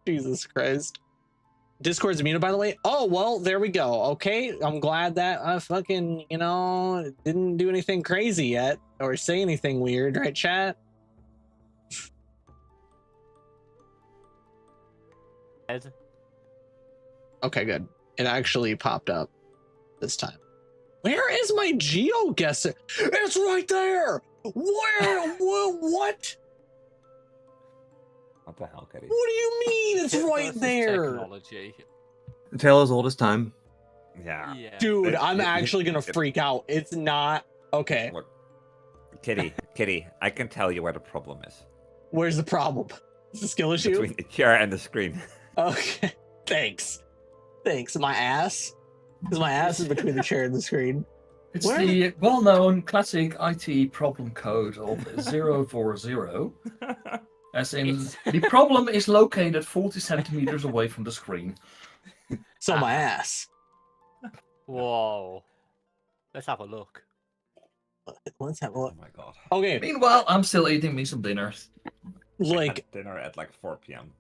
Jesus Christ. Discord's muted, by the way. Oh, well, there we go. Okay, I'm glad that I fucking, didn't do anything crazy yet or say anything weird, right, chat? Ed. Okay, good. It actually popped up this time. Where is my GeoGuessr? It's right there. Where? What? What the hell, Kitty? What do you mean? It's right there. Technology. The tale as old as time. Yeah. Dude, I'm actually gonna freak out. It's not okay. Look, Kitty, I can tell you where the problem is. Where's the problem? It's a skill issue? Between the chair and the screen. Okay. Thanks. My ass? Because my ass is between the chair and the screen. It's the well-known classic IT problem code of 040. As in, the problem is located 40 centimeters away from the screen. So my ass. Whoa. Let's have a look. Let's have a look. Oh my god. Okay. Meanwhile, I'm still eating me some dinner. Like dinner at like 4 p.m.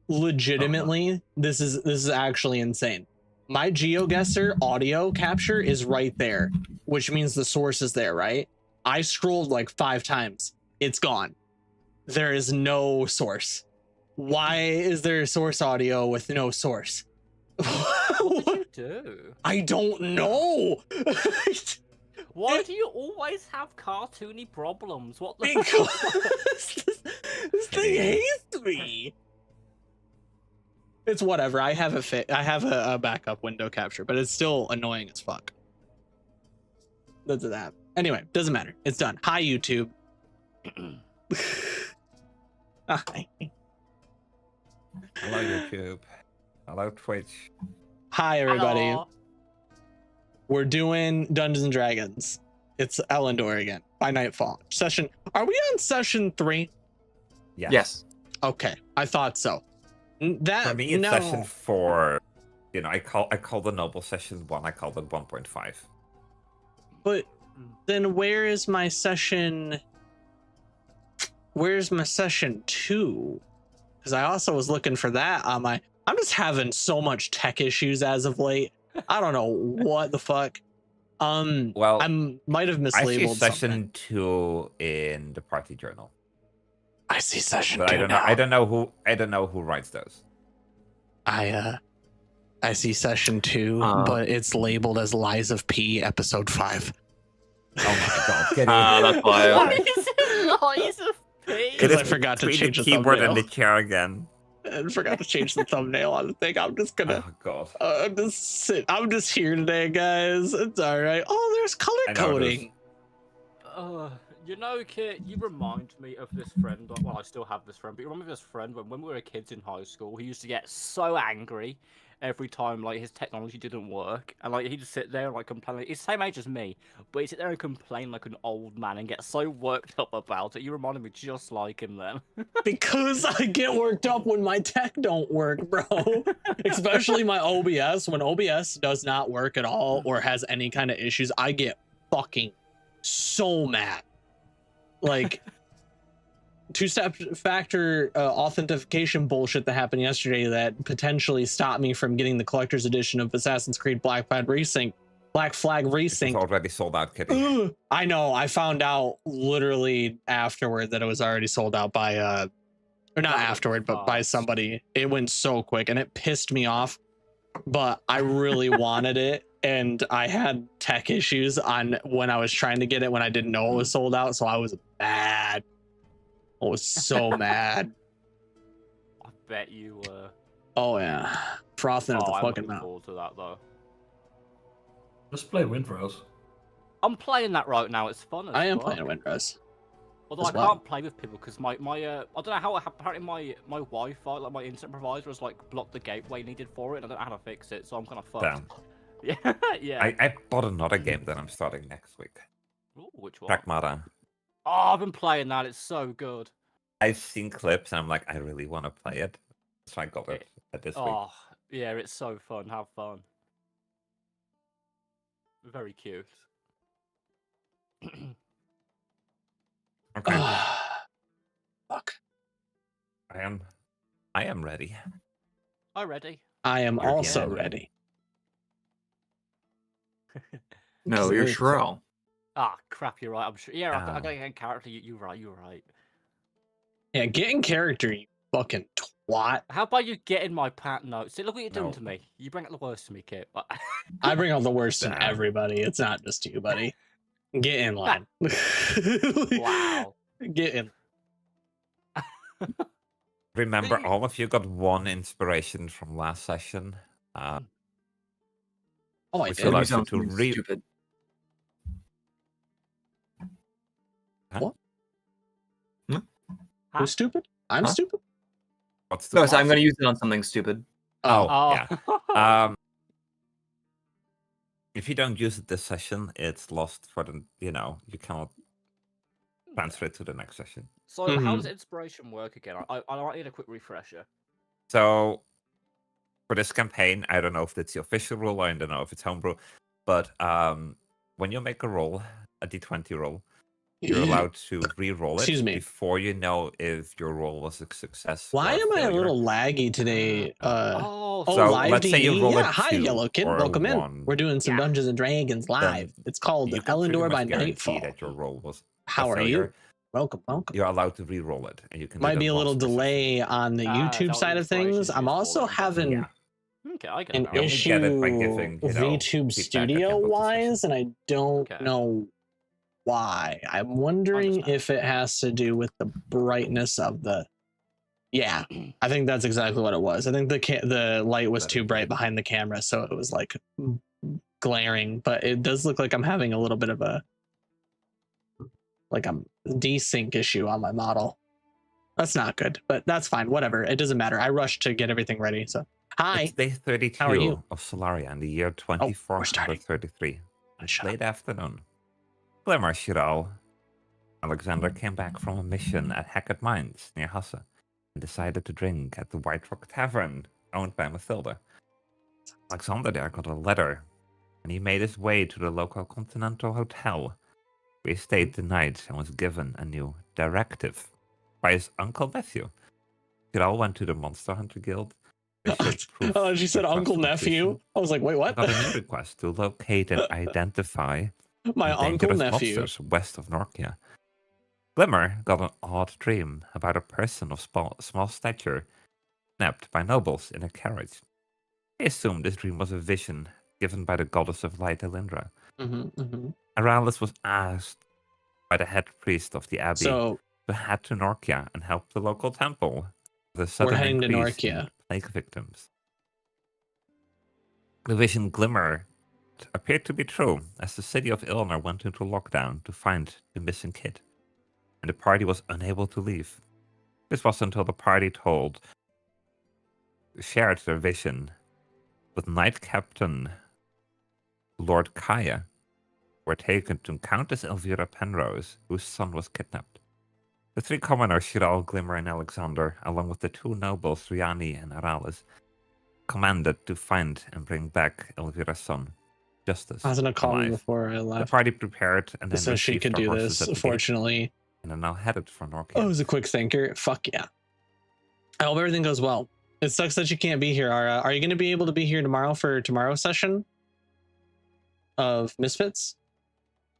Legitimately, this is actually insane. My GeoGuessr audio capture is right there, which means the source is there, right? I scrolled like 5 times. It's gone. There is no source. Why is there source audio with no source? What did you do? I don't know. Why do you always have cartoony problems? What the Because this thing hates me. It's whatever. I have a backup window capture, but it's still annoying as fuck. That's that. Anyway, doesn't matter. It's done. Hi, YouTube. Hi. Hello, YouTube. Hello, Twitch. Hi, everybody. Hello. We're doing Dungeons and Dragons. It's Elyndor again by Nightfall. Are we on session 3? Yes. Okay, I thought so. For me, it's session 4. I call the noble session 1. I call it 1.5. But then where's my session 2? Because I also was looking for that on my. I'm just having so much tech issues as of late. I don't know what the fuck. Well, I might have mislabeled I see session something. 2 in the party journal. I see session But 2 I don't now. know. I don't know who writes those. I see session 2, but it's labeled as Lies of P, episode 5. Oh my god! Get That's why. Why is it Lies of P? Because I forgot to change the keyboard thumbnail. and the chair again. I forgot to change the thumbnail on the thing. I'm just gonna. Oh god. I'm just here today, guys. It's all right. Oh, there's color coding. Kit, you remind me of this friend. Well, I still have this friend, but you remember this friend when we were kids in high school? He used to get so angry every time his technology didn't work, and he'd just sit there and complain. He's the same age as me, but he'd sit there and complain like an old man and get so worked up about it. You reminded me just like him then. Because I get worked up when my tech don't work, bro. Especially my OBS. When OBS does not work at all or has any kind of issues, I get fucking so mad. Two-step factor authentication bullshit that happened yesterday that potentially stopped me from getting the collector's edition of Assassin's Creed Black Flag Resync. It's already sold out, Kitty. I know. I found out literally afterward that it was already sold out by or not afterward, but by somebody. It went so quick and it pissed me off. But I really wanted it, and I had tech issues on when I was trying to get it when I didn't know it was sold out, so I was mad. I was so mad. I bet you were. Oh yeah, frothing at the fucking mouth. Forward to that though. Let's play Windrose. I'm playing that right now. It's fun. I am playing Windrose. Although I can't play with people because my I don't know how apparently my Wi-Fi, my internet provider, has blocked the gateway needed for it, and I don't know how to fix it, so I'm kind of fucked. Damn. Yeah, yeah. I bought another game that I'm starting next week. Ooh, which one? Pragmata. Oh, I've been playing that. It's so good. I've seen clips and I'm like, I really want to play it, so I got it this week. Oh, yeah, it's so fun. Have fun. Very cute. Okay. Fuck. I am I am ready. I'm ready. I am You're also again. ready. No, you're Great. Shrall. Ah, crap, you're right. I'm sure. Yeah, I Oh. gotta get in character. You're right. You're right. Yeah, get in character, you fucking twat. How about you get in my pat notes? See, look what you're doing No. to me. You bring out the worst to me, Kit. I bring out the worst in Damn. everybody. It's not just you, buddy. Get in line. Wow. Get in. Remember, all of you got 1 inspiration from last session. Oh, I Which did. allows you Sounds to re- stupid. What? Huh? Who's stupid? I'm Huh? stupid? What's the No, so I'm cost? going to use it on something stupid. Oh, Oh. yeah. If you don't use it this session, it's lost for the, you cannot transfer it to the next session. So how does inspiration work again? I might need a quick refresher. So for this campaign, I don't know if it's the official rule, I don't know if it's homebrew, but when you make a roll, a d20 roll, you're allowed to re-roll it Excuse me. before you know if your roll was a success. Why or am I a failure. little laggy today? Oh, So live let's say you DE? roll a Yeah, hi, 2 Yellow Kid. or a Welcome in. 1, We're doing some Yeah. Dungeons and Dragons live. It's called you can pretty Elyndor much by guarantee Nightfall. that your roll was How a are failure. you? Welcome. You're allowed to re-roll it, and you can. do Might that be a little once per session. delay on the Ah, is that YouTube what side of inspiration things. is I'm for also then? having Yeah. Okay, I get an it now. You only issue get it by giving, VTube feedback at the Studio end of the wise, session. and I don't Okay. know why. I'm wondering Understand. if it has to do with the brightness of the. Yeah, I think that's exactly what it was. I think the light was too bright behind the camera, so it was like glaring. But it does look like I'm having a little bit of a desync issue on my model. That's not good, but that's fine. Whatever. It doesn't matter. I rushed to get everything ready. So, hi. It's day 32 How are you? of Solaria in the year We're starting. 2433. It's Shut late afternoon. Glimmer, Shiral. Alexander came back from a mission at Hackett Mines near Hassa and decided to drink at the White Rock Tavern owned by Mathilda. Alexander there got a letter, and he made his way to the local Continental Hotel, where he stayed the night and was given a new directive by his uncle nephew. Shiral went to the Monster Hunter Guild. Oh, she said uncle nephew. I was like, wait, what? Got a new request to locate and identify My uncle dangerous nephew. monsters west of Norkia. Glimmer got an odd dream about a person of small stature kidnapped by nobles in a carriage. He assumed this dream was a vision given by the goddess of light, Elyndor. Aralis was asked by the head priest of the abbey So to head to Norkia and help the local temple with a we're sudden heading to increase in Norkia. plague victims. The vision Glimmer appeared to be true, as the city of Elyndor went into lockdown to find the missing kid, and the party was unable to leave. This was until the party shared their vision with Knight Captain Lord Kaya, were taken to Countess Elvira Penrose, whose son was kidnapped. The 3 commoners, Shiral, Glimmer, and Alexander, along with the 2 nobles, Riani and Aralis, commanded to find and bring back Elvira's son, Justice. I was gonna call me alive. before I The left, party prepared and then so she received could their do horses this. at the gate Fortunately, and are now headed for Norkia. oh, it was a quick thinker. Fuck yeah! I hope everything goes well. It sucks that you can't be here, Ara. Are you going to be able to be here tomorrow for tomorrow's session of Misfits?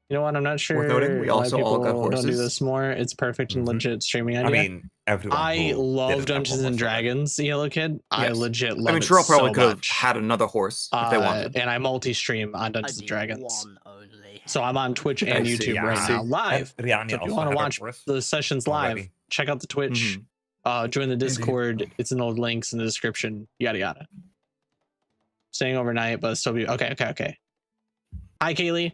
You know what? I'm not sure Worth noting, we why also all got people don't do horses. this more. It's perfect and legit streaming idea. I mean, everyone. I who love didn't have Dungeons one and was already. Dragons, Yellow Kid. I Yes. legit love I mean, it Shrall probably so could have much. had another horse if they wanted. And I multi-stream on I Dungeons and need Dragons. one only. So I'm on Twitch I and see, YouTube yeah. right I see. now, live. And Riani So if you also want to had a watch horse the sessions live, already. check out the Twitch. Mhm. Join the Discord. It's in the links in the description. Yada yada. Staying overnight, but still be okay. Hi, Kaylee.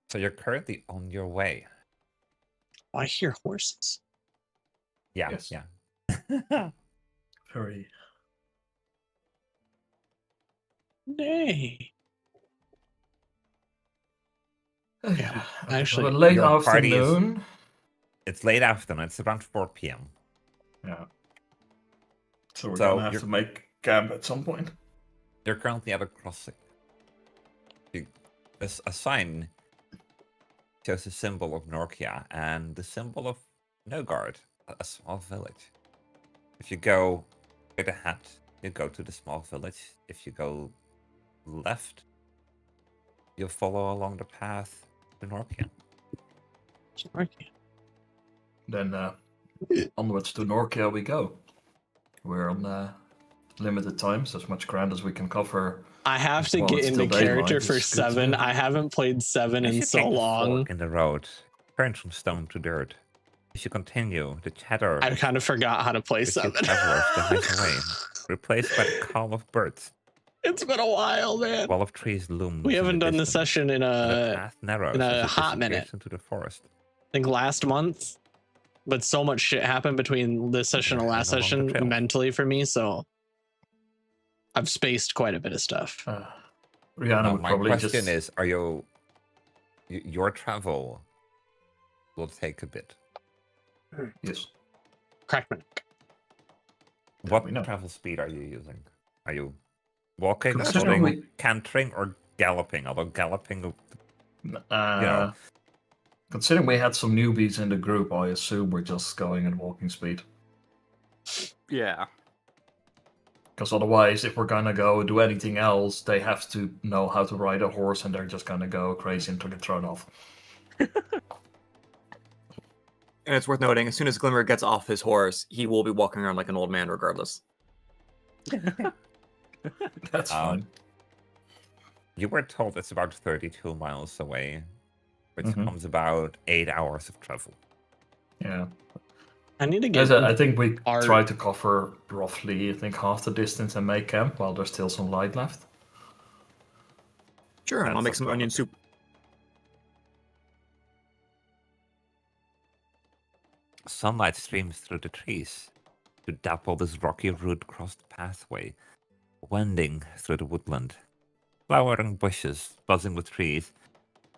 So you're currently on your way. Oh, I hear horses. Yeah, Yes. yeah. Very. Nay. Yeah, actually, a late your party is- afternoon. It's late afternoon. It's around 4 p.m. Yeah. So we're So gonna have to make camp at some point. You're currently at a crossing. A sign shows the symbol of Norkia and the symbol of Nogard, a small village. If you go straight ahead, you go to the small village. If you go left, you'll follow along the path to Norkia. Then onwards to Norkia we go. We're on limited time, so as much ground as we can cover. I have to Well, get it's into still character daylight, for it's good to 7. do. I haven't played 7 If in you so take the long. fork in the road, turn from stone to dirt. If you continue, the chatter I kind of forgot how to play with your 7. travelers dies away, replaced by the call of birds. It's been a while, man. Wall of trees looms. We haven't in the done the distance, session in and the a path narrows in a as it hot disappears minute. into the forest. I think last month, but so much shit happened between this session and last Along the session trail. mentally for me, so I've spaced quite a bit of stuff. Rihanna Now, would my probably question just... is, are your travel will take a bit? Yes. Crackman. What we know. travel speed are you using? Are you walking, Considering running, we- cantering, or galloping? Although galloping, Uh, Considering we had some newbies in the group, I assume we're just going at walking speed. Yeah. Because otherwise, if we're gonna go do anything else, they have to know how to ride a horse, and they're just gonna go crazy until get thrown off. And it's worth noting, as soon as Glimmer gets off his horse, he will be walking around like an old man regardless. That's fine. you were told it's about 32 miles away, which Mhm. comes about 8 hours of travel. Yeah. I need to get As I think we our- try to cover roughly, I think, half the distance and make camp while there's still some light left. Sure, and I'll That's make a some problem. onion soup. Sunlight streams through the trees to dapple this rocky root-crossed pathway, wending through the woodland. Flowering bushes, buzzing with trees,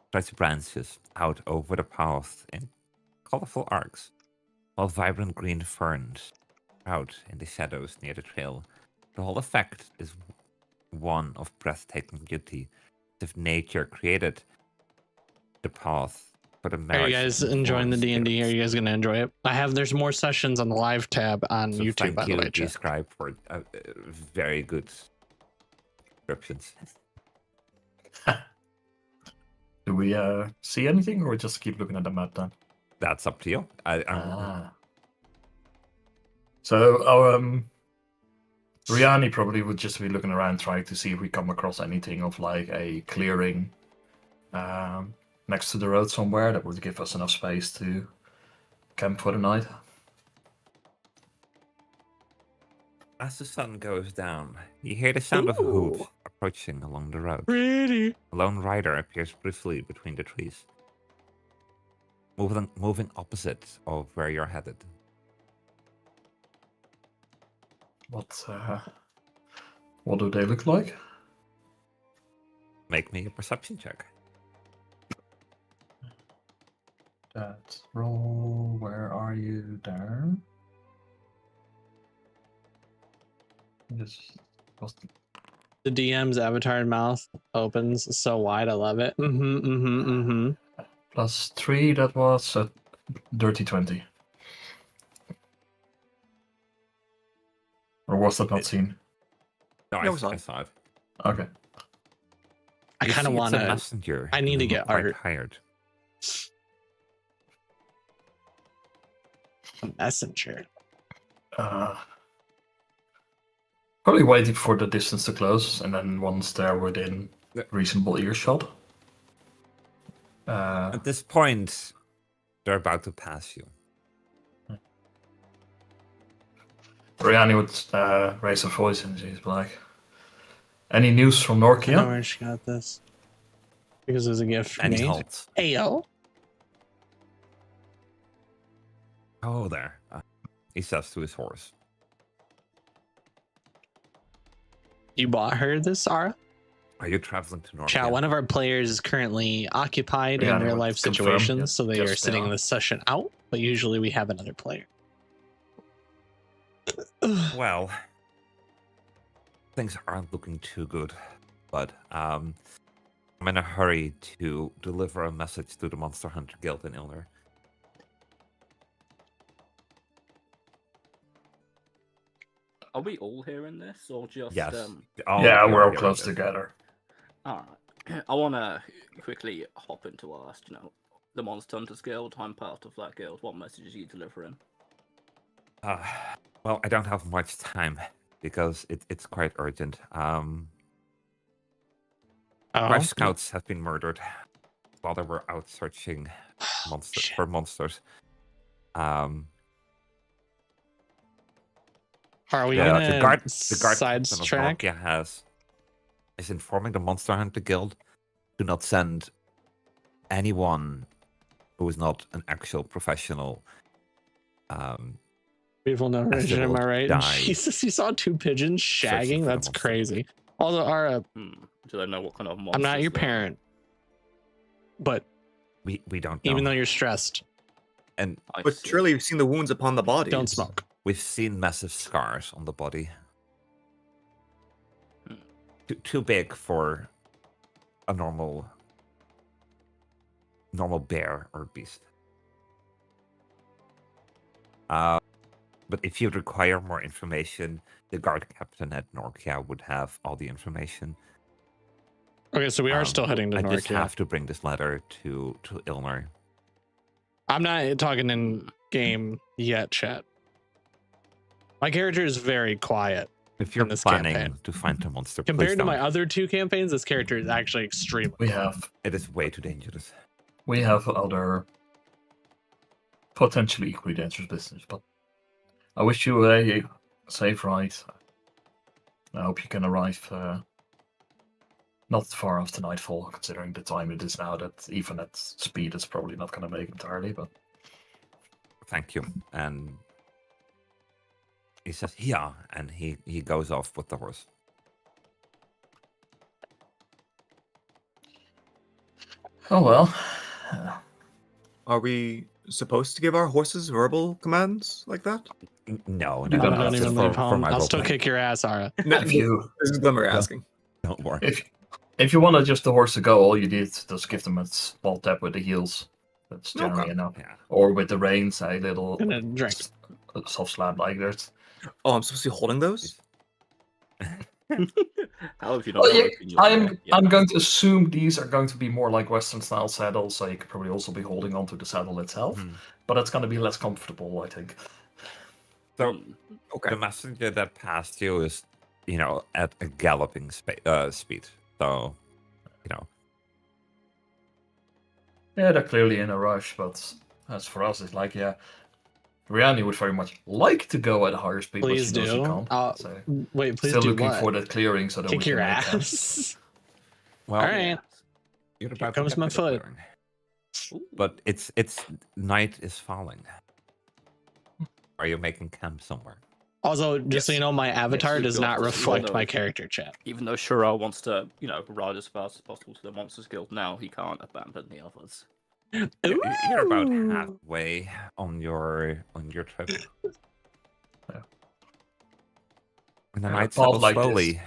stretch branches out over the path in colorful arcs, while vibrant green ferns sprout in the shadows near the trail. The whole effect is one of breathtaking beauty, as if nature created the path for the Are you marriage guys of enjoying the forest D&D? Are spirits. you guys going to enjoy it? There's more sessions on the live tab on So YouTube, thank by the you, way, chat. Describe, for very good descriptions. Do we see anything, or just keep looking at the map then? That's up to you. So, Riani probably would just be looking around, trying to see if we come across anything of like a clearing next to the road somewhere that would give us enough space to camp for the night. As the sun goes down, you hear the sound of hooves approaching along the road. Pretty. A lone rider appears briefly between the trees, moving opposite of where you're headed. What do they look like? Make me a perception check. That roll. Where are you, Darren? Just The DM's avatar mouth opens so wide. I love it. +3. That was a dirty 20. Or was that not seen? No, Yeah, I we saw I it. saw it. Okay. I You kind of see want it's a to. messenger. I need who to look get quite art. tired. A messenger. Probably waiting for the distance to close, and then once they're within Yeah. reasonable earshot. At this point, they're about to pass you. Rihanna would raise her voice and she's like, "Any news from I know Norkia?" where she got this. Because it was a gift from And he me. halts. Ayo. Oh, there. He says to his horse. You bought her this, Ara? Are you traveling to North? Chat, one of our players is currently occupied in Rihanna real would life confirm, situations, yeah. so they Yes, are they sitting are. this session out, but usually we have another player. Well, things aren't looking too good, but I'm in a hurry to deliver a message to the Monster Hunter Guild in Elyndor. Are we all hearing this, or just Yes. Yeah, we're all here close it is. together. All right. I want to quickly hop into ask, the Monster Hunters Guild. I'm part of that guild. What messages are you delivering? Well, I don't have much time because it's quite urgent. Five scouts have been murdered while they were out searching for monsters. Are we The gonna guard captain of sidetrack? Nokia is informing the Monster Hunter Guild to not send anyone who is not an actual professional. Beautiful narration, am I right? die. Jesus, you saw 2 pigeons Searching shagging? for the That's monster. crazy. Also, Ara, Do they know what kind of monsters? I'm not your they are? parent, but We don't know. even though you're stressed, And I But see. surely you've seen the wounds upon the bodies. don't smoke. we've seen massive scars on the body. Too big for a normal bear or beast. But if you require more information, the guard captain at Nokia would have all the information. Okay, so we are still heading to I just Norkia. have to bring this letter to Elyndor. I'm not talking in game yet, chat. My character is very quiet. If you're this planning campaign. to find the monster, please Compared to don't. my other 2 campaigns, this character is actually extremely We quiet. have It is way too dangerous. other potentially equally dangerous business, but I wish you a safe ride. I hope you can arrive not far after nightfall, considering the time it is now. That even at speed, it's probably not going to make entirely. But Thank you. And he says, yeah, and he goes off with the horse. oh well. Are we supposed to give our horses verbal commands like that? No, You no, don't that's even just leave for home. my I'll still role-playing. kick your ass, Ara. No, If you this is Glimmer asking. Don't worry. if you want just the horse to go, all you need is just give them a small tap with the heels. That's generally Okay. enough. Yeah. Or with the reins, a little Gonna drink. soft slap like that. Oh, I'm supposed to be holding those? How have you not? Well, yeah, opened your I'm mouth yet? I'm going to assume these are going to be more like Western style saddles, so you could probably also be holding onto the saddle itself. Hmm. But it's going to be less comfortable, I think. So Okay. the messenger that passed you is, at a galloping speed. So, Yeah, they're clearly in a rush, but as for us, it's like, yeah, Rihanna would very much like to go at a higher speed, Please but she knows she do. can't. So Wait, please still do looking what? for that clearing so that we Kick can your make camp. ass. well, All right. you're Here about comes to get my to the foot. clearing. Ooh. But it's night is falling. Are you making camp somewhere? Also, just so you know, my avatar you does got not this. reflect No, my if- character, chat. Even though Shiro wants to, ride as fast as possible to the Monsters Guild, now he can't abandon the others. You're about Ooh. halfway on your trip. Yeah. And the Yeah, night path settles like this. slowly.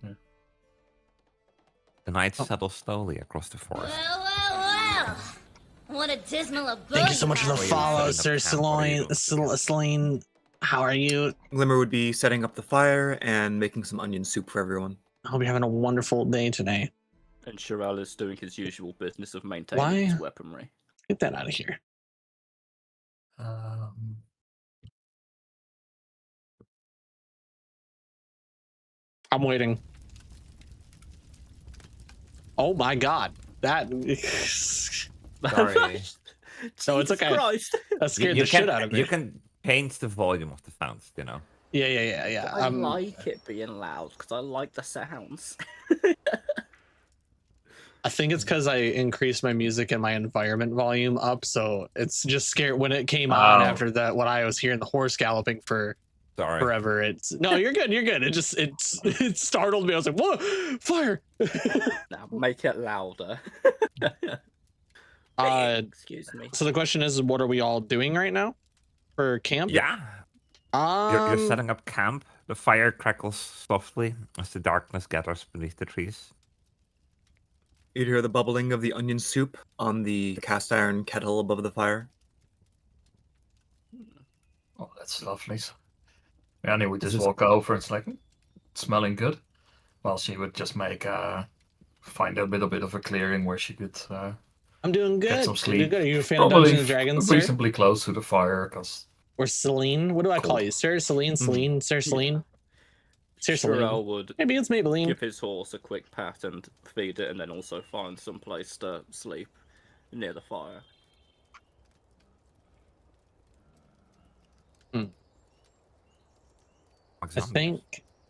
Yeah. The night settles slowly across the forest. Well. What a dismal abode. Thank you so much for the Where you follow, setting up Sir camp? What are you Celine. doing? Celine, how are you? Glimmer would be setting up the fire and making some onion soup for everyone. I hope you're having a wonderful day today. And Shiro is doing his usual business of maintaining Why? his weaponry. Get that out of here. I'm waiting. Oh my god. That Sorry. No, it's Jesus okay. Christ. that scared the shit out of me. You can change the volume of the sounds, Yeah. I like it being loud because I like the sounds. I think it's because I increased my music and my environment volume up, so it's just scared when it came on Oh. after that. When I was hearing the horse galloping for Sorry. forever, it's no, you're good. You're good. It startled me. I was like, whoa, fire! Now make it louder. Excuse me. So the question is, what are we all doing right now for camp? Yeah. You're setting up camp. The fire crackles softly as the darkness gathers beneath the trees. You'd hear the bubbling of the onion soup on the cast iron kettle above the fire. Oh, that's lovely. Rihanna would just walk over and it's like, smelling good. Well, she would just find a little bit of a clearing where she could I'm doing good. get some I'm doing sleep. good. Are you a fan of Probably Dungeons and Dragons, sir? reasonably close to the fire, because Or Celine? What do I call you? Sir Celine? Celine? Sir Celine? Sir Celine. Shirel would Maybe it's Maybelline. give his horse a quick pat and feed it, and then also find some place to sleep near the fire. I think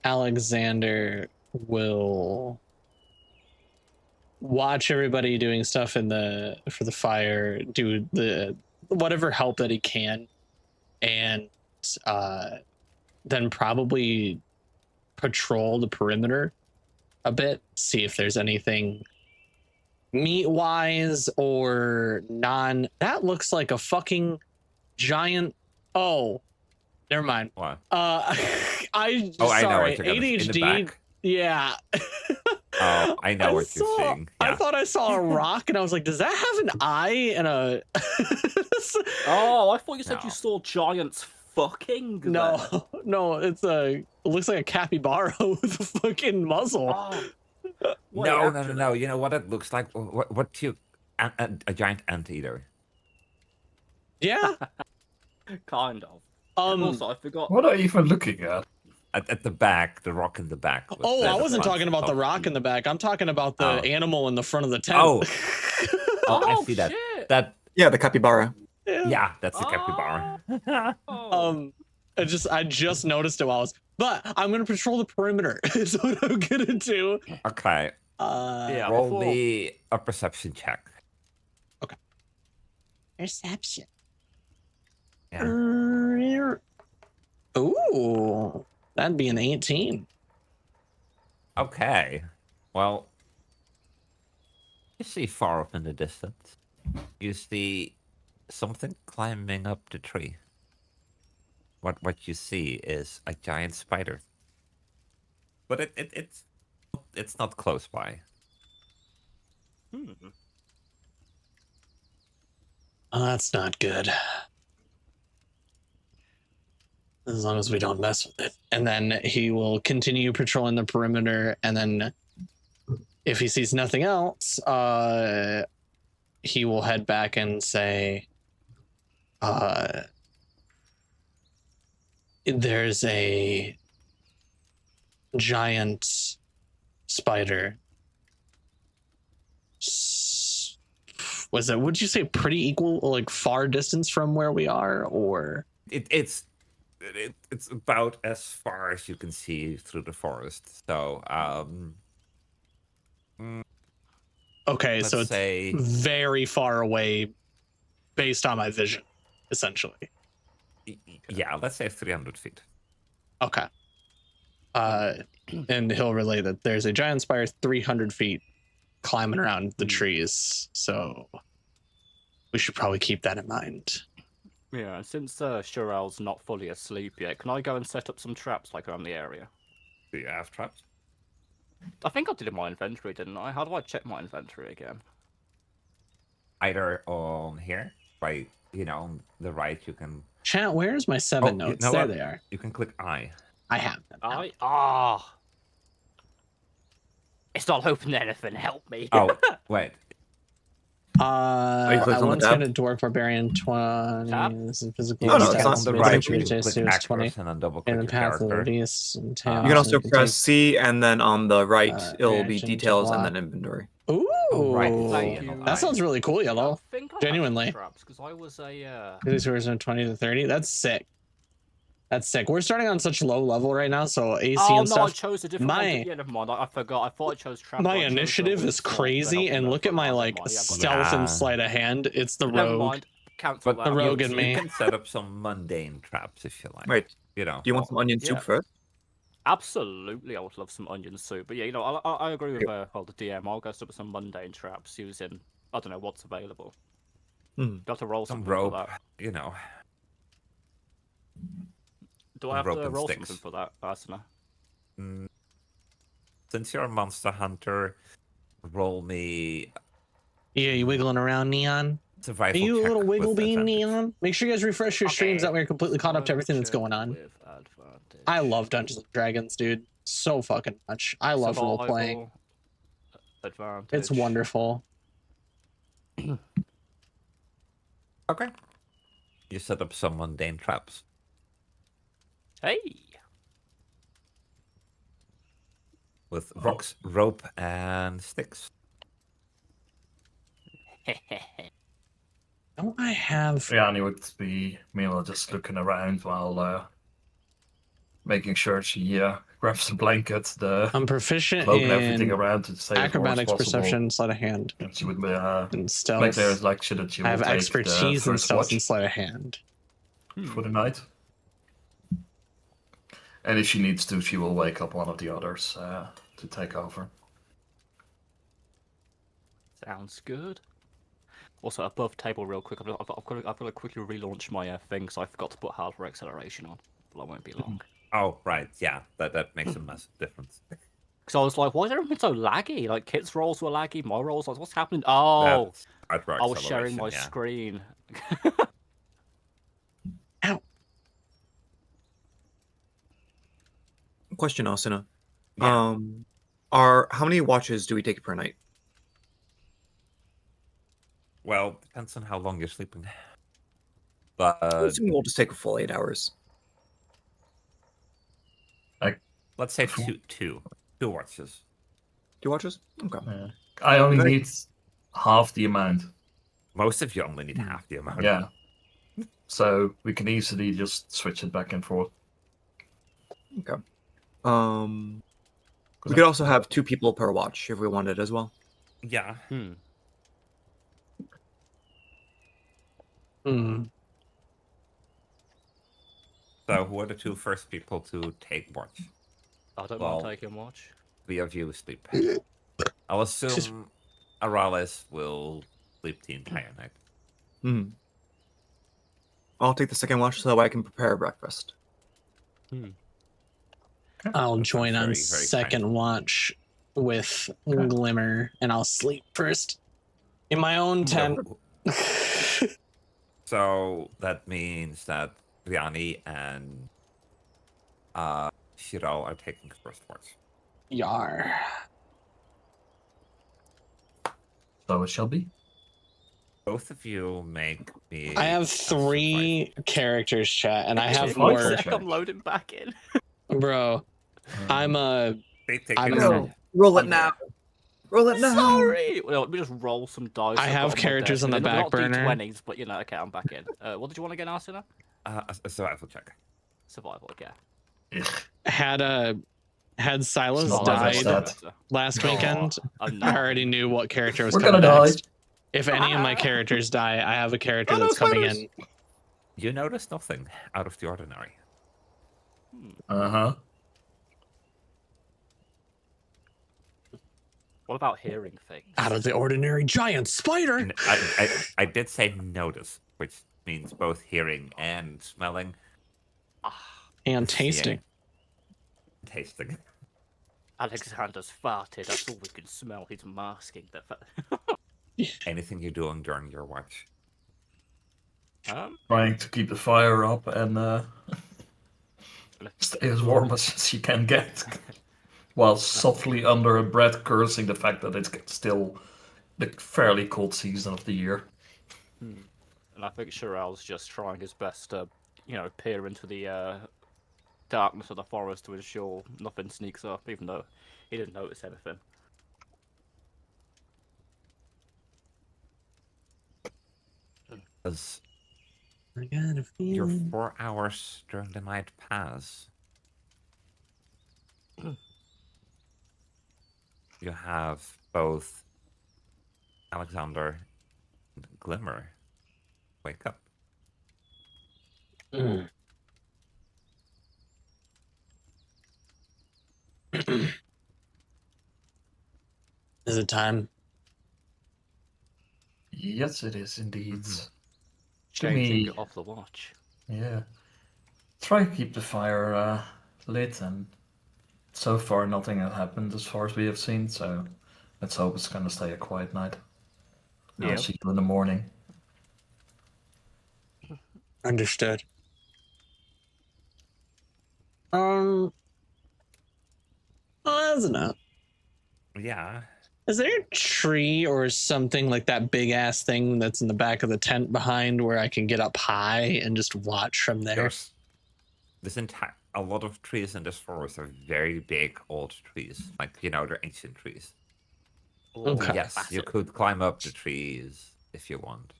Alexander will watch everybody doing stuff for the fire, do the whatever help that he can, and then probably patrol the perimeter a bit, see if there's anything meat wise or non. That looks like a fucking giant. Oh, never mind. What? I know sorry, what you're gonna, in the ADHD. back. Yeah. Oh, I know what you're seeing. I Yeah. thought I saw a rock, and I was like, "Does that have an eye and a?" Oh, I thought you said No. you saw giants fucking. there. No, it looks like a capybara with a fucking muzzle. Oh. No. You know what it looks like? What do you? A giant anteater. Yeah. Kind of. Also, I forgot. what are you even looking at? At the back, the rock in the back. with Oh, the I wasn't front. talking about the rock in the back. I'm talking about the Oh. animal in the front of the tent. Oh. Oh, I Oh, see that. shit. That Yeah, the capybara. yeah, that's the capybara. Oh. I just noticed it while I was, but I'm gonna patrol the perimeter. Is what I'm gonna do. Okay, Yeah, roll before- me a perception check. Perception. Yeah. Ooh, that'd be an 18. Okay. Well, you see far up in the distance. You see something climbing up the tree. What you see is a giant spider. But it's not close by. Hmm. Oh, that's not good. As long as we don't mess with it. And then he will continue patrolling the perimeter, and then if he sees nothing else, he will head back and say, there's a giant spider. Was it, would you say pretty equal, like far distance from where we are, or? It's about as far as you can see through the forest. So Okay, let's so it's say very far away based on my vision, essentially. yeah, let's say 300 feet. Okay. And he'll relay that there's a giant spider 300 feet climbing around the trees. So we should probably keep that in mind. Yeah, and since Shirel's not fully asleep yet, can I go and set up some traps like around the area? Do you have traps? I think I did in my inventory, didn't I? How do I check my inventory again? Either on here, by on the right, you can Chat, where's my 7 Oh, you notes? know There what? they are. you can click I. I have them. It's not open anything. Help me. Oh wait, you I clicked on the once tab? had a dwarf barbarian 20. Tab? This is physical. Oh, no, it's it's on not- the it's right. actually You can Series click 20. actors and then double In click the your path of character. Odysseus and You You Tails, can also and press C, and then on the right, it'll be reaction to details and block. then inventory. Ooh, Oh, right, Thank you. you. that sounds really cool, Yellow. I think I have Genuinely. some traps because I was a. These were from 20 to 30. That's sick. That's sick. We're starting on such low level right now, so AC Oh no, and I stuff. chose a different My- one. Yeah, never mind. I forgot. I thought I chose traps. My I chose the initiative weak is sword to crazy, help me and move look at forward. my Never like mind, yeah, stealth Yeah. and sleight of hand. It's the Never rogue. mind. Cancel But that. The rogue you, in you me. can set up some mundane traps if you like. Wait, You know. do you want some onion soup yeah. first? Absolutely, I would love some onion soup. But yeah, I agree with well, the DM. I'll go set up some mundane traps using I don't know what's available. Hmm. Got to roll Some something rope, for that. you know. Do I have rope to and roll sticks. something for that, Asuna? Mm, Since you're a monster hunter, roll me Yeah, you wiggling around, Neon? survival Are you a check little with wiggle bean, advantage. Neon? Make sure you guys refresh your streams. Okay. That way you're completely caught up to everything that's Check going on. with advantage. I love Dungeons and Dragons, dude. So fucking much. I love role playing. Advantage. It's wonderful. Okay. You set up some mundane traps. Hey. With rocks, rope, and sticks. Don't I have... Rihanna would be meanwhile just looking around while making sure she grabs the blanket, the I'm proficient cloak, and everything in around to stay as warm as acrobatics, possible. perception, sleight of hand, And she would and make stealth. there like sure that she I will have take the expertise in first stealth watch and sleight of hand. for the night. And if she needs to, she will wake up one of the others to take over. Sounds good. Also, above table, real quick, I've got to quickly relaunch my thing, because I forgot to put hardware acceleration on. But that won't be long. Oh, right. Yeah, that makes a massive difference. Because I was like, why is everything so laggy? Like, Kit's rolls were laggy, my rolls, like, what's happening? Oh, That's hardware I was sharing my acceleration, yeah. screen. Ow. Question, Asuna. Yeah. How many watches do we take per night? Well, depends on how long you're sleeping. I'm But assuming we'll just take a full 8 hours. let's say two watches. 2 watches? Okay. I only Okay. need half the amount. Most of you only need half the amount. Yeah. So we can easily just switch it back and forth. Okay. We could also have 2 people per watch if we wanted as well. Yeah. So who are the 2 first people to take watch? I don't Well, mind taking watch. 3 of you sleep. I'll assume Arales will sleep the entire night. Hmm. I'll take the second watch so that way I can prepare breakfast. I'll That join sounds on very, very second kind. watch with Glimmer, and I'll sleep first in my own tent. So that means that Riani and Shiro are taking first watch. Yar. So it shall be. Both of you make me. I have a 3 characters, chat, and I have Survival more. check. I'm loading back in. Bro, I'm Take I'm it a- easy. Roll it now. Roll it now. Sorry. Well, let me just roll some dice. I I've have got on my characters desk. on the They're back not burner. D20s, but you know, okay, I'm back in. What did you want again, Arsena? A survival check. Survival, okay. had Silas It's not my died best stat. last weekend. I'm I not. already knew what character was We're coming gonna die. next. If any of my characters die, I have a character Oh, no, that's coming spoilers. in. You notice nothing out of the ordinary. Uh-huh. What about hearing things? Out of the ordinary giant spider. And I did say notice, which means both hearing and smelling. And Seeing. tasting. Tasting. Alexander's farted. That's all we can smell. He's masking the fact. Anything you're doing during your watch. Trying to keep the fire up and stay as warm as you can get. While softly under a breath cursing the fact that it's still the fairly cold season of the year. And I think Shirel's just trying his best to, peer into the darkness of the forest to ensure nothing sneaks up, even though he didn't notice anything. As I got a your feeling. 4 hours during the night pass, you have both Alexander and Glimmer wake up. Is it time? Yes, it is indeed. Changing off the watch. Yeah. Try to keep the fire lit, and so far nothing has happened as far as we have seen, so let's hope it's gonna stay a quiet night. Yeah. I'll see you in the morning. Understood. Oh, that's enough. Yeah. Is there a tree or something like that big ass thing that's in the back of the tent behind where I can get up high and just watch from there? There's a lot of trees in this forest are very big old trees. Like, they're ancient trees. Okay. Yes, you could climb up the trees if you want.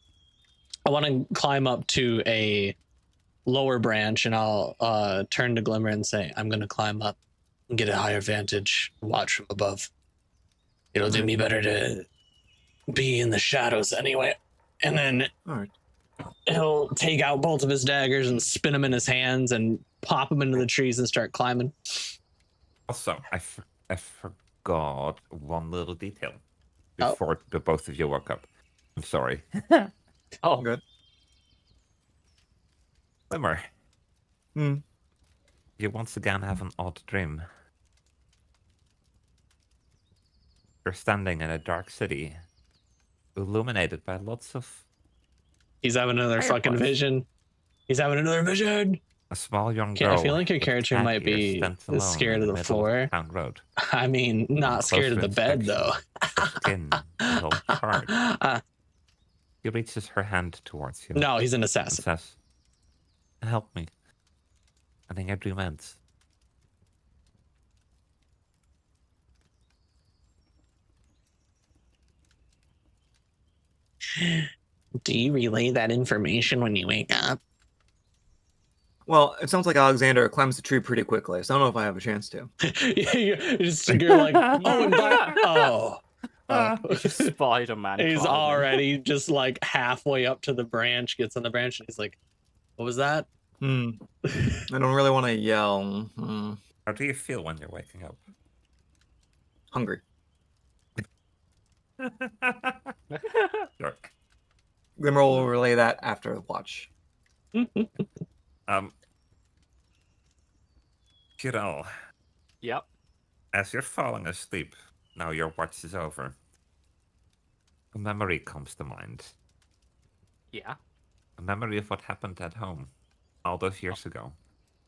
I want to climb up to a lower branch and I'll turn to Glimmer and say, I'm going to climb up and get a higher vantage, watch from above. It'll do me better to be in the shadows anyway. And then he'll take out both of his daggers and spin them in his hands and pop them into the trees and start climbing. Also, I forgot one little detail before the both of you woke up. I'm sorry. Oh, Good. Glimmer. You once again have an odd dream. You're standing in a dark city, illuminated by lots of... He's having another fucking Fireflies. vision. He's having another vision. A small young Okay, girl. I feel like your with character cat might ears be stands alone scared in of the middle floor. Town road. I mean, not scared of the bed, though. Her skin is all charred. He reaches her hand towards you. No, he's an And assassin. says, "Help me." And then your dream ends. Do you relay that information when you wake up? Well, it sounds like Alexander climbs the tree pretty quickly, so I don't know if I have a chance to. You're like, oh, and it's just Spider-Man. He's climbing. already just like halfway up to the branch, gets on the branch, and he's like, what was that? I don't really want to yell. How do you feel when you're waking up? Hungry. Sure. Glimmer will relay that after the watch. Kirill, Yep. as you're falling asleep, now your watch is over, a memory comes to mind. Yeah. A memory of what happened at home all those years ago.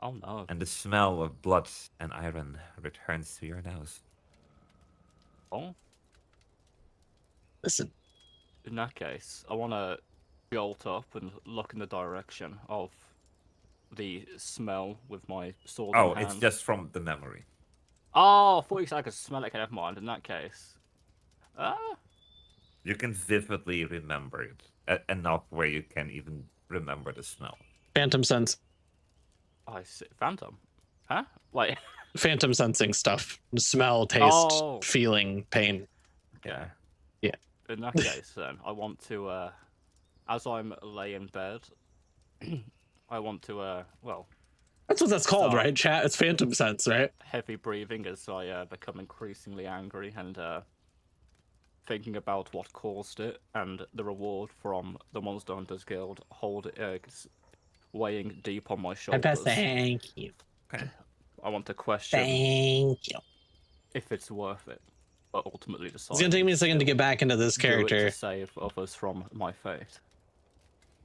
Oh no. And the smell of blood and iron returns to your nose. Oh. Listen, In that case, I want to jolt up and look in the direction of the smell with my sword Oh, in it's hand. just from the memory. Oh, I thought you said I could smell it. Okay, never mind. In that case, You can vividly remember it, enough where you can even remember the smell. phantom sense. I see. Phantom. Huh? Wait. Phantom sensing stuff. Smell, taste, Oh. feeling, pain. Yeah. In that case, then I want to, as I'm lay in bed, I want to, well, That's what that's called, So- right? Chat. It's phantom sense, right? heavy breathing as I become increasingly angry and thinking about what caused it and the reward from the Monster Hunters Guild weighing deep on my I shoulders. best thank you. I want to question Thank you. if it's worth it, but ultimately decide. It's gonna take me a second to get back into this do it character. to save others from my fate.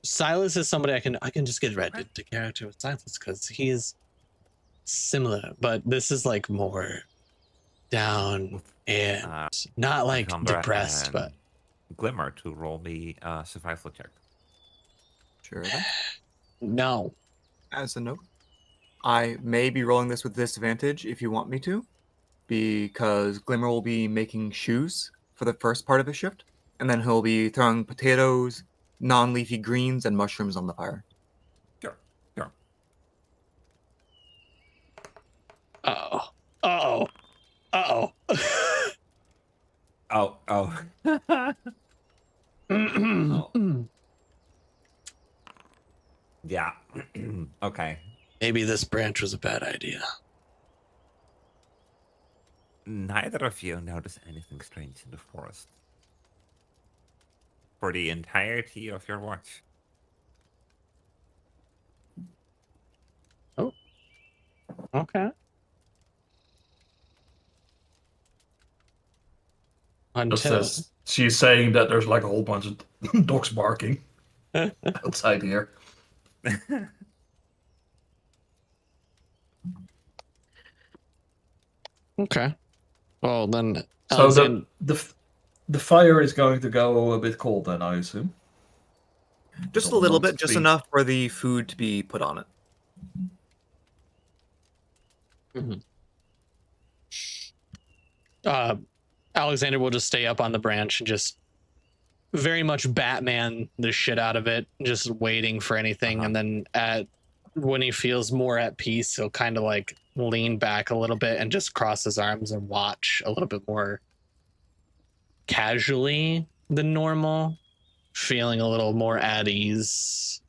Silas is somebody I can just get right into character with Silas because he is similar, but this is like more down and not like Alexandra depressed, and but Glimmer to roll me a survival check. Sure. Then. no. As a note, I may be rolling this with disadvantage if you want me to, because Glimmer will be making shoes for the first part of his shift, and then he'll be throwing potatoes, non-leafy greens, and mushrooms on the fire. Sure. Uh-oh. Uh-oh. Uh-oh. Oh. Oh. Yeah. Okay. Maybe this branch was a bad idea. Neither of you notice anything strange in the forest. For the entirety of your watch. Okay. Just Until as she's saying that there's like a whole bunch of dogs barking outside here. Okay. Well, then. So Alexand- the fire is going to go a bit cold then, I assume. Just a It'll little not bit, just be- enough for the food to be put on it. Mhm. Alexander will just stay up on the branch and just very much Batman the shit out of it, just waiting for anything. And then when he feels more at peace, he'll kind of like lean back a little bit and just cross his arms and watch a little bit more casually than normal, feeling a little more at ease.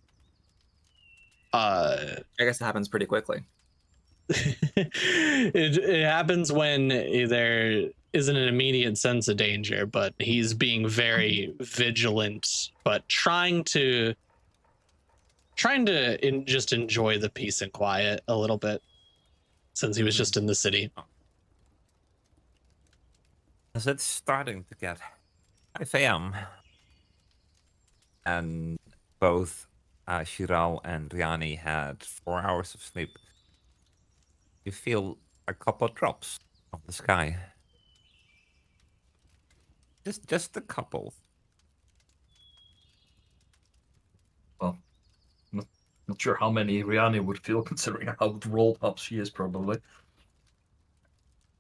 I guess it happens pretty quickly. it happens when there isn't an immediate sense of danger, but he's being very vigilant, but trying to just enjoy the peace and quiet a little bit, since he was just in the city. As it's starting to get 5 a.m. and both Shiral and Riani had 4 hours of sleep, you feel a couple drops of the sky. Just a couple. Well, not sure how many Rihanna would feel considering how rolled up she is, probably.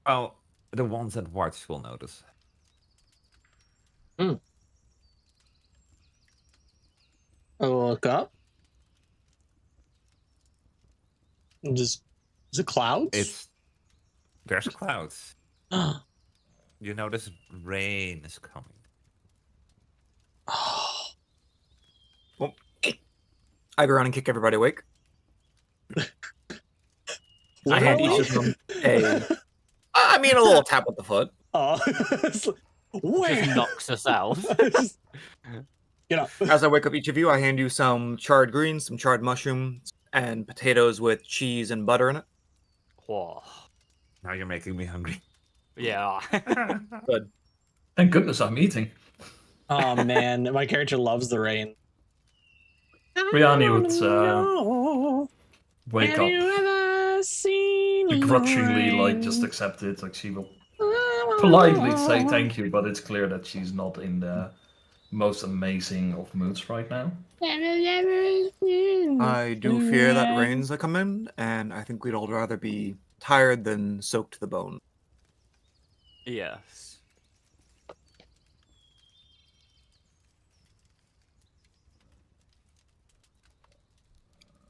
Well, the ones that watch will notice. I will look up. Just is it clouds? There's clouds. You notice rain is coming. Well, I go around and kick everybody awake. I hand each of them I mean, a little tap with the foot. Where? Just knocks us out. Get up. As I wake up each of you, I hand you some charred greens, some charred mushrooms, and potatoes with cheese and butter in it. Whoa. Now you're making me hungry. Yeah. Good. Thank goodness I'm eating. Oh man, my character loves the rain. Rihanna would wake Have up you ever seen begrudgingly, like rain? just accept it. Like she will politely say thank you, but it's clear that she's not in the most amazing of moods right now. I do fear that rain's a coming, and I think we'd all rather be tired than soaked to the bone. Yes.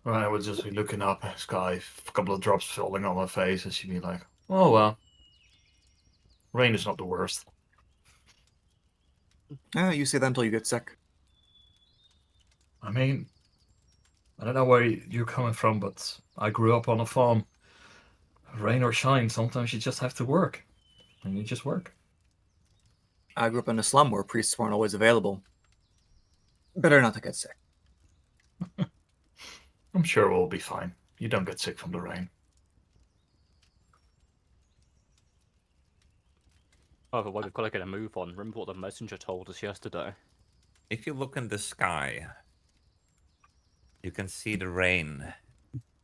Well, I would just be looking up at the sky, a couple of drops falling on my face, and she'd be like, "Oh well, rain is not the worst." You say that until you get sick. I mean, I don't know where you're coming from, but I grew up on a farm. Rain or shine, sometimes you just have to work, and you just work. I grew up in a slum where priests weren't always available. Better not to get sick. I'm sure we'll be fine. You don't get sick from the rain. Oh, but we've got to get a move on. Remember what the messenger told us yesterday? If you look in the sky, you can see the rain,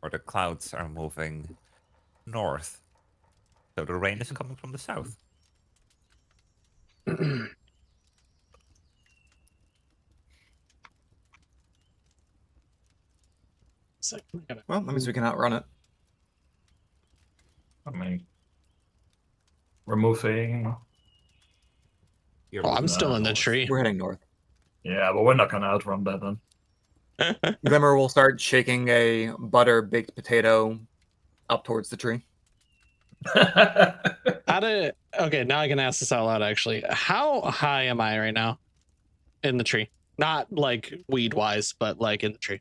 or the clouds are moving north. So the rain is coming from the south. Well, that means we can outrun it. I mean, we're moving. You're I'm still in the tree. We're heading north. Yeah, but we're not gonna outrun that then. Glimmer will start shaking a butter baked potato up towards the tree. Okay, now I can ask this out loud actually. How high am I right now in the tree? Not like weed wise, but like in the tree.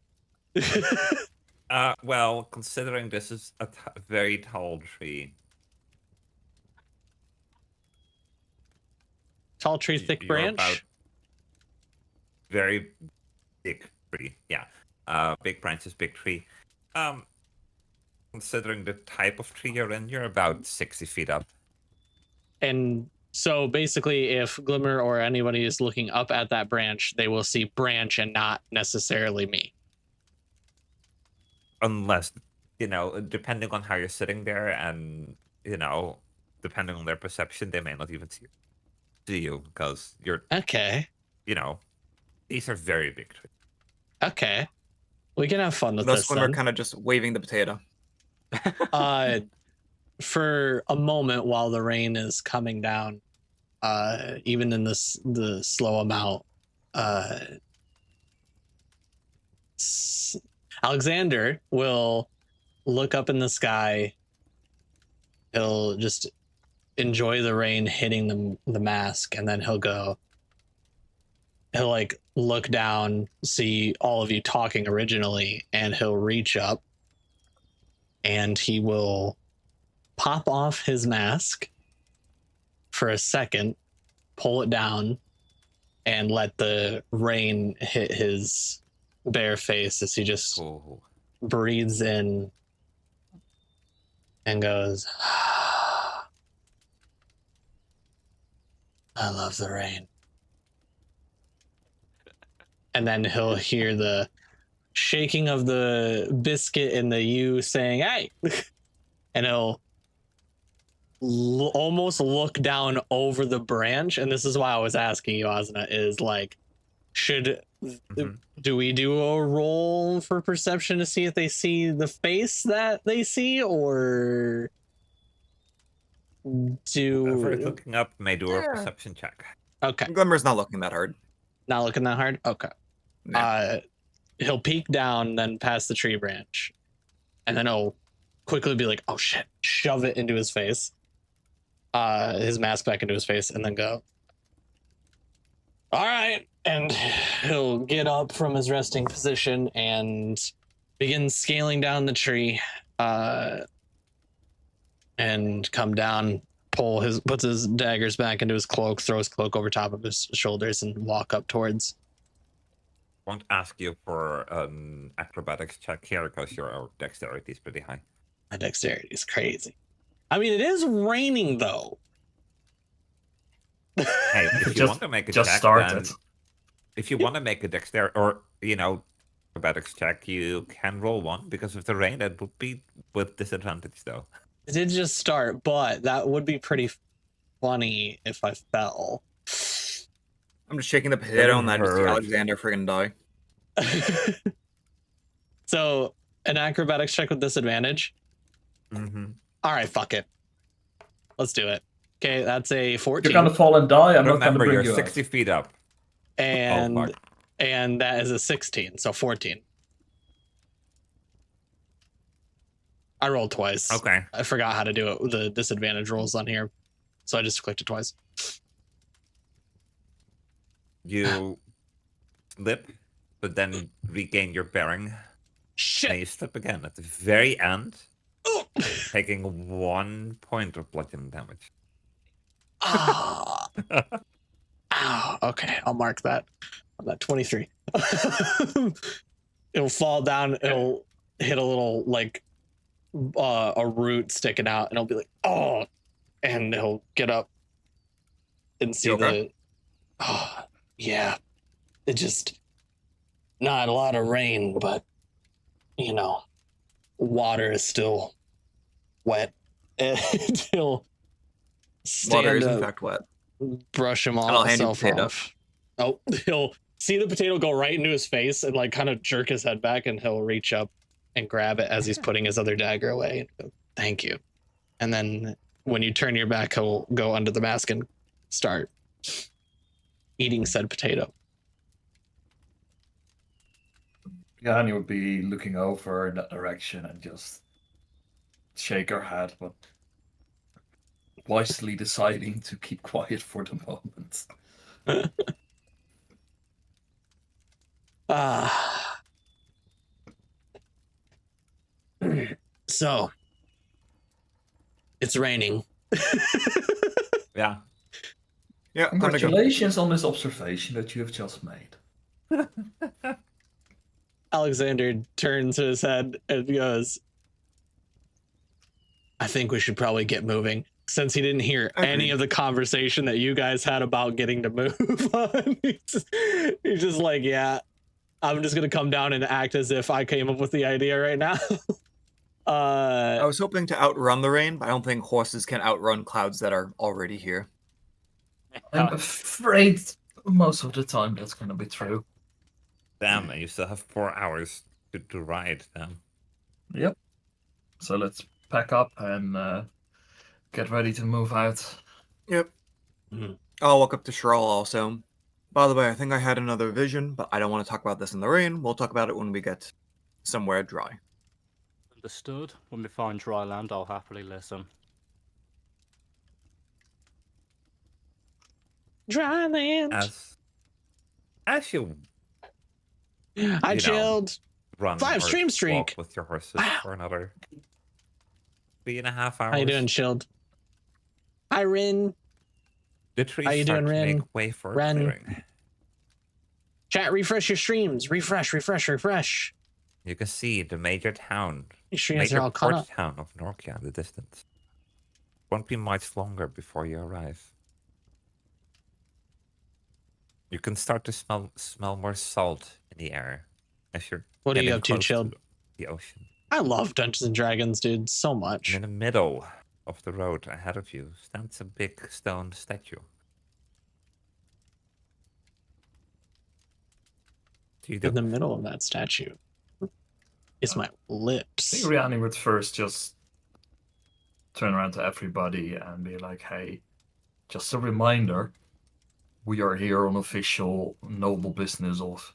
Well, considering this is a very tall tree. Tall tree, thick you're branch. about very big tree, yeah. Big branches, big tree. Considering the type of tree you're in, you're about 60 feet up. And so basically, if Glimmer or anybody is looking up at that branch, they will see branch and not necessarily me. Unless, depending on how you're sitting there and, depending on their perception, they may not even see you because you're, Okay. These are very big trees. Okay. We can have fun with Thus, this Glimmer then. kind of just waving the potato. For a moment while the rain is coming down, even in the slow amount, Alexander will look up in the sky. He'll just enjoy the rain hitting the mask, and then he'll like look down, see all of you talking originally, and he'll reach up and he will pop off his mask for a second, pull it down, and let the rain hit his bare face as he just breathes in and goes, I love the rain. And then he'll hear the shaking of the biscuit and the you saying, hey, and he'll almost look down over the branch. And this is why I was asking you, Osna, is like, do we do a roll for perception to see if they see the face that they see, or Whoever is looking up may do a perception check. Okay. Glimmer's not looking that hard. Not looking that hard? Okay. No. He'll peek down, then past the tree branch, and then he'll quickly be like, oh shit, shove it into his face, his mask back into his face, and then go, all right. And he'll get up from his resting position and begin scaling down the tree, and come down, puts his daggers back into his cloak, throws cloak over top of his shoulders, and walk up towards. Won't ask you for an acrobatics check here because your dexterity is pretty high. My dexterity is crazy. I mean, it is raining though. Hey, if you want to make a just check, started. then if you want to make a dexterity or acrobatics check, you can roll one because of the rain. It would be with disadvantage though. It did just start, but that would be pretty funny if I fell. I'm just shaking the potato and I just see Alexander friggin' die. So, an acrobatics check with disadvantage? Mm-hmm. All right, fuck it. Let's do it. Okay, that's a 14. You're gonna fall and die. I'm not gonna Remember, bring you're you 60 feet up. And that is a 16, so 14. I rolled twice. Okay. I forgot how to do it with the disadvantage rolls on here, so I just clicked it twice. You slip, but then regain your bearing. Shit. And you slip again at the very end, Ooh. taking 1 point of bludgeoning damage. Ah. Ow. Okay, I'll mark that. I'm at 23. It'll fall down. It'll hit a little like a root sticking out, and it'll be like, oh, and he'll get up and see the. Oh, yeah. It just not a lot of rain, but water is still wet. And he'll stand Water is in up, fact wet. brush him I'll hand you off. potato. Oh, he'll see the potato go right into his face and like kind of jerk his head back, and he'll reach up and grab it as he's putting his other dagger away and go, thank you. And then when you turn your back, he'll go under the mask and start eating said potato. Yanni would be looking over in that direction and just shake her head, but wisely deciding to keep quiet for the moment. So it's raining. Yeah. Yeah, Congratulations on this observation that you have just made. Alexander turns his head and goes, I think we should probably get moving. Since he didn't hear any of the conversation that you guys had about getting to move on, he's just like, yeah, I'm just going to come down and act as if I came up with the idea right now. I was hoping to outrun the rain, but I don't think horses can outrun clouds that are already here. I'm afraid most of the time that's going to be true. Damn, and you still have 4 hours to ride. Damn. Yep. So let's pack up and get ready to move out. Yep. Mhm. I'll walk up to Shrall also. By the way, I think I had another vision, but I don't want to talk about this in the rain. We'll talk about it when we get somewhere dry. Understood. When we find dry land, I'll happily listen. Dry land. As you I know, chilled. run 5 or stream streak. walk with your horses Wow. for another 3.5 hours. How you doing, Shield? Hi, Rin. The trees How you start doing, to Rin? make way for a Ren. clearing. Chat, refresh your streams. Refresh. You can see the major town, Make sure you guys are major all caught port up. town of Norkia in the distance. Won't be much longer before you arrive. You can start to smell more salt in the air as you're What are you getting up to, close Chilled? the ocean. I love Dungeons and Dragons, dude, so much. And in the middle of the road ahead of you stands a big stone statue. Do you do? In the middle of that statue is my I lips. think Rihanna would first just turn around to everybody and be like, hey, just a reminder, we are here on official noble business of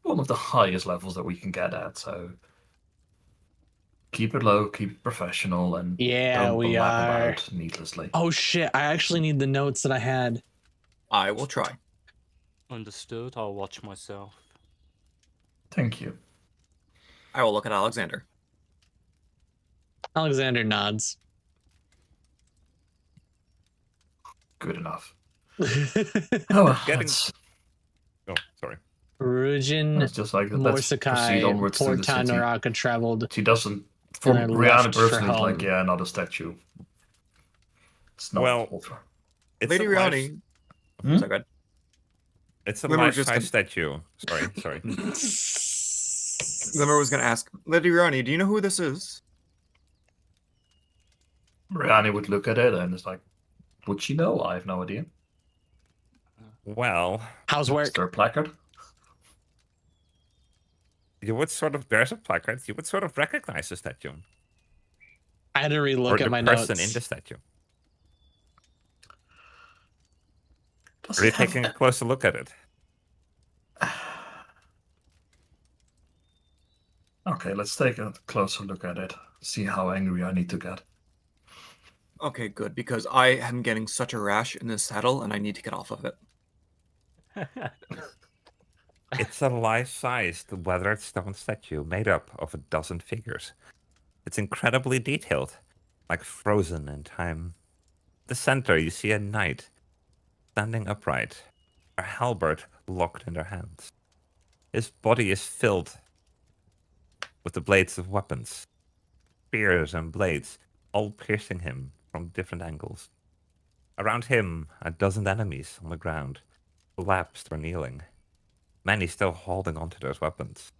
one of the highest levels that we can get at, so keep it low, keep it professional, and Yeah, don't we blab are. about needlessly. Oh shit! I actually need the notes that I had. I will try. Understood. I'll watch myself. Thank you. I will look at Alexander. Alexander nods. Good enough. Rujin Oh, Getting- Oh, sorry. it's just like let's proceed Morsakai, onwards to the Porta city. Naraka traveled. She doesn't. For And I Rihanna left for personally, it's like, home. yeah, not a statue. It's not Well, ultra. It's Lady a life- Riani. Hmm? So good. It's a Glimmer just life-size con- statue. Sorry. Glimmer was going to ask, Lady Riani, do you know who this is? Rihanna would look at it and it's like, would she know? I have no idea. Well, How's Is work? there a placard? you would sort of there's a placard. You would sort of recognize the statue I had to or relook the at my person notes. in the statue. Does Are you it have- taking a closer look at it? Okay, let's take a closer look at it. See how angry I need to get. Okay, good, because I am getting such a rash in this saddle and I need to get off of it. It's a life-sized weathered stone statue made up of a dozen figures. It's incredibly detailed, like frozen in time. At the center, you see a knight standing upright, a halberd locked in their hands. His body is filled with the blades of weapons, spears and blades, all piercing him from different angles. Around him, a dozen enemies on the ground, collapsed or kneeling, many still holding onto those weapons.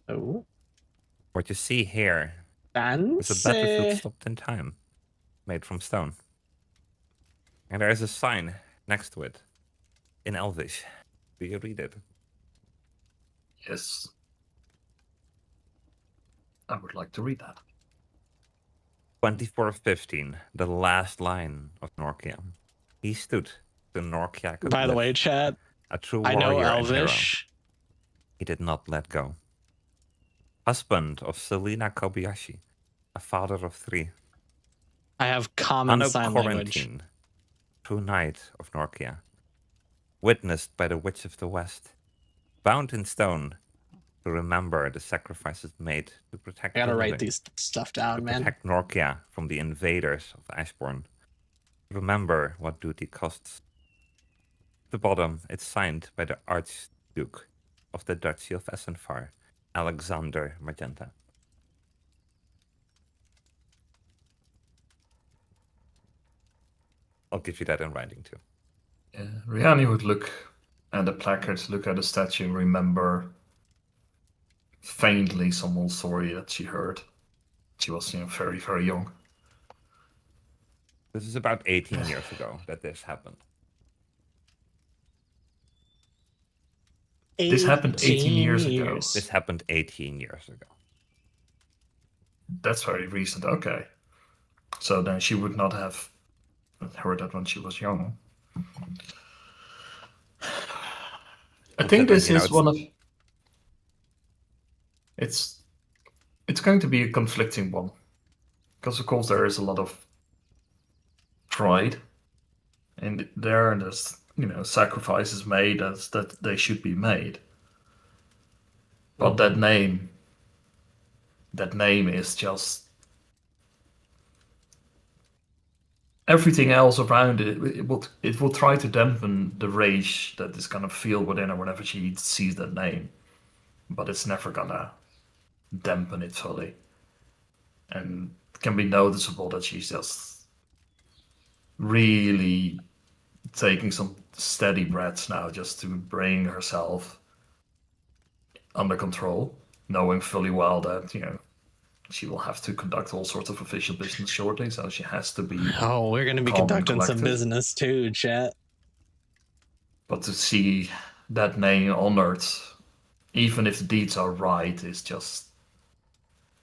Oh, What you see here is a battlefield fancy. stopped in time, made from stone. And there is a sign next to it, in Elvish. Do you read it? Yes. I would like to read that. 2415, the last line of Norkia. He stood to Norkia could By the live, way, chat, a true I warrior know and hero. Elvish. He did not let go. Husband of Selena Kobayashi, a father of 3. I have common Anno sign language. Quarantine, true knight of Norkia. Witnessed by the Witch of the West. Bound in stone to remember the sacrifices made to protect I gotta the write living, these stuff to down, man. protect Norkia from the invaders of Ashbourne. Remember what duty costs. At the bottom, it's signed by the Archduke of the Duchy of Essenfar, Alexander Magenta. I'll give you that in writing too. Yeah, Rihanna would look at the placard, look at the statue, and remember faintly some old story that she heard She was, very, very young. This is about 18 years ago that this happened. This happened 18 years ago. This happened 18 years ago. That's very recent. Okay. So then she would not have heard that when she was young. I think this is one of. It's going to be a conflicting one, because of course there is a lot of pride in there, and there's sacrifices made that they should be made. But that name is just everything else around it. It will try to dampen the rage that is gonna feel within her whenever she sees that name, but it's never gonna dampen it fully. And it can be noticeable that she's just really taking some steady breaths now, just to bring herself under control, knowing fully well that she will have to conduct all sorts of official business shortly, so she has to be. Oh, we're gonna be calm and conducting some collected. business too, chat. But to see that name honored, even if the deeds are right, is just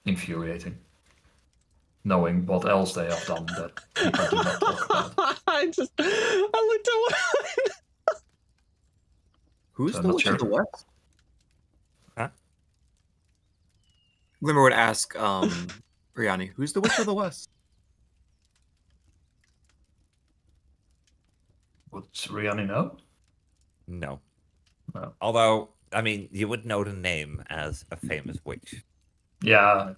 infuriating. Knowing what else they have done that people do not talk about. I looked at what. Who's So the not Witch sure. of the West? Huh? Glimmer would ask Riani, who's the Witch of the West? Would Rihanna know? No. No. Although, I mean, you would know the name as a famous witch. Yeah,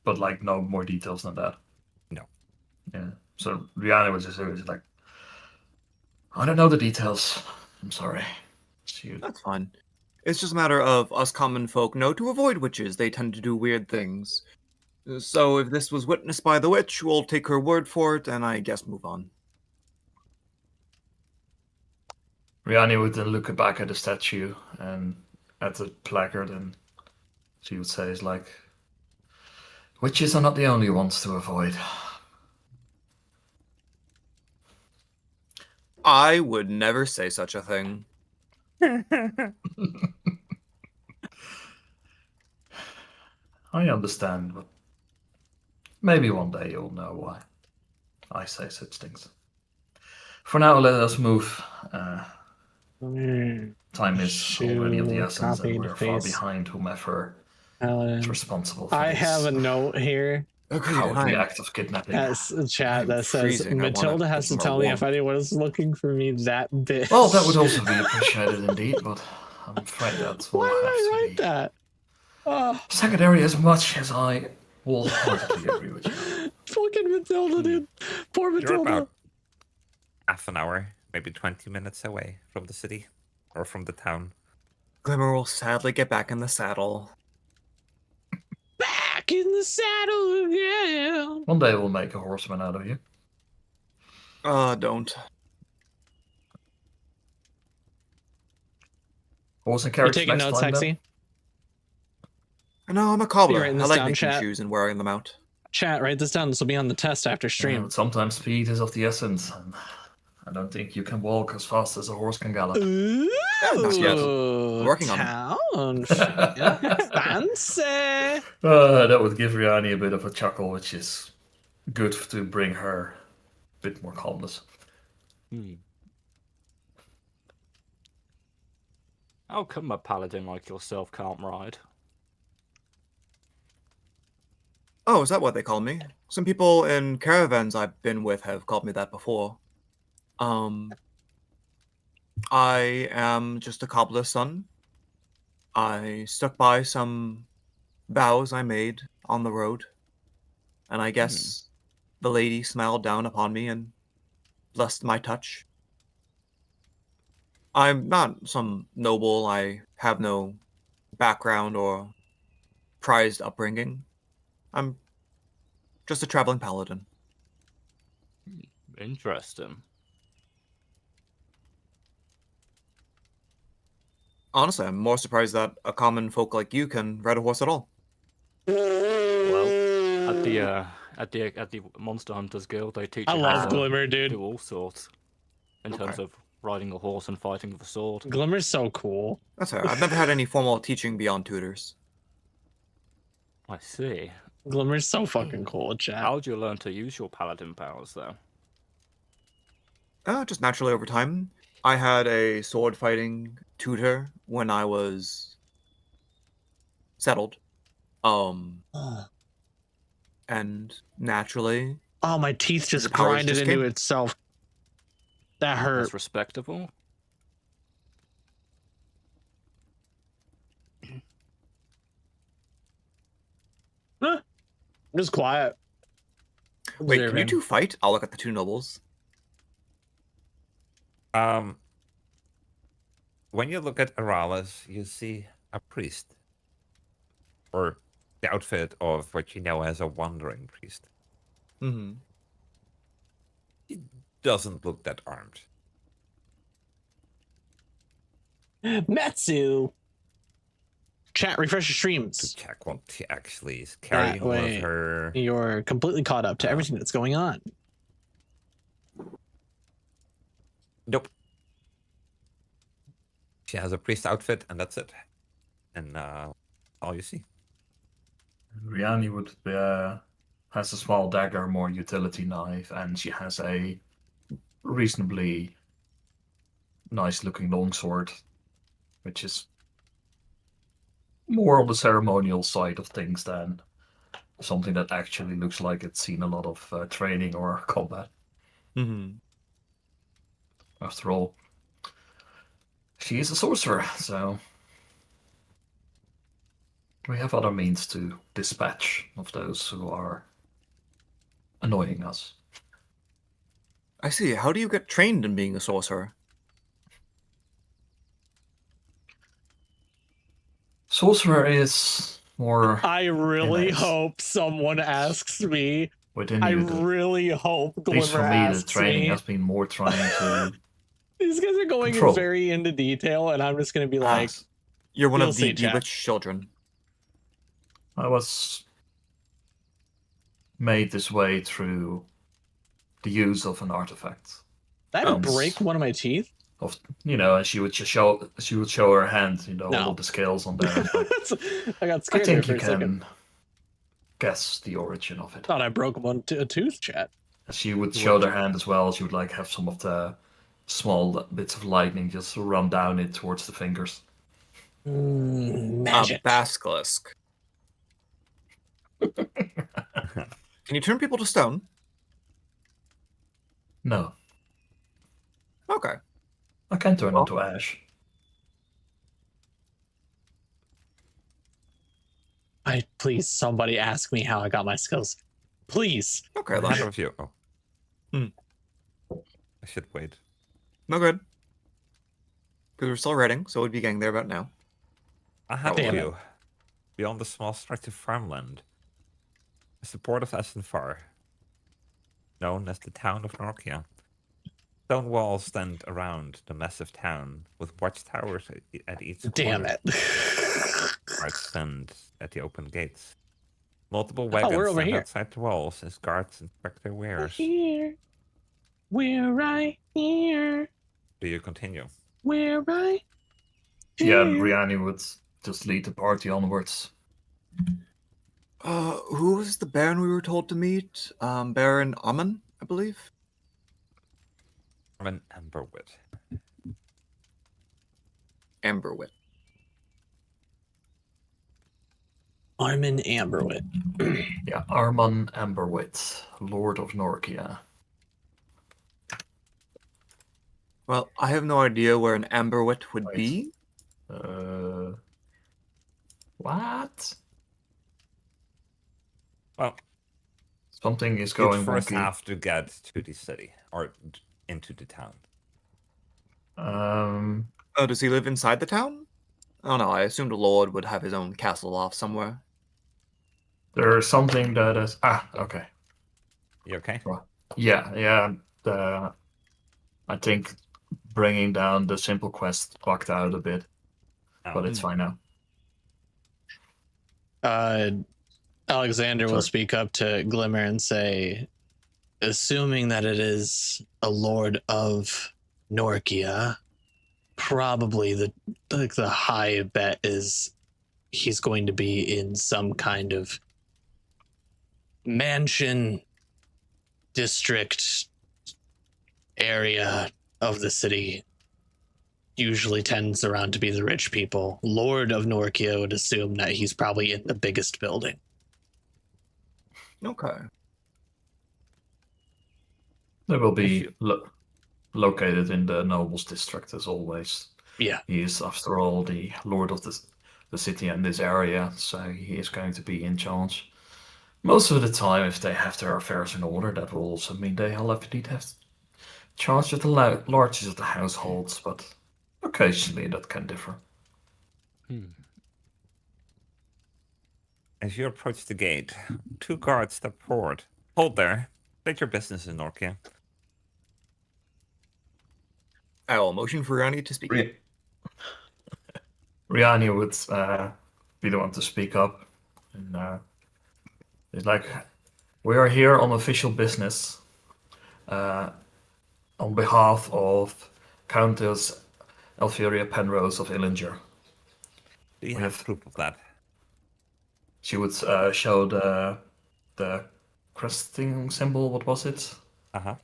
but no more details than that. No. Yeah. So Rihanna was just like, I don't know the details. I'm sorry. That's fine. It's just a matter of us common folk know to avoid witches. They tend to do weird things. So if this was witnessed by the witch, we'll take her word for it, and I guess move on. Rihanna would then look back at the statue and at the placard, and she would say, witches are not the only ones to avoid. I would never say such a thing. I understand, but maybe one day you'll know why I say such things. For now, let us move. Time is already of the essence, and we're far behind whomever is responsible for I this have a note here. cowardly act of kidnapping. That's a chat I'm that says freezing. I wanna Matilda has get to more tell me if warm. anyone is looking for me. That bitch. Well, that would also be appreciated indeed, but I'm afraid that will Why did I have to write be that? Oh, secondary, as much as I wholeheartedly agree with you. fucking Matilda, dude. Poor You're Matilda. about half an hour, maybe 20 minutes away from the city or from the town. Glimmer will sadly get back in the saddle. Back in the saddle again. One day we'll make a horseman out of you. Don't. Horse and You carriage taking next notes, time, then? Sexy? No, I'm a cobbler. writing I this like down, making chat? shoes and wearing them out. Chat, write this down. This will be on the test after Yeah, stream. but sometimes speed is of the essence, and I don't think you can walk as fast as a horse can gallop. Ooh, not yet. Working on it. town fancy. That would give Rihanna a bit of a chuckle, which is good to bring her a bit more calmness. How come a paladin like yourself can't ride? Oh, is that what they call me? Some people in caravans I've been with have called me that before. I am just a cobbler's son. I stuck by some vows I made on the road, and I guess the lady smiled down upon me and blessed my touch. I'm not some noble. I have no background or prized upbringing. I'm just a traveling paladin. Interesting. Honestly, I'm more surprised that a common folk like you can ride a horse at all. Well, at the Monster Hunters Guild, they teach I you love how Glimmer, to dude. do all sorts in terms Okay. of riding a horse and fighting with a sword. Glimmer's so cool. That's fair. I've never had any formal teaching beyond tutors. I see. Glimmer's so fucking cool, chat. How would you learn to use your paladin powers, though? Just naturally over time. I had a sword fighting tutor when I was settled. And naturally, Oh, my teeth just The powers grinded just into came. itself. That hurt. That's respectable. Just quiet. wait, can you Observing. two fight? I'll look at the two nobles. When you look at Aralis, you see a priest. Or the outfit of what you know as a wandering priest. Mm-hmm. He doesn't look that armed. Metsu. Chat, refresh your To streams. check what she actually is carrying with way. her. You're completely caught up to everything that's going on. Nope. She has a priest outfit, and that's it. And all you see. Riani would has a small dagger, more utility knife, and she has a reasonably nice-looking longsword, which is more on the ceremonial side of things than something that actually looks like it's seen a lot of training or combat. Mm-hmm. After all, she is a sorcerer, so we have other means to dispatch of those who are annoying us. I see. How do you get trained in being a sorcerer? Sorcerer is more I really innate hope someone asks me. within I you. really hope At least Glimmer for me, the asks training me. has been more trying to These guys are going control. very into detail, and I'm just gonna be like, ask. You're one You'll of see, the chat. bewitched children. I was made this way through the use of an artifact. that'd Um, break one of my teeth. Of and she would just show her hand, all No. of the scales on there. And like, I got I scared there think for you a second. can guess the origin of it. Thought I broke a tooth, chat. She would show their hand as well. She would like have some of the small bits of lightning just run down it towards the fingers. Magic. Basilisk. Can you turn people to stone? No, Okay. I can turn into ash. Please, somebody ask me how I got my skills. Please. Okay, Ahead then. of you. Oh. Hmm. I should wait. No good. Because we're still raiding, so we'd be getting there about now. Ahead of Damn it. you, beyond the small stretch of farmland, is the port of Esenfar, known as the town of Norkia. Stone walls stand around the massive town, with watchtowers at each corner. Damn it. Guards stand at the open gates. Multiple we're wagons over stand here. outside the walls as guards inspect their wares. Here. We're right here. Do you continue? We're right Yeah, here. Riani would just lead the party onwards. Who was the Baron we were told to meet? Baron Amun, I believe. I'm an Amberwood. Amberwit. Armin Amberwit. Yeah, Arman Amberwit, Lord of Norkia. Well, I have no idea where an Amberwit would Right. be. What? Well, Something is you'd going first wonky. have to get to the city, or into the town. Oh, does he live inside the town? Oh no, I assumed a lord would have his own castle off somewhere. There's something that is... okay. You okay? Yeah. I think bringing down the simple quest bugged out a bit, Oh. but it's fine now. Alexander will Sure. speak up to Glimmer and say, assuming that it is a lord of Norkia, probably the high bet is he's going to be in some kind of mansion district area of the city. Usually tends around to be the rich people. Lord of Norkia would assume that he's probably in the biggest building. Okay. They will be located in the nobles district as always. Yeah. He is, after all, the lord of the city and this area, so he is going to be in charge. Most of the time, if they have their affairs in order, that will also mean they'll have charge of the largest of the households, but occasionally that can differ. As you approach the gate, 2 guards step forward. Hold there. State your business in Norkia. I will motion for Rani to speak. Riani would be the one to speak up. And it's like, we are here on official business on behalf of Countess Elferia Penrose of Elyndor. Do you We have have- proof of that? She would show the cresting symbol. What was it? Uh-huh.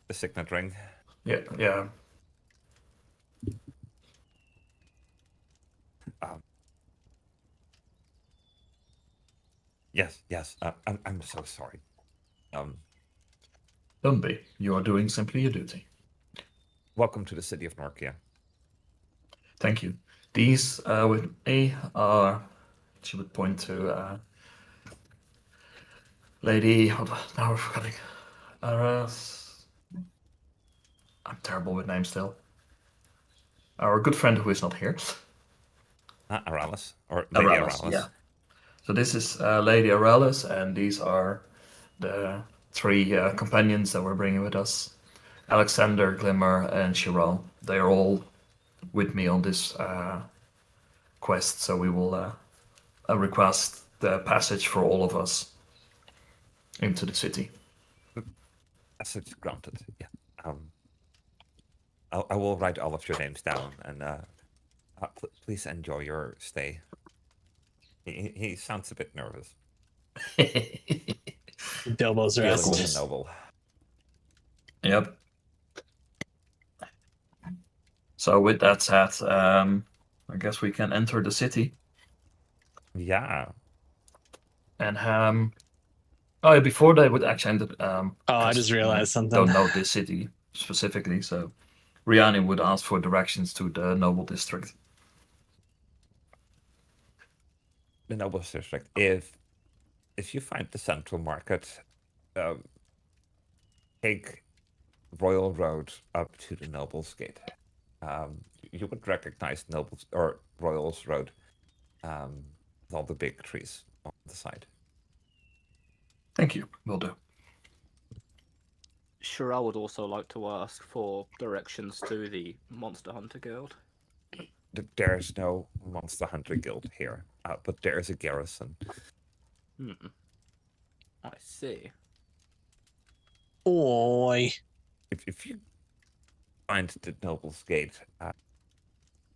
The signet ring. Yeah. Yes. I'm so sorry. Don't be. You are doing simply your duty. Welcome to the city of Norkia. Thank you. These with me are. She would point to Lady. Now we're forgetting. I'm terrible with names still. Our good friend who is not here. Aralis. Or Lady Aralis. Yeah. So this is Lady Aralis, and these are the 3 companions that we're bringing with us. Alexander, Glimmer, and Chiral. They are all with me on this quest, so we will request the passage for all of us into the city. Passage granted. Yeah. I will write all of your names down, and please enjoy your stay. He sounds a bit nervous. Bilbo's Dealing rest. with a noble. Yep. So with that said, I guess we can enter the city. Yeah. And oh yeah, before they would actually enter, I 'cause, just realized something. Don't know this city specifically, so Riani would ask for directions to the noble district. The nobles district. If you find the central market, take Royal Road up to the Nobles Gate. You would recognize Nobles or Royals Road, with all the big trees on the side. Thank you. Will do. Sure, I would also like to ask for directions to the Monster Hunter Guild. There's no Monster Hunter Guild here, but there's a garrison. I see. Oi. If you find the Nobles Gate,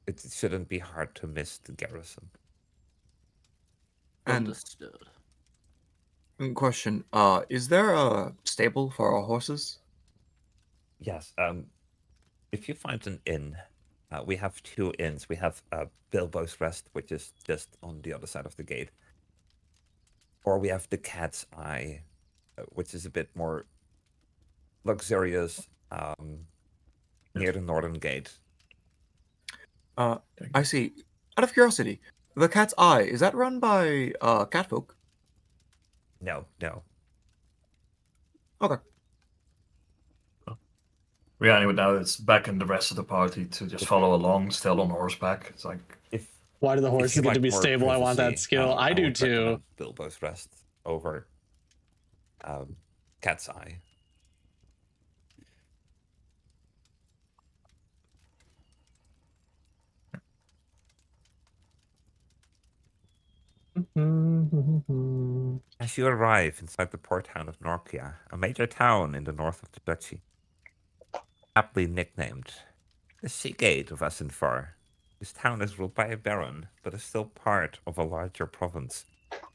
it shouldn't be hard to miss the garrison. And Understood. question, is there a stable for our horses? Yes. If you find an inn, we have 2 inns. We have Bilbo's Rest, which is just on the other side of the gate, or we have the Cat's Eye, which is a bit more luxurious, near the northern gate. I see. Out of curiosity, the Cat's Eye, is that run by catfolk? No. Okay. Riani would now it's back in the rest of the party to just follow along, still on horseback. It's like Why do the If horses you get to like be more stable? I want that privacy, skill. I do would too. recommend Bilbo's Rest over Cat's Eye. As you arrive inside the port town of Norkia, a major town in the north of the duchy, aptly nicknamed the Seagate of Asinfar, this town is ruled by a baron, but is still part of a larger province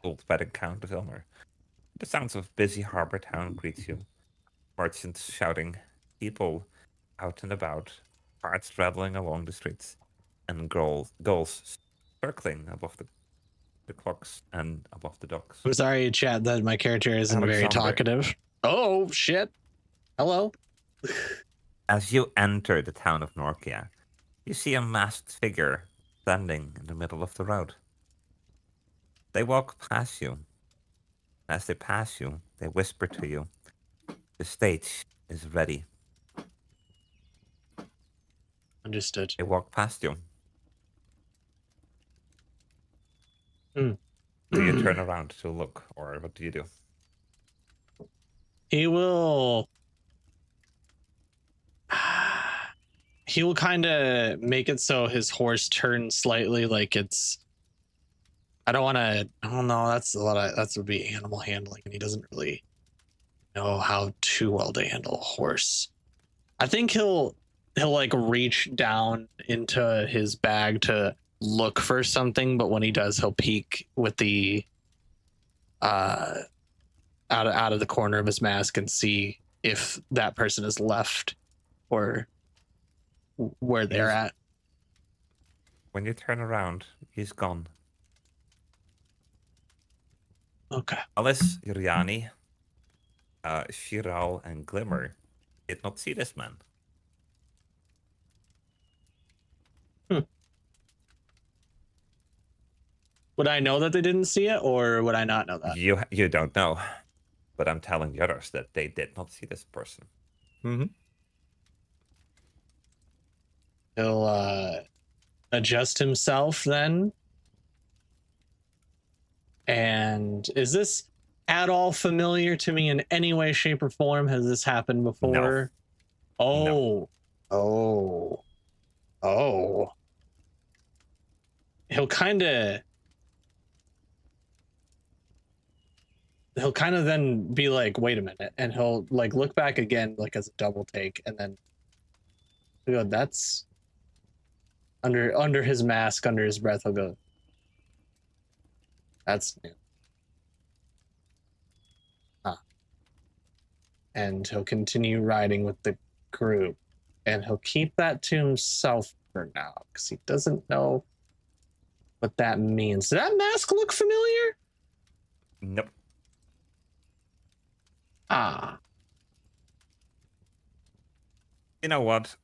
ruled by the Count of Ilmer. The sounds of busy harbor town greet you. Merchants shouting, people out and about, carts traveling along the streets, and gulls circling above the clocks and above the docks. I'm sorry, chat, that my character isn't very Alexander. talkative. Oh, shit. Hello. As you enter the town of Norkia, you see a masked figure standing in the middle of the road. They walk past you. As they pass you, they whisper to you, the stage is ready. Understood. They walk past you. Mm. Do you turn around to look, or what do you do? He will kind of make it so his horse turns slightly like it's, I don't know, that's that would be animal handling, and he doesn't really know how too well to handle a horse. I think he'll like reach down into his bag to look for something, but when he does, he'll peek with the out of the corner of his mask and see if that person is left or where they're at. When you turn around, he's gone. Okay. Alice, Iriani, Shiral, and Glimmer did not see this man. Would I know that they didn't see it, or would I not know that? You don't know, but I'm telling the others that they did not see this person. Mm-hmm. He'll adjust himself then. And is this at all familiar to me in any way, shape, or form? Has this happened before? No. Oh. He'll kind of then be like, wait a minute, and he'll like look back again, like as a double take, and then he'll go, that's under his mask, under his breath, he'll go, that's new. And he'll continue riding with the group, and he'll keep that to himself for now because he doesn't know what that means. Does that mask look familiar? Nope. You know what?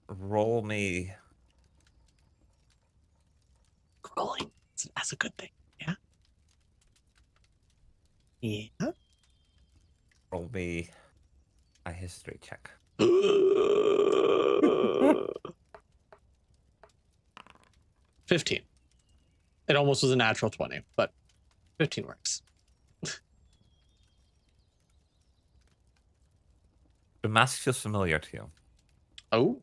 Roll me. Rolling. That's a good thing. Yeah. Yeah. Roll me a history check. 15. It almost was a natural 20, but 15 works. The mask feels familiar to you. Oh.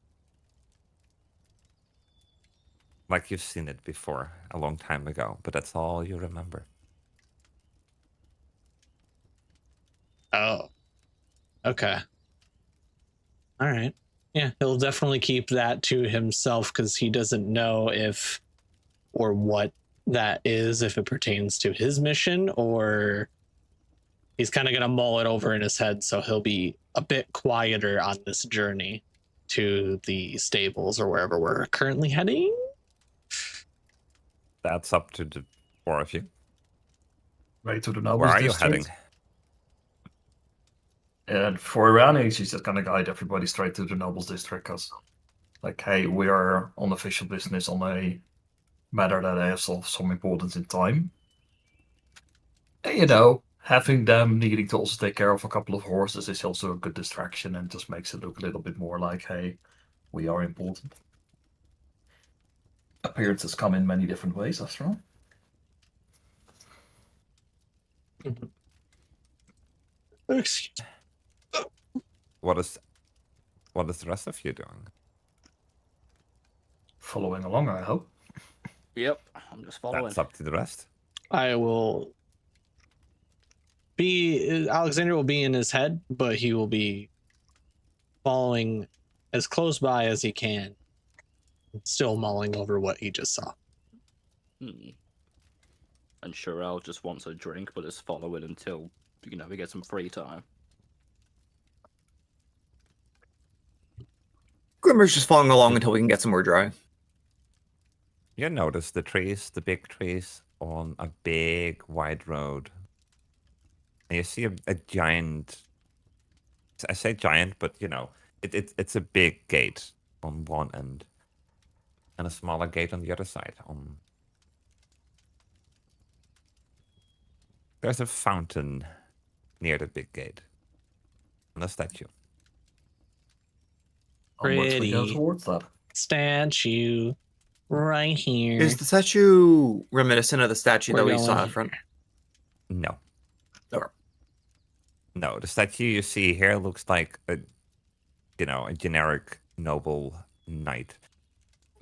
Like you've seen it before a long time ago, but that's all you remember. Oh. Okay. All right. Yeah, he'll definitely keep that to himself because he doesn't know if or what that is, if it pertains to his mission, or he's kind of going to mull it over in his head, so he'll be a bit quieter on this journey to the stables or wherever we're currently heading. That's up to the four of you. Right to the nobles. Where are you district. heading? And for Irani, she's just gonna guide everybody straight to the nobles district, because, like, hey, we are on official business on a matter that has of some importance in time. And, you know, having them needing to also take care of a couple of horses is also a good distraction and just makes it look a little bit more like, hey, we are important. Appearances come in many different ways, after all. Excuse me. What is the rest of you doing? Following along, I hope. Yep, I'm just following. That's up to the rest. I will Alexander will be in his head, but he will be following as close by as he can, still mulling over what he just saw. Hmm. And Sherelle just wants a drink, but is following until, we get some free time. Glimmer's just following along until we can get somewhere dry. You notice the trees, the big trees on a big wide road. And you see a giant, I say giant, but it's a big gate on one end and a smaller gate on the other side. There's a fountain near the big gate and a statue. Onwards we go Pretty. towards that. Statue right here. Is the statue reminiscent of the statue We're that we going saw out here. front? No. Okay. No, the statue you see here looks like a generic noble knight.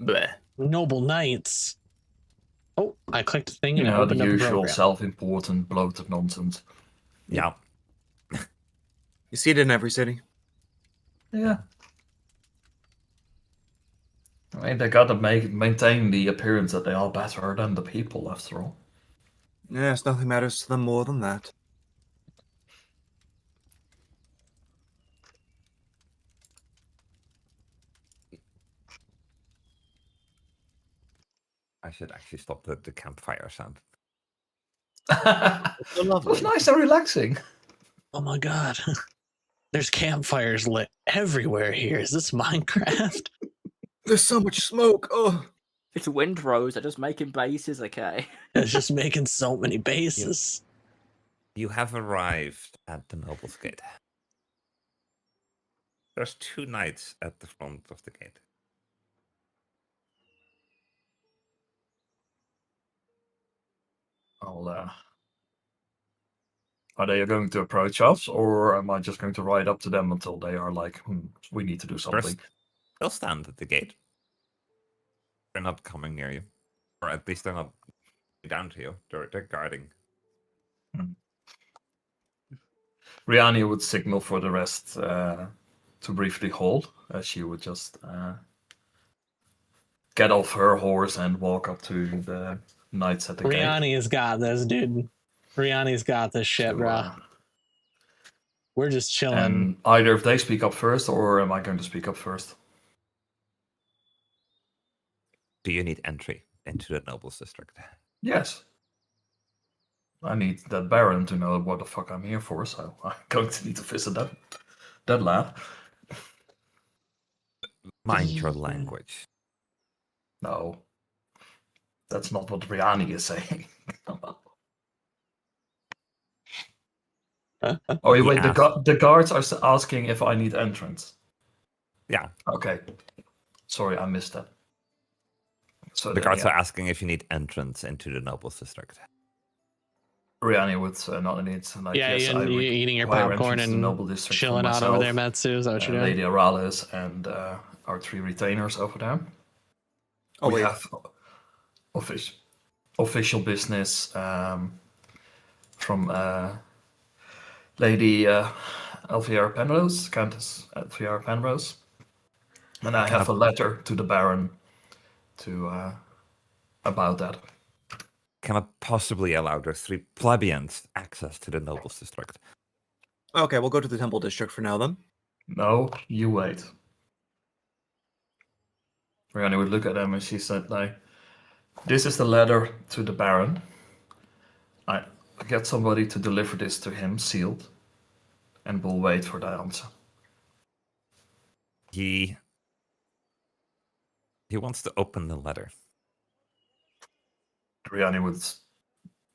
Bleh. Noble Knights. Oh, I clicked the thing and The opened up a usual program. self-important bloated nonsense. Yeah. You see it in every city. Yeah. I mean, they gotta maintain the appearance that they are better than the people, after all. Yes, nothing matters to them more than that. I should actually stop the campfire sound. So It lovely. was nice and relaxing. Oh my god. There's campfires lit everywhere here. Is this Minecraft? There's so much smoke. Oh, It's windrows. They're just making bases, okay? It's just making so many bases. You have arrived at the Noble's Gate. There's 2 knights at the front of the gate. Are they going to approach us, or am I just going to ride up to them until they are like, we need to do something? First, they'll stand at the gate. They're not coming near you. Or at least they're not down to you. They're guarding. Rihanna would signal for the rest to briefly hold, as she would just get off her horse and walk up to the knights at the gate. Rihanna's got this, dude. Rihanna's got this shit, to, bro. We're just chilling. And either if they speak up first, or am I going to speak up first? Do you need entry into the Noble's District? Yes. I need that Baron to know what the fuck I'm here for, so I'm going to need to visit that lad. Mind your language. No. That's not what Rihanna is saying. Oh, He wait, asked. the guards are asking if I need entrance. Yeah. Okay. Sorry, I missed that. So The guards are asking if you need entrance into the Noble's District. Rihanna would not need. Like, Yeah, yes, you eating your require popcorn entrance to the and Noble District for chilling out over there, myself, Matsu. Is that what you're doing? Lady Arales and our 3 retainers over there. oh We wait. have official business from Lady Elvira Penrose, Countess Elvira Penrose, and I have a letter to the Baron to about that. Cannot possibly allow their 3 plebeians access to the Noble's District. Okay, we'll go to the Temple District for now then. No, you wait. Rihanna would look at them and she said, like, this is the letter to the Baron. I get somebody to deliver this to him, sealed, and we'll wait for the answer. He wants to open the letter. Rihanna would,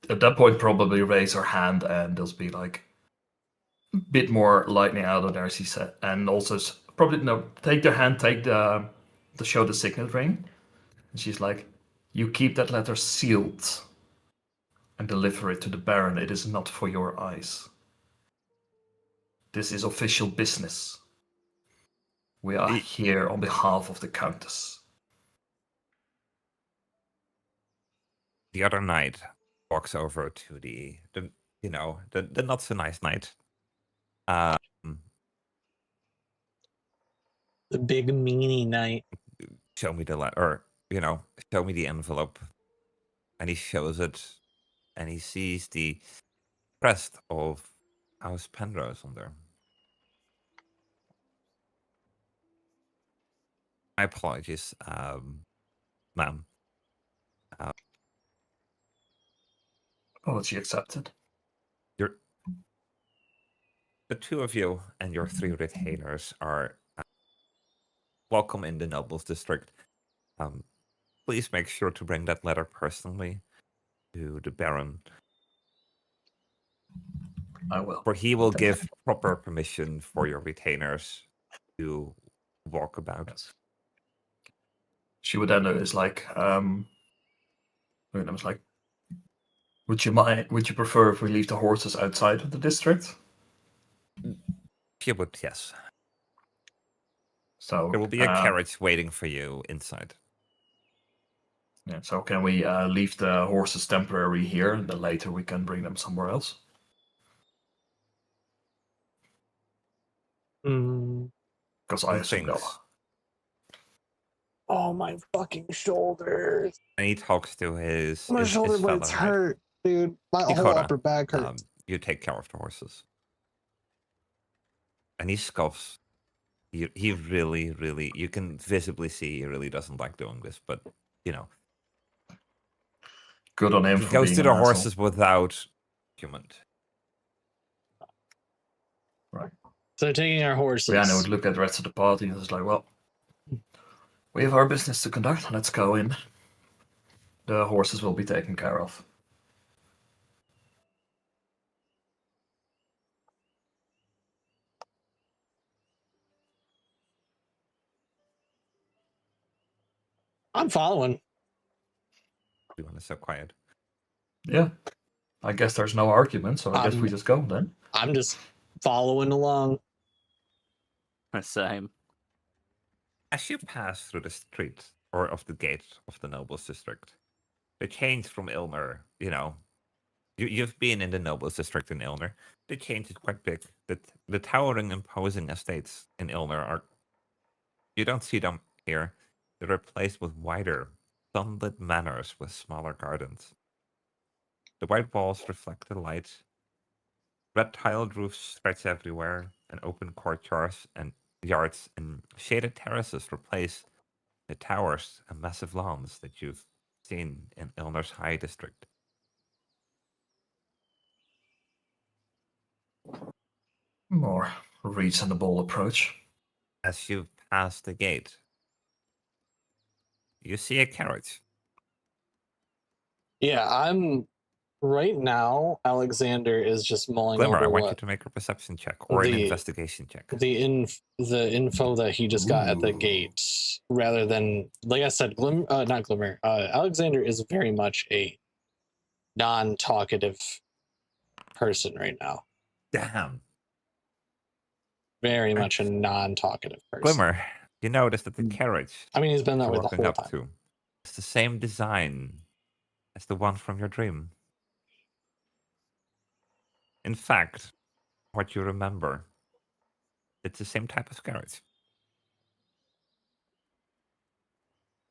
at that point, probably raise her hand and just be like, a bit more lightning out of there, she said. And also, probably, no, take the hand, take the show the signet ring. And she's like, you keep that letter sealed and deliver it to the Baron. It is not for your eyes. This is official business. We are here on behalf of the Countess. The other knight walks over to the the not so nice night. Um, The big meanie night. show me the letter, or show me the envelope, and he shows it, and he sees the crest of House Penrose on there. My apologies, ma'am. Apology accepted. The two of you and your 3 retainers are welcome in the Nobles District. Please make sure to bring that letter personally to the Baron, I will. for he will give proper permission for your retainers to walk about. Yes. She would then is like, I was like, would you prefer if we leave the horses outside of the district? She would, yes. So There will be a carriage waiting for you inside. Yeah, so can we leave the horses temporarily here, and then later we can bring them somewhere else? Because I assume they'll. Oh, my fucking shoulders. And he talks to his shoulder fellow blades knight. hurt, dude. My whole Dakota, upper back hurts. You take care of the horses. And he scoffs. He really, really, you can visibly see he really doesn't like doing this, but, Good on him he for goes being to an the asshole. horses without argument. Right. So taking our horses. Brianna would look at the rest of the party and is like, well, we have our business to conduct. Let's go in. The horses will be taken care of. I'm following. You want to so quiet? Yeah. I guess there's no argument, so I guess we just go then. I'm just following along. Same. As you pass through the street, or of the gate of the Nobles District, the change from Elyndor, you've been in the Nobles District in Elyndor. The change is quite big. The towering, imposing estates in Elyndor you don't see them here. They're replaced with wider, sunlit manors with smaller gardens. The white walls reflect the light. Red tiled roofs stretch everywhere, and open courtyards and yards and shaded terraces replace the towers and massive lawns that you've seen in Elyndor's High District. More reasonable approach. As you pass the gate, you see a carriage. Yeah, I'm right now. Alexander is just mulling Glimmer, over I want you to make a perception check or an investigation check. the info that he just got at the gate, rather than, like I said, not Glimmer. Alexander is very much a non-talkative person right now. Damn. Very much a non-talkative person. Glimmer, you notice that the carriage I mean, he's been that you're way the walking whole up time. to is the same design as the one from your dream. In fact, what you remember, it's the same type of carriage.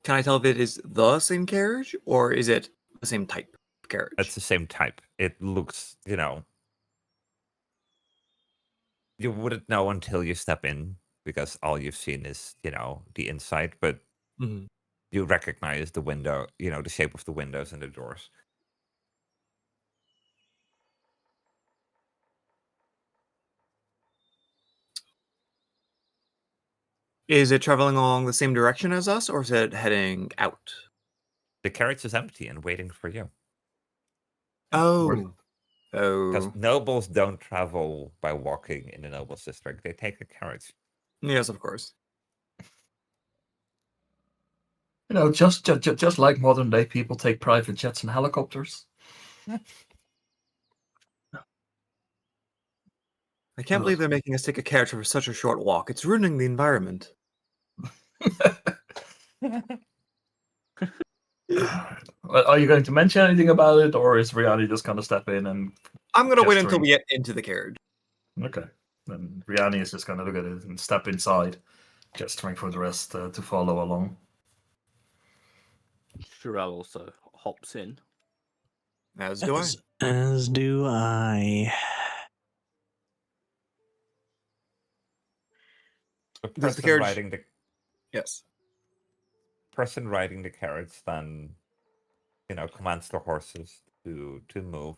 Can I tell if it is the same carriage or is it the same type of carriage? It's the same type. It looks, you wouldn't know until you step in because all you've seen is, the inside, but Mhm. you recognize the window, the shape of the windows and the doors. Is it traveling along the same direction as us, or is it heading out? The carriage is empty and waiting for you. Oh. Because Oh. nobles don't travel by walking in the nobles district. They take a carriage. Yes, of course. Just like modern day people take private jets and helicopters. I can't believe they're making us take a carriage for such a short walk. It's ruining the environment. Are you going to mention anything about it, or is Rihanna just going to step in and... I'm gonna wait until Gesturing. we get into the carriage. Okay. Then Rihanna is just going to look at it and step inside, gesturing for the rest to follow along. Shirel also hops in. As do I. As do I. The Does the person carriage- riding the Yes. person riding the carriage then, commands the horses to move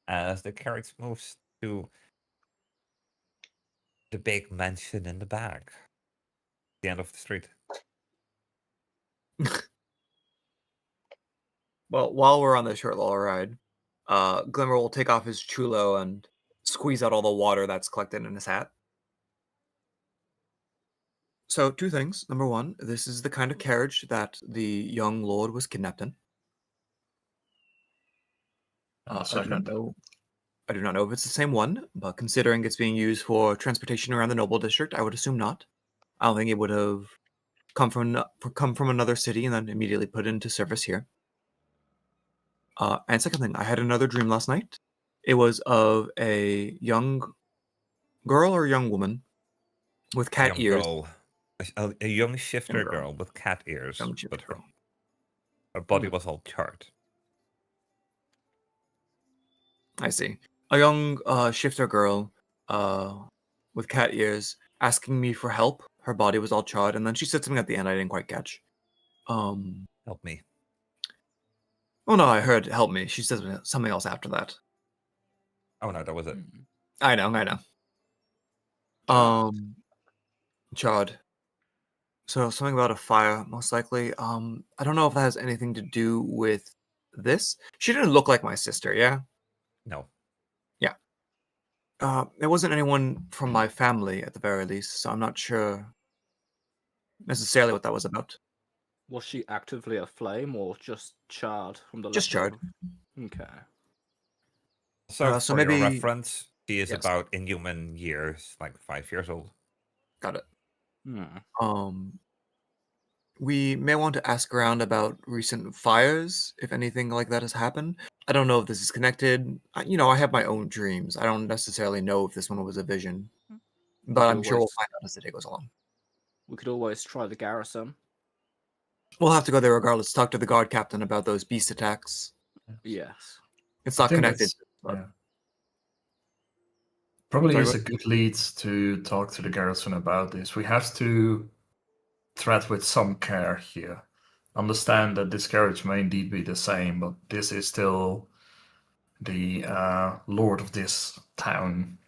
as the carriage moves to the big mansion in the back, the end of the street. Well, while we're on this short little ride, Glimmer will take off his chulo and squeeze out all the water that's collected in his hat. So, two things. Number one, this is the kind of carriage that the young lord was kidnapped in. And I do second, not know if it's the same one, but considering it's being used for transportation around the Noble District, I would assume not. I don't think it would have come from another city and then immediately put into service here. And second thing, I had another dream last night. It was of a young girl or young woman with cat young ears. girl, a young shifter Young girl. girl with cat ears, Young shifter but girl. her body was all charred. I see. A young shifter girl with cat ears asking me for help. Her body was all charred, and then she said something at the end I didn't quite catch. Help me. Oh no, I heard help me. She said something else after that. Oh no, that was it. I know. Charred. So something about a fire, most likely. I don't know if that has anything to do with this. She didn't look like my sister, yeah? No. There wasn't anyone from my family at the very least, so I'm not sure necessarily what that was about. Was she actively aflame or just charred from the Just level charred. Okay. So, So for your maybe- reference, she is Yes. about inhuman years, like 5 years old. Got it. Hmm. We may want to ask around about recent fires, if anything like that has happened. I don't know if this is connected. I have my own dreams. I don't necessarily know if this one was a vision, but I'm sure we'll always- find out as the day goes along. We could always try the garrison. We'll have to go there regardless. Talk to the guard captain about those beast attacks. Yes. It's I not think connected. that's- yeah. Probably Sorry, is what? a good lead to talk to the garrison about this. We have to tread with some care here. Understand that this carriage may indeed be the same, but this is still the lord of this town.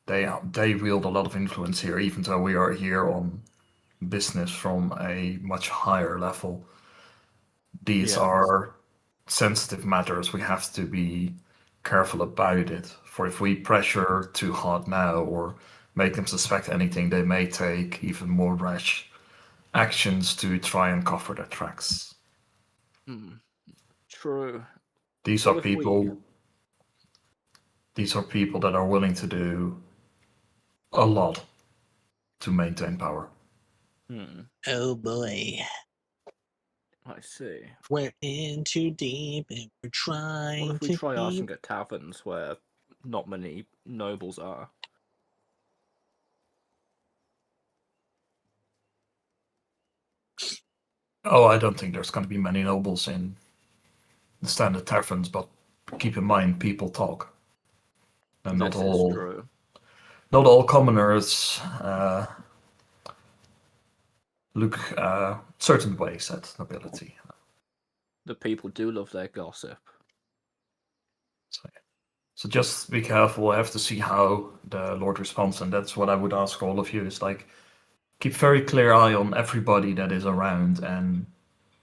They wield a lot of influence here, even though we are here on business from a much higher level. These Yes. are sensitive matters. We have to be careful about it. For if we pressure too hard now or make them suspect anything, they may take even more rash actions to try and cover their tracks. True. These What are if we- people. These are people that are willing to do a lot to maintain power. Oh boy. I see. We're in too deep and we're What trying if we to try asking keep... at taverns where not many nobles are? Oh, I don't think there's going to be many nobles in the standard taverns, but keep in mind people talk, and This is true. not all commoners look certain ways at nobility. The people do love their gossip. So just be careful. I have to see how the Lord responds, and that's what I would ask all of you: is like keep very clear eye on everybody that is around and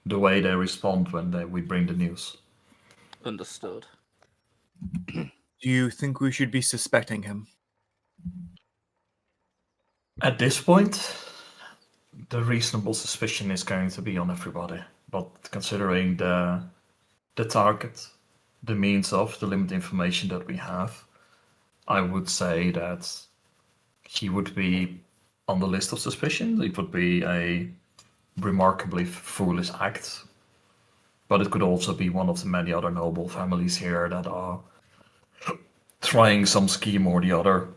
the way they respond when we bring the news. Understood. Do you think we should be suspecting him? At this point, the reasonable suspicion is going to be on everybody. But considering the target, the means of, the limited information that we have, I would say that he would be on the list of suspicion. It would be a remarkably foolish act But it could also be one of the many other noble families here that are trying some scheme or the other.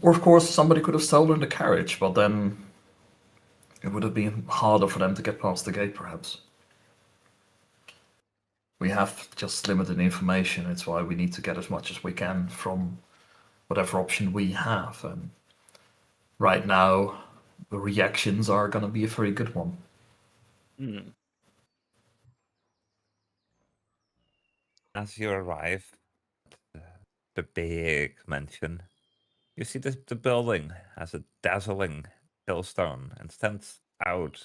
Or of course somebody could have stolen the carriage, but then it would have been harder for them to get past the gate perhaps. We have just limited information, it's why we need to get as much as we can from whatever option we have. And right now, the reactions are going to be a very good one. As you arrive at the big mansion, you see the building has a dazzling hillstone and stands out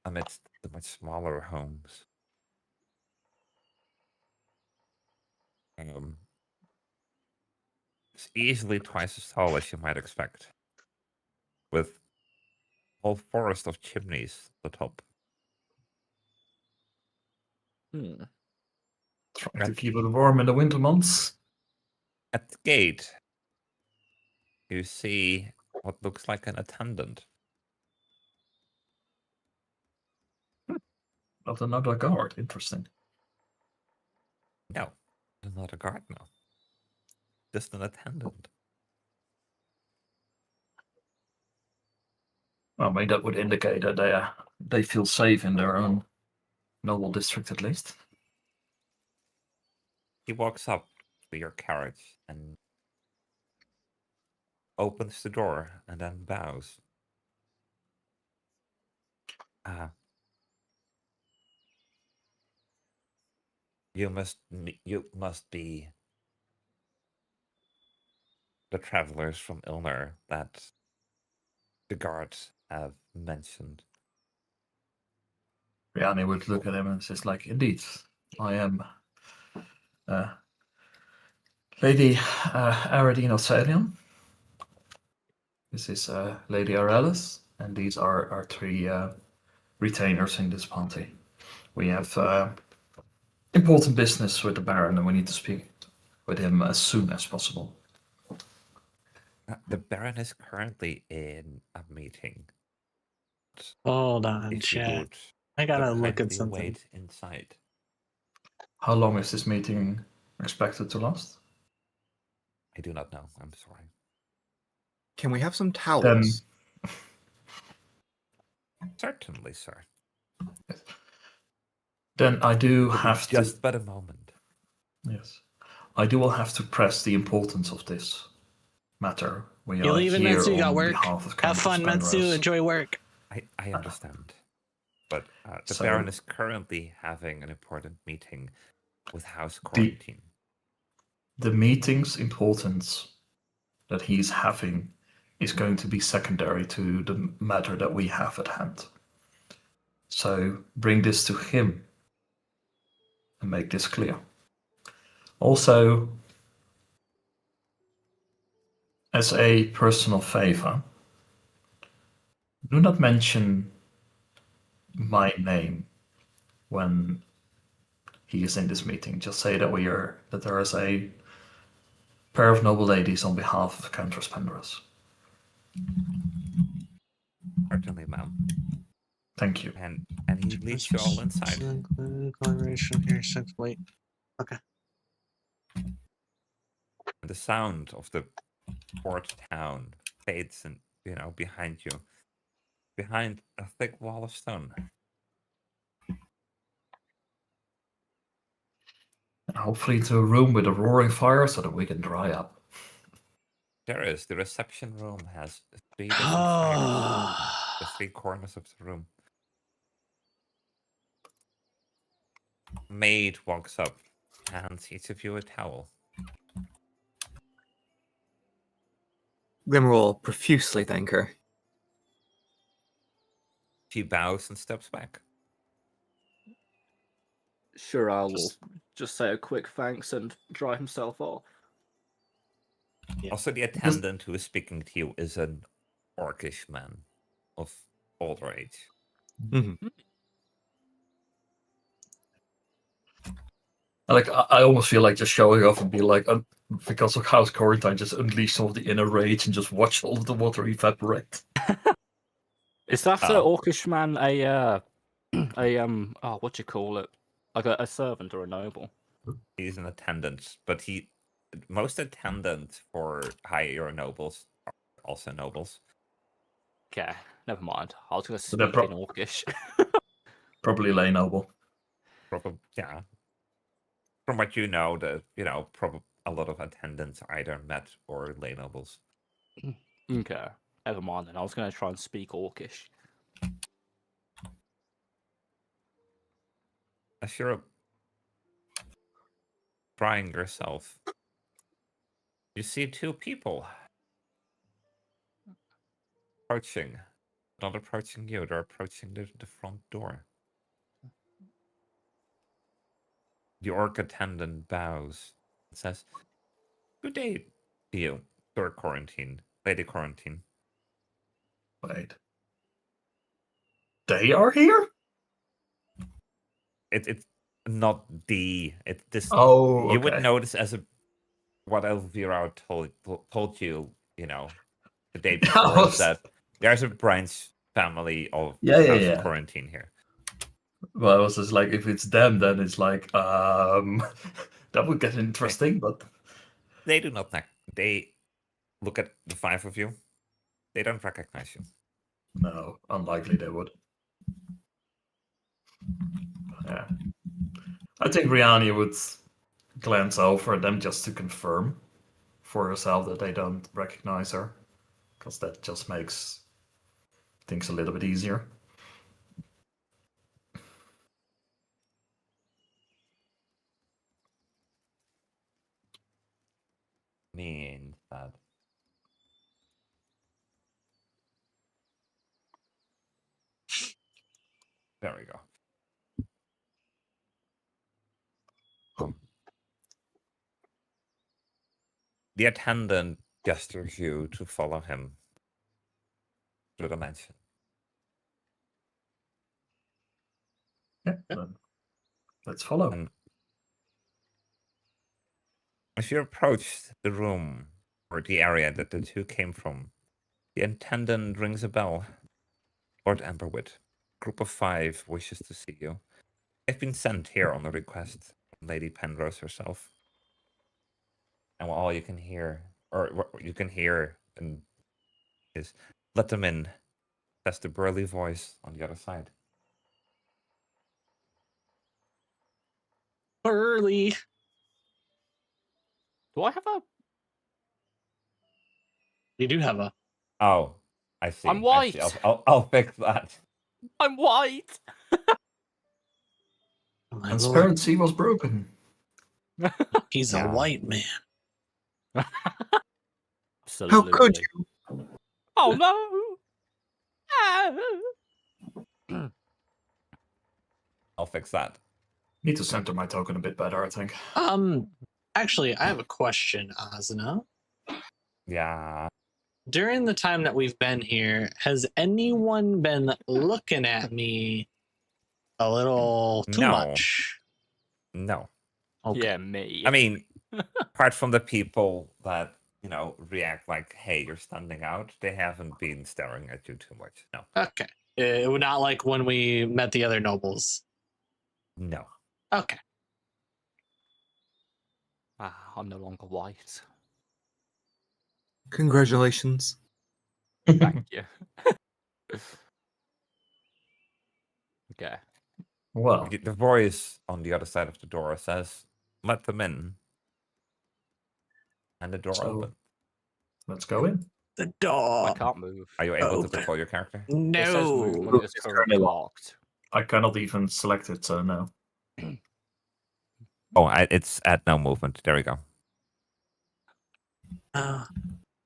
amidst the much smaller homes. It's easily twice as tall as you might expect, with a whole forest of chimneys at the top. Trying to keep it warm in the winter months. At the gate, you see what looks like an attendant. Not another guard, interesting. No, not a guard now. Just an attendant. Well, I mean, that would indicate that they feel safe in their own noble district at least. He walks up to your carriage and opens the door and then bows. You must be the travelers from Elyndor that the guards have mentioned. Riani would look at him and says, like, indeed, I am Lady Aradino Salion. This is Lady Aurelis, and these are our three retainers in this party. We have important business with the Baron, and we need to speak with him as soon as possible. The Baron is currently in a meeting. Hold on, If you chat. would I gotta look at kindly something. wait inside. How long is this meeting expected to last? I do not know. I'm sorry. Can we have some towels? Certainly, sir. Then I do It'll be have just to. but a moment. Yes, I do will have to press the importance of this matter. We You are leaving, here Metsu? You got on work? behalf of Have Countess fun, Metsu. Penrose. Enjoy work. I understand. But the So- Baron is currently having an important meeting with House Quarantine. The meeting's importance that he's having is going to be secondary to the matter that we have at hand. So bring this to him and make this clear. Also, as a personal favor, do not mention my name when he is in this meeting. Just say that there is a pair of noble ladies on behalf of Countess Penrose. Certainly, ma'am. Thank you. And he leads you all inside. Collaboration here, wait. Okay. The sound of the port town fades and behind you. Behind a thick wall of stone. Hopefully to a room with a roaring fire so that we can dry up. There is. The reception room has 3 different fires. The 3 corners of the room. Maid walks up, hands each of you a towel. Glimmer will profusely thank her. She bows and steps back. Sure, I will just say a quick thanks and dry himself off. Yeah. Also, the attendant who is speaking to you is an orcish man of older age. Mm-hmm. Like I almost feel like just showing off and be like, because of House Quarantine, just unleash some of the inner rage and just watch all of the water evaporate. Is that Oh. orcish man a what you call it? Like a servant or a noble. He's an attendant, but most attendants for higher nobles are also nobles. Okay, never mind. I was gonna So they're speak in Orcish. probably lay noble. Probably, yeah. From what you know, probably a lot of attendants are either met or lay nobles. Okay, never mind then. I was gonna try and speak Orcish. As you're trying yourself, you see two people approaching. Not approaching you, they're approaching the front door. The orc attendant bows and says, "Good day to you, Sir Quarantine, Lady Quarantine." Wait. They are here? It's not it's this. Oh, You would okay. know this as what Elvira told you, the day before, is that there's a branch family of House of Quarantine here. Well, I was just like, if it's them, then it's like, that would get interesting, but... They do not, they look at the five of you. They don't recognize you. No, unlikely they would. Yeah. I think Rihanna would glance over at them just to confirm for herself that they don't recognize her, because that just makes things a little bit easier. Means that there we go. The attendant gestures you to follow him through the mansion. Yeah, then let's follow. And as you approach the room or the area that the two came from, the attendant rings a bell. Lord Amberwood, group of 5 wishes to see you. They've been sent here on a request from Lady Penrose herself. And all you can hear, or what you can hear, is, "Let them in." That's the burly voice on the other side. Burly. Do I have a? You do have a. Oh, I see. I'm white. I see. I'll fix that. I'm white. My Transparency was broken. He's a Yeah. white man. Absolutely. How could you? Oh no! I'll fix that. Need to center my token a bit better, I think. Actually, I have a question, Asuna. Yeah. During the time that we've been here, has anyone been looking at me a little too No. much? No. Okay. Yeah, me. I mean, apart from the people that, react like, "Hey, you're standing out," they haven't been staring at you too much. No. Okay. It would not like when we met the other nobles. No. Okay. I'm no longer white. Congratulations. Thank you. Okay. Well, The voice on the other side of the door says, "Let them in." And the door So- opens. let's go in. The door. I can't move. Are you able to Open. control your character? It says move No. when it is It's currently currently locked. I cannot even select it, so no. Oh, it's at no movement. There we go. Uh,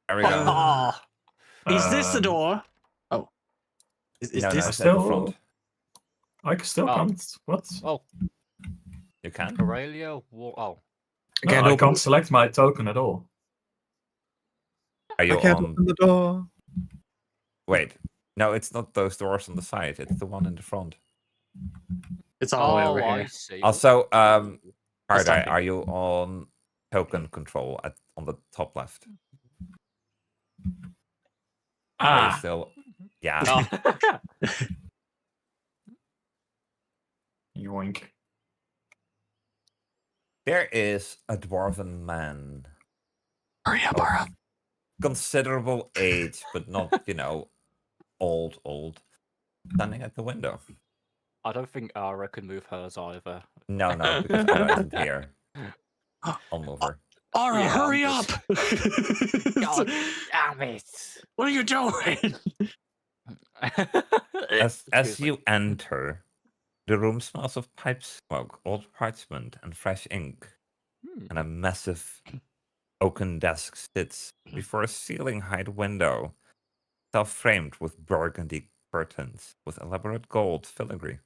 There we go. oh. Is this the Um, door? Oh. Is No, this it's at the front. I still Oh. can't. What? Oh, You can? Aurelio. Oh, No, Can't I open can't the- select my token at all. Are you I can't on? open the door. Wait. No, it's not those doors on the side. It's the one in the front. It's all the way over I here. see. Also, Paradise, typing. are you on token control on the top left? Are you still? Yeah. Oh. Yoink. There is a dwarven man Hurry up, of hurry up. considerable age, but not, old, standing at the window. I don't think Ara can move hers either. No, because Ara isn't here. I'll move her. Ara, Yeah, hurry I'm up! God damn it! What are you doing? As Excuse me. you enter, the room smells of pipe smoke, old parchment, and fresh ink. And a massive oaken desk sits before a ceiling-height window, self-framed with burgundy curtains with elaborate gold filigree.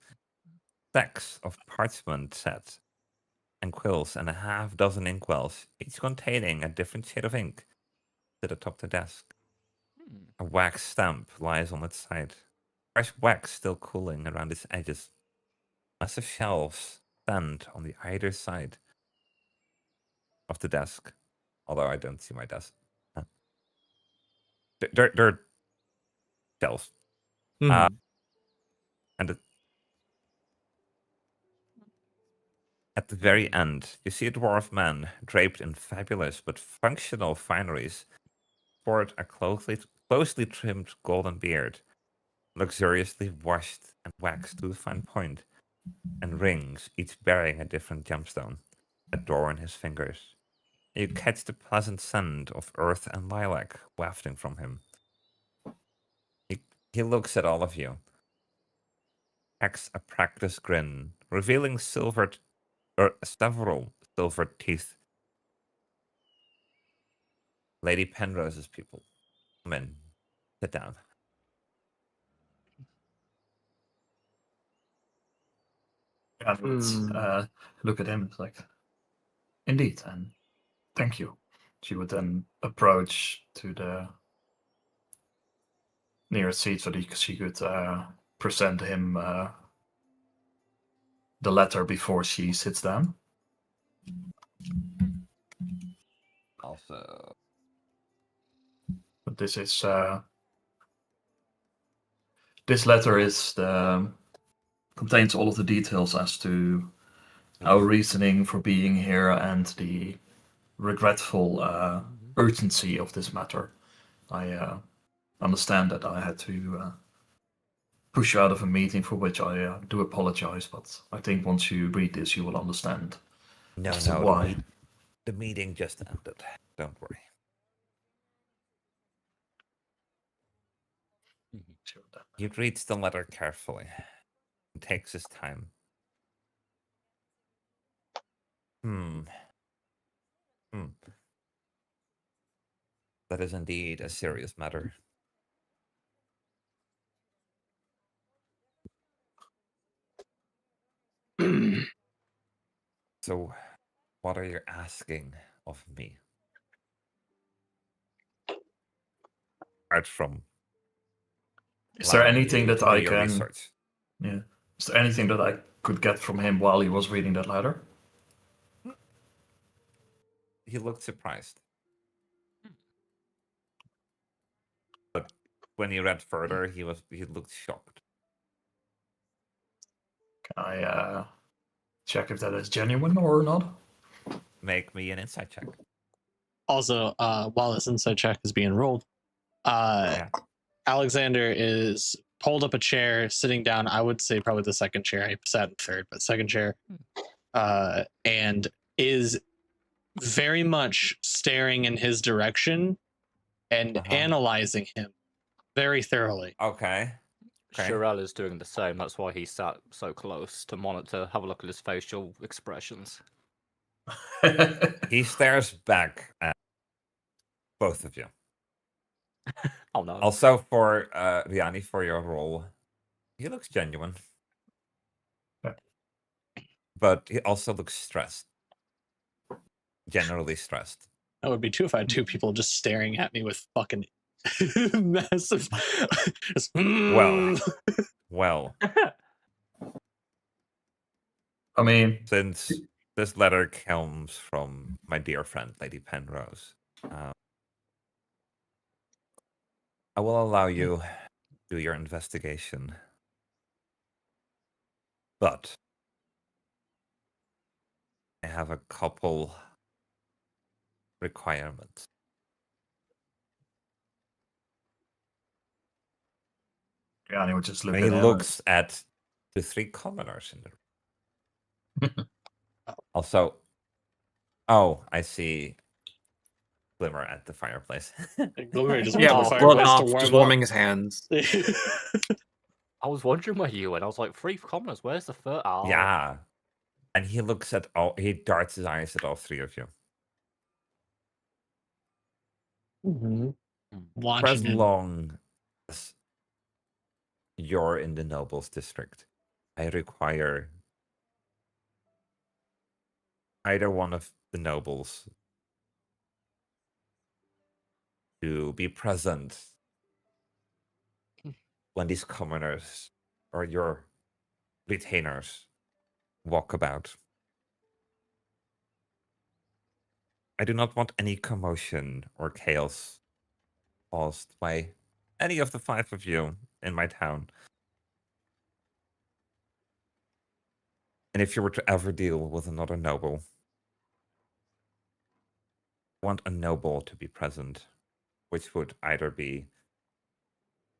Stacks of parchment sets and quills and a half-dozen inkwells, each containing a different shade of ink, sit atop the desk. A wax stamp lies on its side, fresh wax still cooling around its edges. Massive shelves stand on the either side of the desk, although I don't see my desk. They're shelves. Mhm. And at the very end, you see a dwarf man draped in fabulous but functional fineries, sport a closely trimmed golden beard, luxuriously washed and waxed to a fine point, and rings, each bearing a different gemstone, adorn his fingers. You catch the pleasant scent of earth and lilac wafting from him. He looks at all of you, cracks a practiced grin, revealing several silver teeth. Lady Penrose's people, come in, sit down. I would look at him. It's like, indeed, and thank you. She would then approach to the nearest seat so that she could present him the letter before she sits down. Also, But this letter contains all of the details as to our reasoning for being here and the regretful urgency of this matter. I understand that I had to push you out of a meeting, for which I do apologize, but I think once you read this, you will understand as to why. the meeting just ended. Don't worry. He reads the letter carefully and takes his time. That is indeed a serious matter. So, what are you asking of me? Apart from Is there allowing anything you that to do I your can? research? Yeah. Is there anything that I could get from him while he was reading that letter? He looked surprised. But when he read further, he looked shocked. Can I check if that is genuine or not? Make me an insight check. Also, while this inside check is being rolled, Yeah. Alexander is pulled up a chair, sitting down. I would say probably the second chair. I sat in third, but second chair, and is very much staring in his direction and analyzing him very thoroughly. Okay. Sherelle is doing the same. That's why he sat so close to monitor, have a look at his facial expressions. He stares back at both of you. Oh no. Also, for Riani, for your role, he looks genuine. Yeah. But he also looks stressed. Generally stressed. That would be too if I had two people just staring at me with fucking massive. just, Well. I mean, Since this letter comes from my dear friend, Lady Penrose, I will allow you to do your investigation. But I have a couple requirements. Yeah, and he would just look And at he him. looks at the 3 commoners in the room. Also, oh, I see Glimmer at the fireplace. Glimmer just Yeah, went with to the blood fireplace to off, just warm warming up. his hands. I was wondering where you went. I was like, 3 commoners. Where's the third? Oh. Yeah. And he looks at he darts his eyes at all 3 of you. Mhm. Hmm. For as Watching him. long as you're in the nobles district, I require either one of the nobles to be present when these commoners or your retainers walk about. I do not want any commotion or chaos caused by any of the 5 of you in my town. And if you were to ever deal with another noble, I want a noble to be present, which would either be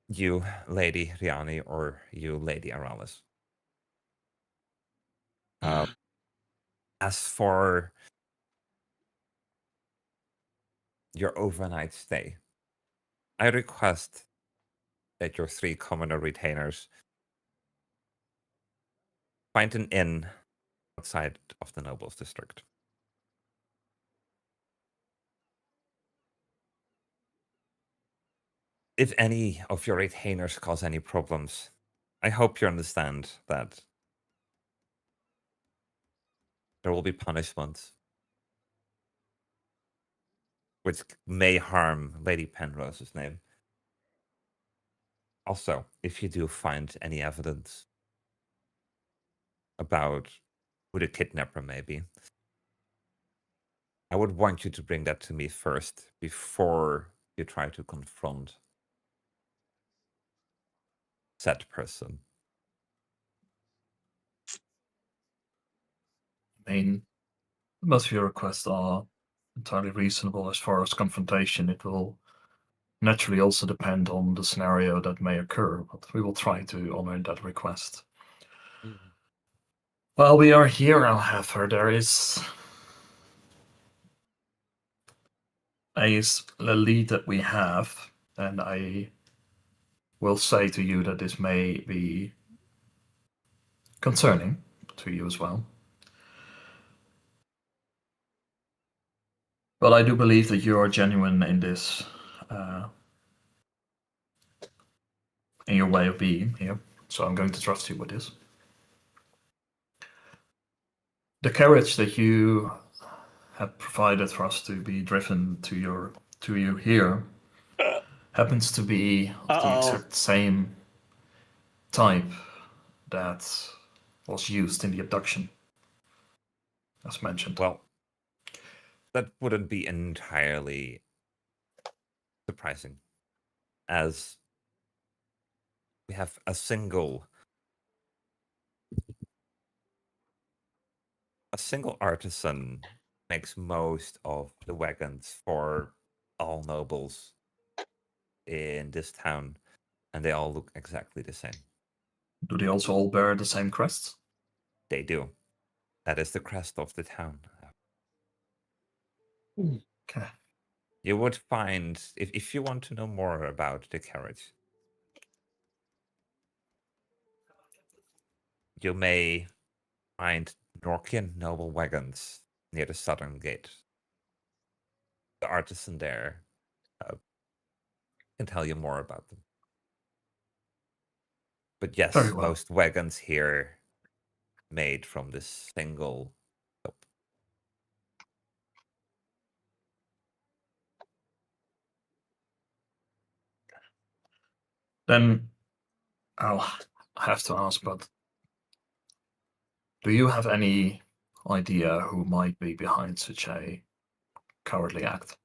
you, Lady Riani, or you, Lady Aralis. As for your overnight stay, I request that your 3 commoner retainers find an inn outside of the nobles district. If any of your retainers cause any problems, I hope you understand that there will be punishments, which may harm Lady Penrose's name. Also, if you do find any evidence about who the kidnapper may be, I would want you to bring that to me first before you try to confront said person. I mean, most of your requests are entirely reasonable as far as confrontation. It will naturally also depend on the scenario that may occur, but we will try to honor that request. While we are here, I'll have her. There is a lead that we have, and I will say to you that this may be concerning to you as well. Well, I do believe that you are genuine in this, in your way of being here, so I'm going to trust you with this. The carriage that you have provided for us to be driven to you here happens to be of the exact same type that was used in the abduction, as mentioned. Well, that wouldn't be entirely surprising, as we have a single artisan makes most of the wagons for all nobles in this town, and they all look exactly the same. Do they also all bear the same crests? They do. That is the crest of the town. Okay. You would find, if you want to know more about the carriage, you may find Norkian noble wagons near the southern gate. The artisan there can tell you more about them. But yes, Very well. most wagons here made from this single soap. Then I'll have to ask, but do you have any idea who might be behind such a cowardly act?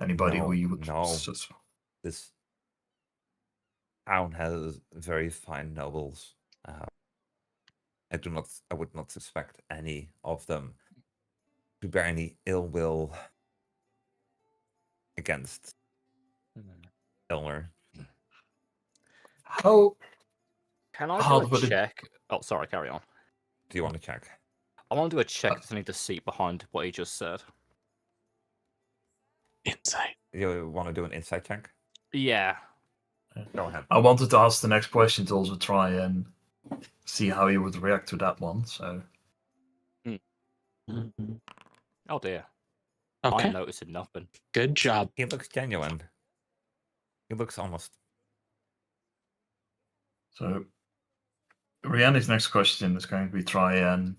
Anybody who you would No. This town has very fine nobles. I would not suspect any of them to bear any ill will against Elyndor. How Can I do hard a would it? check? Oh, sorry, carry on. Do you want to check? I want to do a check to need to see behind what he just said. Insight. You want to do an insight check? Yeah. Go ahead. I wanted to ask the next question to also try and see how he would react to that one. So Oh dear. I Okay. ain't noticing nothing. Good job. He looks genuine. He looks honest. So Rihanna's next question is going to be try and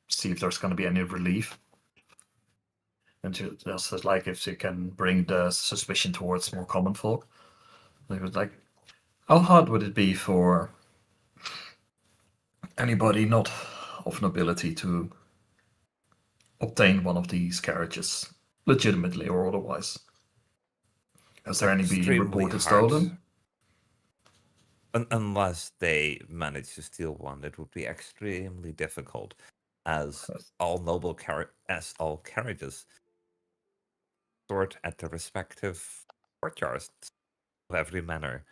see if there's going to be any relief. And just like if she can bring the suspicion towards more common folk. They was like, how hard would it be for anybody not of nobility to obtain one of these carriages, legitimately or otherwise? Has there any been Extremely reported hard. stolen? Unless they manage to steal one, it would be extremely difficult, as all all carriages stored at the respective courtyards of every manor.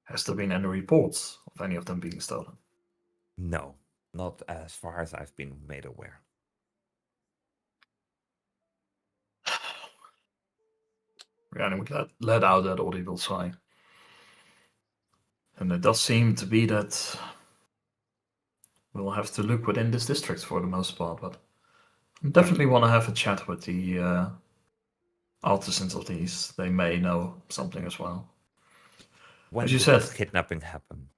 Has there been any reports of any of them being stolen? No, not as far as I've been made aware. Rihanna would let out that audible sigh. And it does seem to be that we'll have to look within this district for the most part, but I definitely want to have a chat with the artisans of these. They may know something as well. When As you did said, this kidnapping happen?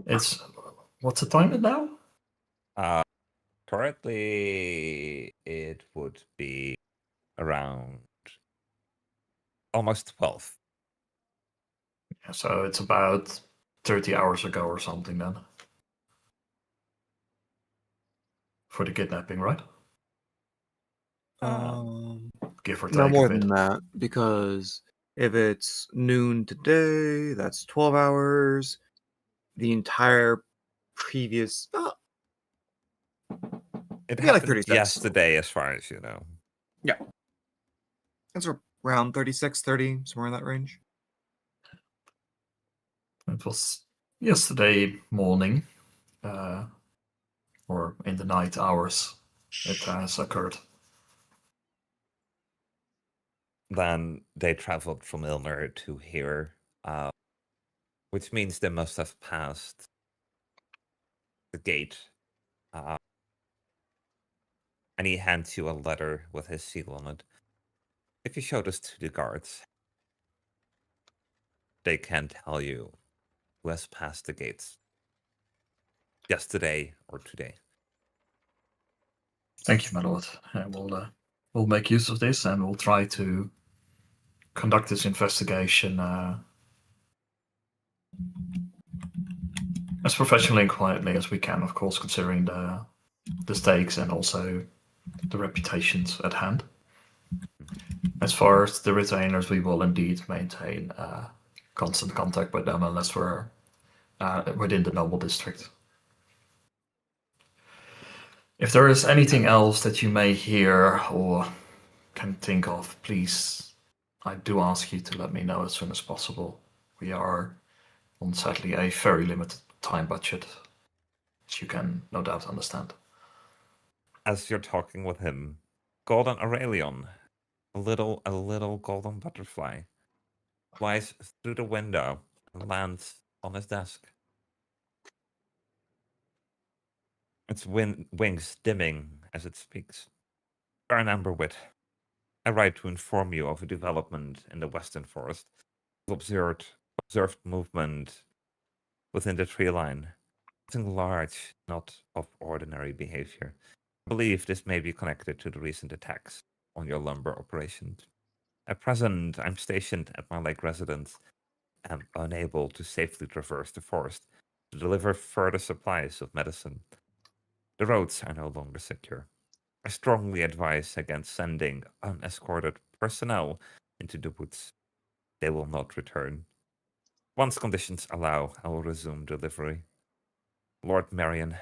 it's what's the time now? Currently, it would be around almost 12. Yeah, so it's about 30 hours ago or something then. For the kidnapping, right? Give or take No more a bit. than that, because if it's noon today, that's 12 hours. The entire previous. It Yeah, like happened 36. yesterday, as far as you know. That's around 36, 30, somewhere in that range. It was yesterday morning, or in the night hours, it has occurred. Then they traveled from Elyndor to here, which means they must have passed the gate. And he hands you a letter with his seal on it. If you show this to the guards, they can tell you who has passed the gates yesterday or today. Thank you, my lord. We'll make use of this and we'll try to conduct this investigation as professionally and quietly as we can, of course, considering the stakes and also the reputations at hand. As far as the retainers, we will indeed maintain constant contact with them unless we're within the noble district. If there is anything else that you may hear or can think of, please, I do ask you to let me know as soon as possible. We are on sadly a very limited time budget, as you can no doubt understand. As you're talking with him, Golden Aurelion, a little golden butterfly, flies through the window and lands on his desk. Its wings dimming as it speaks. Baron Amberwit, I write to inform you of a development in the Western Forest. We've observed movement within the tree line. Something large, not of ordinary behavior. I believe this may be connected to the recent attacks on your lumber operations. At present, I'm stationed at my lake residence and unable to safely traverse the forest to deliver further supplies of medicine. The roads are no longer secure. I strongly advise against sending unescorted personnel into the woods. They will not return. Once conditions allow, I will resume delivery. Lord Marion,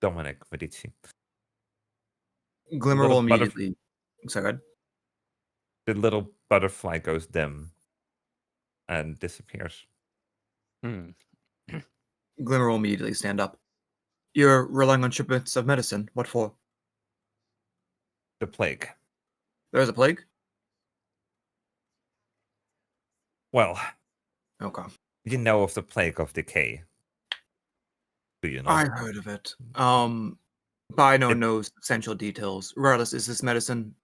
Dominic Medici. Glimmer Little will immediately. Sorry, go ahead. The little butterfly goes dim and disappears. Hmm. Glimmer will immediately stand up. You're relying on shipments of medicine. What for? The plague. There's a plague? Well, Okay. you know of the plague of decay. Do you know? I heard of it. But I know It- no substantial details. Regardless, is this medicine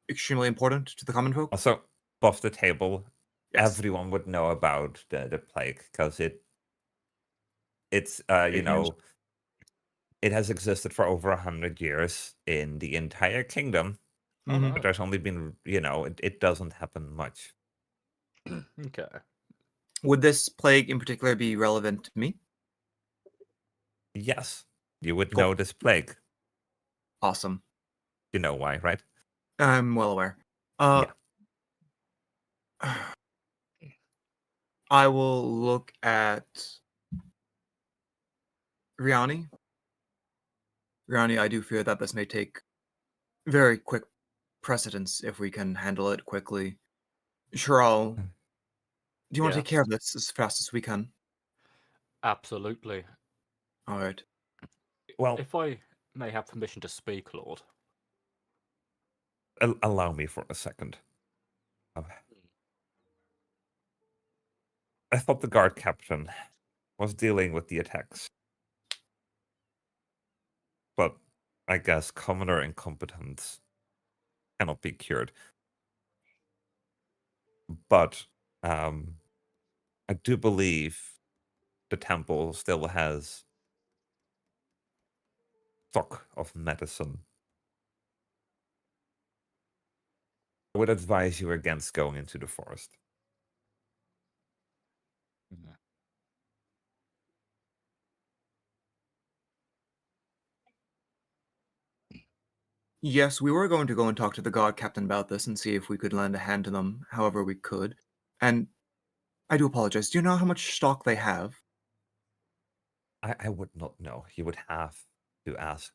extremely important to the common folk? Also, above the table, Yes. everyone would know about the plague because it's Big news. it has existed for over 100 years in the entire kingdom, Mhm. but there's only been it doesn't happen much. Okay. Would this plague in particular be relevant to me? Yes, you would Cool. know this plague. Awesome. You know why, right? I'm well aware. Yeah. I will look at Riani. Riani, I do fear that this may take very quick precedence if we can handle it quickly. Shral, do you want to take care of this as fast as we can? Absolutely. All right. Well, If I may have permission to speak, Lord. allow me for a second. I thought the guard captain was dealing with the attacks. But I guess commoner incompetence cannot be cured. But I do believe the temple still has stock of medicine. I would advise you against going into the forest. Yes, we were going to go and talk to the guard captain about this and see if we could lend a hand to them however we could. And I do apologize. Do you know how much stock they have? I would not know. You would have to ask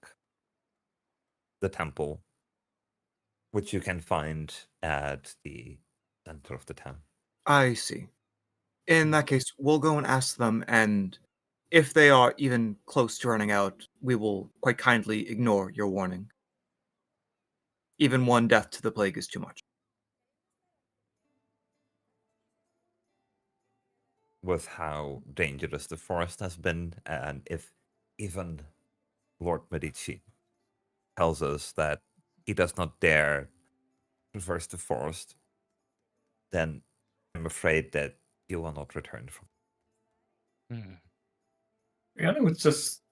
the temple, which you can find at the center of the town. I see. In that case, we'll go and ask them, and if they are even close to running out, we will quite kindly ignore your warning. Even one death to the plague is too much. With how dangerous the forest has been, and if even Lord Medici tells us that he does not dare traverse the forest, then I'm afraid that he will not return from Yeah, I was just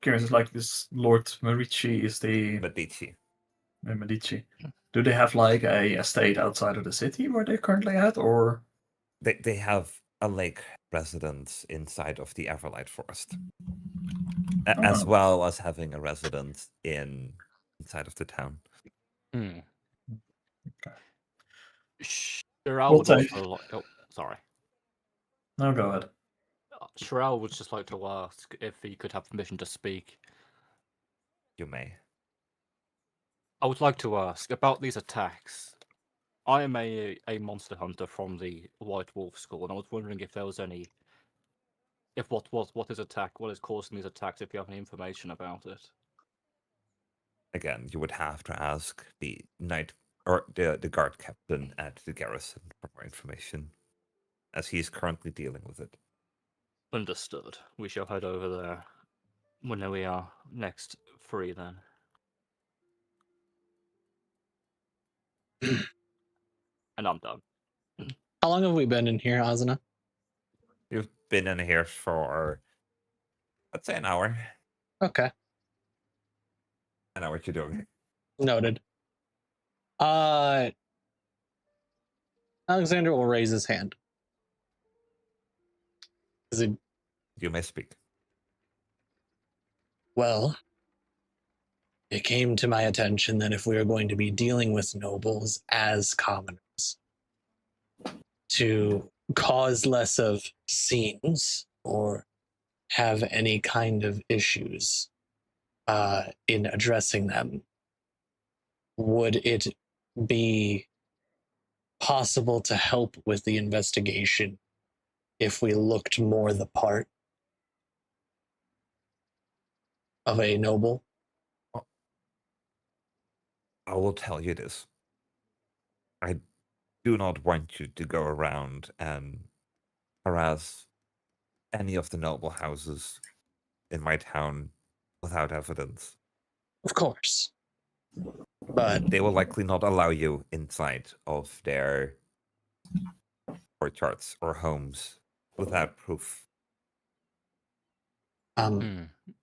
curious, like this Lord Medici is the Medici. Medici. Do they have like a estate outside of the city where they're currently at, or They have a lake residence inside of the Everlight Forest, as Oh. well as having a residence inside of the town. Hmm. Okay. Shirel We'll would take- also like. Oh, sorry. No, go ahead. Shirel would just like to ask if he could have permission to speak. You may. I would like to ask about these attacks. I am a monster hunter from the White Wolf School, and I was wondering if there was any, if what is causing these attacks, if you have any information about it. Again, you would have to ask the knight or the guard captain at the garrison for more information, as he's currently dealing with it. Understood. We shall head over there when we are next free then. And I'm done. How long have we been in here, Azana? You've been in here for, let's say, an hour. Okay, I know what you're doing. noted. Alexander will raise his hand. Is it You may speak. well? It came to my attention that if we are going to be dealing with nobles as commoners, to cause less of scenes or have any kind of issues in addressing them, would it be possible to help with the investigation if we looked more the part of a noble? I will tell you this. I do not want you to go around and harass any of the noble houses in my town without evidence. Of course. But They will likely not allow you inside of their courtyards or homes without proof.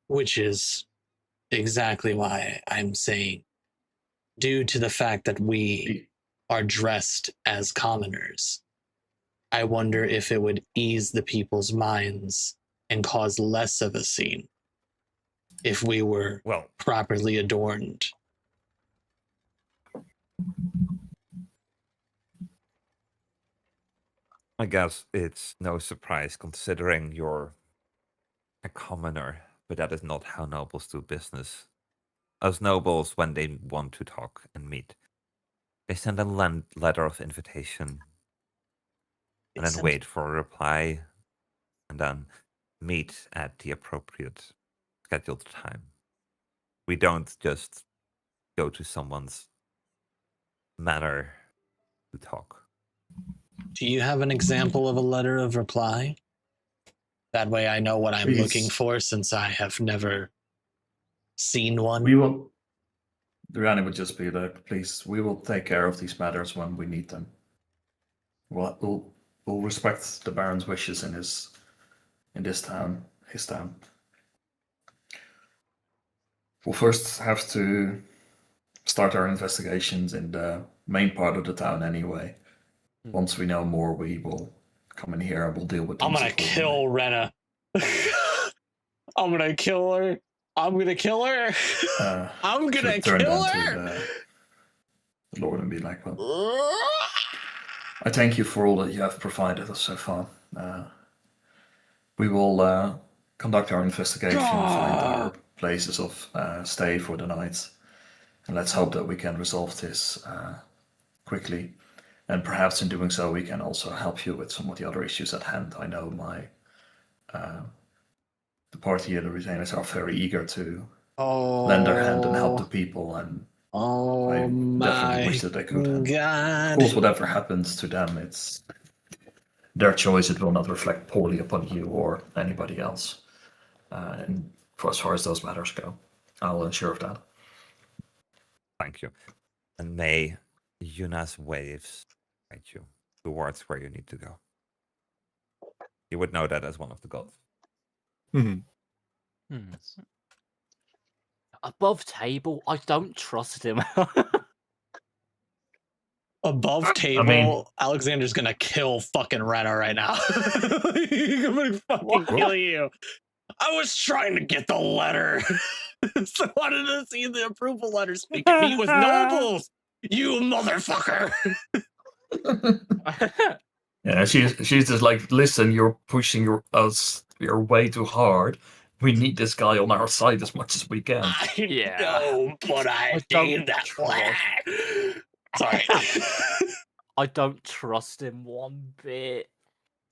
which is exactly why I'm saying, due to the fact that we are dressed as commoners, I wonder if it would ease the people's minds and cause less of a scene if we were properly adorned. I guess it's no surprise considering you're a commoner, but that is not how nobles do business. As nobles, when they want to talk and meet, they send a letter of invitation and then wait for a reply and then meet at the appropriate scheduled time. We don't just go to someone's manor to talk. Do you have an example of a letter of reply? That way I know what I'm looking for, since I have never seen one. We will. Rihanna would just be like, please, we will take care of these matters when we need them. We'll respect the Baron's wishes in his town. We'll first have to start our investigations in the main part of the town anyway. Once we know more, we will come in here and we'll deal with things. I'm gonna kill Rena. I'm gonna kill her. I'm gonna kill her. I'm gonna kill her. The Lord and be like, well, I thank you for all that you have provided us so far. We will conduct our investigation, find our places of stay for the night, and let's hope that we can resolve this quickly. And perhaps in doing so, we can also help you with some of the other issues at hand. I know the party and the retainers are very eager to lend their hand and help the people, and I definitely wish that they could. God. Of course, whatever happens to them, it's their choice. It will not reflect poorly upon you or anybody else. And for as far as those matters go, I'll ensure of that. Thank you. And may Yuna's waves guide you towards where you need to go. You would know that as one of the gods. Above table, I don't trust him. Above table, Alexander's gonna kill fucking Rena right now. I'm gonna fucking kill you. I was trying to get the letter. So I wanted to see the approval letters. We can meet with nobles. You motherfucker. Yeah, she's just like, listen, you're pushing you're way too hard. We need this guy on our side as much as we can. I know, but I need that flag. Sorry. I don't trust him one bit.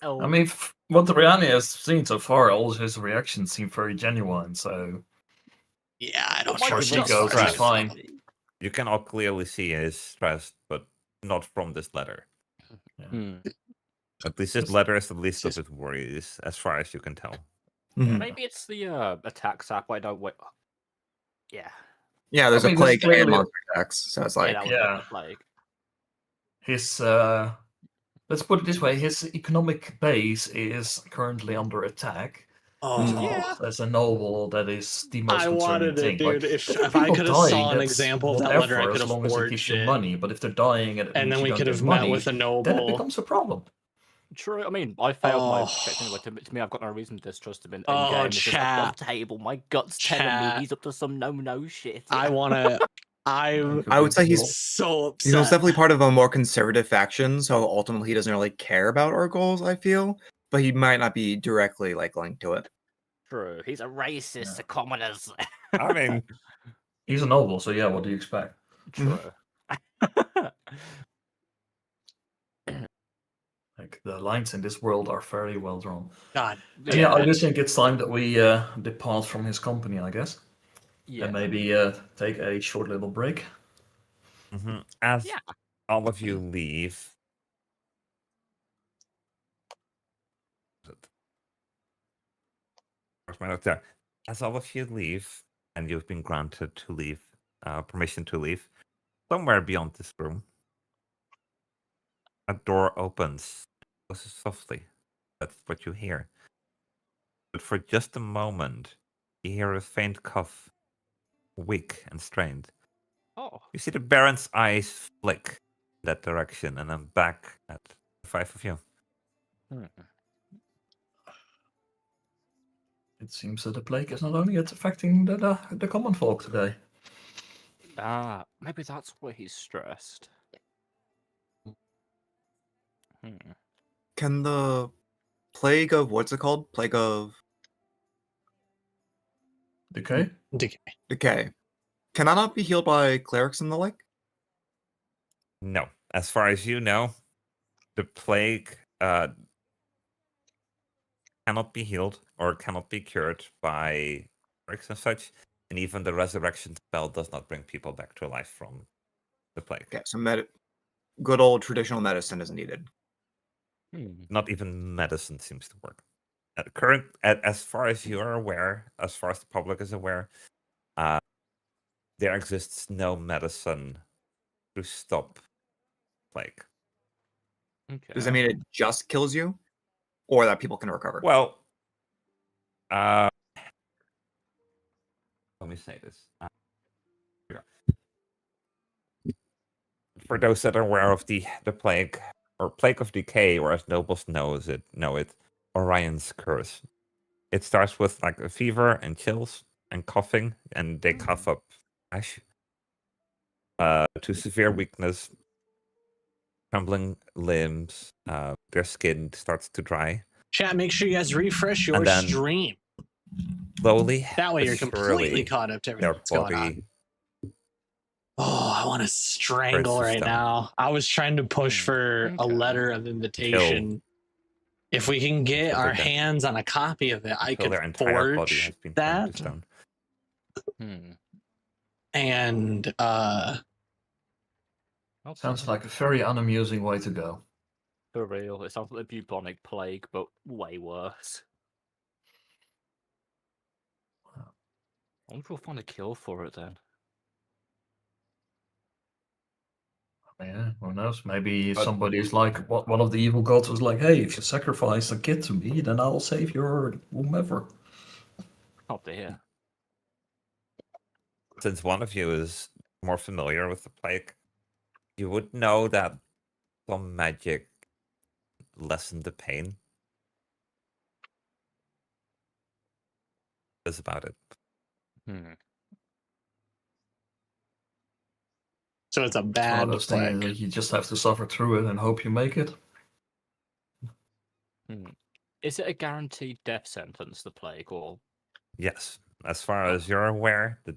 Oh. I mean, what the Rihanna has seen so far, all his reactions seem very genuine, so... Yeah, I don't trust him. He's fine. You can all clearly see his stress, but not from this letter. Yeah. At least this letter is the least of his worries, as far as you can tell. Maybe it's the attack sap. I don't wait. Yeah. Yeah, there's a plague and monster attacks. So it's like, yeah. Plague. His let's put it this way: his economic base is currently under attack. As a noble, that is the most concerning thing. Dude. Like, if I could have saw an example of that letter, I could have forged it. Money, but if they're dying, and then we could have met with a noble, then it becomes a problem. True. I mean, I failed my check anyway. To me, I've got no reason to distrust him in game. It's just above table. My gut's telling me he's up to some no shit. I wanna I'm I would say he's so upset. He's most definitely part of a more conservative faction, so ultimately he doesn't really care about our goals, I feel. But he might not be directly like linked to it. True. He's a racist to commoners. I mean, He's a noble, so yeah, what do you expect? True. Like the lines in this world are very well drawn. God. And yeah, I just think it's time that we depart from his company, I guess. Yeah. And maybe take a short little break. as Yeah. all of you leave, where's my note there? As all of you leave, and you've been granted to leave, permission to leave, somewhere beyond this room, a door opens, closes softly. That's what you hear. But for just a moment, you hear a faint cough, weak and strained. Oh. You see the Baron's eyes flick in that direction, and then back at the 5 of you. It seems that the plague is not only affecting the common folk today. Ah, maybe that's why he's stressed. Can the plague of what's it called? Plague of Decay? decay. Can that not be healed by clerics and the like? No. As far as you know, the plague cannot be healed or cannot be cured by clerics and such. And even the resurrection spell does not bring people back to life from the plague. Okay, so good old traditional medicine is needed. Not even medicine seems to work. As far as you are aware, as far as the public is aware, there exists no medicine to stop plague. Okay. Does that mean it just kills you? Or that people can recover? Well, let me say this. For those that are aware of the plague, or plague of decay, or as nobles know it, Orion's curse. It starts with like a fever and chills and coughing, and they cough up ash. To severe weakness, trembling limbs, their skin starts to dry. Chat, make sure you guys refresh your And then stream. Slowly, That way but you're completely surely, caught up to everything their that's going on. body Oh, I want to strangle Burns to right stone. now. I was trying to push for a Okay. letter of invitation. If we can get Until our they're dead. hands on a copy of it, I until could their entire body has forge been turned to that. stone. And Sounds like a very unamusing way to go. For real, it sounds like the bubonic plague, but way worse. I wonder if we'll find a cure for it then. Yeah, who knows? Maybe But- somebody's like, one of the evil gods was like, hey, if you sacrifice a kid to me, then I'll save your whomever. Oh dear. Since one of you is more familiar with the plague, you would know that some magic lessened the pain. That's about it. so it's a It's one bad of those things plague. that you just have to suffer through it and hope you make it. Is it a guaranteed death sentence, the plague, or Yes, as far as you're aware, the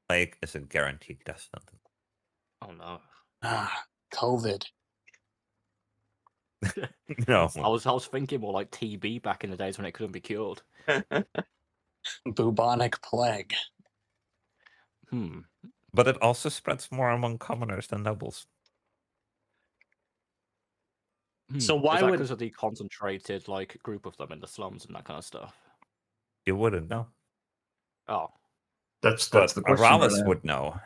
plague is a guaranteed death sentence. oh no? Ah, COVID. No, I was thinking more like TB back in the days when it couldn't be cured. Bubonic plague. but it also spreads more among commoners than nobles. So why is that would- because of the concentrated like group of them in the slums and that kind of stuff? You wouldn't know, Oh, That's but the question. Aralis right now. would know.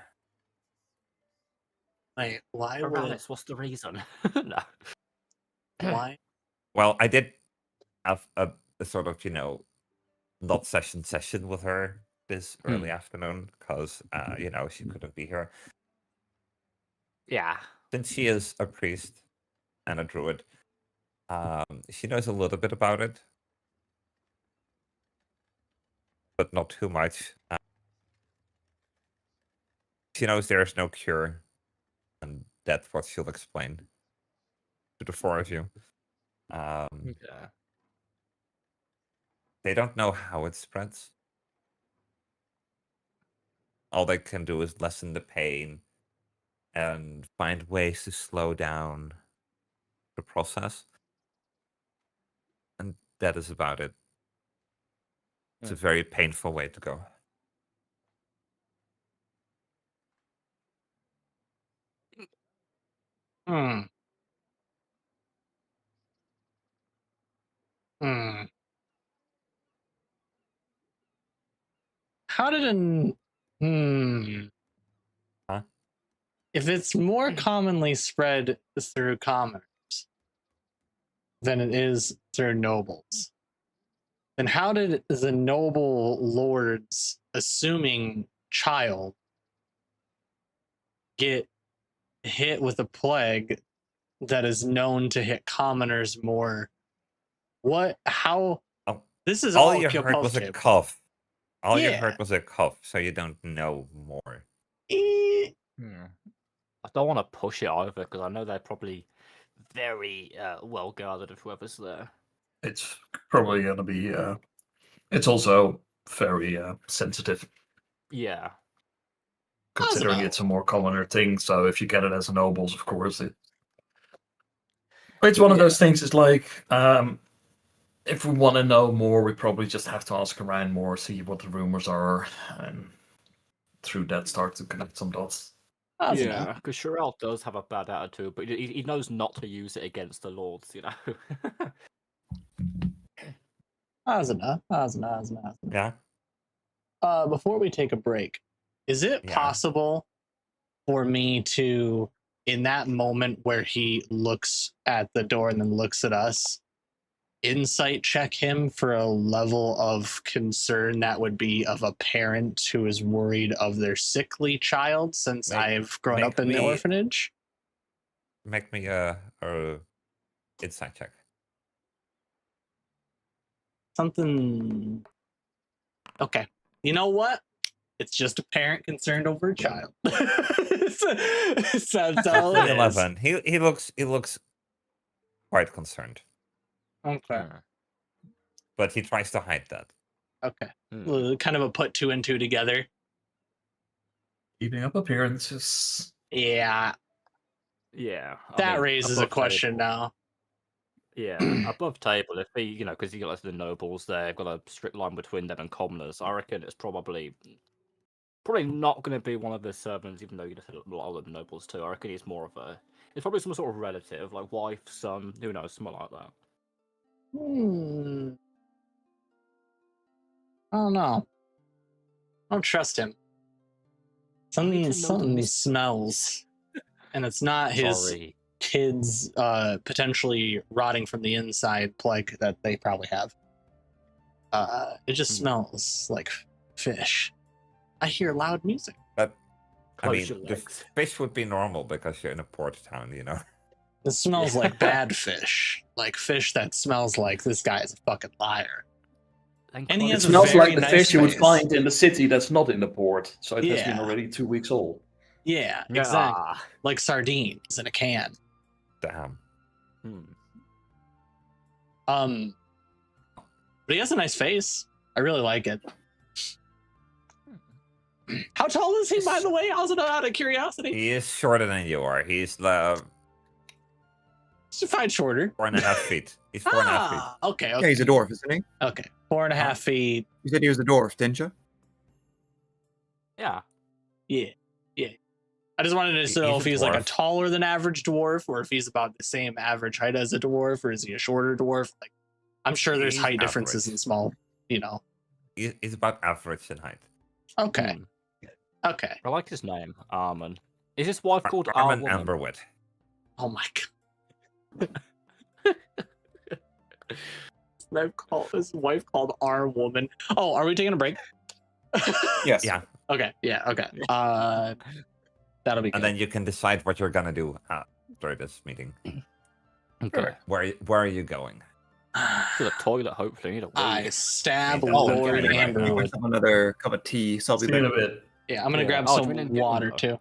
Like, why would Morales, what's the reason? No. why? Well, I did have a sort of, not session with her this early afternoon because, she couldn't be here. Yeah. Since she is a priest and a druid, she knows a little bit about it, but not too much. She knows there is no cure, and that's what she'll explain to the four of you. Okay. They don't know how it spreads. All they can do is lessen the pain and find ways to slow down the process. And that is about it. It's a very painful way to go. Hmm. Hmm. How did an Huh? If it's more commonly spread through commoners than it is through nobles, then how did the noble lord's assuming child get hit with a plague that is known to hit commoners more? What? How? Oh, This is all all you Pure heard was a Pulse cough. All you Yeah. heard was a cough, so you don't know more. I don't want to push it either because I know they're probably very well guarded of whoever's there. It's probably going to be. It's also very sensitive, Yeah. considering Possible. it's a more commoner thing. So if you get it as a nobles, of course, it's one of those things. It's like if we want to know more, we probably just have to ask around more, see what the rumors are, and through that start to connect some dots. Yeah, because Shirel does have a bad attitude, but he knows not to use it against the lords, you know. Asuna. Yeah. Before we take a break, is it Yeah. possible for me to, in that moment where he looks at the door and then looks at us, insight check him for a level of concern that would be of a parent who is worried of their sickly child, since I've grown up in the orphanage? Make me a insight check. Something. Okay. You know what? It's just a parent concerned over a child. That's all it is. 11. He looks quite concerned, Okay. but he tries to hide that. Okay. Kind of a put two and two together. Keeping up appearances. Yeah. Yeah. That raises a above question table. now. Yeah, above table, if he, because you got like the nobles there, got a strict line between them and commoners. I reckon it's probably not going to be one of the servants, even though you just had a lot of the nobles too. I reckon he's more of a. It's probably some sort of relative, like wife, son, who knows, something like that. I don't know. I don't trust him. Something smells, and it's not his kids potentially rotting from the inside plague that they probably have. It just smells like fish. I hear loud music. But I Close mean, your the legs. fish would be normal because you're in a port town, you know. It smells like bad fish, like fish that smells like this guy's a fucking liar. And he It has a smells very like the nice fish you would face. find in the city that's not in the port. So it has been Yeah. already 2 weeks old. Yeah, exactly. Like sardines in a can. Damn. But he has a nice face. I really like it. How tall is he, by the way? Also, out of curiosity. He is shorter than you are. He's Fine, shorter. 4.5 feet. He's 4.5 feet. Okay. Yeah, he's a dwarf, isn't he? Okay, 4.5 feet. You said he was a dwarf, didn't you? Yeah. Yeah. I just wanted to know if he's like a taller than average dwarf, or if he's about the same average height as a dwarf, or is he a shorter dwarf? Like, I'm sure there's height differences in small, He's about average in height. Okay. Okay. I like his name, Armin. Is his wife called Armin Armin? Amberwood. Oh my god. His wife called our woman. Oh, are we taking a break? Yes. Yeah. Okay. Yeah. Okay. That'll be good. And then you can decide what you're gonna do after this meeting. Okay. Where are you going? To the toilet, hopefully. Need a wee. I stab Oh, Lord okay. Amberwood. Have another cup of tea, so I'll be See you in back. a bit. Yeah, I'm gonna Yeah. grab Oh, do some we need to get one, water though? too.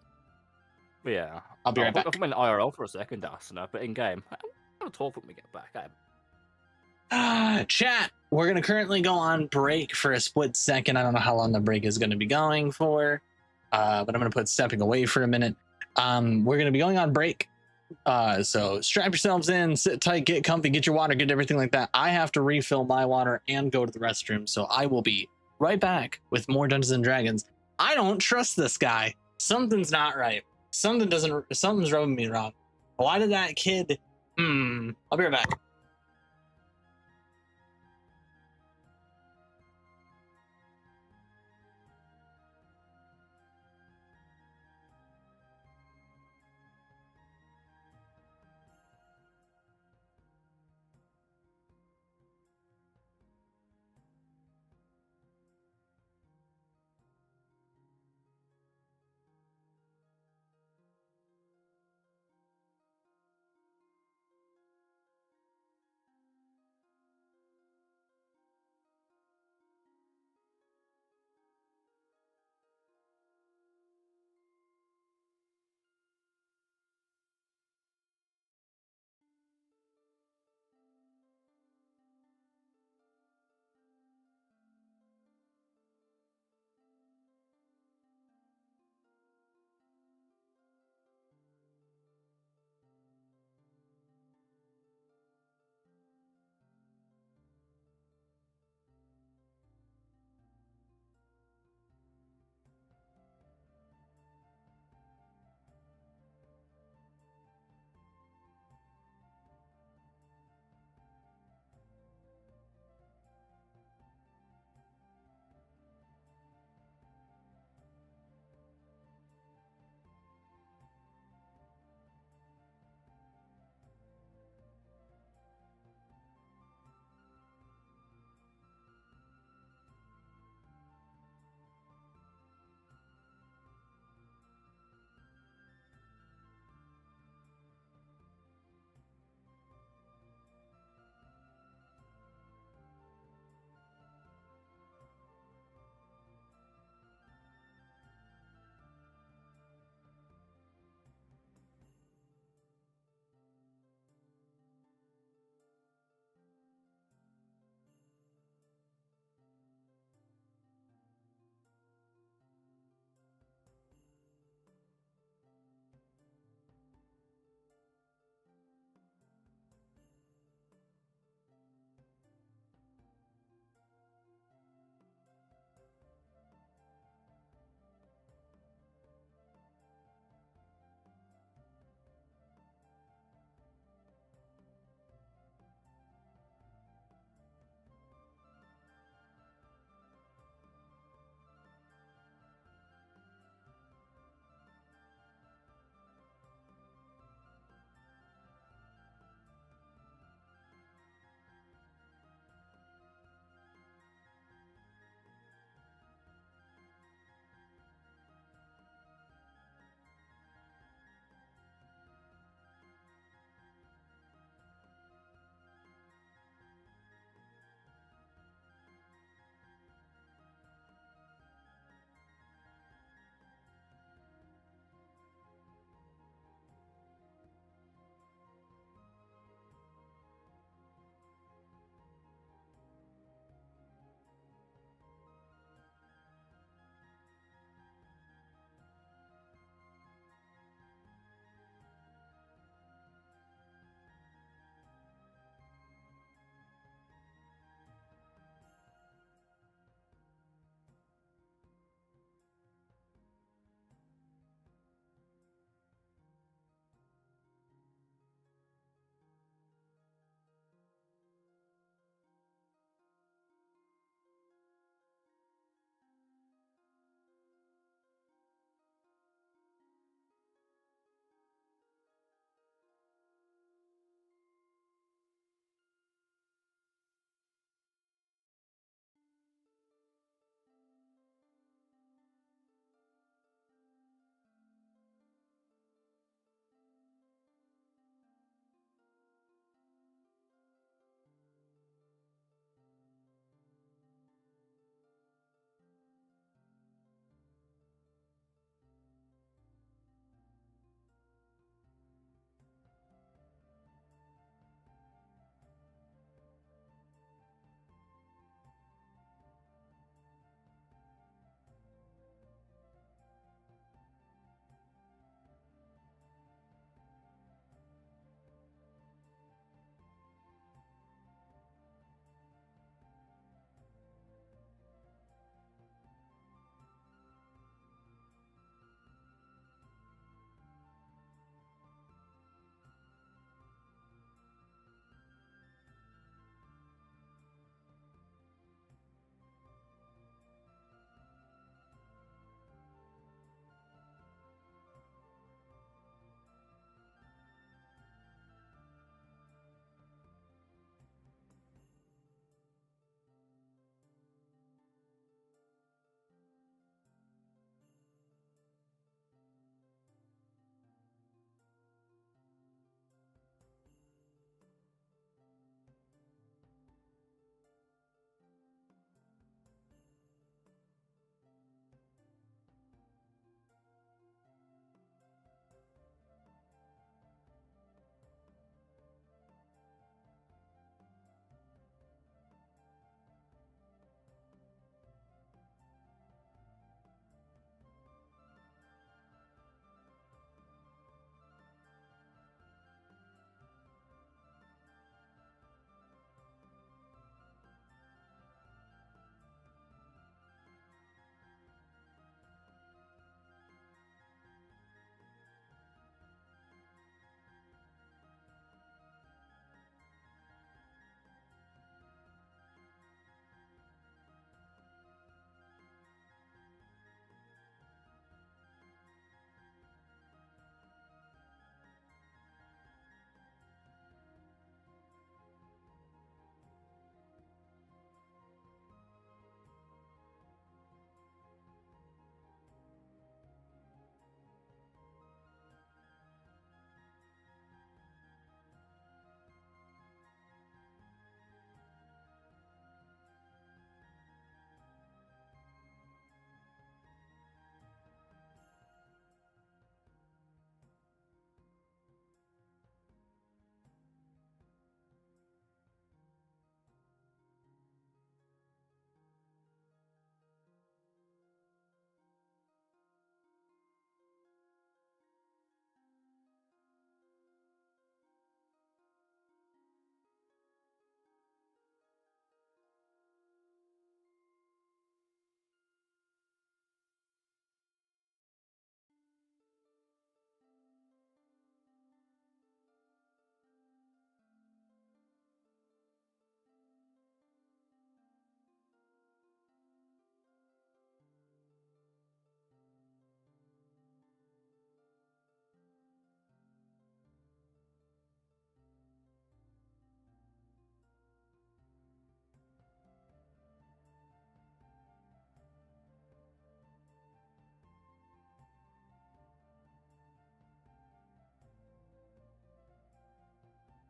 Yeah. I'll be right I back. thought we went IRL for a second, Asuna, but in game. I'm gonna talk when we get back. Chat, we're gonna currently go on break for a split second. I don't know how long the break is gonna be going for, but I'm gonna put stepping away for a minute. We're gonna be going on break. So strap yourselves in, sit tight, get comfy, get your water, get everything like that. I have to refill my water and go to the restroom, so I will be right back with more Dungeons and Dragons. I don't trust this guy. Something's not right. Something's rubbing me wrong. Why did that kid? I'll be right back.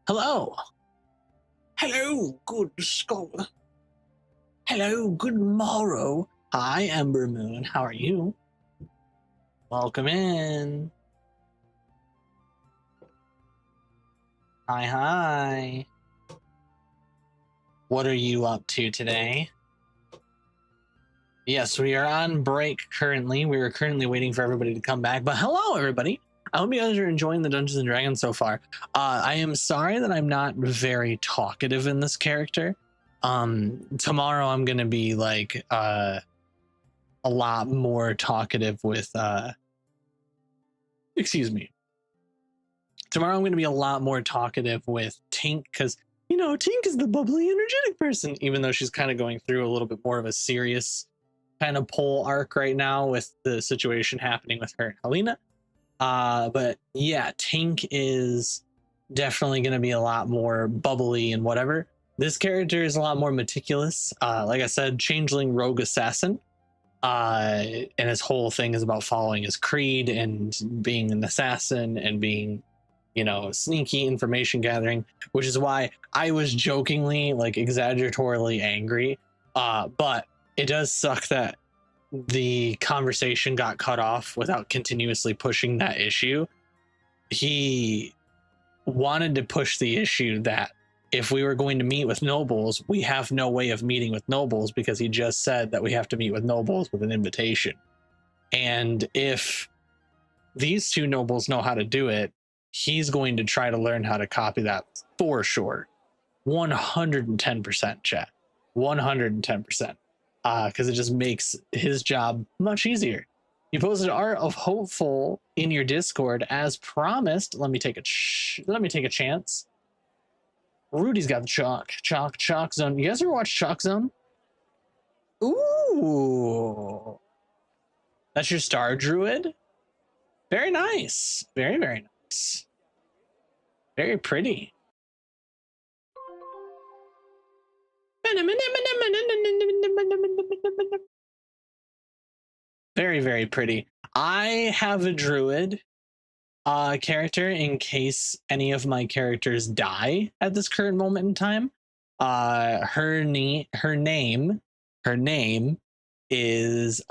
Hello. Hello, good scholar. Hello, good morrow. Hi, Ember Moon. How are you? Welcome in. Hi, hi. What are you up to today? Yes, we are on break currently. We are currently waiting for everybody to come back. But hello, everybody. I hope you guys are enjoying the Dungeons and Dragons so far. I am sorry that I'm not very talkative in this character. Tomorrow I'm gonna be like a lot more talkative with excuse me. Tomorrow I'm gonna be a lot more talkative with Tink, because you know Tink is the bubbly, energetic person, even though she's kind of going through a little bit more of a serious kind of pole arc right now with the situation happening with her and Helena. But yeah, Tink is definitely going to be a lot more bubbly and whatever. This character is a lot more meticulous. Like I said, changeling rogue assassin. And his whole thing is about following his creed and being an assassin and being, you know, sneaky information gathering, which is why I was jokingly, like, exaggeratorily angry. But it does suck that the conversation got cut off without continuously pushing that issue. He wanted to push the issue that if we were going to meet with nobles, we have no way of meeting with nobles because he just said that we have to meet with nobles with an invitation. And if these two nobles know how to do it, he's going to try to learn how to copy that for sure. 110%, chat. 110%. Because it just makes his job much easier. You posted art of Hopeful in your Discord as promised. Let me take a chance. Rudy's got the chalk zone. You guys ever watch Chalk Zone? Ooh, that's your star druid. Very nice. Very, very nice. Very pretty. Very, very pretty. I have a druid character in case any of my characters die at this current moment in time. Her name is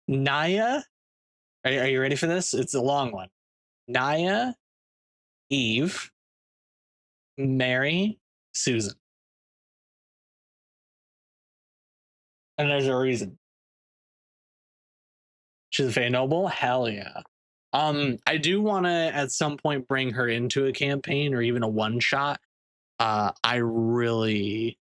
Naya. Are you ready for this? It's a long one. Naya, Eve, Mary, Susan. And there's a reason. She's a Fey Noble? Hell yeah. I do want to at some point bring her into a campaign or even a one shot. I really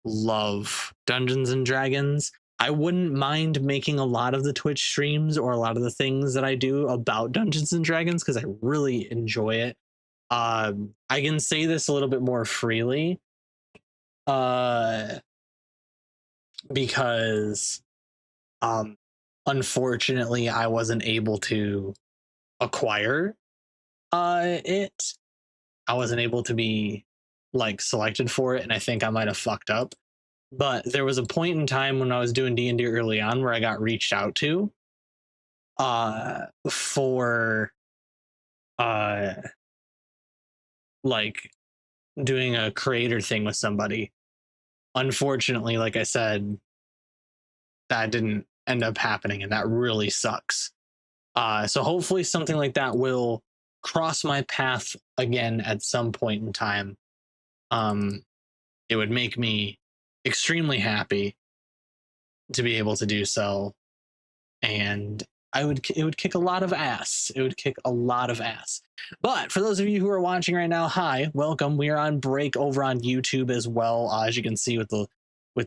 love Dungeons and Dragons. I wouldn't mind making a lot of the Twitch streams or a lot of the things that I do about Dungeons and Dragons because I really enjoy it. I can say this a little bit more freely because unfortunately I wasn't able to acquire it. I wasn't able to be like selected for it, and I think I might have fucked up. But there was a point in time when I was doing D&D early on where I got reached out to for like doing a creator thing with somebody. Unfortunately, like I said, that didn't end up happening, and that really sucks. So hopefully something like that will cross my path again at some point in time. It would make me extremely happy to be able to do so, and it would kick a lot of ass. It would kick a lot of ass. But for those of you who are watching right now, hi, welcome. We are on break over on YouTube as well, as you can see with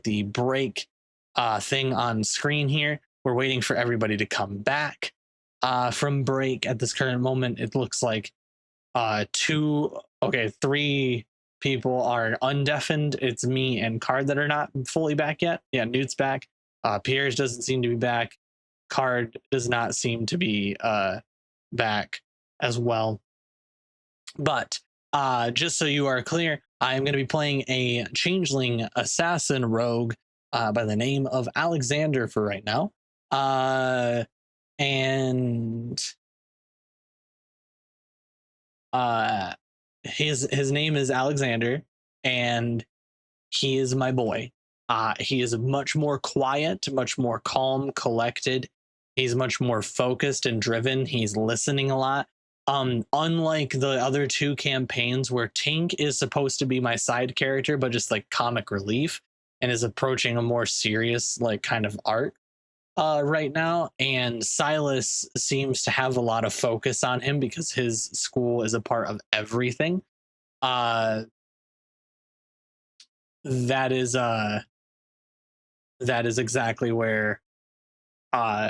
the break thing on screen here. We're waiting for everybody to come back from break. At this current moment, it looks like 3 people are undeafened. It's me and Card that are not fully back yet. Yeah, Newt's back. Pierre's doesn't seem to be back. Card does not seem to be back as well. But just so you are clear, I'm going to be playing a changeling assassin rogue by the name of Alexander for right now. And his name is Alexander, and he is my boy. He is much more quiet, much more calm, collected. He's much more focused and driven. He's listening a lot. Unlike the other two campaigns where Tink is supposed to be my side character, but just like comic relief, and is approaching a more serious like kind of arc right now. And Silas seems to have a lot of focus on him because his school is a part of everything. That is exactly where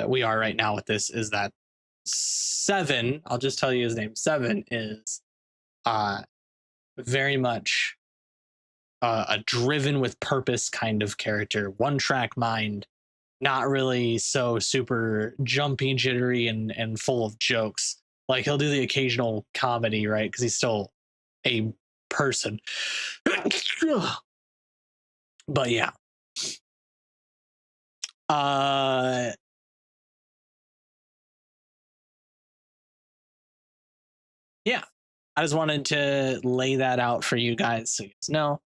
we are right now with this. Is that Seven? I'll just tell you his name. Seven is very much a driven with purpose kind of character, one track mind, not really so super jumpy, jittery, and full of jokes. Like he'll do the occasional comedy, right? Because he's still a person. But yeah. Yeah, I just wanted to lay that out for you guys so you guys know.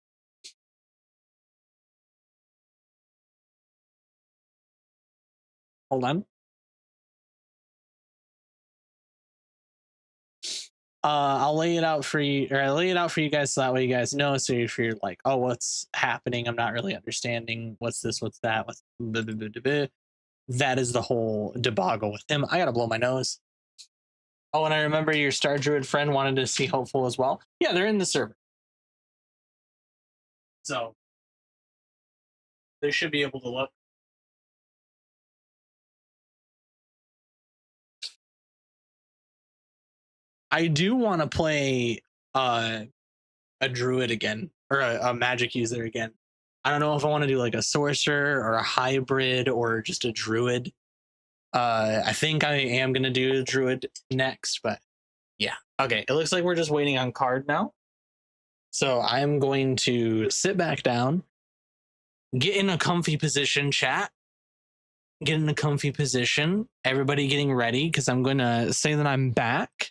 Hold on. I'll lay it out for you, or I'll lay it out for you guys so that way you guys know. So if you're like, oh, what's happening? I'm not really understanding. What's this? What's that? What's blah, blah, blah, blah, blah. That is the whole debacle with him. I gotta blow my nose. Oh, and I remember your Star Druid friend wanted to see Hopeful as well. Yeah, they're in the server. So they should be able to look. I do want to play a druid again, or a magic user again. I don't know if I want to do like a sorcerer or a hybrid or just a druid. I think I am going to do a druid next, but yeah. Okay, it looks like we're just waiting on card now. So I'm going to sit back down, get in a comfy position, chat. Get in a comfy position. Everybody getting ready because I'm going to say that I'm back.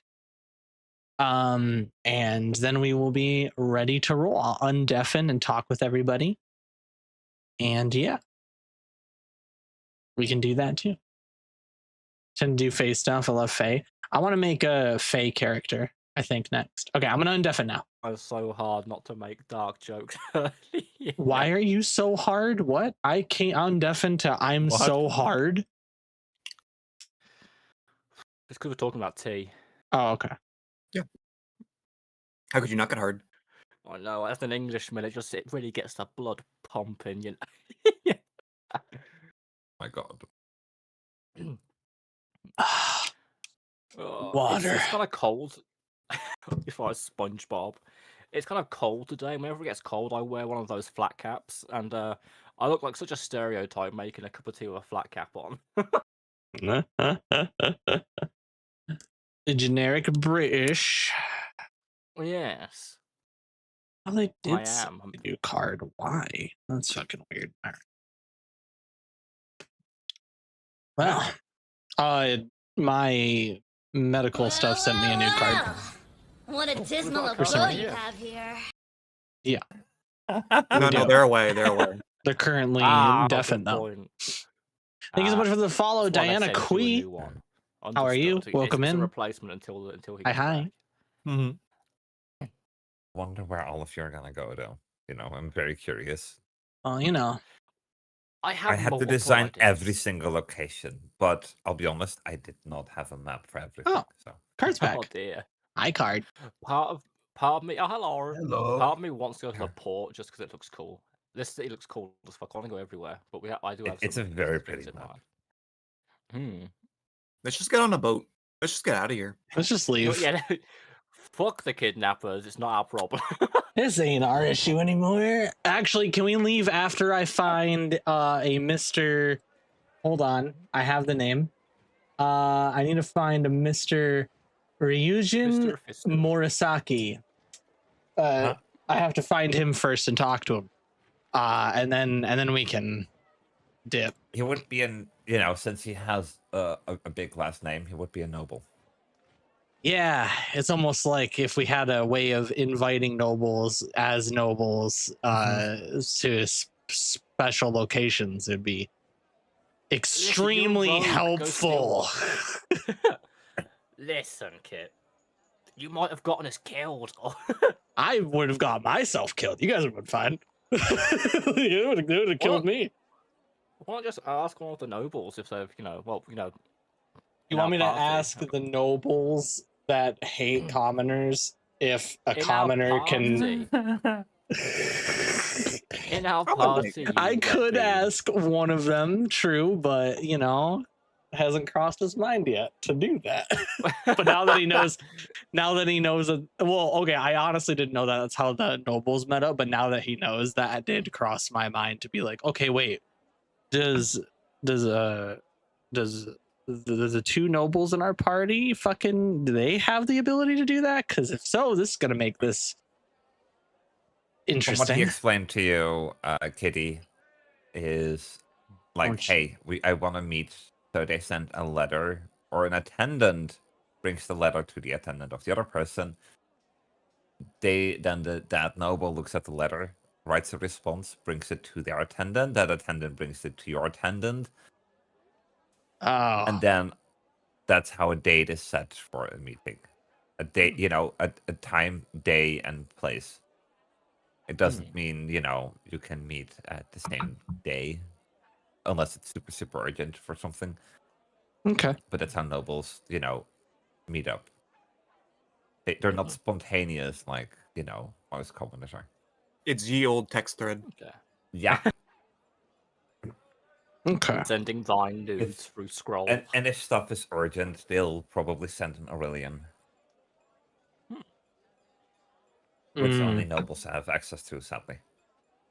And then we will be ready to roll. I'll undeafen and talk with everybody. And yeah, we can do that too. Tend to do Fae stuff. I love Fae. I want to make a Fae character, I think, next. Okay, I'm going to undeafen now. I was so hard not to make dark jokes. Yeah. Why are you so hard? What? I can't undeafen to I'm What? so hard. It's because we're talking about tea. Oh, okay. How could you not get hard? I know, as an Englishman, it really gets the blood pumping, you know. Yeah. My God. Water. It's kind of cold. If I was SpongeBob, it's kind of cold today. Whenever it gets cold, I wear one of those flat caps, and I look like such a stereotype making a cup of tea with a flat cap on. The generic British. Yes. Well, they did I am. a new card. Why? That's fucking weird. Well, my medical stuff sent me a new card. What a dismal For some abode you reason. have here. Yeah, No, they're away. They're away. they're currently Good deafened though. point. Thank you so much for the follow, That's why they Diana sent you a Quee. new one. How are you? Understood. Welcome it's in. a replacement until he Hi, gets hi. back. Mm-hmm. Wonder where all of you are gonna go, though. You know, I'm very curious. Well, you know, I have I had to multiple design every ideas. single location, but I'll be honest, I did not have a map for everything. Oh. So card's back. Oh dear. Hi, card. Part of me. Oh, hello. Hello. Part of me wants to go to the port just because it looks cool. This city looks cool as fuck. I want to go everywhere, but I do have. it's a some very things pretty in map. mind. Let's just get on a boat. Let's just get out of here. Let's just But leave. yeah, fuck the kidnappers. It's not our problem. This ain't our issue anymore. Actually, can we leave after I find a Mr. Hold on, I have the name. I need to find a Mr. Ryujin Mr. Fisker. Morisaki. I have to find him first and talk to him. And then we can dip. He would be an, you know, since he has a big last name, he would be a noble. Yeah, it's almost like if we had a way of inviting nobles as nobles to special locations, it'd be extremely helpful. Listen, Kit. You might have gotten us killed. I would have got myself killed. You guys would have been fine. It would have killed me. Why not just ask one of the nobles if they've, you know, You want me to ask the nobles that hate commoners if a commoner can... In our party, I could ask one of them, true, but, you know, it hasn't crossed his mind yet to do that. But now that he knows that, well, okay, I honestly didn't know that that's how the nobles met up, but now that he knows that, it did cross my mind to be like, okay, wait, does the two nobles in our party do they have the ability to do that? Because if so, this is gonna make this interesting. From what he explained to you, Kitty, is like, hey, I want to meet, so they send a letter, or an attendant brings the letter to the attendant of the other person. That noble looks at the letter, writes a response, brings it to their attendant. That attendant brings it to your attendant. Oh. And then that's how a date is set for a meeting. A date, you know, a time, day, and place. It doesn't mean, you know, you can meet at the same day, unless it's super, super urgent for something. Okay. But that's how nobles, you know, meet up. They're not spontaneous like, you know, most commoners are. It's ye old text thread. Yeah. Okay. Sending Vine news through scroll. And if stuff is urgent, they'll probably send an Aurelian. Which only nobles have access to, sadly.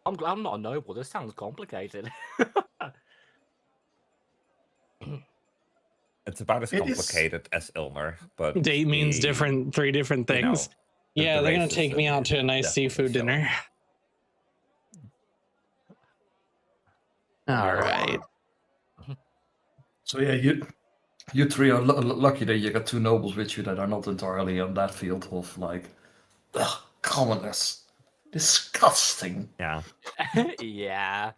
I'm not a noble. This sounds complicated. It's about as complicated as Elyndor, but date means three different things. You know, yeah, they're gonna take me out to a nice seafood dinner. All right. So yeah, you three are lucky that you got two nobles with you that are not entirely on that field of like, commoners. Disgusting. Yeah. Yeah.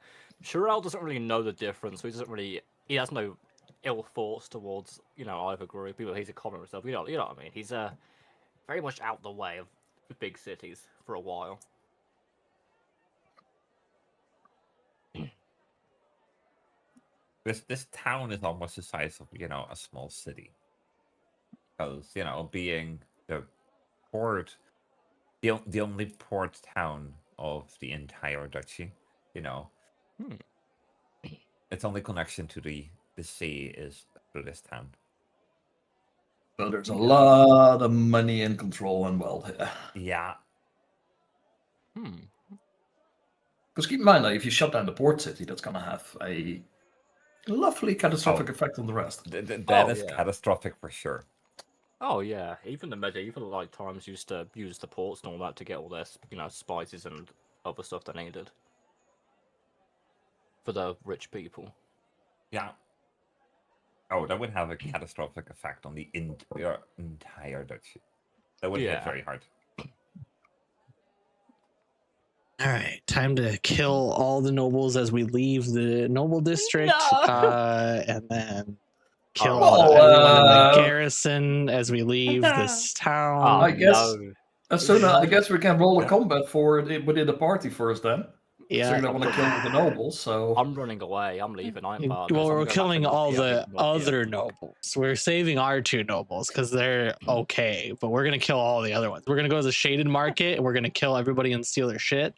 Sherelle doesn't really know the difference, so he has no ill thoughts towards, you know, either group. He's a commoner himself. You know what I mean? He's very much out the way of the big cities for a while. This town is almost the size of, you know, a small city. Because, you know, being the port, the only port town of the entire duchy, you know. Its only connection to the sea is through this town. So there's a lot of money and control and wealth here. Yeah. Because keep in mind, like, if you shut down the port city, that's going to have a lovely catastrophic effect on the rest. That is catastrophic for sure. Oh yeah, even the medieval like times used to use the ports and all that to get all their, you know, spices and other stuff they needed for the rich people. Yeah. Oh, that would have a catastrophic effect on the entire duchy. That would hit very hard. All right, time to kill all the nobles as we leave the noble district, and then kill everyone in the garrison as we leave this town. I guess. I guess we can roll a combat for it within the party first, then. Yeah. So you don't want to kill the nobles, so I'm running away. I'm leaving. I'm part of this. Well, I'm we're going killing back to all Nokia, the other nobles. We're saving our two nobles because they're okay, but we're gonna kill all the other ones. We're gonna go to the shaded market and we're gonna kill everybody and steal their shit.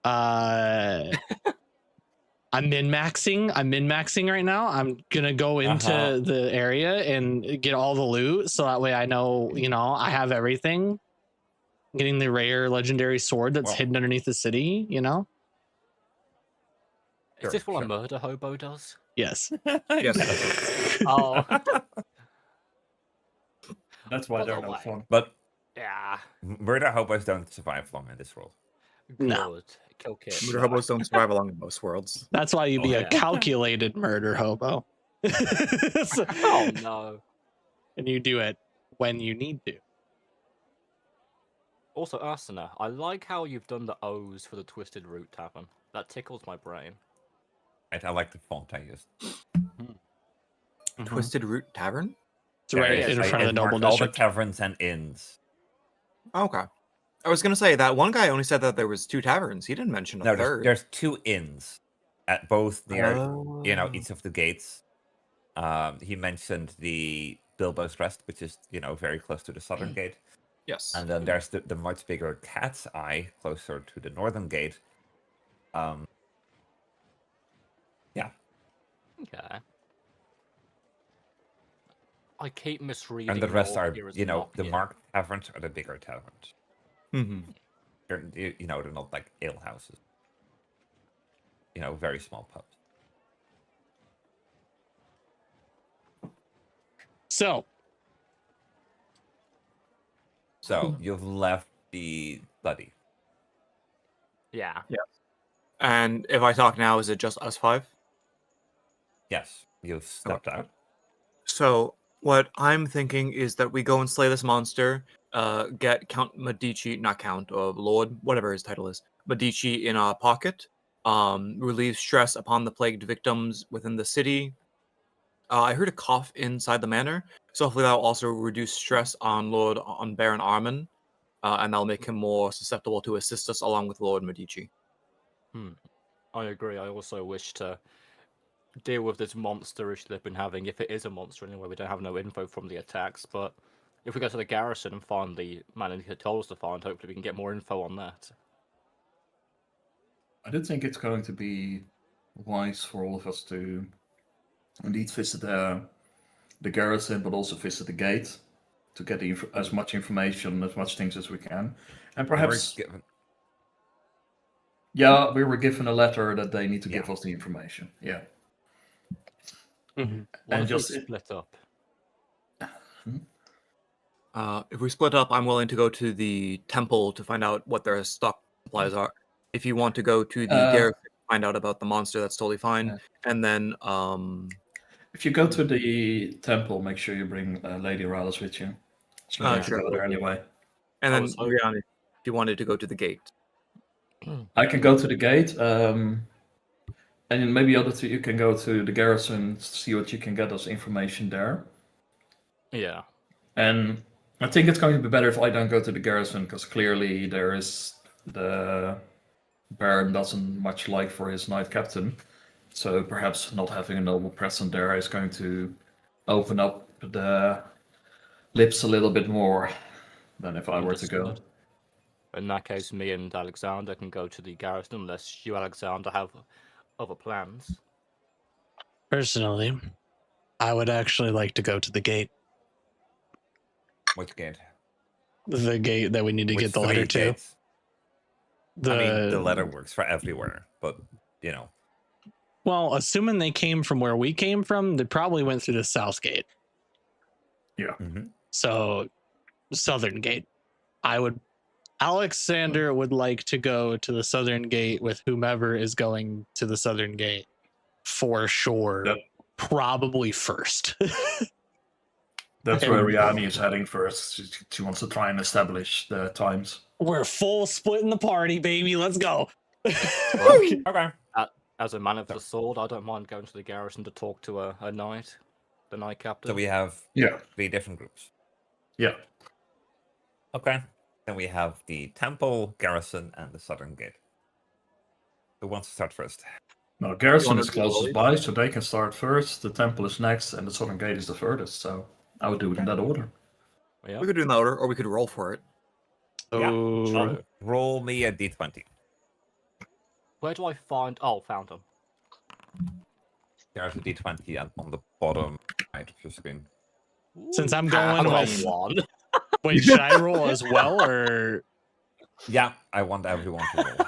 I'm min-maxing right now. I'm gonna go into the area and get all the loot so that way I know, you know, I have everything. Getting the rare legendary sword that's hidden underneath the city, you know. Is this what a murder hobo does? Yes. Yes. Oh. That's why they're no fun. But yeah, murder hobos don't survive long in this world. No. Kill Kit. Murder hobos don't survive along in most worlds. That's why you be a calculated murder hobo. Oh no. And you do it when you need to. Also, Arsena, I like how you've done the O's for the Twisted Root Tavern. That tickles my brain. Right, I like the font I used. Twisted Root Tavern? It's right Yeah, in I- front of the marked Noble all the District. taverns and inns. Okay. I was gonna say that one guy only said that there was 2 taverns. He didn't mention a No, third. there's 2 inns at both near Oh. each of the gates. He mentioned the Bilbo's Rest, which is very close to the southern gate, Yes. and then there's the much bigger Cat's Eye closer to the northern gate. Yeah. Okay. I keep misreading. And the rest North are, here as the Nokia. marked taverns are the bigger taverns. Mm-hmm. They're not like ale houses. Very small pubs. So So you've left the study. Yeah. And if I talk now, is it just us 5? Yes, you've stepped out. So what I'm thinking is that we go and slay this monster, get Count Medici, not Count, or Lord, whatever his title is, Medici in our pocket, relieve stress upon the plagued victims within the city. I heard a cough inside the manor, so hopefully that'll also reduce stress on Baron Armin, and that'll make him more susceptible to assist us along with Lord Medici. I agree. I also wish to deal with this monster issue they've been having. If it is a monster anyway, we don't have no info from the attacks, but if we go to the garrison and find the man he told us to find, hopefully we can get more info on that. I do think it's going to be wise for all of us to indeed visit the garrison, but also visit the gate to get as much information, as much things as we can. And perhaps, we were given a letter that they need to give us the information. Yeah. What And if just we split up? If we split up, I'm willing to go to the temple to find out what their stock supplies are. If you want to go to the garrison to find out about the monster, that's totally fine. Yeah. And then, if you go to the temple, make sure you bring Lady Rallis with you. So we have to sure. go there anyway. And then, was hoping- Rihanna, if you wanted to go to the gate. I can go to the gate, and maybe other two you can go to the garrison, see what you can get us information there. Yeah. And I think it's going to be better if I don't go to the garrison, because clearly there is the Baron doesn't much like for his knight captain. So perhaps not having a noble present there is going to open up the lips a little bit more than if I were to go. Understood. In that case, me and Alexander can go to the garrison unless you, Alexander, have other plans. personally, I would actually like to go to the gate. Which gate? The gate that we need to Which get the 3 letter to. gates? I mean, the letter works for everywhere, but Well, assuming they came from where we came from, they probably went through the south gate. Yeah. Mm-hmm. So, southern gate. Alexander would like to go to the southern gate with whomever is going to the southern gate for sure. Yep. Probably first. That's where Rihanna is heading first. She wants to try and establish the times. We're full splitting the party, baby. Let's go. Okay. As a man of the sword, I don't mind going to the garrison to talk to a knight, the knight captain. So we have 3 different groups. Yeah. Okay. Then we have the temple, garrison, and the southern gate. Who wants to start first? No, garrison is do the closest lowest? by, so they can start first. The temple is next, and the southern gate is the furthest. So I would do it in that order. Yeah. We could do it in that order, or we could roll for it. Oh, Roll me a d20. Where do I find? Oh, found him. There's a d20 on the bottom right of your screen. since I'm I going got with. one. Wait, should I roll as well or? Yeah, I want everyone to roll. Yeah.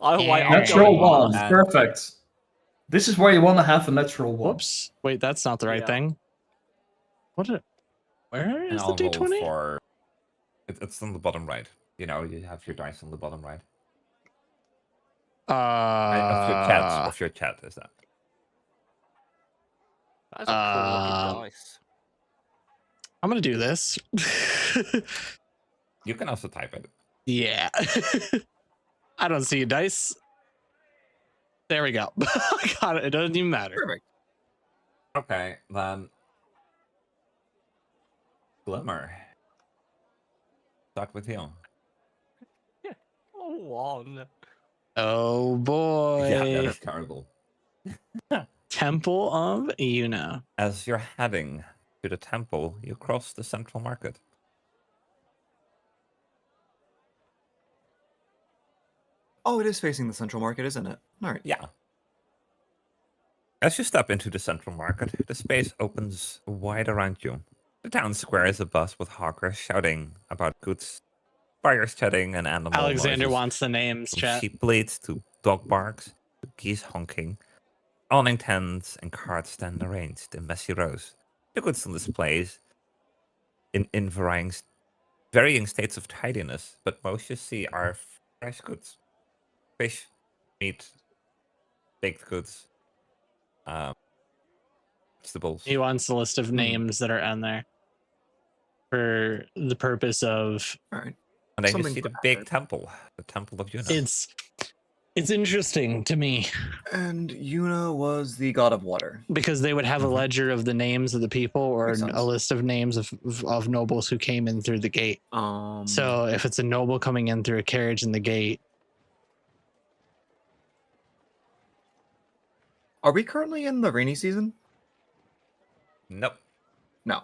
I'm Natural going one, last. perfect. This is where you want to have a natural one. Whoops. Wait, that's not the right Yeah. thing. Where And is the I'll roll D20? for. It's on the bottom right. You have your dice on the bottom right. Of your chat is that? That's a cool looking dice. I'm gonna do this. You can also type it. Yeah. I don't see a dice. There we go. Got it. It doesn't even matter. Perfect. Okay, then. Glimmer. Start with you. Oh, one. Oh boy. Yeah, that is terrible. Temple of Yuna. As you're heading to the temple, you cross the central market. Oh, it is facing the central market, isn't it? All right. Yeah. As you step into the central market, the space opens wide around you. The town square is abuzz with hawkers shouting about goods, buyers chatting, and animal Alexander noises. wants the names, From chat. sheep bleats to dog barks to geese honking. Awning tents and carts stand arranged in messy rows. The goods on displays in varying states of tidiness, but most you see are fresh goods. Fish, meat, baked goods, vegetables. He wants a list of Hmm. names that are on there for the purpose of All right. And then Something you see for the big Abbott. temple, the Temple of Yuna. it's interesting to me And Yuna was the god of water. because they would have a Mhm. ledger of the names of the people or Makes a sense. list of names of nobles who came in through the gate. So if it's a noble coming in through a carriage in the gate, Are we currently in the rainy season? Nope. No.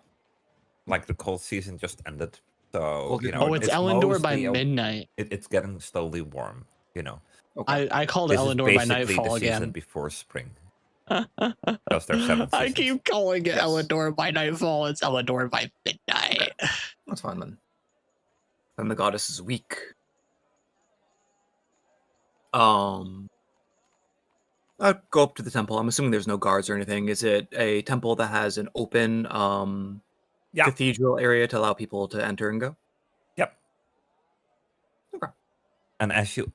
Like the cold season just ended. So, Cold you know, season- oh, it's Elyndor by mostly midnight. it's getting slowly warm, you know. Okay. I called This is Elyndor by basically nightfall the season again. before spring. Because there's 7 I seasons. keep calling it Yes. Elyndor by nightfall. It's Elyndor by midnight. That's fine then. Then the goddess is weak. I'd go up to the temple. I'm assuming there's no guards or anything. Is it a temple that has an open Yeah. cathedral area to allow people to enter and go? Yep. Okay. And as you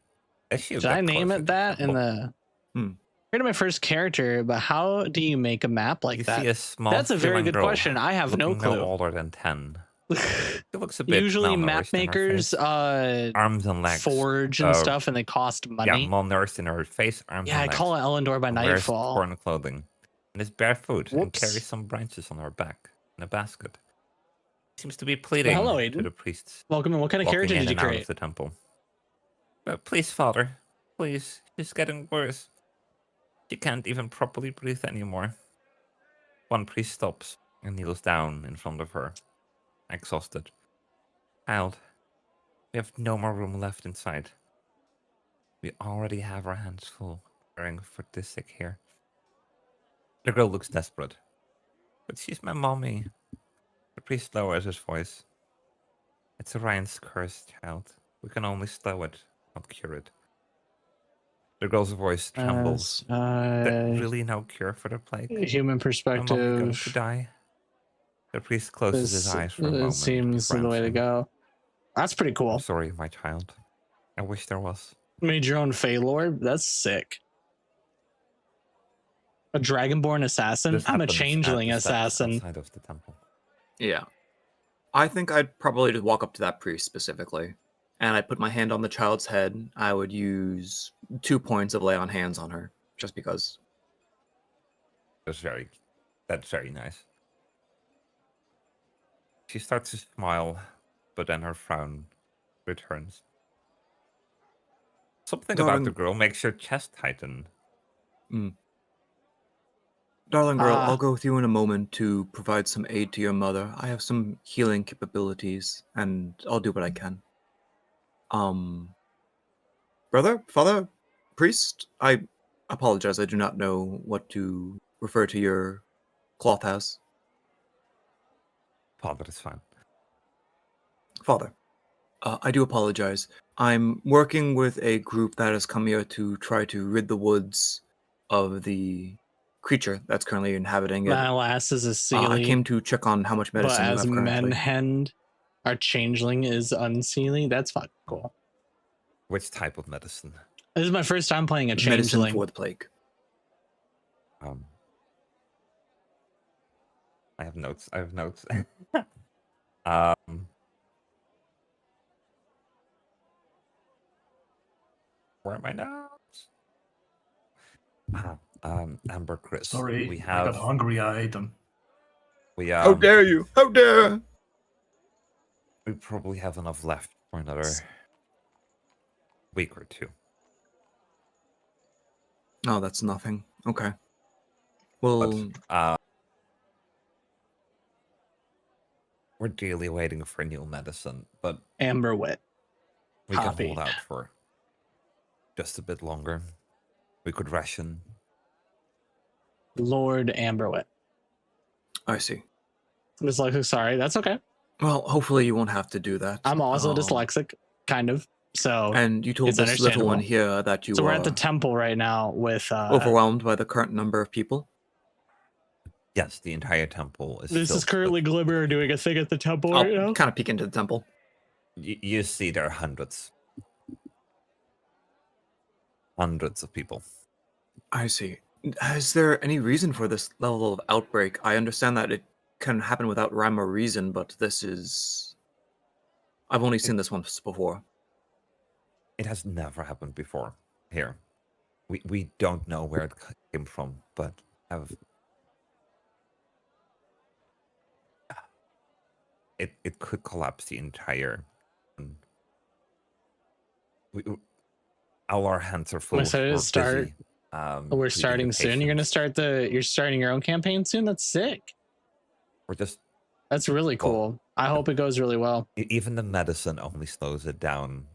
Should get I name closer it to that in temple, the? Created my first character, but how do you make a map like you that? see a small That's a very feline good girl question. I have no looking clue. older than 10. She looks a bit Usually map malnourished in her makers face. Arms and legs. forge and stuff, and they cost Yeah, money. malnourished in her face, arms Yeah, I and legs. call it Elyndor by and wears nightfall. torn clothing. And is barefoot and Whoops. carries some branches on her back in a basket. Seems to be pleading hello, to Aiden. the priests Welcome. And what kind of walking character in did you and out create? of the temple. But please, Father, please, she's getting worse. She can't even properly breathe anymore. One priest stops and kneels down in front of her, exhausted. Child, we have no more room left inside. We already have our hands full caring for the sick here. The girl looks desperate. But she's my mommy. The priest lowers his voice. It's Orion's curse, child. We can only slow it, not cure it. The girl's voice trembles. There's really no cure for the plague. Human My mommy going to perspective. die. The priest closes his eyes for a moment. Seems before the way to answering. go. That's pretty I'm cool. sorry, my child. I wish there was. Made your own Phalor? That's sick. A Dragonborn assassin? This I'm a happens at changeling the steps assassin. outside of the temple. Yeah. I think I'd probably just walk up to that priest specifically. And I'd put my hand on the child's head. I would use 2 points of lay on hands on her. Just because. That's very nice. She starts to smile, but then her frown returns. Something about the Darling- girl makes your chest tighten. Darling girl, Ah. I'll go with you in a moment to provide some aid to your mother. I have some healing capabilities, and I'll do what I can. Brother? Father? Priest? I apologize, I do not know what to refer to your cloth as. Father is fine. Father. I do apologize. I'm working with a group that has come here to try to rid the woods of the creature that's currently inhabiting it. My lass is a I Seelie, came to check on how much but medicine you as have currently. Menhend, our changeling is unseelie. That's fucking cool. Which type of medicine? This is my first time playing a Medicine changeling. for the plague. I have notes. Where are my notes? Ambergris. Sorry, we I got have. hungry. I ate them. We How dare you? How dare! We probably have enough left for another week or two. Oh, that's nothing. Okay. Well, But we're daily waiting for new medicine, but Amberwit. we can Poppy. hold out for just a bit longer. We could ration. Lord Amberwit. I see. I'm dyslexic, sorry. That's okay. Well, hopefully you won't have to do that. I'm also dyslexic, kind of. So And you told it's this little one understandable. here that you so are we're at the temple right now with overwhelmed by the current number of people. Yes, the entire temple is. This is filled currently with- Glimmer doing a thing at the temple right I'll now. kind of peek into the temple. You see, there are hundreds of people. I see. Is there any reason for this level of outbreak? I understand that it can happen without rhyme or reason, but this is... I've only seen this once before. It has never happened before here. We don't know where it came from, but it could collapse the entire. All our hands are full. So We're start. busy, We're treating starting the soon. You're gonna patients. start you're starting your own campaign soon. That's sick. We're just That's really cool. I hope it goes really well. even the medicine only slows it down,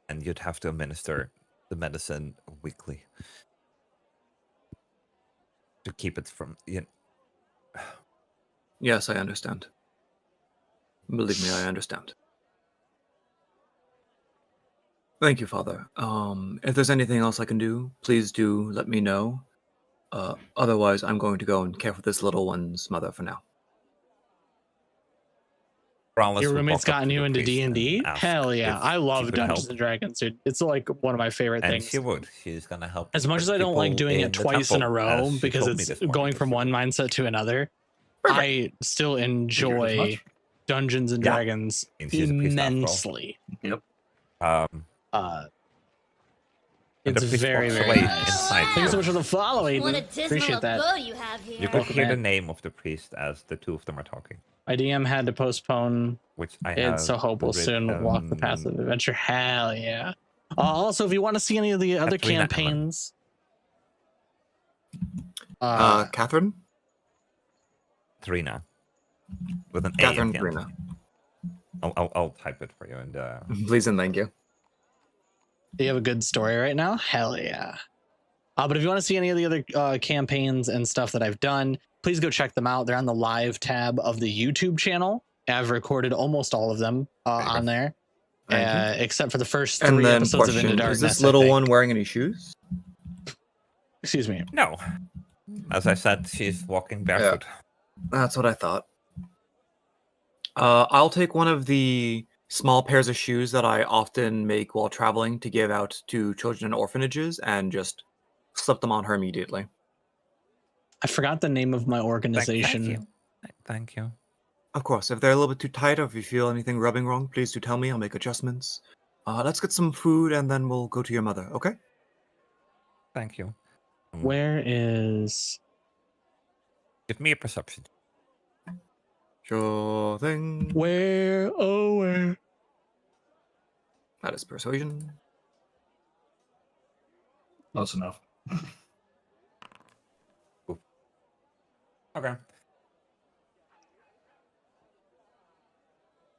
and you'd have to administer the medicine weekly to keep it from. Yes, I understand. Believe me, I understand. Thank you, Father. If there's anything else I can do, please do let me know. Otherwise, I'm going to go and care for this little one's mother for now. Your roommate's gotten you into D&D? Hell yeah. I love Dungeons and Dragons, dude. It's like one of my favorite And things. she would. She's gonna help. As much as I don't like doing it twice in a row because it's going from one mindset to another, I still enjoy Dungeons and Dragons immensely. Yep. It's very, very nice. Thank you so much for the follow, What a Aiden. dismal Appreciate that. abode you have here. You could hear the man. name of the priest as the two of them are talking, My DM had to postpone which I it, have. so hope will soon walk the path of adventure. Hell yeah. Also, if you want to see any of the other Katrina campaigns, Catherine? Trina, with an Catherine A at the end. Trina. I'll type it for you and. Please and thank you. do you have a good story right now? Hell yeah. But if you want to see any of the other campaigns and stuff that I've done, please go check them out. They're on the live tab of the YouTube channel. I've recorded almost all of them on there, except for the first 3 episodes of Into Darkness. Is this little one wearing any shoes? Excuse me. No. As I said, she's walking barefoot. That's what I thought. I'll take one of the small pairs of shoes that I often make while traveling to give out to children in orphanages and just slip them on her immediately. I forgot the name of my organization. Thank you. Of course, if they're a little bit too tight or if you feel anything rubbing wrong, please do tell me. I'll make adjustments. Let's get some food and then we'll go to your mother, okay? Thank you. Where is... Give me a perception. Sure thing. Where? Oh, where? That is persuasion. That's enough. Okay.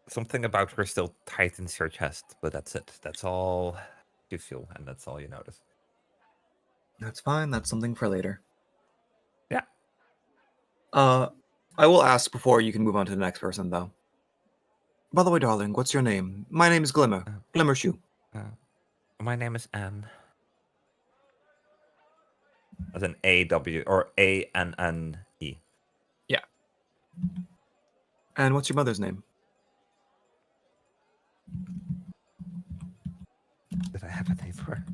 Something about her still tightens your chest, but that's it. That's all you feel, and that's all you notice. That's fine. That's something for later. Yeah. I will ask before you can move on to the next person, though. By the way, darling, what's your name? My name is Glimmer. Glimmer Shoe. My name is Anne. As an A-W, or A-N-N-E. Yeah. And what's your mother's name? Did I have a name for her?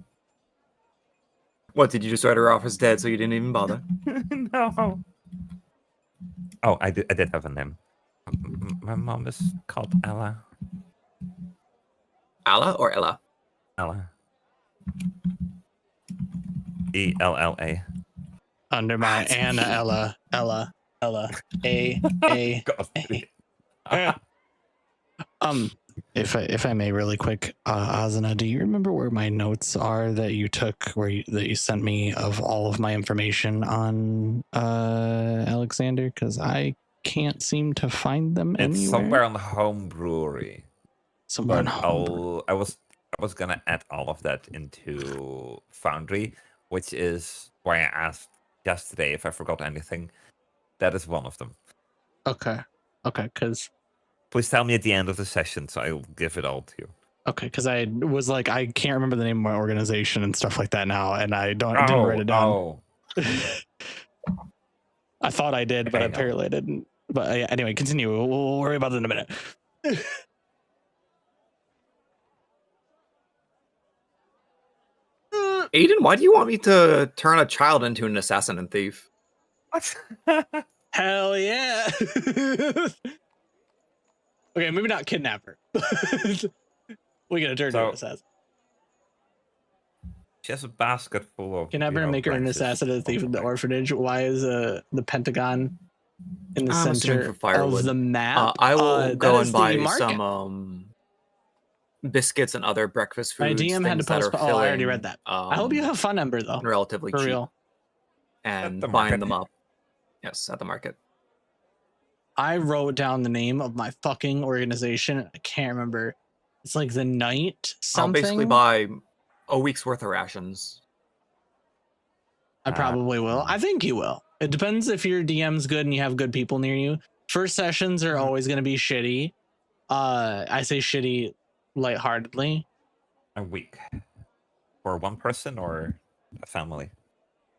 What, did you just write her off as dead so you didn't even bother? No. Oh, I did have a name. My mom is called Ella. Alla or Ella? Ella. ELLA. Under my Anna Ella. A. God. If I may, really quick, Azana, do you remember where my notes are that you took, that you sent me of all of my information on Alexander? Because I can't seem to find them It's anywhere. somewhere on the home brewery. Somewhere But on home. I was gonna add all of that into Foundry, which is why I asked yesterday if I forgot anything. That is one of them. Okay, because Please tell me at the end of the session, so I'll give it all to you. okay, because I was like, I can't remember the name of my organization and stuff like that now, and I didn't write it down. Oh, I thought I did, but I know. apparently I didn't. But anyway, continue. We'll worry about it in a minute. Aiden, why do you want me to turn a child into an assassin and thief? what? Hell yeah. Okay, maybe not kidnapper. We gotta turn to an assassin. She has a basket full of Kidnapper and make her an branches assassin and thief in the of orphanage. Why is the Pentagon in the I'm assuming center for firewood. of the map? I will That go is and the buy market. some biscuits and other breakfast My foods. DM had to things that are post. Oh, I already filling, read that. I hope you have fun, Ember, though. relatively For cheap real. and the buying market. them up. Yes, at the market. I wrote down the name of my fucking organization. I can't remember. It's like the night something. I'll basically buy a week's worth of rations. I probably will. I think you will. It depends if your DM's good and you have good people near you. First sessions are always going to be shitty. I say shitty lightheartedly. A week for one person or a family.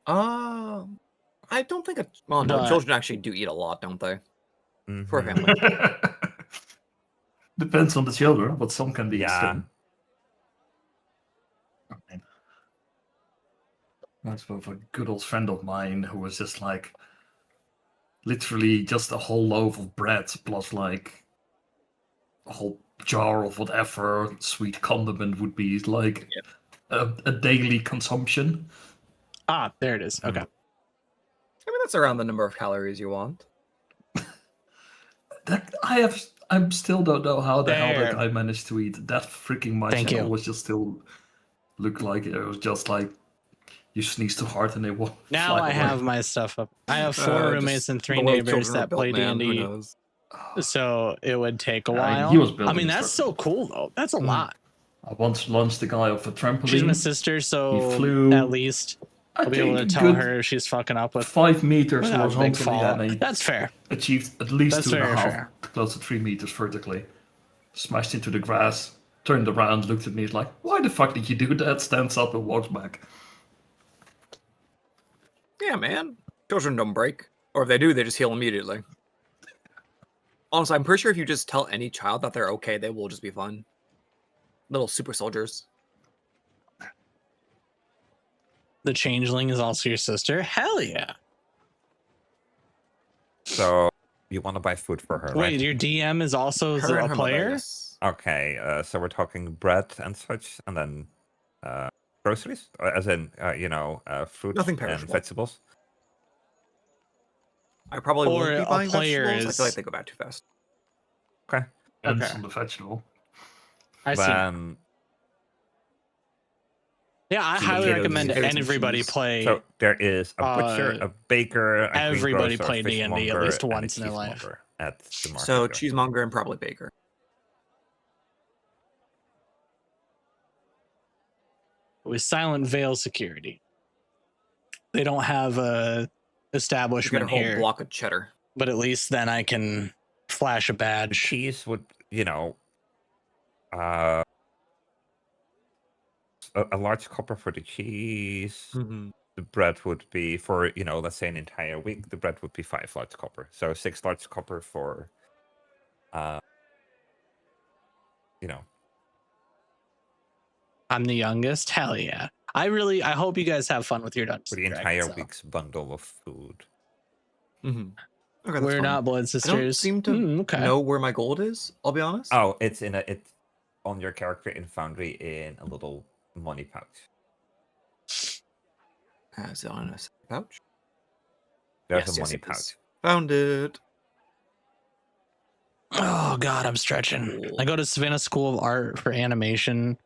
I don't think. Well, no, But- children actually do eat a lot, don't they? For a Mhm. family. Depends on the children, but some can be Yeah. extreme. That's with a good old friend of mine who was just like literally just a whole loaf of bread plus like a whole jar of whatever sweet condiment would be like a daily consumption. Ah, there it is. Okay. I mean, that's around the number of calories you want. That I still don't know how the hell There. that guy managed to eat that freaking much. Thank and you. It was just still looked like it was just like you sneeze too hard and they won't. Now fly I away. have my stuff up. I have 4 Just roommates and 3 the way neighbors children are that built, play man, who D&D. knows? So it would take a Yeah, while. he was I building mean, his that's so cool, though. That's a lot. I once launched the guy off a trampoline. She's my sister, so He flew, at least I I'll be able to think, tell good her if she's fucking up with 5 meters without a big horizontally, fall. and he That's fair. achieved at least That's 2.5, very fair. close to 3 meters vertically. Smashed into the grass, turned around, looked at me, like, "Why the fuck did you do that?" Stands up and walks back. Yeah, man. Children don't break. Or if they do, they just heal immediately. Honestly, I'm pretty sure if you just tell any child that they're okay, they will just be fine. Little super soldiers. The changeling is also your sister. Hell yeah. So you want to buy food for her, Wait, right? your DM is also Her and a her mother, player? yes. Okay, so we're talking bread and such, and then groceries, as in fruit Nothing and perishable. vegetables. I probably Or won't be a buying player vegetables. I is- feel like they go back too fast. Okay, Depends Okay. on the vegetable. I see. then Yeah, I Some highly potatoes, recommend carrots, and everybody cheese. play. so there is a butcher, uh, a baker, a everybody greengrocer, play a D&D at fishmonger, least and a once in their life. cheesemonger at the market. So here. cheesemonger and probably baker. With Silent Veil security. They don't have a You get a establishment whole here, block of cheddar. but at least then I can flash a badge. cheese would, a large copper for the cheese. Mm-hmm. The bread would be for, let's say an entire week, the bread would be 5 large copper. So 6 large copper for, I'm the youngest. Hell yeah. I hope you guys have fun with your Dungeons for the and entire Dragons, though. week's bundle of food. Mm-hmm. Okay, that's We're fine. not blood I don't sisters. seem to Okay. know where my gold is. I'll be honest. Oh, it's on your character in Foundry in a little money pouch. Is it on a pouch? There's Yes, a yes, money it is. pouch. Found it. Oh God, I'm stretching. Cool. I go to Savannah School of Art for animation,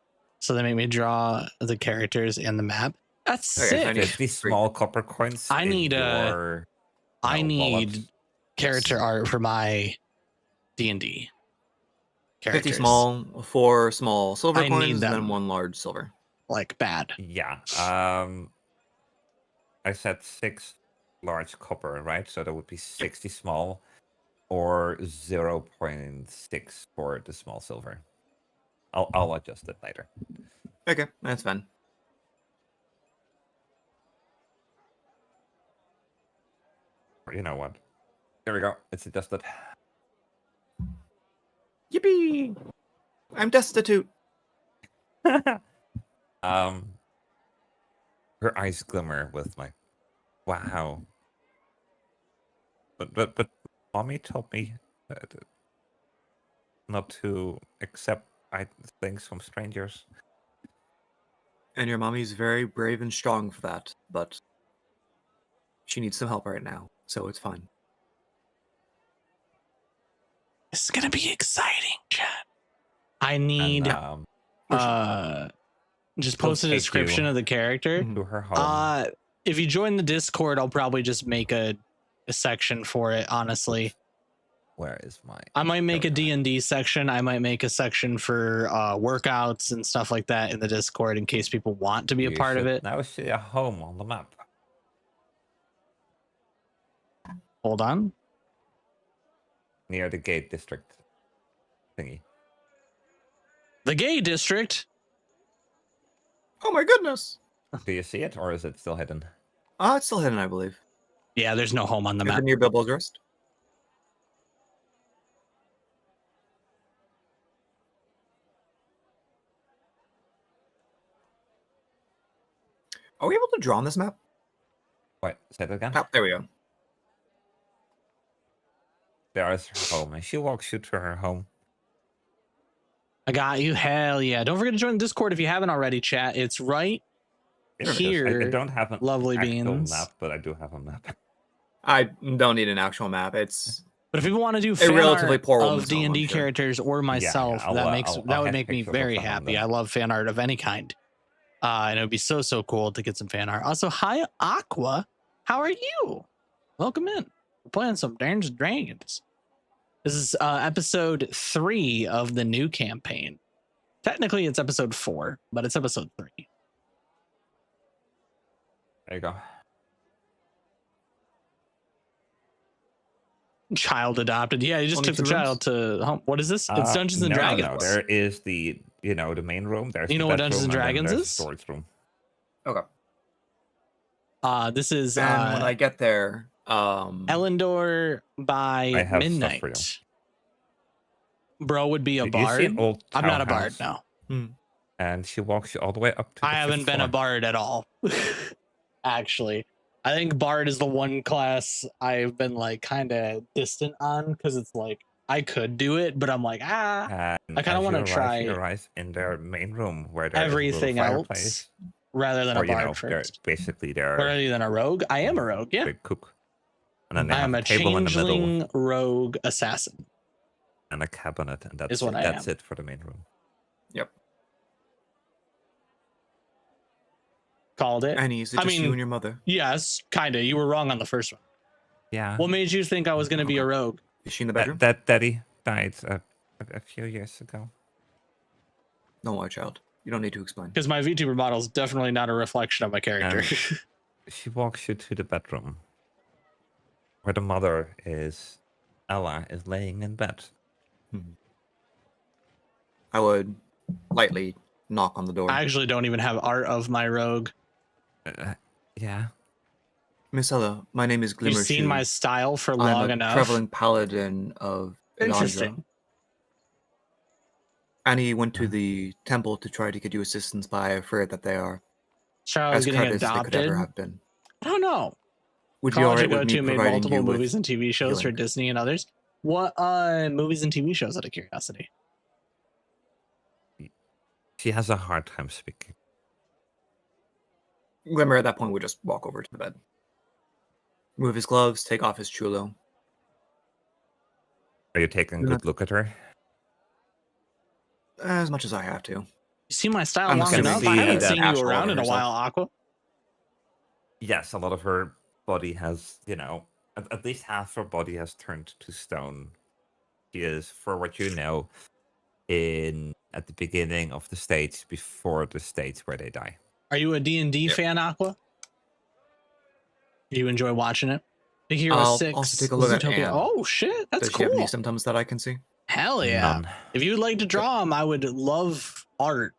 so they make me draw the characters and the map. That's Okay, sick. I need 50 small copper coins. I in need, your, I wallet. need character art for my D&D 50 characters. small, 4 small silver I need coins, and them. then 1 large silver. Like bad. Yeah. I said 6 large copper, right? So that would be 60 small, or 0.6 for the small silver. I'll adjust it later. Okay, that's fine. Or you know what? There we go. It's adjusted. Yippee! I'm destitute. Her eyes glimmer with my wow. But mommy told me not to accept things from strangers. And your mommy's very brave and strong for that, but she needs some help right now, so it's fine. This is gonna be exciting, chat. I And, need just post a take description you of the character. to her home. If you join the Discord, I'll probably just make a section for it, honestly. Where is my? I might make a character? D&D section. I might make a section for workouts and stuff like that in the Discord in case people want to be a You part of should it. Now see a home on the map. Hold on. Near the gate district thingy. The gay district. Oh my goodness! Do you see it, or is it still hidden? It's still hidden, I believe. Yeah, there's no home on the Is map. it near Bilbo's Rest? Are we able to draw on this map? Wait, say that again. Oh, there we go. There is her home, and she walks you to her home. I got you. Hell yeah. Don't forget to join the Discord if you haven't already, chat. It's right Here it is. here. I don't have an lovely actual beans. map, but I do have a map. I don't need an actual map. It's But if people want to do fan relatively art poor of woman's home, I'm D&D sure. characters or myself, I'll, that I'll would have make me pictures of very the home happy. then. I love fan art of any kind. And it would be so cool to get some fan art. Also, hi Aqua. How are you? Welcome in. We're playing some Dungeons and Dragons. This is episode 3 of the new campaign. Technically, it's episode 4, but it's episode 3. There you go. Child adopted. Yeah, you just Only took the 2 rooms? child to home. What is this? It's Dungeons and no, Dragons. No, there is the the main room. There's You the know what Dungeons bedroom, and then Dragons there's is? the storage room. okay. This is And when I get there, Elyndor by I have stuff for midnight. Bro would be a Did you see an bard. old I'm not a bard, townhouse? no. And she walks you all the way up to. I the haven't fifth been a floor. bard at all. Actually, I think bard is the one class I've been like kind of distant on because it's like I could do it, but I'm like And I kinda as wanna you arrive, try You arrive in their main room where there everything is a little else fireplace. rather than Or a bard they're first. basically they're Rather than a rogue, I am a rogue. Yeah, big cook. And then they I have am a a table in the middle changeling rogue assassin. and a cabinet, and that's Is what I that's am. it for the main room. Called it. Annie, is it I just you mean- and your mother? Yes, kind of. You were wrong on the first one. Yeah. What made you think I was going to be a rogue? Is she in the bedroom? That daddy died a few years ago. No, my child. You don't need to explain. Because my VTuber model is definitely not a reflection of my character. She walks you to the bedroom where the mother is. Ella is laying in bed. I would lightly knock on the door. I actually don't even have art of my rogue. Yeah. Miss Ella, my name is Glimmer. You've seen my style for I'm long a enough. traveling paladin of Elyndor. Interesting. Annie went to the temple to try to get you assistance, but I fear that they are Child as getting credit as they could ever adopted. have been. I don't know. would be college I alright go with me to made providing multiple you movies with and TV shows for healing? Disney and others. What movies and TV shows out of curiosity? She has a hard time speaking. Glimmer at that point would just walk over to the bed. Remove his gloves, take off his chulo. Are you taking a good look at her? As much as I have to. You see my style I'm long assuming enough. I the- haven't that seen you Ash all around over in a herself. while, Aqua. Yes, a lot of her body has, at least half her body has turned to stone. She is, for what you know, at the beginning of the stage before the stage where they die. Are you a D&D fan, Aqua? Do you enjoy watching it? Big Hero I'll 6. also take a look at Zootopia. Anne. Oh, shit. That's Does she have cool. any symptoms that I can see? Hell yeah. None. If you would like to draw them, I would love art.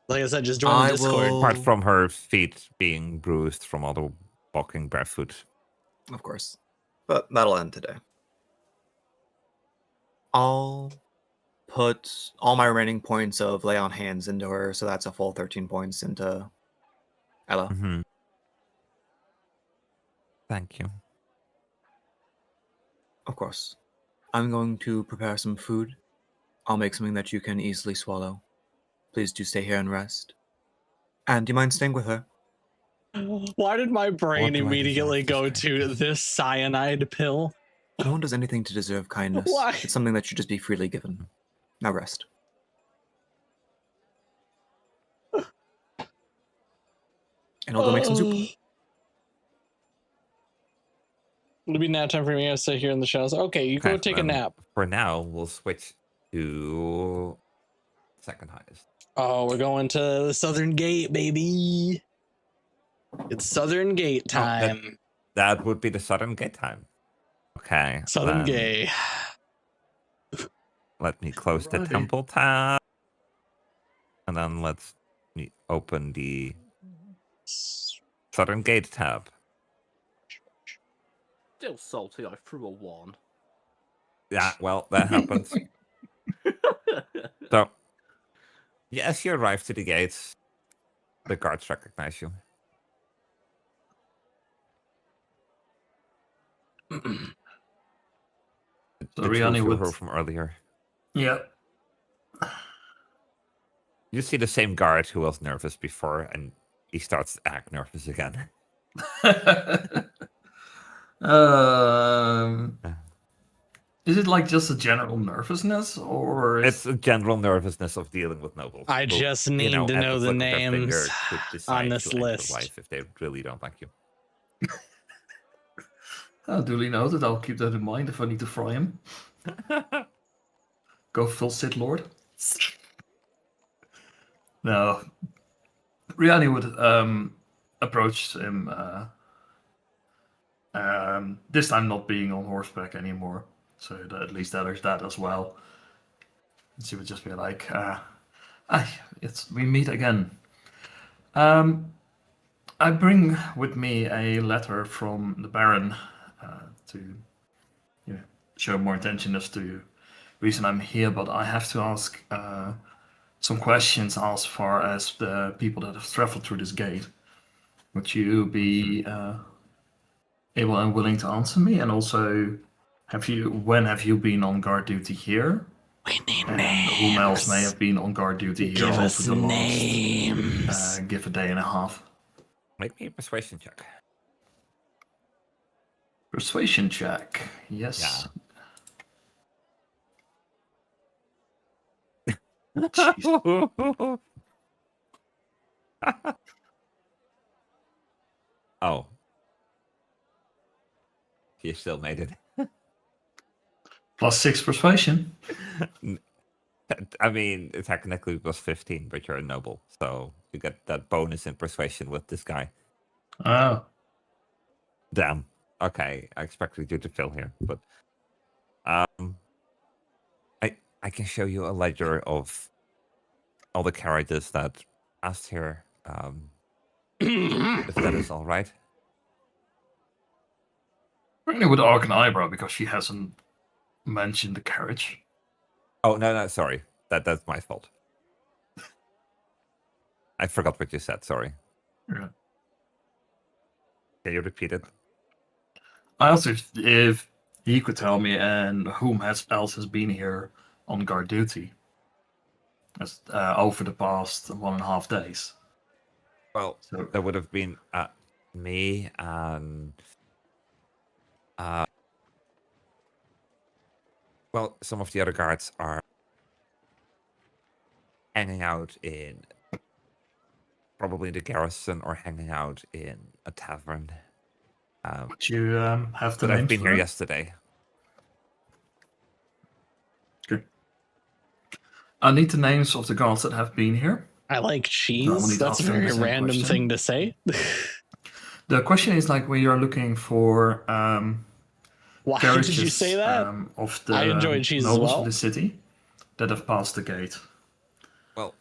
Like I said, just join the I Discord. will- Apart from her feet being bruised from all the walking barefoot. Of course. But that'll end today. I'll put all my remaining points of lay on hands into her, so that's a full 13 points into Ella. Mm-hmm. Thank you. Of course. I'm going to prepare some food. I'll make something that you can easily swallow. Please do stay here and rest. And do you mind staying with her? Why did my brain What do I immediately deserve go to to stay? this cyanide pill? No one does anything to deserve kindness. Why? It's something that should just be freely given. Now rest. And I'll go make some soup. It'll be nap time for me. I stay here in the shadows. Okay, you go Okay, take a nap. For now, we'll switch to second highest. Oh, we're going to the Southern Gate, baby. It's Southern Gate Oh, that- time. That would be the Southern Gate time. Okay. Southern then Gate. Let me close the Righty. temple tab. And then let's open the Southern Gate tab. Still salty. I threw a 1. Yeah, well, that happens. So, as you arrive to the gates, the guards recognize you. So The Rihanna truth you would- heard from earlier. Yeah. You see the same guard who was nervous before, and he starts to act nervous again. Is it like just a general nervousness, or It's a general nervousness of dealing with nobles. I who, just need to at know the flick of their finger names could on decide this to end your list. life if they really don't like you. duly noted? I'll keep that in mind if I need to fry him. Go full Sith Lord. No, Rihanna would approach him. This time not being on horseback anymore, so that at least there's that as well. And she would just be like, we meet again. I bring with me a letter from the Baron to show more attention as to the reason I'm here, but I have to ask some questions as far as the people that have traveled through this gate. Would you be able and willing to answer me? And also, when have you been on guard duty here? We need And names. whom else may have been on guard duty here Give over us the names. last give a day and a half? Make me a persuasion check. Persuasion check. Yes. Jeez. Oh. You still made it. +6 persuasion. I mean, technically it was 15, but you're a noble, so you get that bonus in persuasion with this guy. Oh. Damn. Okay, I expected you to fill here, but I can show you a ledger of all the carriages that passed here. If that is all right. Really would arc an eyebrow because she hasn't mentioned the carriage. Oh no, sorry. That's my fault. I forgot what you said. Sorry. Yeah. Can you repeat it? I asked if he could tell me and whom else has been here on guard duty over the past 1.5 days. Well, So there would have been me and well, some of the other guards are hanging out in probably the garrison or hanging out in a tavern. would you have the But I've names been for here them? yesterday. Good. I need the names of the guards that have been here. I like No, we cheese. need to That's a ask them the very same random question. thing to say. The question is like when you're looking for Why carriages did you say that? of the I enjoy cheese as nobles well. of the city that have passed the gate. Well,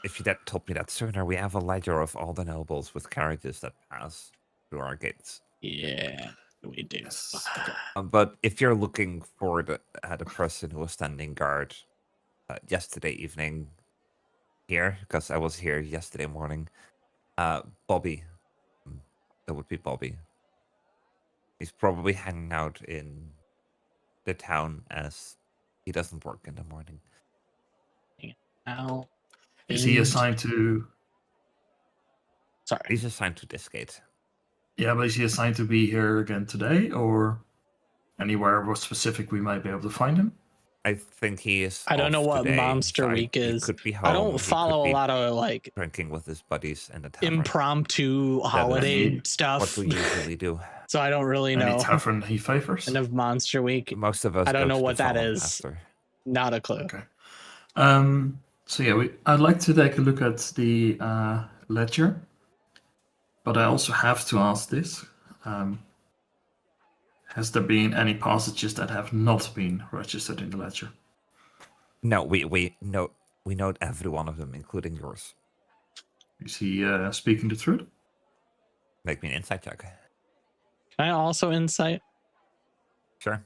if you had told me that sooner, we have a ledger of all the nobles with carriages that pass through our gates. Yeah, we do. Yes. But if you're looking for the person who was standing guard yesterday evening here, because I was here yesterday morning, Bobby, that would be Bobby. He's probably hanging out in the town as he doesn't work in the morning. Now, Is he assigned to? Sorry. He's assigned to this gate. Yeah, but is he assigned to be here again today, or anywhere more specific we might be able to find him? I think he is. I don't know off what today, Monster so Week he is. could be home. I he don't could follow a be lot of like drinking with his buddies in the tavern. impromptu holiday Any- stuff. What we usually do. So I don't really Any know. tavern he favors? And of Monster Week, Most of us. I don't go know to what the that Fallen is. Master. Not a clue. Okay. So yeah, I'd like to take a look at the ledger, but I also have to ask this: has there been any passages that have not been registered in the ledger? No, we note every one of them, including yours. Is he speaking the truth? Make me an insight check. Can I also insight? Sure.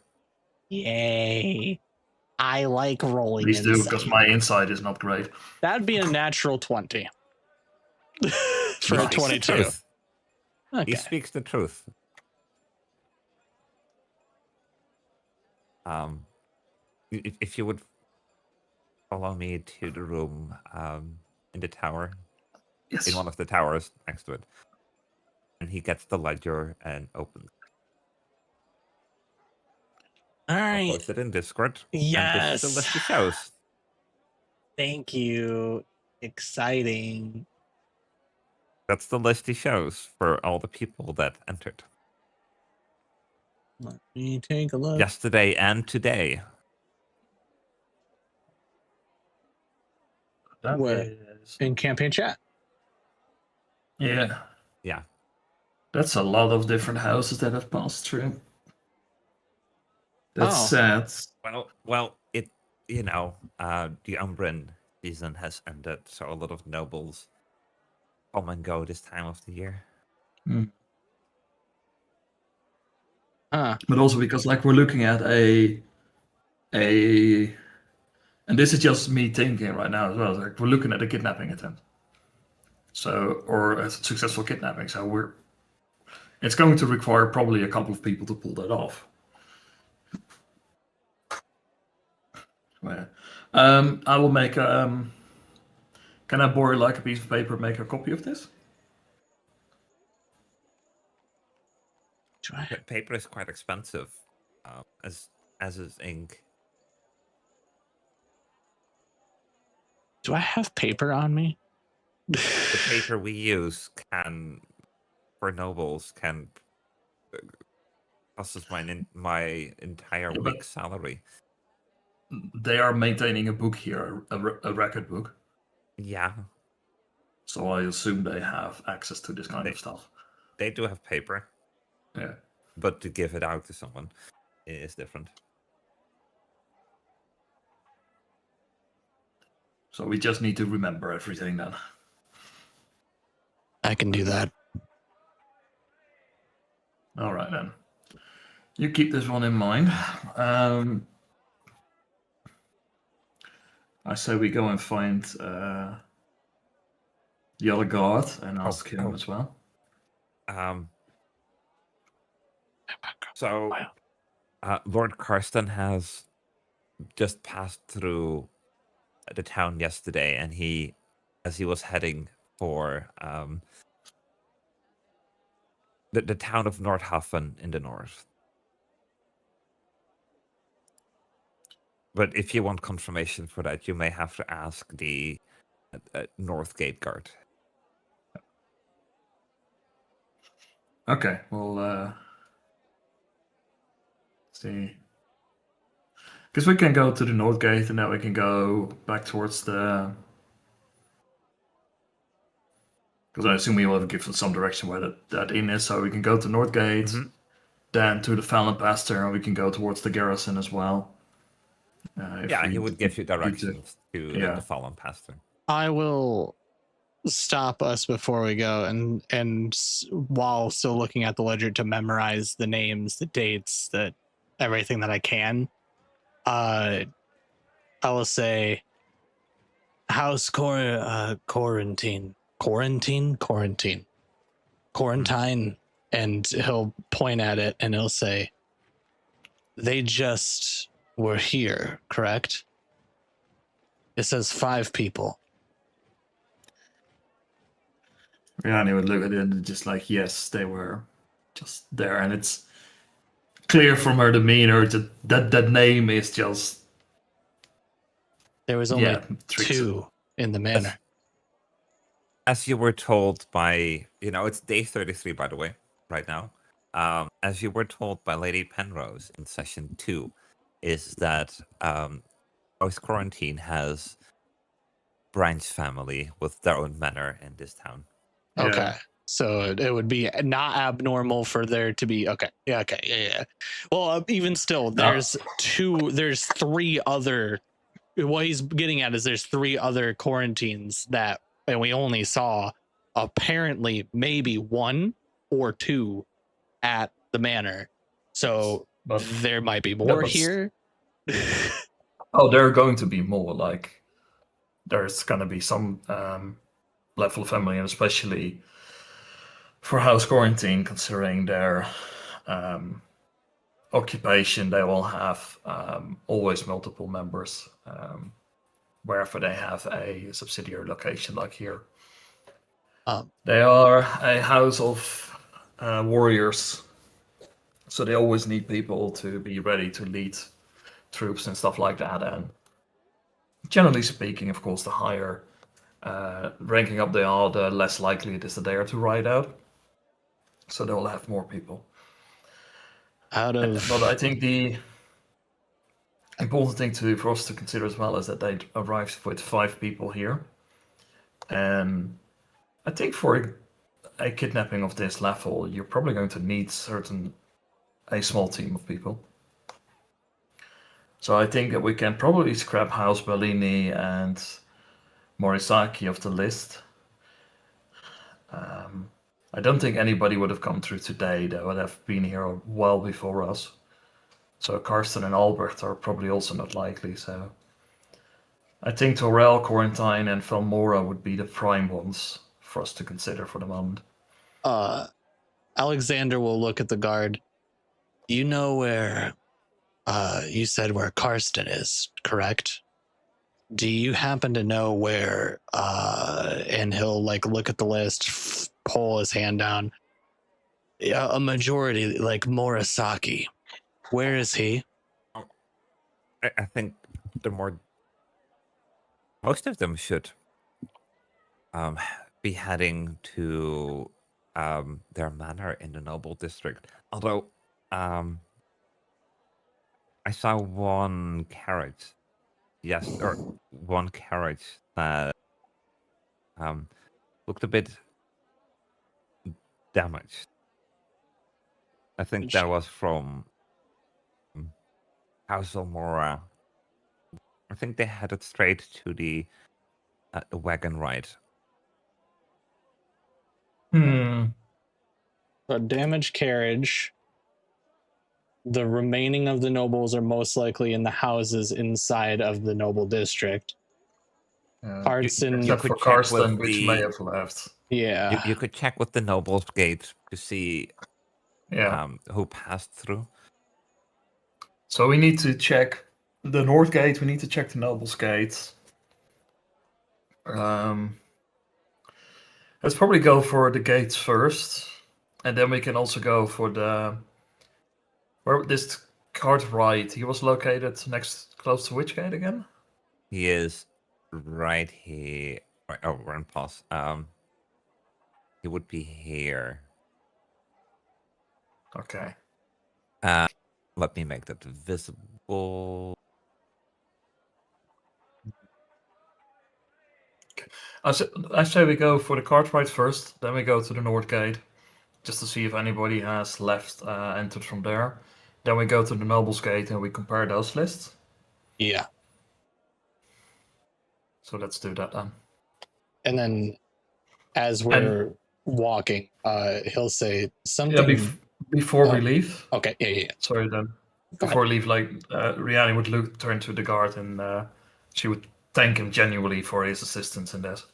Yay. I like rolling Please do, insight. because my insight is not great. That'd be a natural 20. For He a speaks the 22. truth. Okay. He speaks the truth. If you would follow me to the room in the tower, Yes. in one of the towers next to it, and he gets the ledger and opens. All I'll right. post it in Discord. Yes. And this is the list he shows. Thank you. Exciting. That's the list he shows for all the people that entered Let me take a look. yesterday and today. That Where? is- In campaign chat. Yeah. Yeah. That's a lot of different houses that have passed through. That's Oh. sad. Well, it the Umbran season has ended, so a lot of nobles come and go this time of the year. Huh. But also because like we're looking at a and this is just me thinking right now as well. Like we're looking at a kidnapping attempt. So or a successful kidnapping. So it's going to require probably a couple of people to pull that off. Yeah. I will make can I borrow like a piece of paper and make a copy of this? Do I, Paper is quite expensive, as is ink. do I have paper on me? The paper we use for nobles can cost us my entire Yeah, but- week's salary. They are maintaining a book here, a record book. Yeah, So I assume they have access to this kind of stuff. they do have paper, Yeah. but to give it out to someone is different. So we just need to remember everything then. I can do that. All right then. You keep this one in mind. I say we go and find the other guard and ask him oh. as well. So, Lord Karsten has just passed through the town yesterday, and as he was heading for the town of Nordhafen in the north. But if you want confirmation for that, you may have to ask the North Gate Guard. Okay, well, see. Because we can go to the North Gate, and then we can go back towards the... Because I assume we will have given some direction where that inn is, so we can go to North Gate, then to the Fallon Pasture, and we can go towards the garrison as well. He would give you directions to the Fallon Pasture. I will stop us before we go, and while still looking at the ledger to memorize the names, the dates, everything that I can. I will say House Quarantine, and he'll point at it and he'll say, they just were here, correct? It says 5 people. Yeah, and he would look at it and just like, yes, they were just there. And it's clear from her demeanor that name is just... There was only 2 in the manor. As you were told by, it's day 33, by the way, right now. As you were told by Lady Penrose in session 2, is that House Quarantine has branch family with their own manor in this town. Okay. Yeah. So it would be not abnormal for there to be yeah. Well, even still, there's 3 other. What he's getting at is there's 3 other quarantines and we only saw apparently maybe 1 or 2 at the manor. So there might be more here. Oh, there are going to be more. Like, there's going to be some level of family, and especially for House Quarantine, considering their occupation, they will have always multiple members wherever they have a subsidiary location, like here. They are a house of warriors, so they always need people to be ready to lead troops and stuff like that. And generally speaking, of course, the higher ranking up they are, the less likely it is that they are to ride out. So they'll have more people. But I think the important thing for us to consider as well is that they arrived with 5 people here. And I think for a kidnapping of this level, you're probably going to need a small team of people. So I think that we can probably scrap House Bellini and Morisaki off the list. I don't think anybody would have come through today. They would have been here well before us. So Karsten and Albert are probably also not likely. So I think Torel, Quarantine, and Felmora would be the prime ones for us to consider for the moment. Alexander will look at the guard. You know where you said where Karsten is, correct? Do you happen to know where and he'll look at the list, pull his hand down. A majority, like Morisaki. Where is he? I think most of them should be heading to their manor in the Noble District. Although I saw one carriage, one carriage that looked a bit damaged. I think that was from House Elmora. I think they headed straight to the wagon ride. A damaged carriage. The remaining of the nobles are most likely in the houses inside of the noble district. Carson, except for Karsten, which may have left. Yeah, you could check with the nobles gate to see Yeah. who passed through. So we need to check the North Gate. We need to check the Nobles Gate. Let's probably go for the gates first, and then we can also go for the where this Cartwright. He was located close to which gate again? He is right here. Oh, we're on pause. He would be here. Okay. Let me make that visible. I say we go for the Cartwright first, then we go to the North Gate, just to see if anybody has left entered from there. Then we go to the Nobles Gate and we compare those lists. Yeah. So let's do that then. And then as we're walking, he'll say something. Yeah, before we leave. Okay, yeah. Sorry, then. Before we leave, Rihanna would turn to the guard and she would thank him genuinely for his assistance in this.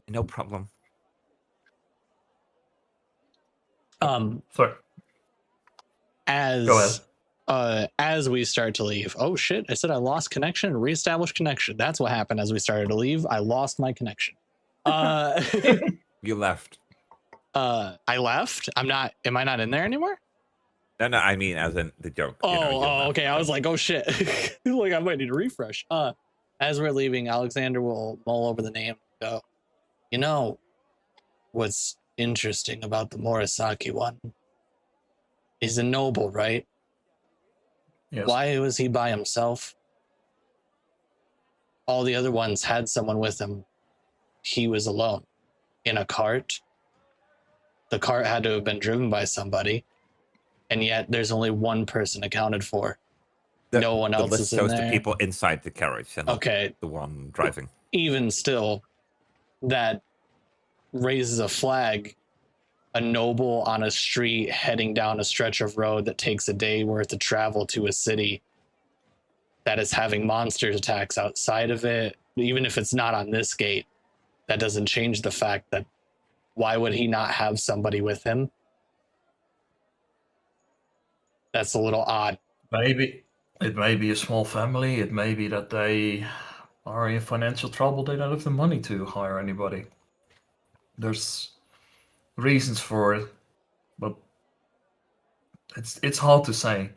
No problem. Sorry. Go ahead. As we start to leave, oh shit, I said I lost connection and reestablished connection. That's what happened as we started to leave. I lost my connection. You left. I left? am I not in there anymore? No, I mean as in the joke. Okay. I was like, oh shit. Like I might need a refresh. As we're leaving, Alexander will mull over the name and go, you know, what's interesting about the Morisaki one? He's a noble, right? Yes. Why was he by himself? All the other ones had someone with him. He was alone in a cart. The cart had to have been driven by somebody, and yet there's only one person accounted for. No one else is in there. The list shows the people inside the carriage and okay, the one driving. Even still, that raises a flag. A noble on a street heading down a stretch of road that takes a day worth of travel to a city that is having monster attacks outside of it, even if it's not on this gate, that doesn't change the fact that why would he not have somebody with him? That's a little odd. Maybe it may be a small family. It may be that they are in financial trouble. They don't have the money to hire anybody. There's reasons for it, but it's hard to say.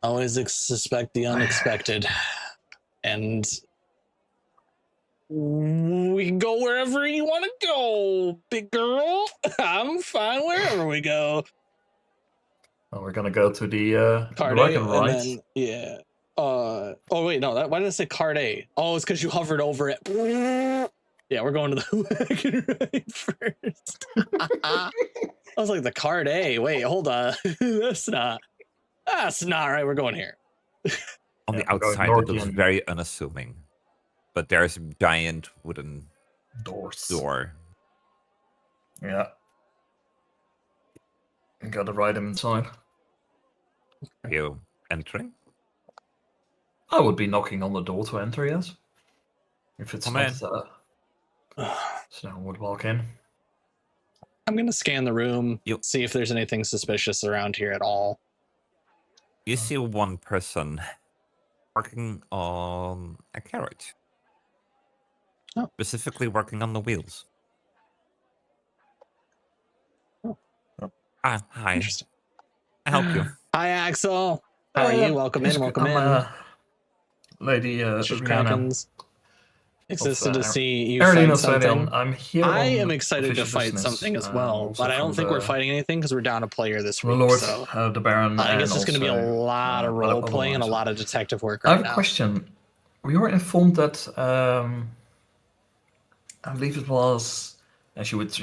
Always suspect the unexpected, and we can go wherever you want to go, big girl. I'm fine wherever we go. Well, we're gonna go to the Card right A, and right. then, yeah. Oh wait, no. Why did I say card A? Oh, it's because you hovered over it. Yeah, we're going to the wagon right first. I was like, the card A. Wait, hold on. That's not right. We're going here. On the outside, it looks very unassuming, but there's a giant wooden door. Yeah. You gotta ride him inside. Are you entering? I would be knocking on the door to enter, yes. If it's not, so no one would walk in. I'm gonna scan the room, see if there's anything suspicious around here at all. You see one person working on a carriage. Oh. Specifically working on the wheels. Oh. Hi. I help you. Hi, Axel. How are you? Welcome in. Lady Rihanna. Existed to see you fight fight something. I'm here. I am excited to fight something as well, but I don't think we're fighting anything because we're down a player this week. Lord, so the Baron. I guess it's going to be a lot of role playing and a lot of detective work right now. I have a question. We were informed that I believe it was, and she would,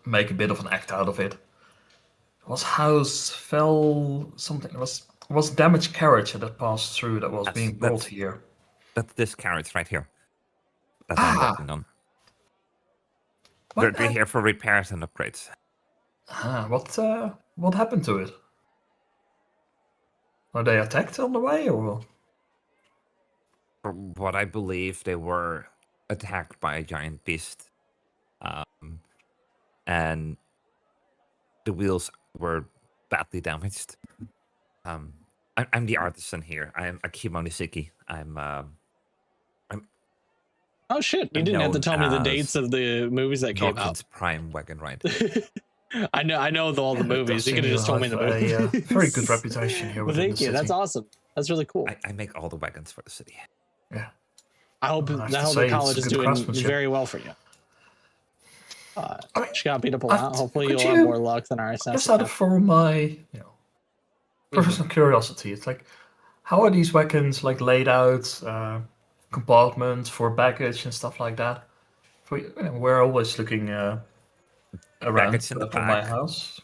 make a bit of an act out of it. It was house fell something. It was damaged carriage that passed through that was being brought here. That's this carriage right here. That I'm working on. They're here for repairs and upgrades. What happened to it? Were they attacked on the way, or? From what I believe, they were attacked by a giant beast. and the wheels were badly damaged. I'm the artisan here. I'm Akimo Nisiki. I'm Oh shit! You I'm didn't have to known tell me the as dates of the movies that came out. Norton's Prime Wagon Ride. I know all the Yeah, that movies. does You could have seem just told me the have a movies. very good reputation here Well, within thank the you. That's city. awesome. That's really cool. I make all the wagons for the city. Yeah. I hope I have to the say, college it's is good doing craftsmanship. very well for you. I mean, She got beat up a I've- lot. Hopefully, could you'll have you- more luck than our Just out of for my personal curiosity, it's like, how are these wagons like laid out? Compartments for baggage and stuff like that. We're always looking around Baggage in the from my back. house.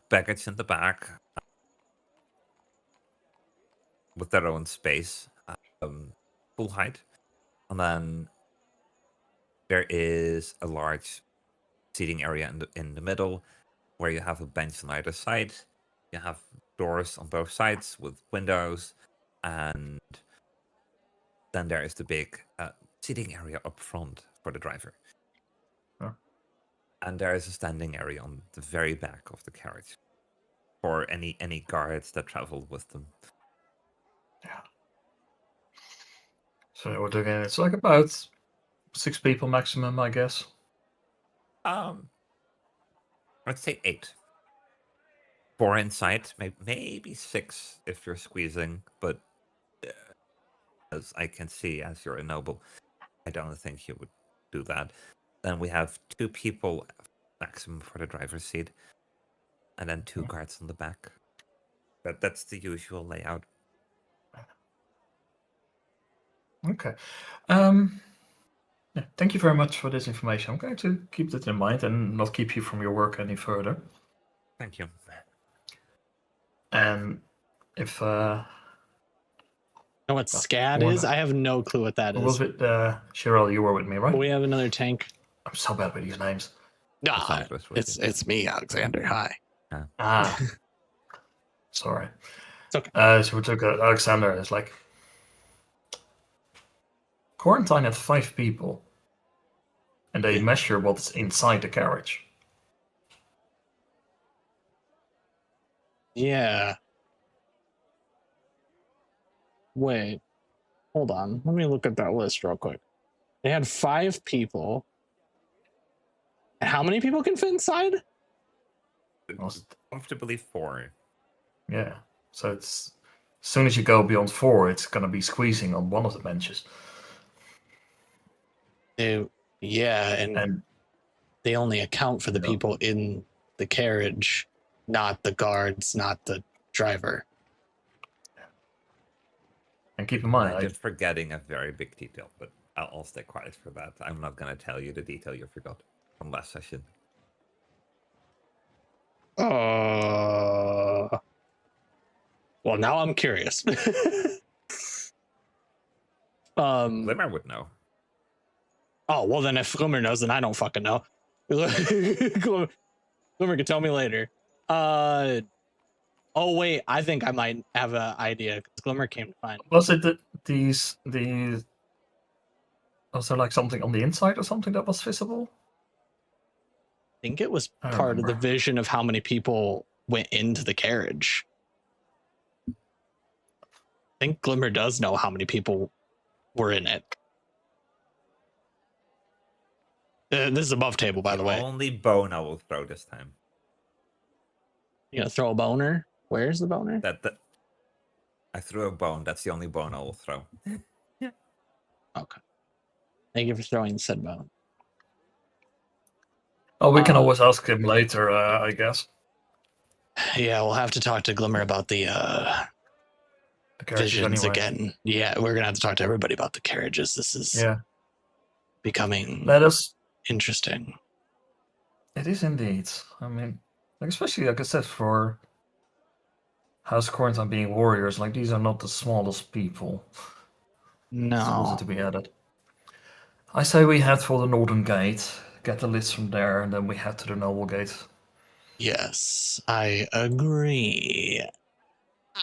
Baggage in the back with their own space, full height, and then there is a large seating area in the middle where you have a bench on either side. You have doors on both sides with windows, and then there is the big seating area up front for the driver. Huh. And there is a standing area on the very back of the carriage for any guards that travel with them. Yeah. So we're doing it's like about 6 people maximum, I guess. I'd say 8. 4 inside, maybe 6 if you're squeezing, but as I can see, as you're a noble, I don't think you would do that. Then we have 2 people maximum for the driver's seat, and then 2 guards on the back. That's the usual layout. Okay. Yeah, thank you very much for this information. I'm going to keep that in mind and not keep you from your work any further. Thank you. And if Know what SCAD Or is? not. I have no clue what that what is. was it, Cheryl, you were with me, right? We have another tank. I'm so bad with these names. Nah, Alexander was with you. it's me, Alexander. Hi. Ah, sorry. It's okay. So we took Alexander. It's like quarantine at 5 people, and they measure what's inside the carriage. Yeah. Wait. Hold on. Let me look at that list real quick. They had 5 people. And how many people can fit inside? I have to believe 4. Yeah. So it's as soon as you go beyond 4, it's gonna be squeezing on one of the benches. Yeah, and And they only account for the Yeah. people in the carriage, not the guards, not the driver. keep in mind, You're forgetting a very big detail, but I'll stay quiet for that. I'm not going to tell you the detail you forgot from last session. Well, now I'm curious. Glimmer would know. Oh, well, then if Glimmer knows, then I don't fucking know. Glimmer can tell me later. Oh, wait, I think I might have an idea, because Glimmer came to find. was it these was there like something on the inside or something that was visible? I think it was I part of the remember. vision of how many people went into the carriage. I think Glimmer does know how many people were in it. This is above table, by the way. Only bone I will throw this time. You gonna throw a boner? Where's the boner? That I threw a bone. That's the only bone I will throw. Okay. Thank you for throwing said bone. Oh, we can always ask him later, I guess. Yeah, we'll have to talk to Glimmer about the The carriages visions anyway. again. Yeah, we're gonna have to talk to everybody about the carriages. This is becoming Let us. interesting. It is indeed. I mean, like especially like I said for House Quarantine being warriors, like these are not the smallest people. It's also No. to be added. I say we head for the Northern Gate, get the list from there, and then we head to the Noble Gate. Yes, I agree.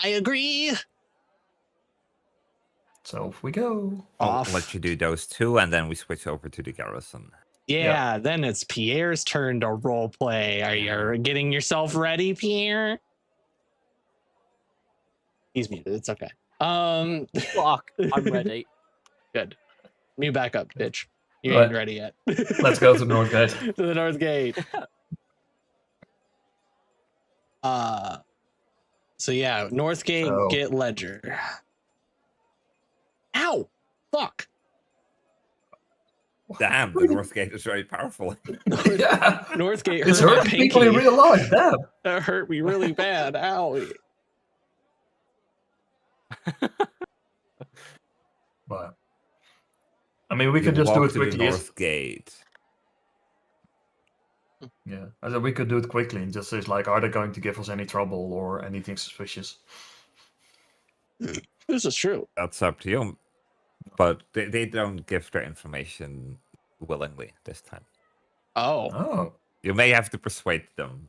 I agree. So off we go. I'll Off. let you do those 2, and then we switch over to the garrison. Yeah, then it's Pierre's turn to role play. Are you getting yourself ready, Pierre? He's muted. It's okay. Fuck, I'm ready. Good. You back up, bitch. You Right. ain't ready yet. Let's go to North Gate. To the North Gate. So yeah, North Gate, So- get Ledger. Ow! Fuck. Damn, the North Gate is very powerful. Yeah. North Gate It's hurt my hurting pinky. people in real life. Damn. That hurt me really bad. Ow. But I mean, we You could just do walk it to the quickly. North Gate. Yeah, I said we could do it quickly and just say, like, are they going to give us any trouble or anything suspicious? This is true. That's up to you. But they don't give their information willingly this time. Oh. Oh, You may have to persuade them.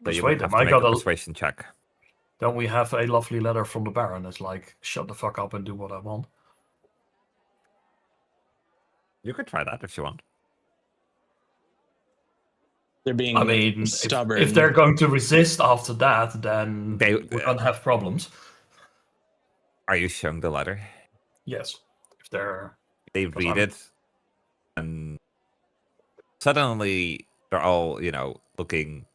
But you persuade would have them. to I make got a a. persuasion check. Don't we have a lovely letter from the Baron? It's like, shut the fuck up and do what I want. You could try that if you want. They're being I mean, stubborn. if they're going to resist after that, then They- we're gonna have problems. Are you showing the letter? Yes, if they're. They Because read I'm- it, and suddenly they're all, looking,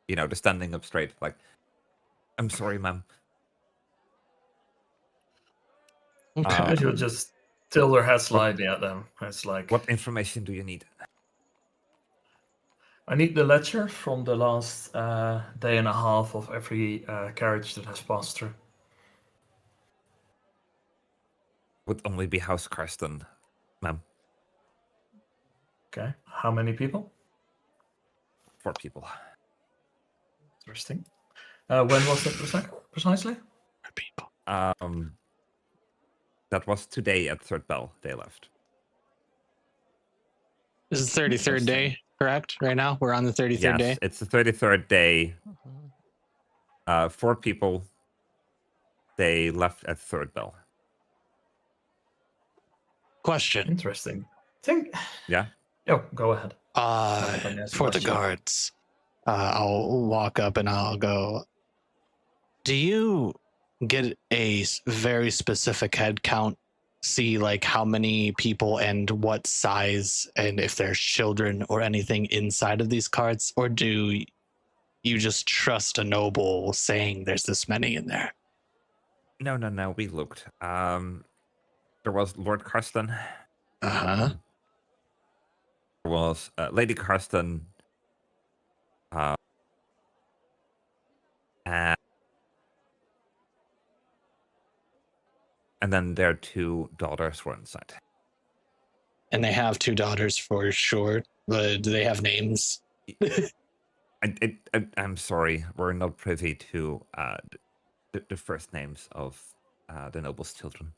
they're standing up straight, like, I'm sorry, ma'am. Okay. I should just tilt their head slightly at them. It's like, What information do you need? I need the ledger from the last day and a half of every carriage that has passed through. Would only be House Karsten, ma'am. Okay, how many people? 4 people. Interesting. When was that precisely? People. That was today at Third Bell. They left. This is the 33rd day, correct? Right now? We're on the 33rd Yes, day. it's the 33rd day. 4 people. They left at Third Bell. Question. Interesting. Think. Yeah. Oh, go ahead. For the guards, I'll walk up and I'll go, do you get a very specific head count? See like how many people and what size and if there's children or anything inside of these carts? Or do you just trust a noble saying there's this many in there? No. We looked. There was Lord Karsten. Uh-huh. There was Lady Karsten. And then their 2 daughters were inside. And they have 2 daughters for sure. Do they have names? I'm sorry, we're not privy to the first names of the noble's children.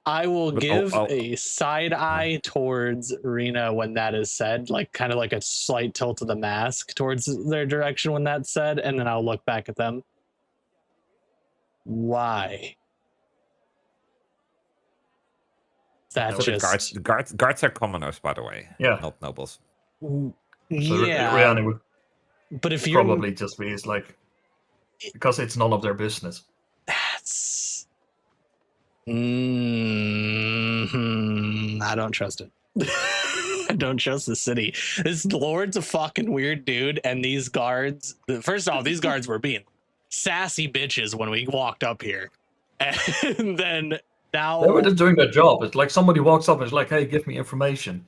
I will But give I'll- a side eye towards Rena when that is said, like kind of like a slight tilt of the mask towards their direction when that's said, and then I'll look back at them. Why? That So just the guards are commoners, by the way. Yeah. Not nobles. So yeah. Rihanna would But if you're probably just be it's like because it's none of their business. that's I don't trust it. I don't trust the city. This lord's a fucking weird dude, and these guards. First off, these guards were being sassy bitches when we walked up here, and then now They were just doing their job. It's like somebody walks up and is like, "Hey, give me information."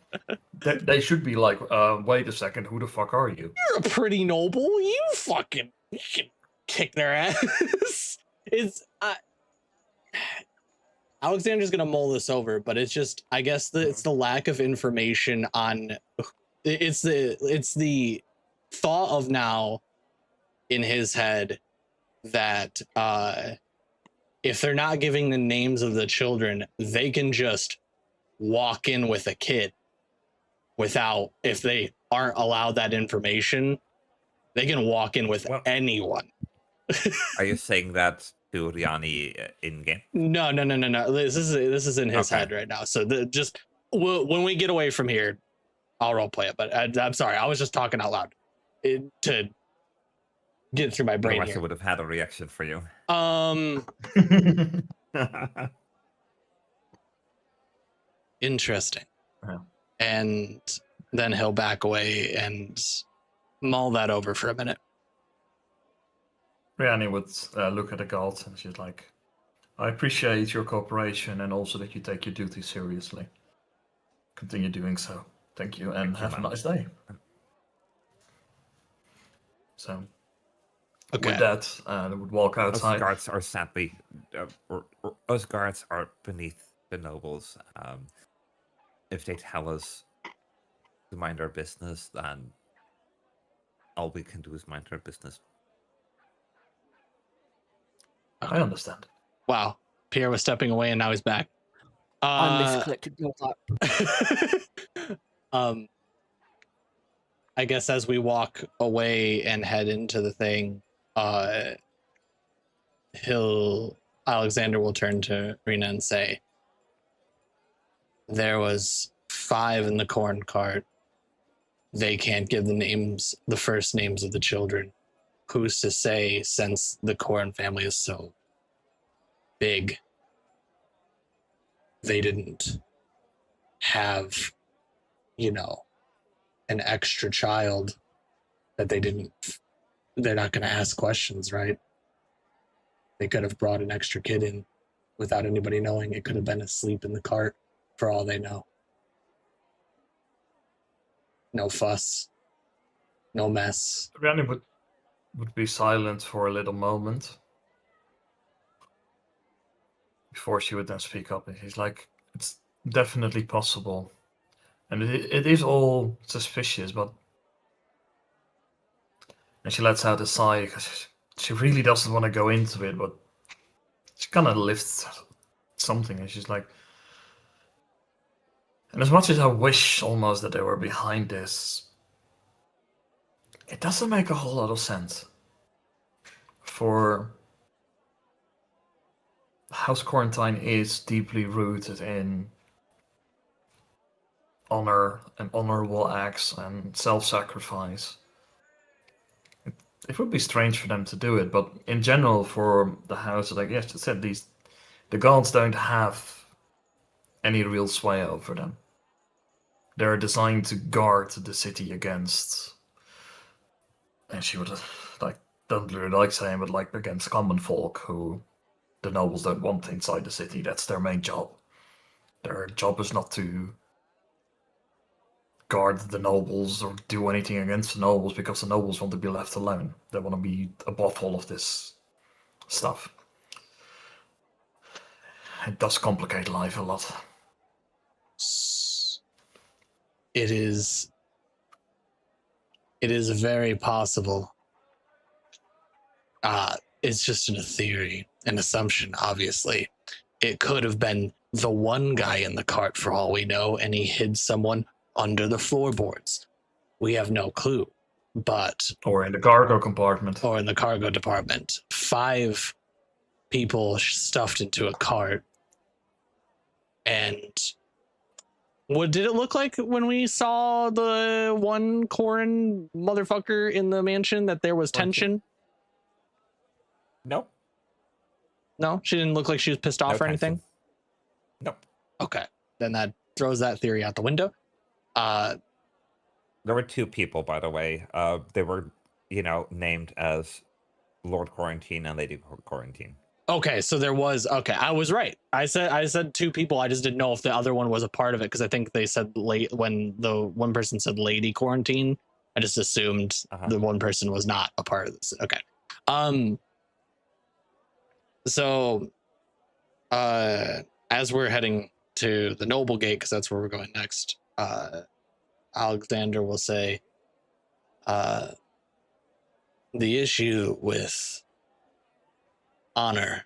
They should be like, "Wait a second, who the fuck are you?" you're a pretty noble. You can kick their ass. It's Alexander's gonna mull this over, but it's just I guess it's the lack of information on it's the thought of now in his head that if they're not giving the names of the children, they can just walk in with a kid without, if they aren't allowed that information, they can walk in with Well- anyone. Are you saying that to Riani in game? No. This is in his Okay. head right now. So when we get away from here, I'll role play it. But I'm sorry, I was just talking out loud to get through my brain Otherwise, I here. would have had a reaction for you. Interesting. Yeah. And then he'll back away and mull that over for a minute. Rihanna would look at the guards and she's like, I appreciate your cooperation and also that you take your duty seriously. Continue doing so. Thank you and have a nice day. So, Okay. with that, they would walk outside. Us guards are sadly, us guards are beneath the nobles. If they tell us to mind our business, then all we can do is mind our business. I understand. Wow. Pierre was stepping away and now he's back. I misclicked. Ignore that. I guess as we walk away and head into the thing, Alexander will turn to Rena and say, there was 5 in the corn cart. They can't give the first names of the children. Who's to say, since the corn family is so big, they didn't have, an extra child that they're not going to ask questions, right? They could have brought an extra kid in without anybody knowing. It could have been asleep in the cart for all they know. No fuss, no mess. Rihanna would be silent for a little moment before she would then speak up. And she's like, it's definitely possible. And it is all suspicious, but... And she lets out a sigh because she really doesn't want to go into it, but she kind of lifts something and she's like... And as much as I wish almost that they were behind this, it doesn't make a whole lot of sense. For House Quarantine is deeply rooted in honor and honorable acts and self-sacrifice. It would be strange for them to do it, but in general, for the house, like yes, I said, the gods don't have any real sway over them. They're designed to guard the city against, and she would don't really like saying, but like against common folk who the nobles don't want inside the city. That's their main job. Their job is not to guard the nobles or do anything against the nobles because the nobles want to be left alone. They want to be above all of this stuff. It does complicate life a lot. It is very possible. It's just a theory, an assumption, obviously. It could have been the one guy in the cart for all we know, and he hid someone under the floorboards. We have no clue, but... Or in the cargo compartment. Or in the cargo department. 5 people stuffed into a cart. And what did it look like when we saw the one Corin motherfucker in the mansion, that there was tension? Nope. No? She didn't look like she was pissed off or anything? Nope. Okay. Then that throws that theory out the window. There were 2 people, by the way. They were, named as Lord Quarantine and Lady Quarantine. Okay, so there was... Okay, I was right. I said 2 people. I just didn't know if the other one was a part of it, because I think they said when the one person said Lady Quarantine, I just assumed the one person was not a part of this. Okay. So, as we're heading to the Noble Gate, because that's where we're going next, Alexander will say, the issue with honor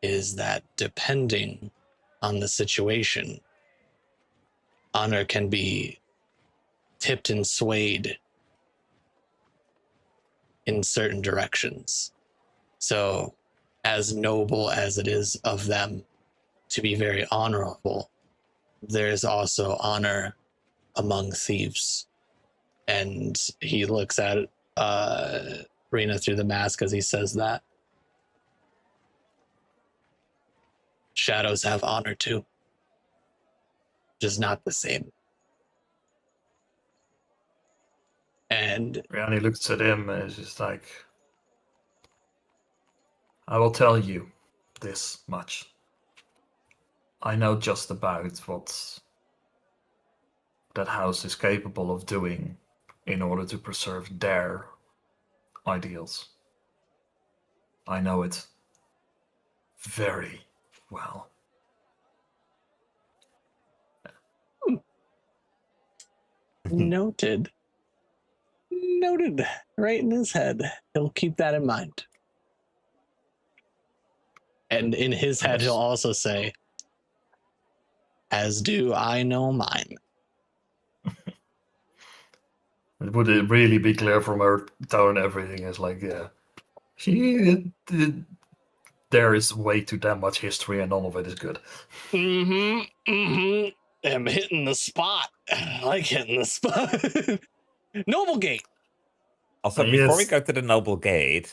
is that depending on the situation, honor can be tipped and swayed in certain directions. So as noble as it is of them to be very honorable, there is also honor among thieves. And he looks at Rena through the mask as he says that. Shadows have honor too, just not the same. And Rihanna looks at him and is just like, I will tell you this much. I know just about what that house is capable of doing in order to preserve their ideals. I know it very well. noted. Noted. Right in his head. He'll keep that in mind. And in his head, he'll also say, as do I know mine. Would it really be clear from her tone? Everything is like, yeah. There is way too damn much history and none of it is good. I'm hitting the spot. I like hitting the spot. Noble Gate. Also, Yes. before we go to the Noble Gate,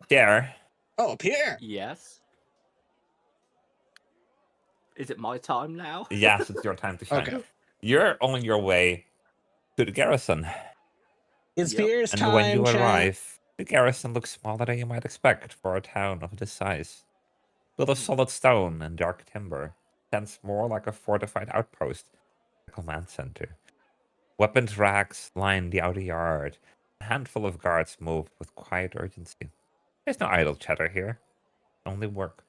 Pierre. Oh, Pierre. Yes. Is it my time now? Yes, it's your time to shine. Okay. You're on your way to the garrison. It's Yep. Pierre's And time. when you chat. arrive, the garrison looks smaller than you might expect for a town of this size. Built of solid stone and dark timber, stands more like a fortified outpost, a command center. Weapons racks line the outer yard. A handful of guards move with quiet urgency. There's no idle chatter here, only work.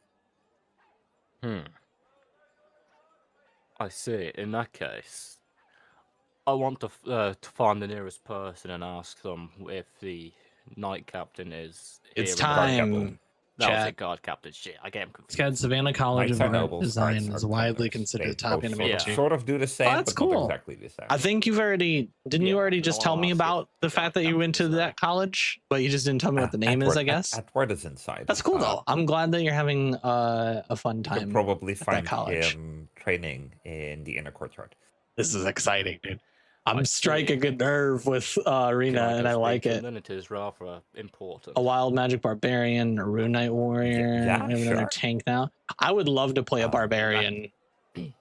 I see. In that case, I want to find the nearest person and ask them if the knight captain is. It's here in the guard time. captain. That was Chat. a guard captain. Shit, I get him confused. Scad Savannah College Knights of are Art nobles, Design guards is are widely criminals. considered They the top both animation. sort of do the same, that's but not cool. exactly the same. I think you've already didn't you Yeah, already and just I tell wanna me ask about if the the fact that you went to captain's that college, but you just didn't tell me what the name is, I guess. Edward is inside. That's cool though. I'm glad that you're having a fun You time. can probably that find college. him training in the inner courtyard. This is exciting, dude. I I'm see. striking a nerve with Can Rena, I and go I speak like to him it. then? It is rather important. A wild magic barbarian, a rune knight warrior. yeah, I have another sure. tank now. I would love to play a In barbarian. In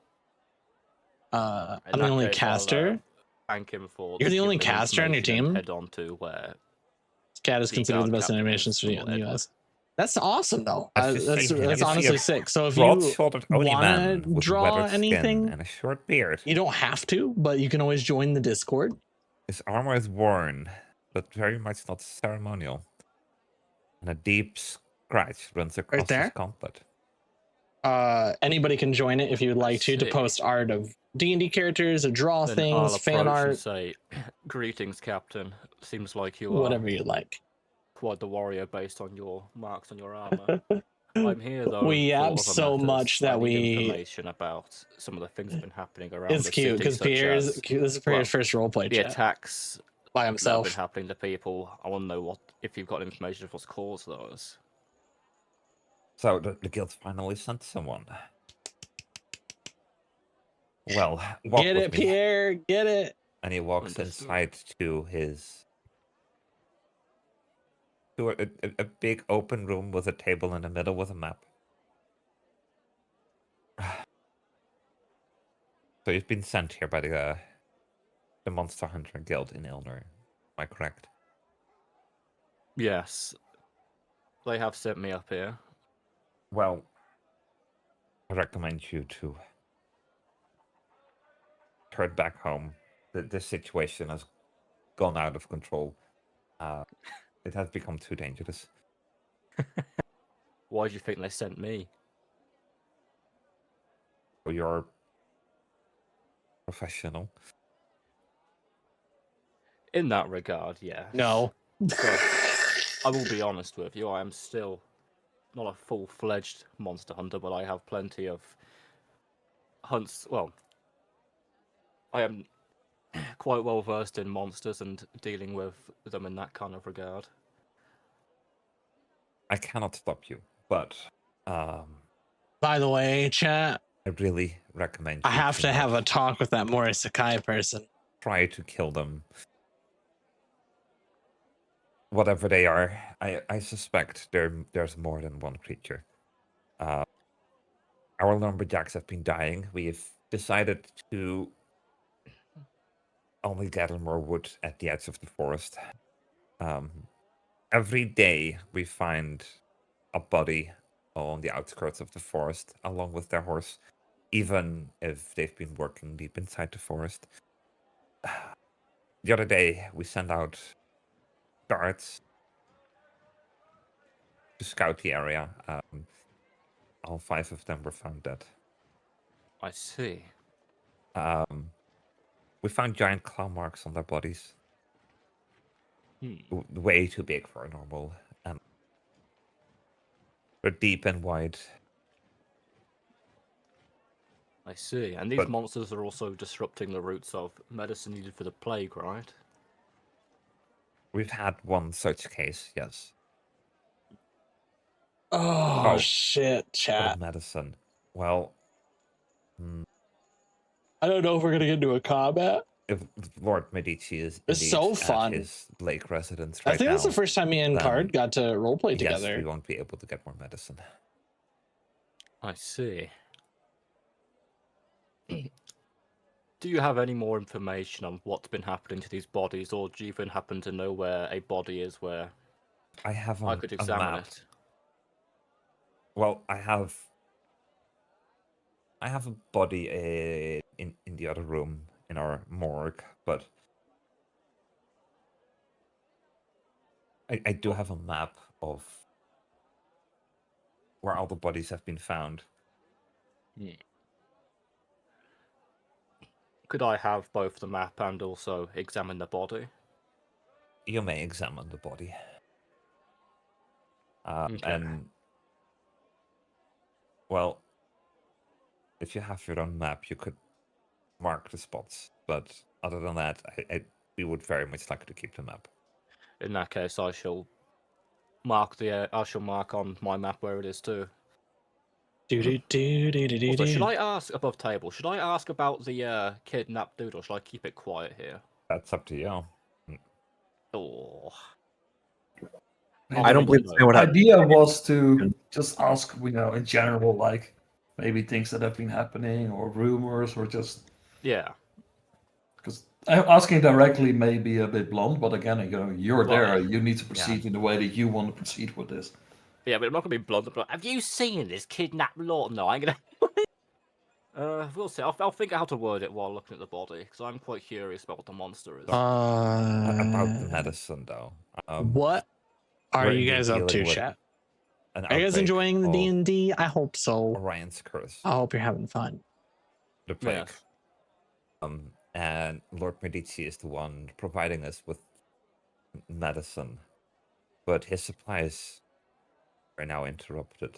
I'm the that only case, I'll, caster. thank him for. You're the only giving caster on your information and team? Head on to where. Cat is the considered the guard best captain animation is studio in the Edward. US. That's awesome, though. As you see That's him, you see honestly a sick. So if you broad-shouldered Oni want man to with draw weathered skin anything, and a short beard. you don't have to, but you can always join the Discord. His armor is worn, but very much not ceremonial. And a deep scratch runs across there? his gauntlet. Anybody can join it if you would like to see. post art of D&D characters or draw Then things, I'll fan approach and art, say, "Greetings, Captain. Seems like you are whatever you like. quite the warrior based on your marks on your armor." I'm here though. We for yab other so matters. much I that need we. information about some of the things that have been happening around It's the cute city, because such Pierre's as this is Pierre's first roleplay the chat attacks by that have himself. been happening to people. I want to know if you've got information of what's caused those. So the guild finally sent someone. Well, walk Get with it, me. Pierre. Get it. And he walks Understood. inside to a big open room with a table in the middle with a map. So you've been sent here by the Monster Hunter Guild in Elyndor. Am I correct? Yes, they have sent me up here. Well, I recommend you to turn back home. The situation has gone out of control. It has become too dangerous. Why do you think they sent me? You're professional. In that regard, yeah. No. But I will be honest with you, I am still not a full-fledged monster hunter, but I have plenty of hunts. Well, I am quite well versed in monsters and dealing with them in that kind of regard. I cannot stop you, But um, By the way, chat, I really recommend I you have to not have a talk with that Mori Sakai person. try to kill them. Whatever they are, I suspect there's more than one creature. Our lumberjacks have been dying. We've decided to only gather more wood at the edge of the forest. Every day we find a body on the outskirts of the forest along with their horse, even if they've been working deep inside the forest. The other day we sent out guards to scout the area. All 5 of them were found dead. I see. We found giant claw marks on their bodies. Way too big for a normal animal. They're deep and wide. I see. And these But- monsters are also disrupting the roots of medicine needed for the plague, right? We've had one such case, yes. Oh, Oh. shit, What chat. of medicine? Well, I don't know if we're gonna get into a combat. if Lord Medici is It's indeed so at fun. his lake residence I right think now, that's the first time me and then Card got to roleplay yes, together. we won't be able to get more medicine. I see. Do you have any more information on what's been happening to these bodies, or do you even happen to know where a body is where I have I could a examine map. it? Well, I have a body in the other room in our morgue, but I do have a map of where all the bodies have been found. Could I have both the map and also examine the body? You may examine the body. Okay. And, well, if you have your own map, you could mark the spots. But other than that, we would very much like to keep the map. In that case, I shall mark on my map where it is too. Also, should I ask above table? Should I ask about the kidnapped dude, or should I keep it quiet here? That's up to you. Oh, I don't believe The it's what happened. idea was to just ask, in general, like maybe things that have been happening or rumors or just yeah. because asking directly may be a bit blunt, but again, you're there. Right. You need to proceed in the way that you want to proceed with this. Yeah, but I'm not gonna be blunt. But have you seen this kidnapped Lord? No, I'm gonna. We'll see. I'll think how to word it while looking at the body, because I'm quite curious about what the monster is. About the medicine, though. What are we're you indeed guys up to, dealing with chat? an Are you guys outbreak enjoying the of D&D? I hope so. Orion's curse, I hope you're having fun. the plague. Yes. And Lord Medici is the one providing us with medicine, but his supplies are now interrupted,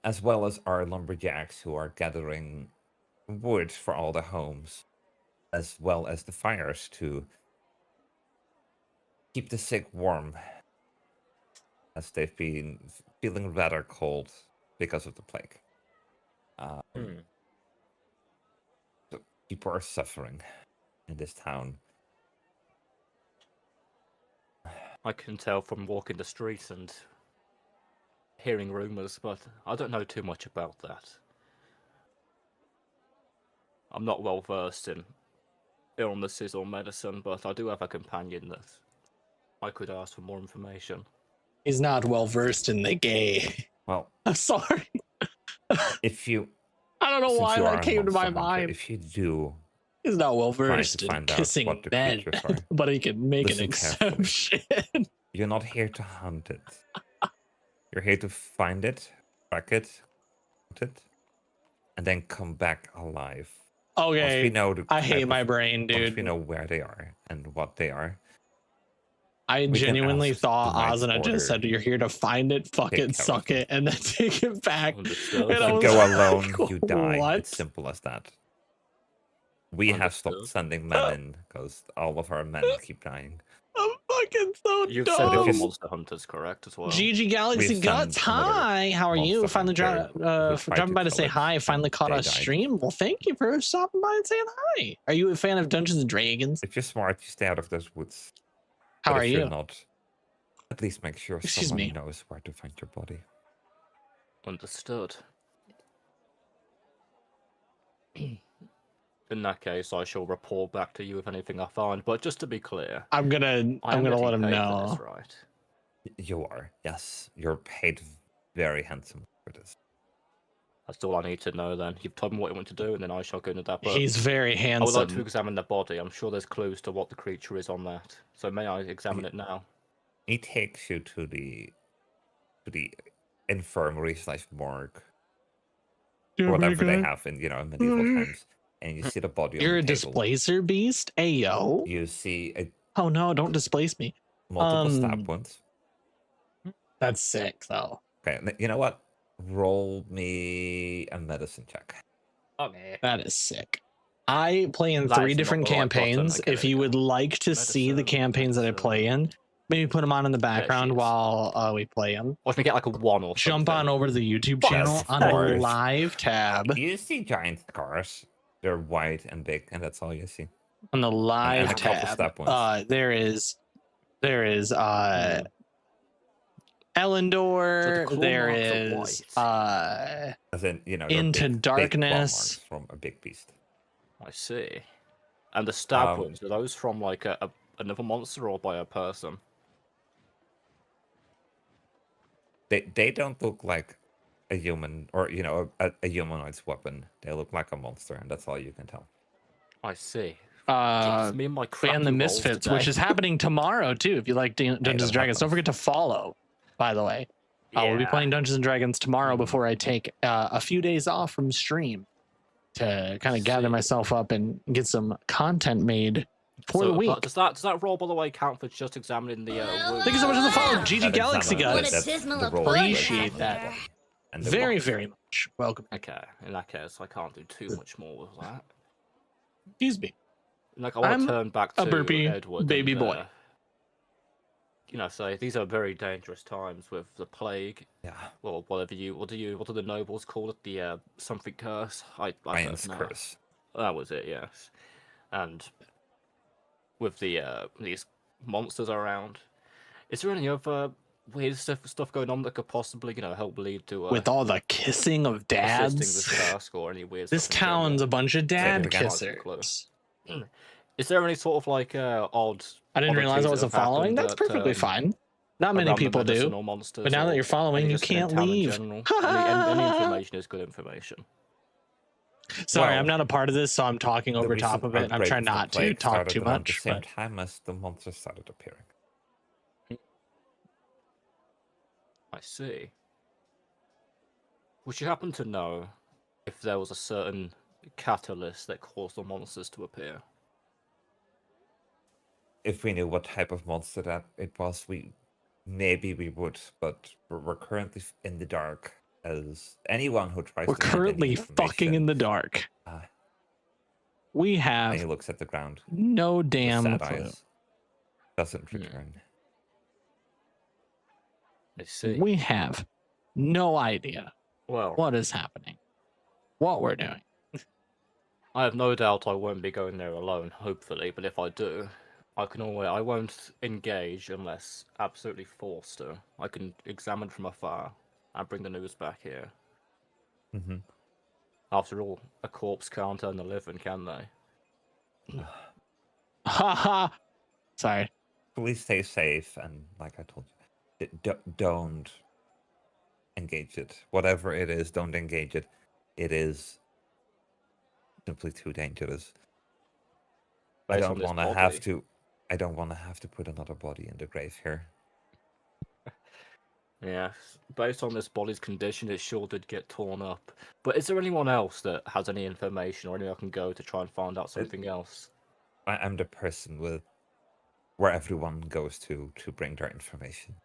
as well as our lumberjacks who are gathering wood for all the homes, as well as the fires to keep the sick warm, as they've been feeling rather cold because of the plague. So people are suffering in this town. I can tell from walking the streets and hearing rumors, but I don't know too much about that. I'm not well versed in illnesses or medicine, but I do have a companion that I could ask for more information. He's not well versed in the gay. Well, I'm sorry. if you, I don't know since why you are that a came to my monster hunter, mind. if you do He's not well try versed to in find out kissing what the men, creatures are, but he can make an listen carefully. exception. you're not here to hunt it. You're here to find it, track it, hunt it, and then come back alive. Once we Okay, know the I type hate my of- brain, Once we dude. know where they are and what they are, I we can genuinely ask thought the Knight's Ozana Order just said, "You're here to find it, fuck take it, care suck of it, and then take it back." Understood. And if I you was go like, alone, you die. "What?" It's simple as that. We have stopped Understood. sending men in because all of our men keep dying. I'm fucking Dragons, so You've dumb. sent if over you- Monster Hunters, correct, as well? GG Galaxy We've Guts, sent another hi. How are you? Monster Finally Hunter who tried dropping by to kill say it, hi. Finally and caught they our died. stream. Well, thank you for stopping by and saying hi. Are you a fan of Dungeons and Dragons? If you're smart, you stay out of those woods. How But are if you? you're not, at least make sure Excuse someone me. knows where to find your body. Understood. In that case, I shall report back to you if anything I find. But just to be clear, I'm gonna I am let getting him paid for know. this, right? You are, yes. You're paid very handsome for this. That's all I need to know. Then you've told me what you want to do, and then I shall go into that. But He's very I would like to handsome. examine the body. I'm sure there's clues to what the creature is on that. So may I examine it now? He takes you to the infirmary / morgue, or whatever they have in medieval times, and you see the body You're on a the table. displacer beast? Ayo. You see Oh no, don't displace me. multiple stab wounds. That's sick though. Okay, you know what? Roll me a medicine check. Okay. That is sick. I play in That 3 is not different the right button. campaigns. Okay, If there you we would go. like to see the Medicine, campaigns that I play in, maybe put them on in the background is. while we play them. Watch me get like a 1 or Jump something. on over to the YouTube Yes, channel of on the course. live tab. You see giant scars. They're white and big, and that's all you see. On the live a couple tab, stab wounds. there is Elyndor. claw There marks are is white. As in, they're Into big claw marks Darkness. from a big beast. I see. And the stab Um, wounds, are those from like another monster or by a person? They don't look like a human or a humanoid's weapon. They look like a monster, and that's all you can tell. I see. Uh, Jeez, me and my and crappy the rolls Misfits, today. which is happening tomorrow too. If you like Dungeons that and Dragons, don't happens. forget to follow. By the way, we'll be playing Dungeons and Dragons tomorrow before I take a few days off from stream to kind of gather See. myself up and get some content made for the week. But does that roll, by the way, count for just examining the wound? Thank you so much for the follow, That GG Galaxy examiner- What guys. a that's dismal the roll appointment. Appreciate that. And the Very, rock. very much. Welcome. Okay, in that case, I can't do too much more with that. Excuse me. Like, I want I'm to turn back to a burpy Edward baby and, boy. Say these are very dangerous times with the plague. Yeah, Well, what do the nobles call it? The something curse. I Ryan's don't know. curse. That was it, yes. And with the these monsters around, is there any other weird stuff going on that could possibly help lead to With all the kissing of assisting dads. this task or any weird This stuff in general? town's a bunch of dad again. kissers. Is there any sort of like odd? I didn't realize I oddities that wasn't have following. happened That's that, perfectly fine. Not many around the people do. medicinal monsters But now that or you're following, any you just in can't town in leave. general? any information is good information. Sorry, Well, I'm not a part of this, so I'm talking The over top recent of it, and I'm outbreak trying of the not to plague talk started too around much. the same But time as the monsters started appearing. I see. Would you happen to know if there was a certain catalyst that caused the monsters to appear? If we knew what type of monster that it was, maybe we would, but we're currently in the dark. As anyone who tries we're to find any currently fucking in information, the dark. uh, We and he have looks at the ground. no with damn sad clue. eyes, doesn't return. I see. We have no idea Well, what is happening, what we're doing. I have no doubt I won't be going there alone, hopefully, but if I do, I won't engage unless absolutely forced to. I can examine from afar and bring the news back here. Mm-hmm. After all, a corpse can't earn a living, can they? Haha. Sorry. Please stay safe, and like I told you, don't engage it. Whatever it is, don't engage it. It is simply too dangerous. I Based on don't this want to have body. to. I don't want to have to put another body in the grave here. Yeah, based on this body's condition, it sure did get torn up. But is there anyone else that has any information or anywhere I can go to try and find out something else? I'm the person with where everyone goes to bring their information.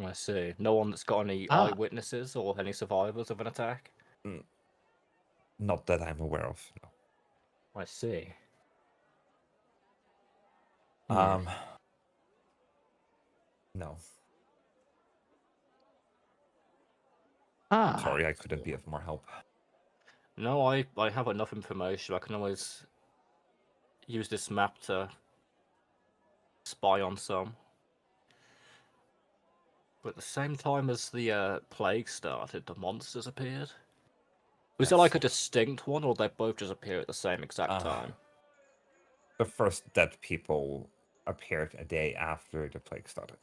I see. No one that's got any Ah. eyewitnesses or any survivors of an attack? Not that I'm aware of. No. I see. Um, No. Ah. Sorry, I couldn't be of more help. No, I have enough information. I can always use this map to spy on some. But at the same time as the plague started, the monsters appeared. Was there Yes. like a distinct one, or they both just appear at the same exact time? The first dead people appeared a day after the plague started.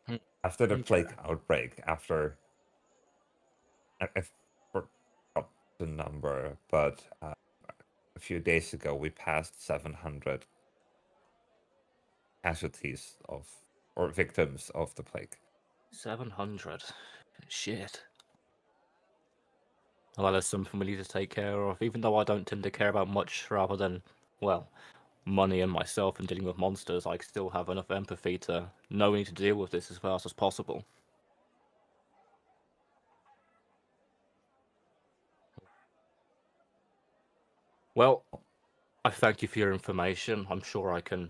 Hmm. After the plague Okay. outbreak, after I forgot the number, but a few days ago we passed 700 casualties or victims of the plague. 700. Shit. Well, there's something we need to take care of, even though I don't tend to care about much rather than, well, money and myself and dealing with monsters. I still have enough empathy to know we need to deal with this as fast as possible. Well, I thank you for your information. I'm sure I can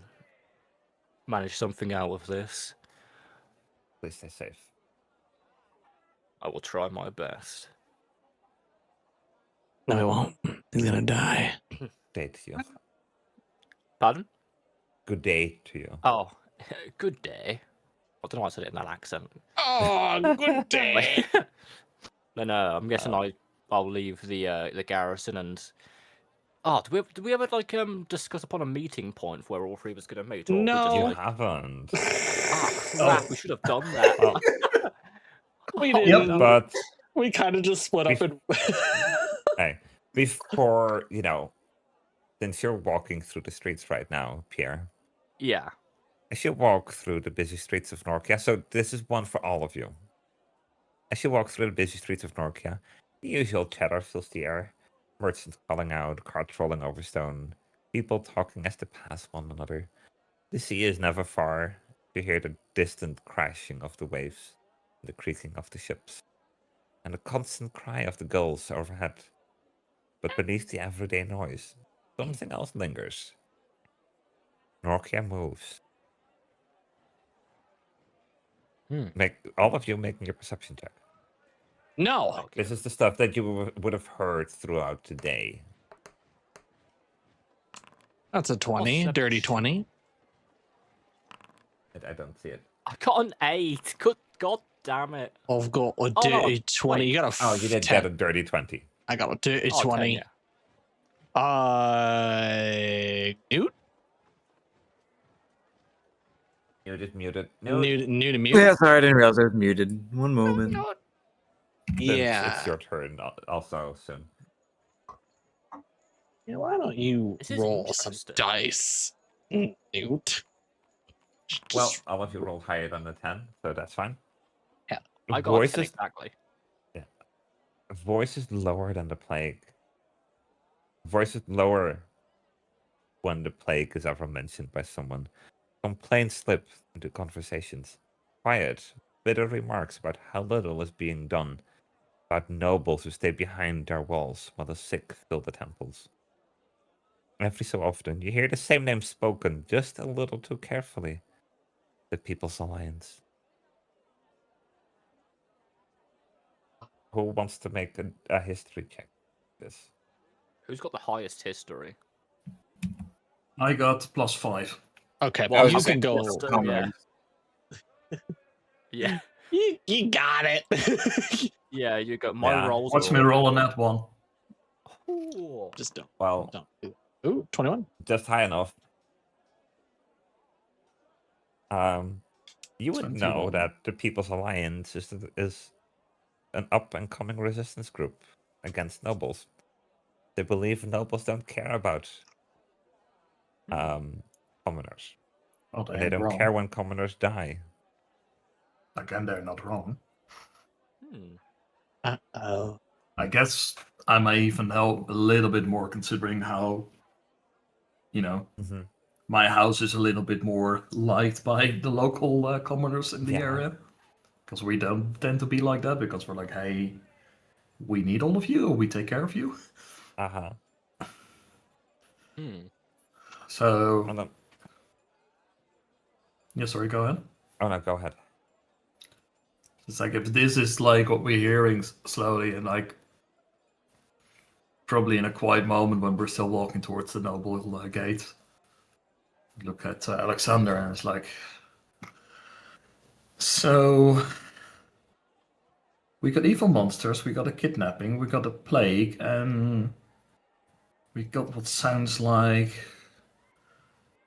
manage something out of this. Please stay safe. I will try my best. No, he won't. He's gonna die. Day to you. Pardon? Good day to you. Oh, good day. I don't know why I said it in that accent. Oh, good day. Then I'm guessing I'll leave the garrison and. Oh, did we ever like discuss upon a meeting point where all three of us gonna meet? Or we just, No. You like... haven't. Ah, crap! We should have done that. Well, We Oh, didn't. no. but We kind of just split up and. hey, before since you're walking through the streets right now, Pierre, Yeah. as you walk through the busy streets of Norcia, so this is one for all of you. As you walk through the busy streets of Norcia, the usual chatter fills the air. Merchants calling out, carts rolling over stone, people talking as they pass one another. The sea is never far. You hear the distant crashing of the waves, the creaking of the ships, and the constant cry of the gulls overhead. But beneath the everyday noise, something else lingers. Norcia moves. Make all of you making your perception check. No. Okay. This is the stuff that you would have heard throughout today. That's a 20. Dirty 20. I don't see it. I got an 8. Good God damn it! I've got a Oh, no, dirty 20. wait. You got a Oh, you did 10. get a dirty 20. I got a dirty Oh, 10, 20. yeah. Newt? You just muted. New to mute? Yeah, sorry, I didn't realize I was muted. One moment. Yeah. It's your turn also soon. Yeah, why don't you This is roll some interesting. dice, Newt? Well, Just- all of you rolled higher than the 10, so that's fine. Yeah. I got a 10 Voices, exactly. voice is lower than the plague. Voice is lower when the plague is ever mentioned by someone. Complaints slip into conversations. Quiet, bitter remarks about how little is being done. About nobles who stay behind their walls while the sick fill the temples. Every so often, you hear the same name spoken just a little too carefully. The People's Alliance. Who wants to make a history check? This. Who's got the highest history? I got +5. Okay, Well, you okay, can go. so, Commoners. Yeah. You got it. Yeah, you got my Yeah. rolls. Watch are me all- roll on that one. Ooh. Just don't. Well, Don't. Ooh, 21. just high enough. You would know 21. that the People's Alliance is an up and coming resistance group against nobles. They believe nobles don't care about commoners. Oh, they And they ain't don't wrong. care when commoners die. Again, they're not wrong. Hmm. Uh-oh. I guess I may even help a little bit more considering how, Mm-hmm. my house is a little bit more liked by the local commoners in the Yeah. area. Because we don't tend to be like that, because we're like, hey, we need all of you, we take care of you. Uh-huh. Hmm. So, Well, Yeah, sorry, go ahead. Oh no, go ahead. It's like if this is like what we're hearing slowly and like probably in a quiet moment when we're still walking towards the noble gate, look at Alexander and it's like, so we got evil monsters, we got a kidnapping, we got a plague, and we got what sounds like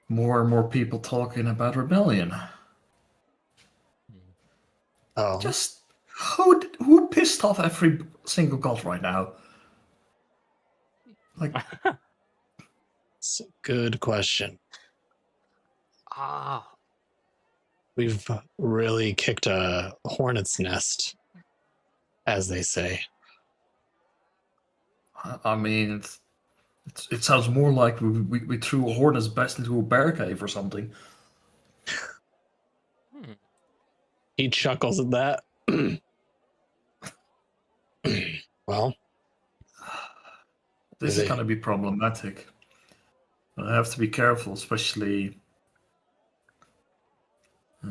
more and more people talking about rebellion. Oh, Just who pissed off every single god right now? Like, it's a good question. Ah, We've really kicked a hornet's nest, as they say. I mean, it sounds more like we threw a hornet's nest into a bear cave or something. He chuckles at that. Well, This is going to be problematic. I have to be careful, especially. If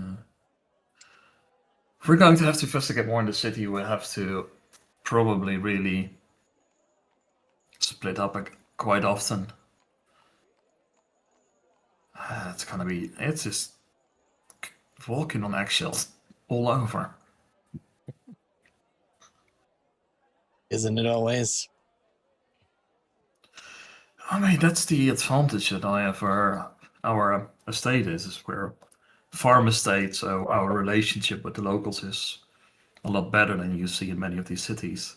we're going to have to investigate more in the city, we have to probably really split up quite often. It's gonna be. It's just walking on eggshells all over. isn't it always? I mean, that's the advantage that I have for our estate is we're a farm estate, so our relationship with the locals is a lot better than you see in many of these cities,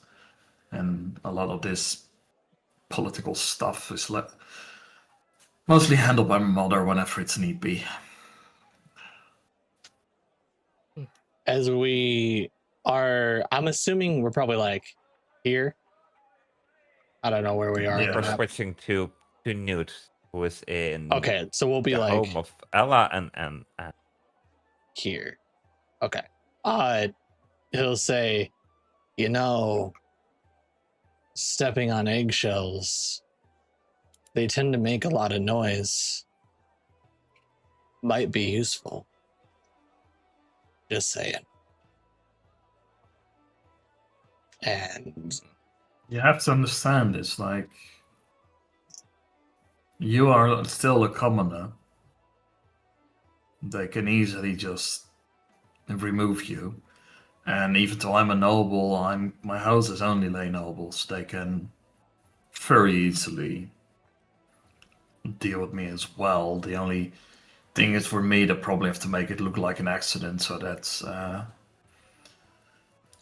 and a lot of this political stuff is mostly handled by my mother whenever it's need be. As we are, I'm assuming we're probably like here. I don't know where we are. Yeah. on We're the map. switching to Newt, who is in Okay, so we'll be the like home of Ella and here. Okay. He'll say, you know, stepping on eggshells, they tend to make a lot of noise. Might be useful. Just saying. And You have to understand this, like, you are still a commoner. They can easily just remove you. And even though I'm a noble, my house is only lay nobles. They can very easily deal with me as well. The only thing is for me, they probably have to make it look like an accident, so that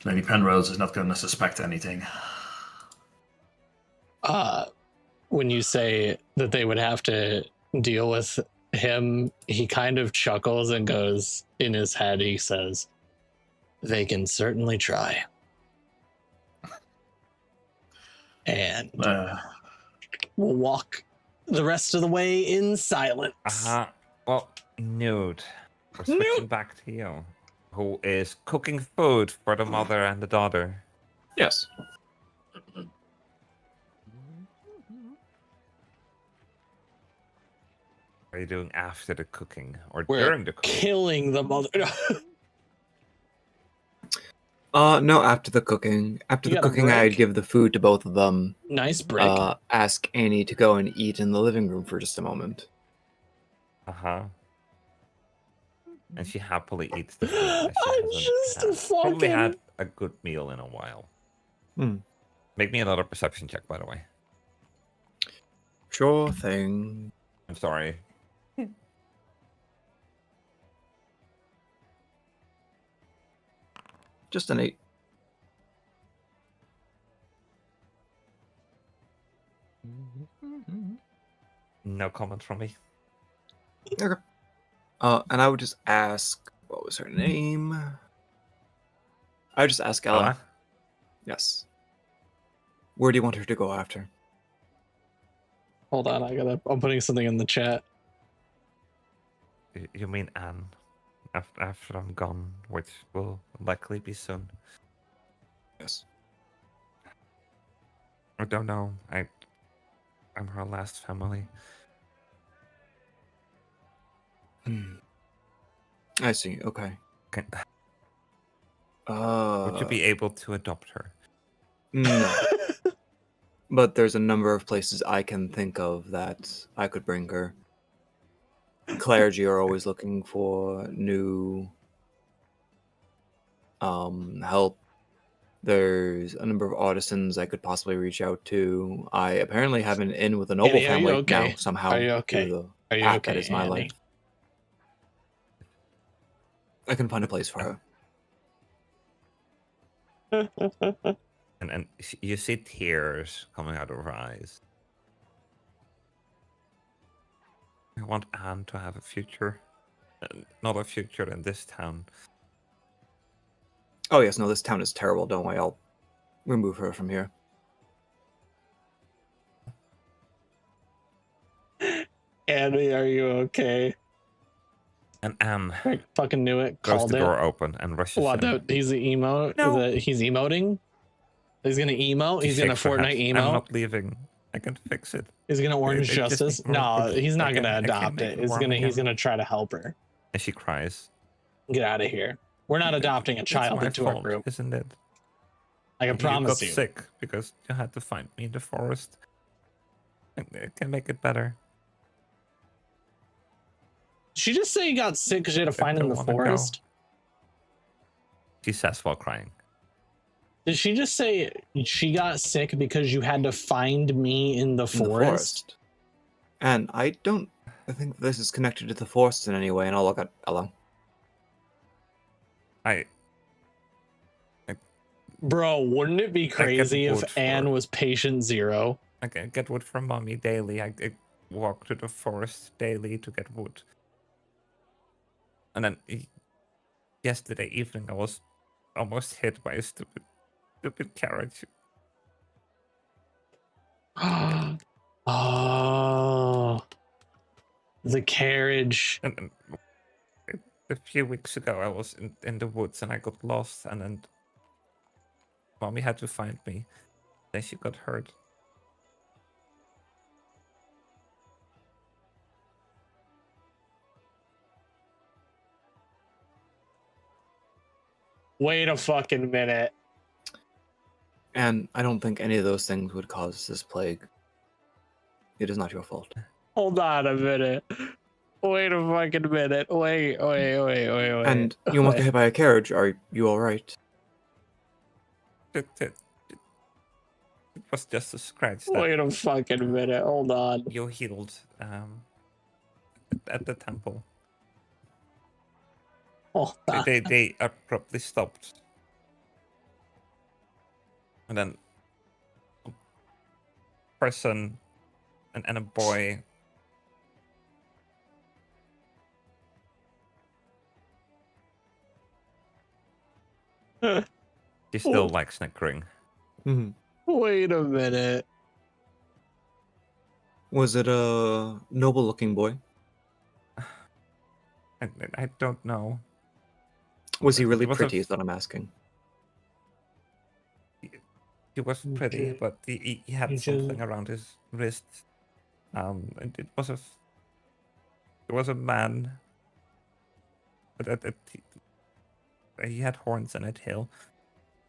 Lady Penrose is not going to suspect anything. when you say that they would have to deal with him, he kind of chuckles and goes, in his head, he says, they can certainly try. And we'll walk the rest of the way in silence. well, Newt, we're switching back to you, who is cooking food for the mother and the daughter. Yes. What are you doing after the cooking or We're during the cooking? killing the mother. No, after the cooking. After You the got a cooking, I'd break? give the food to both of them. Nice break. Ask Annie to go and eat in the living room for just a moment. And she happily eats the food. As she I'm hasn't just had- probably fucking- had a good meal in a while. Make me another perception check, by the way. Sure thing. I'm sorry. Just an 8. No comment from me. Okay. And I would just ask, what was her name? I would just ask Ella. Ella? Yes. Where do you want her to go after? Hold on, I'm putting something in the chat. You mean Anne? After I'm gone, which will likely be soon. Yes. I don't know. I'm her last family. I see. Okay. Can, Uh, would you be able to adopt her? No. But there's a number of places I can think of that I could bring her. Clergy are always looking for new help. There's a number of artisans I could possibly reach out to. I apparently have an in with a noble Annie, are you family okay? now, somehow, Are you okay? through the Are you path okay, that is my Annie? life. I can find a place for her. And you see tears coming out of her eyes. I want Anne to have a future. Not a future in this town. Oh yes, no, this town is terrible. Don't worry, I'll remove her from here. Annie, are you okay? And Anne I fucking knew it. throws Called the it. door open and rushes What? in. He's the emo. No. He's emoting. He's gonna emo. She He's gonna shakes her head. Fortnite emo. I'm not leaving. I can fix it. He's gonna Orange It just Justice. needs more No, wood. he's not I gonna can adopt make it. it warm He's again. gonna try to help her. And she cries. Get out of here. We're not adopting a child It's my into our fault, group. isn't it? I can You promise got you. sick because you had to find me in the forest. I can make it better. Did she just say you got sick because you had to I find in don't the wanna go. forest? She says while crying. Did she just say she got sick because you had to find me in the In the forest? And I think this is connected to the forest in any way, and I'll look at Ella. Bro, wouldn't it be crazy wood if for- Anne was patient zero? I can get wood from mommy daily. I walk to the forest daily to get wood. And then yesterday evening I was almost hit by a stupid carriage. Oh, the carriage. And a few weeks ago I was in the woods and I got lost, and then mommy had to find me. Then she got hurt. Wait a fucking minute. And I don't think any of those things would cause this plague. It is not your fault. Hold on a minute. Wait a fucking minute. Wait. And you almost got hit by a carriage. Are you alright? It was just a scratch. That Wait a fucking minute. Hold on. you healed at the temple. Hold on. They abruptly stopped. And then a person and a boy he still likes snickering. Mm-hmm. Wait a minute. Was it a noble-looking boy? I don't know. Was he really It was a pretty? Is what I'm asking. He was pretty, Okay. but he had You just- something around his wrist. And it was a man. But he had horns and a tail.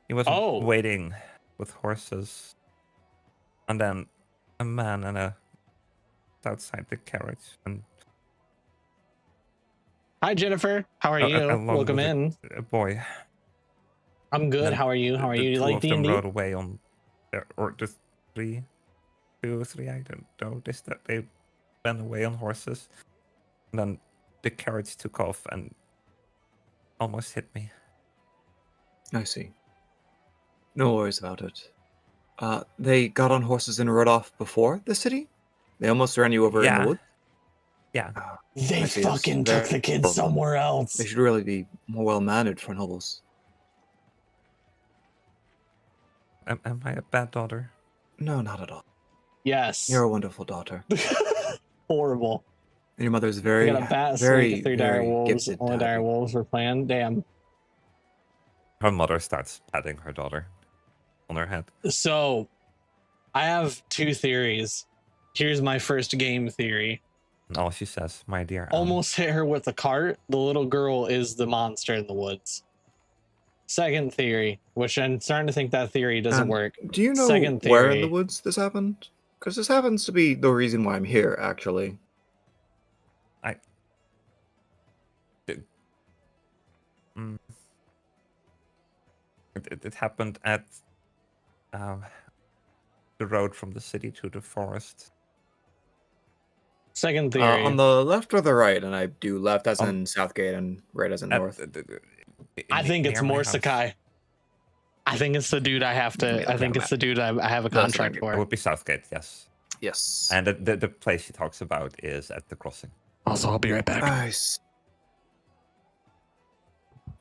He was Oh. waiting with horses, and then a man outside the carriage, and Hi, Jennifer. How are a- you? along Welcome with in. a boy. I'm good. Then How are you? How are the you? You two like of them D&D? rode away on, or just two or three. I don't know. They ran away on horses, and then the carriage took off and almost hit me. I see. No worries about it. They got on horses and rode off before the city? They almost ran you over in Yeah. the wood? Yeah, They I see, that's fucking took very the kids horrible. somewhere else. They should really be more well-mannered for nobles. am I a bad daughter? No, not at all. Yes. You're a wonderful daughter. Horrible. And your mother's We very, got a bat, very, snake, 3 dire very wolves. gifted. Only to have dire you. wolves were planned. Damn. Her mother starts patting her daughter on her head. So, I have 2 theories. Here's my first game theory. And all she says, my dear Anne, almost hit her with a cart. The little girl is the monster in the woods. Second theory, which I'm starting to think that theory doesn't work. Do you know Second where in the theory. woods this happened? Because this happens to be the reason why I'm here, actually. It happened at the road from the city to the forest. Second theory. On the left or the right? And I do left as On- in Southgate and right as in North. I think it's near my house. Mordecai. I think it's the dude I have to. Yeah, I think okay, it's the dude I have a That's contract what It for. would be Southgate, yes. Yes. And the place he talks about is at the crossing. Also, I'll be right back. Nice.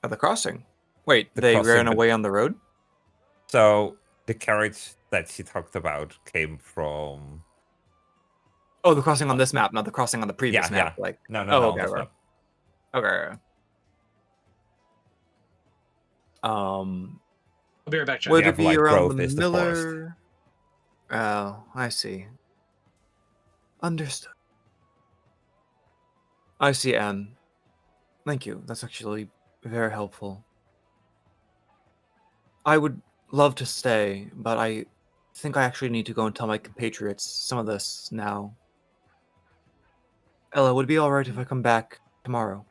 At the crossing. Wait, The they crossing, ran but- away on the road? So the carriage that she talked about came from. Oh, the crossing on this map, not the crossing on the previous Yeah, map. yeah. Like, No, Oh, no, okay, that's right. not. okay. I'll be right back, John. Would Yeah, it be like around growth the is the forest. Miller? Oh, I see. Understood. I see, Anne. Thank you. That's actually very helpful. I would love to stay, but I think I actually need to go and tell my compatriots some of this now. Ella, would it be alright if I come back tomorrow?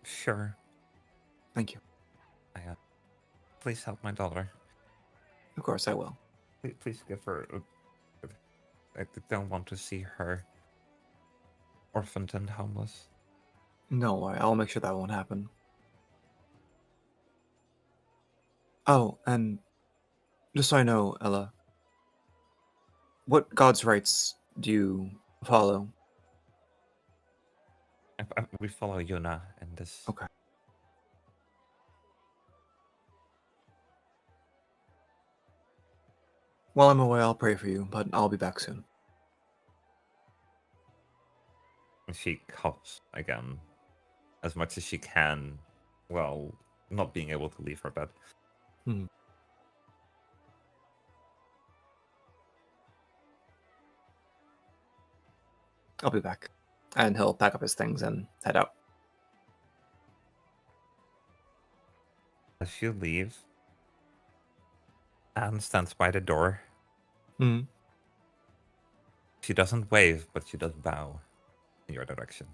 Sure. Thank you. Please help my daughter. Of course, I will. Please give her. I don't want to see her orphaned and homeless. No, I'll make sure that won't happen. Oh, and just so I know, Ella, what God's rights do you follow? We follow Yuna in this. Okay. While I'm away, I'll pray for you, but I'll be back soon. She coughs again, as much as she can, while not being able to leave her bed. I'll be back. And he'll pack up his things and head out. As you leave, Anne stands by the door. Hmm. She doesn't wave, but she does bow in your direction.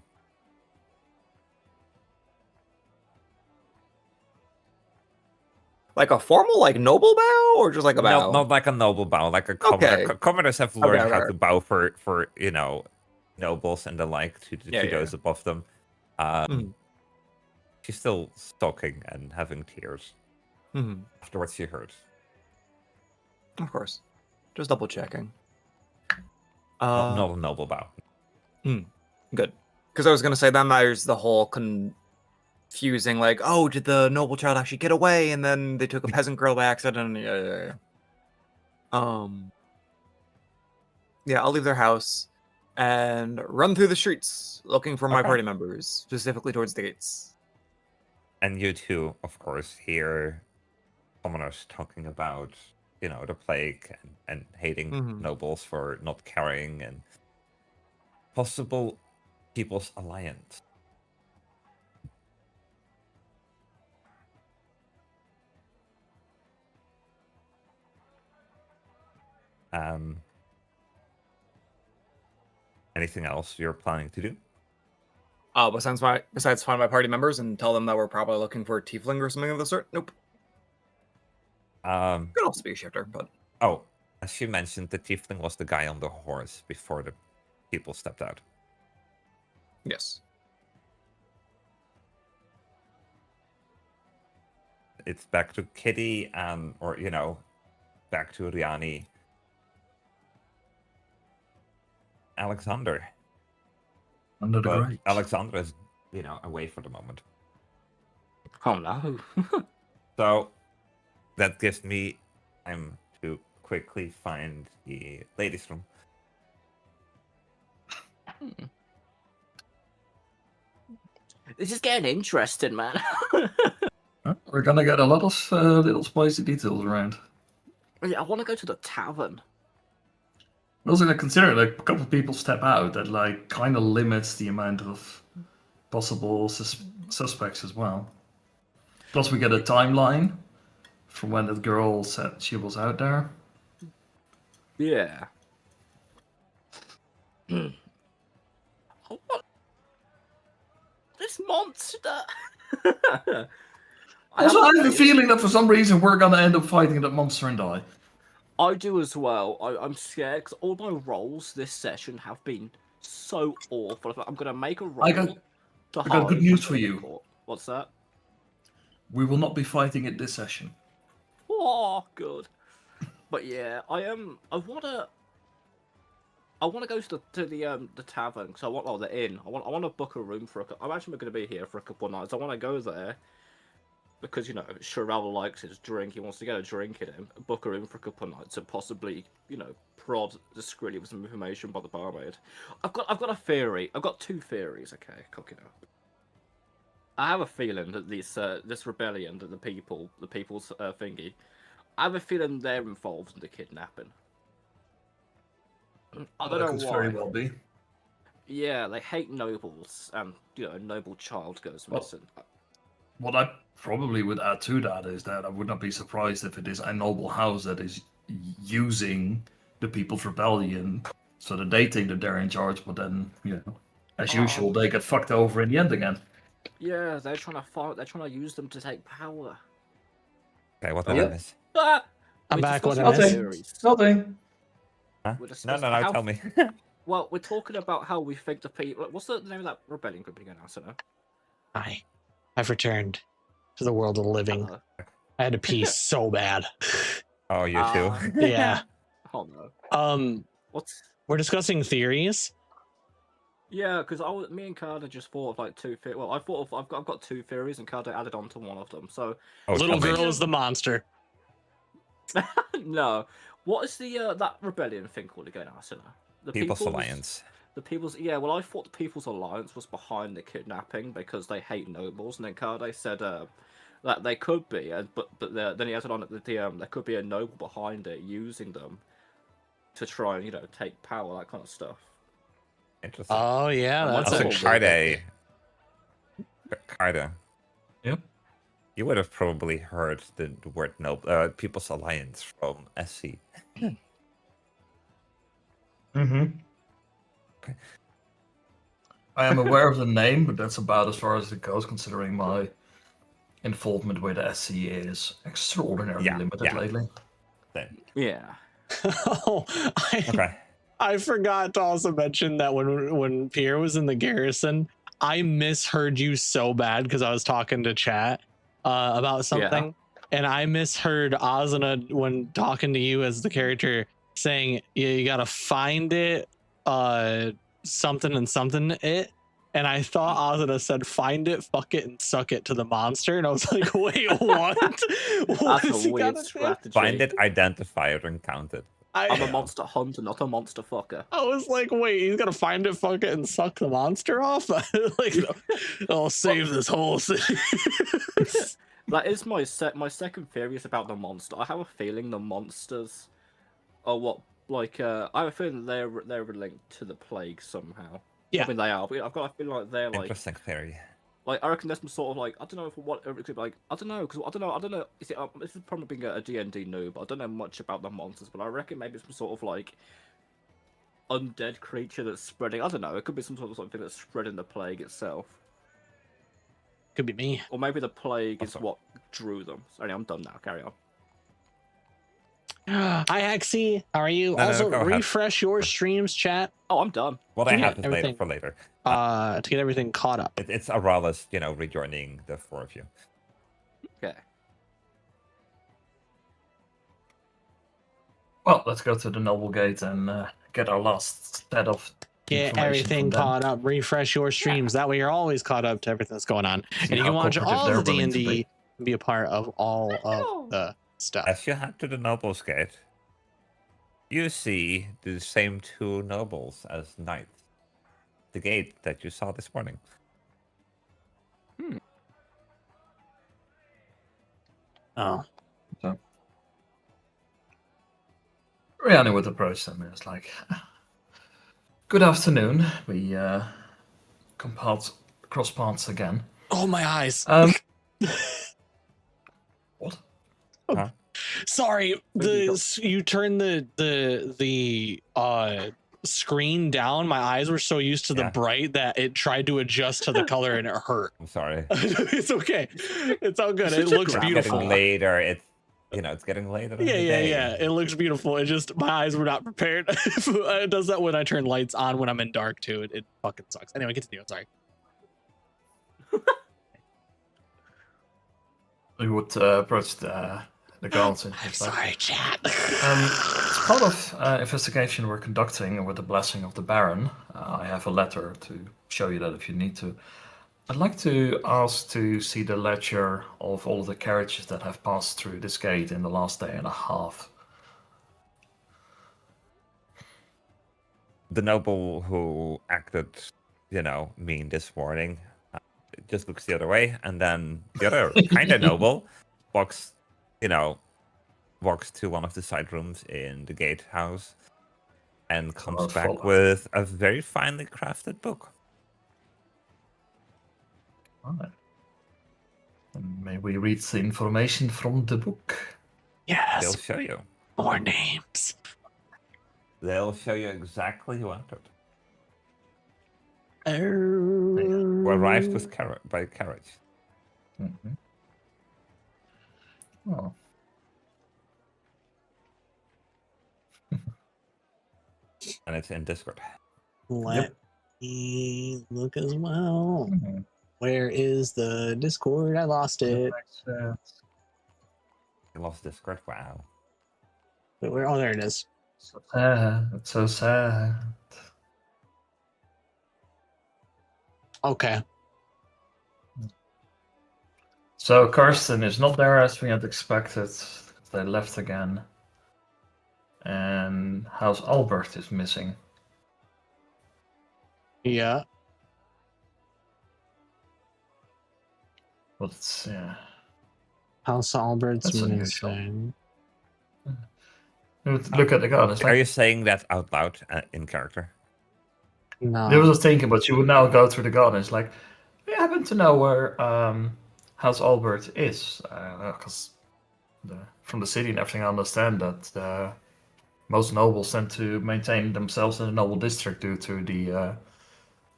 Like a formal, like noble bow, or just like a bow? Not like a noble bow, like a commoner. Okay. Commoners have learned how okay. to bow for nobles and the like to Yeah, those above them. Mhm. She's still sulking and having tears. Hmm. After what she heard. Of course. Just double checking. Not a noble bow. Good. Because I was going to say, then there's the whole confusing, like, oh, did the noble child actually get away? And then they took a peasant girl by accident. Yeah. Yeah, I'll leave their house and run through the streets looking for my Okay. party members, specifically towards the gates. And you too, of course, hear commoners talking about, the plague and hating Mhm. nobles for not carrying and possible people's alliance. Anything else you're planning to do? Besides find my party members and tell them that we're probably looking for a tiefling or something of the sort? Nope. Could also be a shifter, but... Oh, as she mentioned, the tiefling was the guy on the horse before the people stepped out. Yes. It's back to Kitty, or back to Riani. Alexander. Under the But grate. Alexander is, away for the moment. Oh no. So that gives me time to quickly find the ladies' room. This is getting interesting, man. Huh? We're gonna get a lot of little spicy details around. I want to go to the tavern. Also, like, consider like a couple of people step out, that like kind of limits the amount of possible suspects as well. Plus, we get a timeline from when that girl said she was out there. Yeah. Oh, what? This monster! Also, I have a feeling- feeling that for some reason we're gonna end up fighting that monster and die. I do as well. I'm scared because all my rolls this session have been so awful. I'm gonna make a roll. I got good hide, news I'm for gonna you. report. What's that? We will not be fighting it this session. Oh, good. But yeah, I wanna go to the tavern. So the inn. I want to book a room for I'm actually going to be here for a couple of nights. I want to go there because Sherelle likes his drink. He wants to get a drink in him. Book a room for a couple of nights and possibly prod discreetly with some information by the barmaid. I've got a theory. I've got two theories. Okay, cock it up. I have a feeling that this rebellion, that the people's thingy, I have a feeling they're involved in the kidnapping. I don't That know could why. very well be. Yeah, they hate nobles, and a noble child goes Well, missing. What I probably would add to that is that I would not be surprised if it is a noble house that is using the People's Rebellion so that they think that they're in charge, but then, as usual, they get fucked over in the end again. Yeah, they're trying to fight. They're trying to use them to take power. Okay, what did Yeah. I miss? Ah! I'm We're back. What discussing I miss? theories. Nothing. Huh? We're No, discussing no, how- tell me. Well, we're talking about how we think the people. What's the name of that rebellion group again? I don't know. I've returned to the world of the living. Hello. I had to pee so bad. Oh, you too? Yeah. Oh no. What's? We're discussing theories. Yeah, because me and Carter just thought of like two theories. Well, I've got two theories, and Carter added on to one of them. So Oh, Little tell me. girl is the monster. no, what is the that rebellion thing called again, Arsenal? The People's Alliance. The People's, yeah. Well, I thought the People's Alliance was behind the kidnapping because they hate nobles, and then Carde said that they could be, but then he added on that there could be a noble behind it using them to try and take power, that kind of stuff. Interesting. Oh yeah, And that's also a Carde. Yep. You would have probably heard the word noble, People's Alliance from SC. Mm-hmm. Okay. I am aware of the name, but that's about as far as it goes, considering my involvement with SC is extraordinarily limited lately. Yeah. Oh, Okay. I forgot to also mention that when Pierre was in the garrison, I misheard you so bad because I was talking to chat about something, and I misheard Azuna when talking to you as the character saying you gotta find it, something and something it. And I thought Azuna said, "Find it, fuck it, and suck it to the monster." And I was like, "Wait, what? What That's is a he weird gotta do?" strategy. Find it, identify it, and count it. I'm a monster hunter, not a monster fucker. I was like, wait, he's gonna find it, fuck it, and suck the monster off? Like, I'll save this whole city. That is my second theory is about the monster. I have a feeling the monsters are I have a feeling they're linked to the plague somehow. Yeah. I mean they are. I've got a feeling like they're like Interesting theory. I reckon there's some sort of I don't know what it could be like. I don't know because I don't know. This is probably being a D&D noob. I don't know much about the monsters, but I reckon maybe some sort of undead creature that's spreading. I don't know. It could be some sort of something that's spreading the plague itself. Could be me. Or maybe the plague is what drew them. Sorry, I'm done now. Carry on. Hi, Hexy. How are you? No, Also, go ahead. refresh your streams, chat, Oh, I'm done. What I Yeah, have is later everything. for later. to get everything caught up. It's Arala's, rejoining the four of you. Okay. Well, let's go to the Noble Gate and get our last set of Get information everything from them. caught up. Refresh your streams. That way, you're always caught up to everything that's going on, See and you how can watch cooperative all they're the willing to D&D be. and be a part of all of the stuff. As you head to the Nobles Gate, you see the same two nobles as knights. The gate that you saw this morning. Oh, Rihanna would approach them and it's like, good afternoon. We cross paths again. Oh, my eyes. What? Huh? Sorry, you turned the screen down. My eyes were so used to the Yeah. bright that it tried to adjust to the color and it hurt. I'm sorry. It's okay. It's all good. It Such a looks graphic. beautiful. Getting later. It's getting later. In Yeah, the yeah, day. yeah. It looks beautiful. It just my eyes were not prepared. It does that when I turn lights on when I'm in dark too. It fucking sucks. Anyway, continue. Sorry. We would approach the guards. And I'm it's like, sorry, chat. as part of investigation we're conducting with the blessing of the Baron, I have a letter to show you that if you need to. I'd like to ask to see the ledger of all of the carriages that have passed through this gate in the last day and a half. The noble who acted, mean this morning, just looks the other way, and then the other kind of noble walks to one of the side rooms in the gatehouse and comes I'll back follow. with a very finely crafted book. Right. And may we read the information from the book? They'll Yes, show you. more names. They'll show you exactly who entered. Who Who arrived with by carriage. Mm-hmm. Oh, And it's in Discord. Let me look as well. mhm. Where is the Discord? I lost it. You lost Discord? Wow. Wait, where? Oh, there it is. So sad. It's so sad. Okay. So Karsten is not there as we had expected. They left again. And House Albert is missing. Yeah. But it's, yeah. House Albert's That's unusual. missing. Look at the garden. It's Are like, you saying that out loud in character? No. there was a thinking, but you would now go through the garden. It's like, we happen to know where House Albert is. Because from the city and everything, I understand that most nobles tend to maintain themselves in the noble district due to the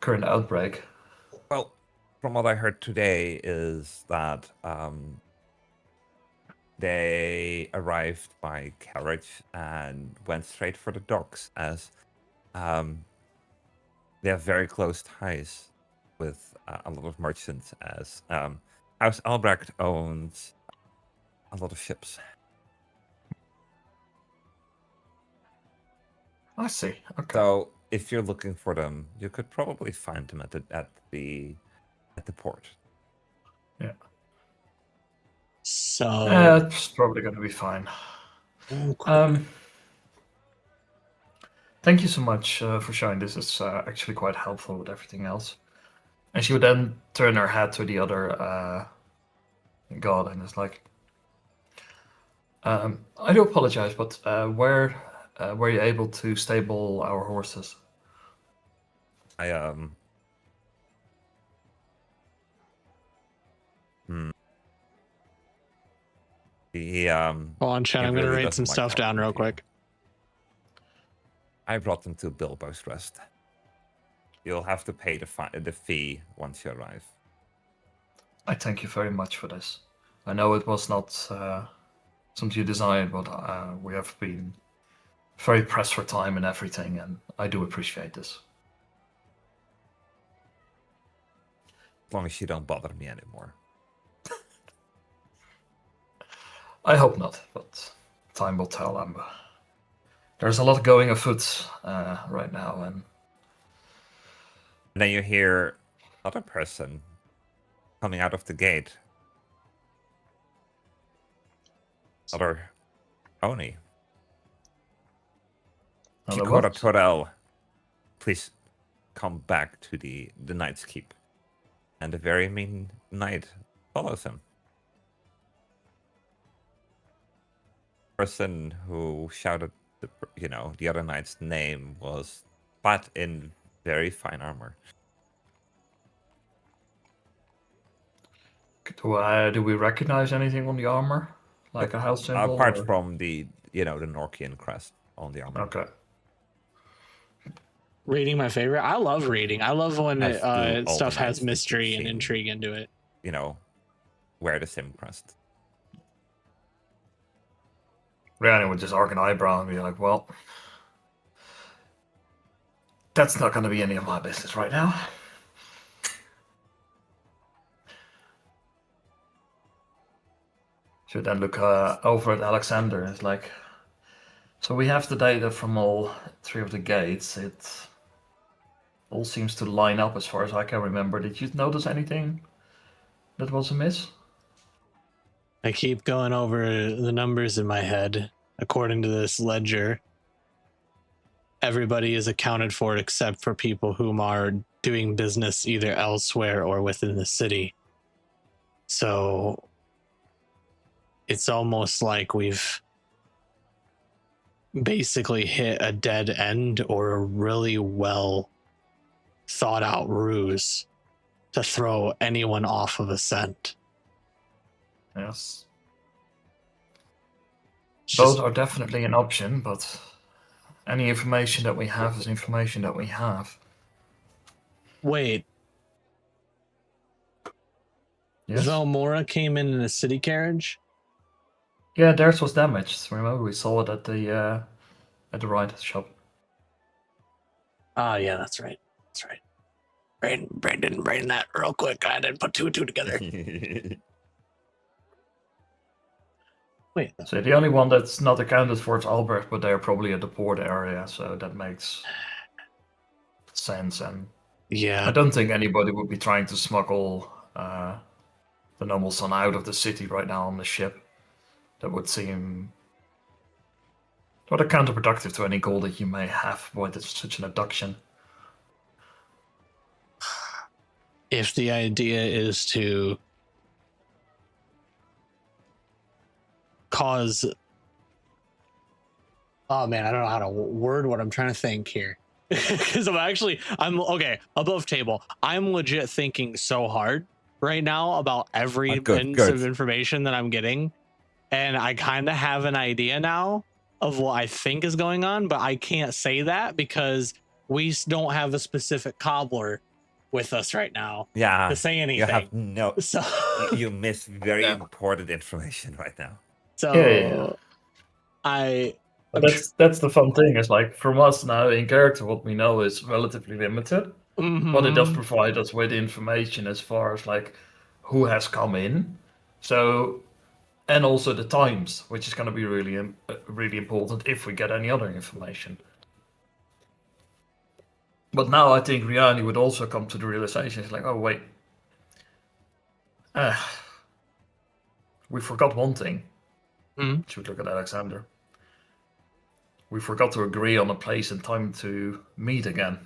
current outbreak. Well, from what I heard today is that they arrived by carriage and went straight for the docks as they have very close ties with a lot of merchants as House Albrecht owns a lot of ships. I see. Okay. So if you're looking for them, you could probably find them at the port. Yeah. So. It's probably going to be fine. Okay. Thank you so much for showing this. It's actually quite helpful with everything else. And she would then turn her head to the other god and is like, I do apologize, but where were you able to stable our horses? Hold on, chat. he I'm gonna really write some doesn't like stuff that down real idea. quick. I brought them to Bilbo's Rest. You'll have to pay the fee once you arrive. I thank you very much for this. I know it was not something you desired, but we have been very pressed for time and everything, and I do appreciate this. As long as you don't bother me anymore. I hope not, but time will tell. There's a lot going afoot right now, and then you hear another person coming out of the gate. Another Oni. Chikora Torel, please come back to the Knight's Keep. And the very mean knight follows him. Person who shouted the other knight's name was, but in very fine armor. Do we recognize anything on the armor, like a house symbol? Apart or- from the Norkian crest on the armor. Okay. Reading my favorite. I love reading. I love when As do all the stuff has knights that you've mystery and seen. intrigue into it. Wear the same crest. Rihanna would just arc an eyebrow and be like, well, that's not going to be any of my business right now. Should then look over at Alexander. It's like, so we have the data from all 3 of the gates. It all seems to line up as far as I can remember. Did you notice anything that was amiss? I keep going over the numbers in my head. According to this ledger, everybody is accounted for except for people whom are doing business either elsewhere or within the city. So it's almost like we've basically hit a dead end or a really well thought out ruse to throw anyone off of a scent. Yes. It's Both just- are definitely an option, but any information that we have is information that we have. Wait, Yes. Velmora came in a city carriage? Yeah, theirs was damaged. Remember, we saw it at the ride shop. Oh, yeah, that's right. That's right. Brandon, brain that real quick. I didn't put 2 and 2 together. Wait, So the only one that's not accounted for is Albert, but they're probably at the port area, so that makes sense. And I yeah, don't think anybody would be trying to smuggle the Noble Son out of the city right now on the ship. That would seem rather counterproductive to any goal that you may have with such an abduction. if the idea is to cause, oh man, I don't know how to word what I'm trying to think here. Because I'm okay, above table. I'm legit thinking so hard right now about every Good. of information that I'm getting. And I kind of have an idea now of what I think is going on, but I can't say that because we don't have a specific cobbler with us right now Yeah. to say anything. You have no. So, You miss very Yeah. important information right now. so Yeah. But that's the fun thing. Is like from us now in character, what we know is relatively limited. But it does provide us with information as far as like who has come in. So, and also the times, which is going to be really important if we get any other information. But now I think Riani would also come to the realization, it's like, oh wait, we forgot one thing. Should look at Alexander. We forgot to agree on a place and time to meet again.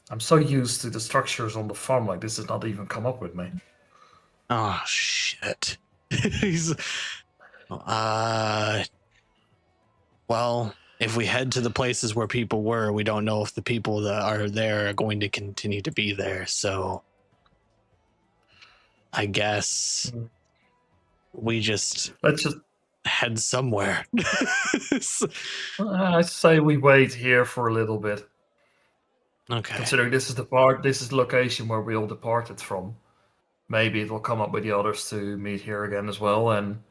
I'm so used to the structures on the farm, like this has not even come up with me. Oh shit. He's well, if we head to the places where people were, we don't know if the people that are there are going to continue to be there. So I guess we just Let's just head somewhere. I say we wait here for a little bit. Okay. Considering this is the location where we all departed from. Maybe it will come up with the others to meet here again as well, and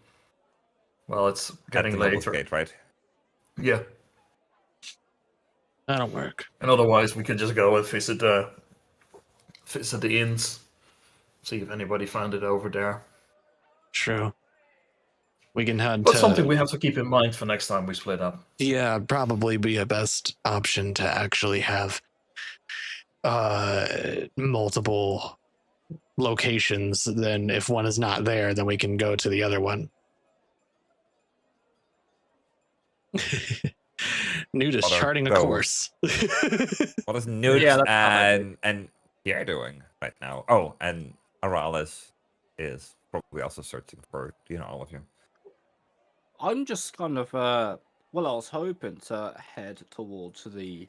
well, it's getting At the Nobles later. Gate, right? Yeah, That'll work. and otherwise we can just go and visit the inns, see if anybody found it over there. True. We can head But to something we have to keep in mind for next time we split up. yeah, probably be a best option to actually have multiple locations. Then if one is not there, then we can go to the other one. Newt is What are charting a those? course. What is Newt Yeah, that's probably- and Pierre doing right now? Oh, and Aralis is probably also searching for all of you. I'm just kind of Well, I was hoping to head towards the.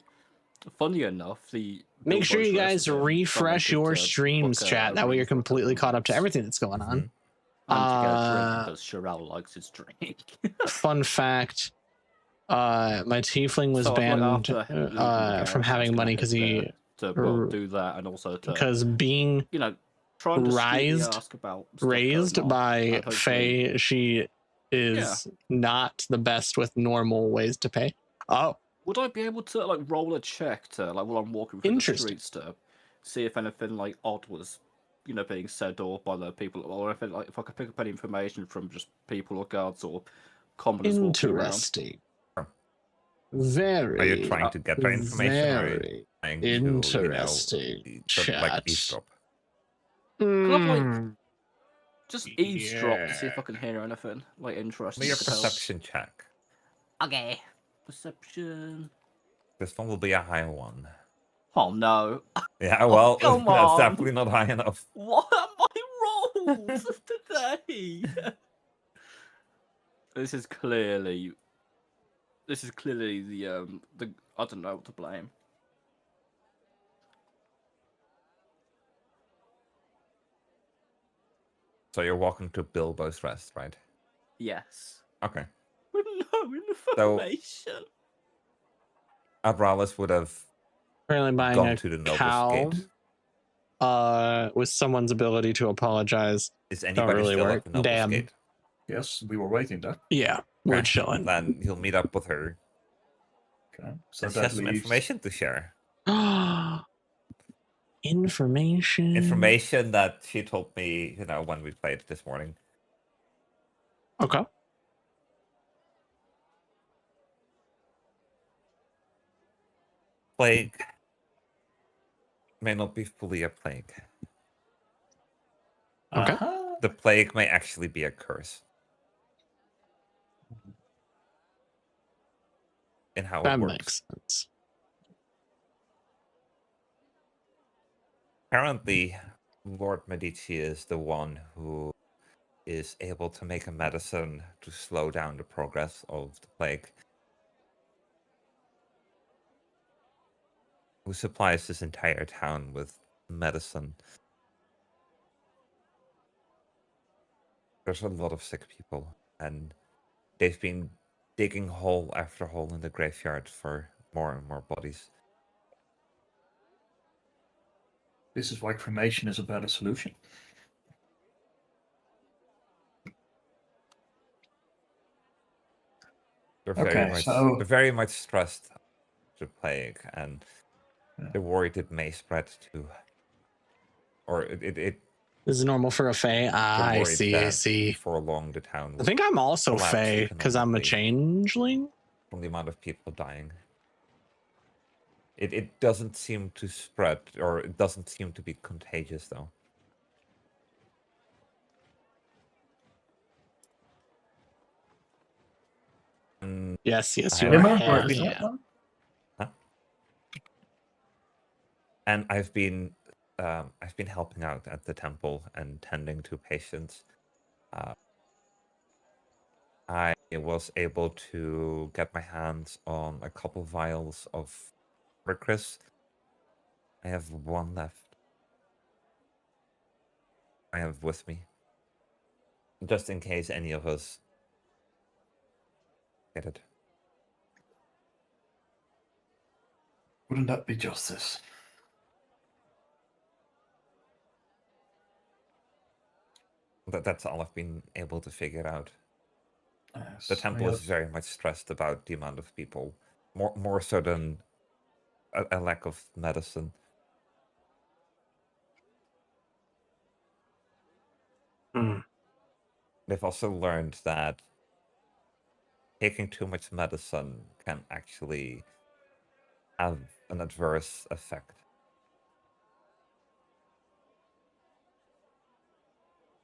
Funny enough, the. Make sure you Bilbo's guys restaurant, refresh your streams, book chat. That way room you're for a couple completely of caught up to nights. everything that's going on. And to get a drink because Sherelle likes his drink. Fun fact: my tiefling was So I feel like banned after leaving the from game, I having was gonna money head because there he to well, do that and also to because being trying to discreetly raised ask about stuff raised going on, by and hopefully- Faye. She is not the best with normal ways to pay. Oh, Would I be able to like roll a check to like while I'm walking through the streets to see if anything like odd was, being said or by the people, or if I could pick up any information from just people or guards or commoners walking around? interesting. Very. Are you trying to get that information, or are you Very trying interesting. to, Chat. like eavesdrop? Could I like Mm, just eavesdrop to see if I can hear anything like interesting? Make a that could help? perception check. Okay. Perception. This one will be a high one. Oh no. Yeah, well, come that's on. definitely not high enough. What are my rolls today? This is clearly the I don't know what to blame. So you're walking to Bilbo's Rest, right? Yes. Okay. With no So- information. Abralis would have Apparently buying gone a to the Nobles cow Gate. with someone's ability to apologize. Is anybody really still work. at the Nobles Damn. Gate? Yes, we were waiting there. Yeah, we're Okay, chilling. Then he'll meet up with her. Okay, so And she that has some leaves. information to share. Information. Information that she told me, when we played this morning. Okay. Plague may not be fully a plague. Okay. The plague may actually be a curse. In how That it works. makes sense. Apparently, Lord Medici is the one who is able to make a medicine to slow down the progress of the plague. Who supplies this entire town with medicine. There's a lot of sick people, and they've been digging hole after hole in the graveyard for more and more bodies. This is why cremation is a better solution. They're very much stressed the plague, and they're worried it may spread to, or it This is normal for a Fae. Ah, I worried see. I that see. for long the town I think I'm also collapse Fae because I'm a economically. changeling. from the amount of people dying. It doesn't seem to spread, or it doesn't seem to be contagious, though. Yes, I you have- are. Remember, Hell is that yeah. one? And I've been helping out at the temple and tending to patients. I was able to get my hands on a couple vials of Chris. I have one left. I have with me, just in case any of us get it. Wouldn't that be justice? That's all I've been able to figure out. Yes, The temple I is have- very much stressed about the amount of people, more so than a lack of medicine. Hmm. They've also learned that taking too much medicine can actually have an adverse effect.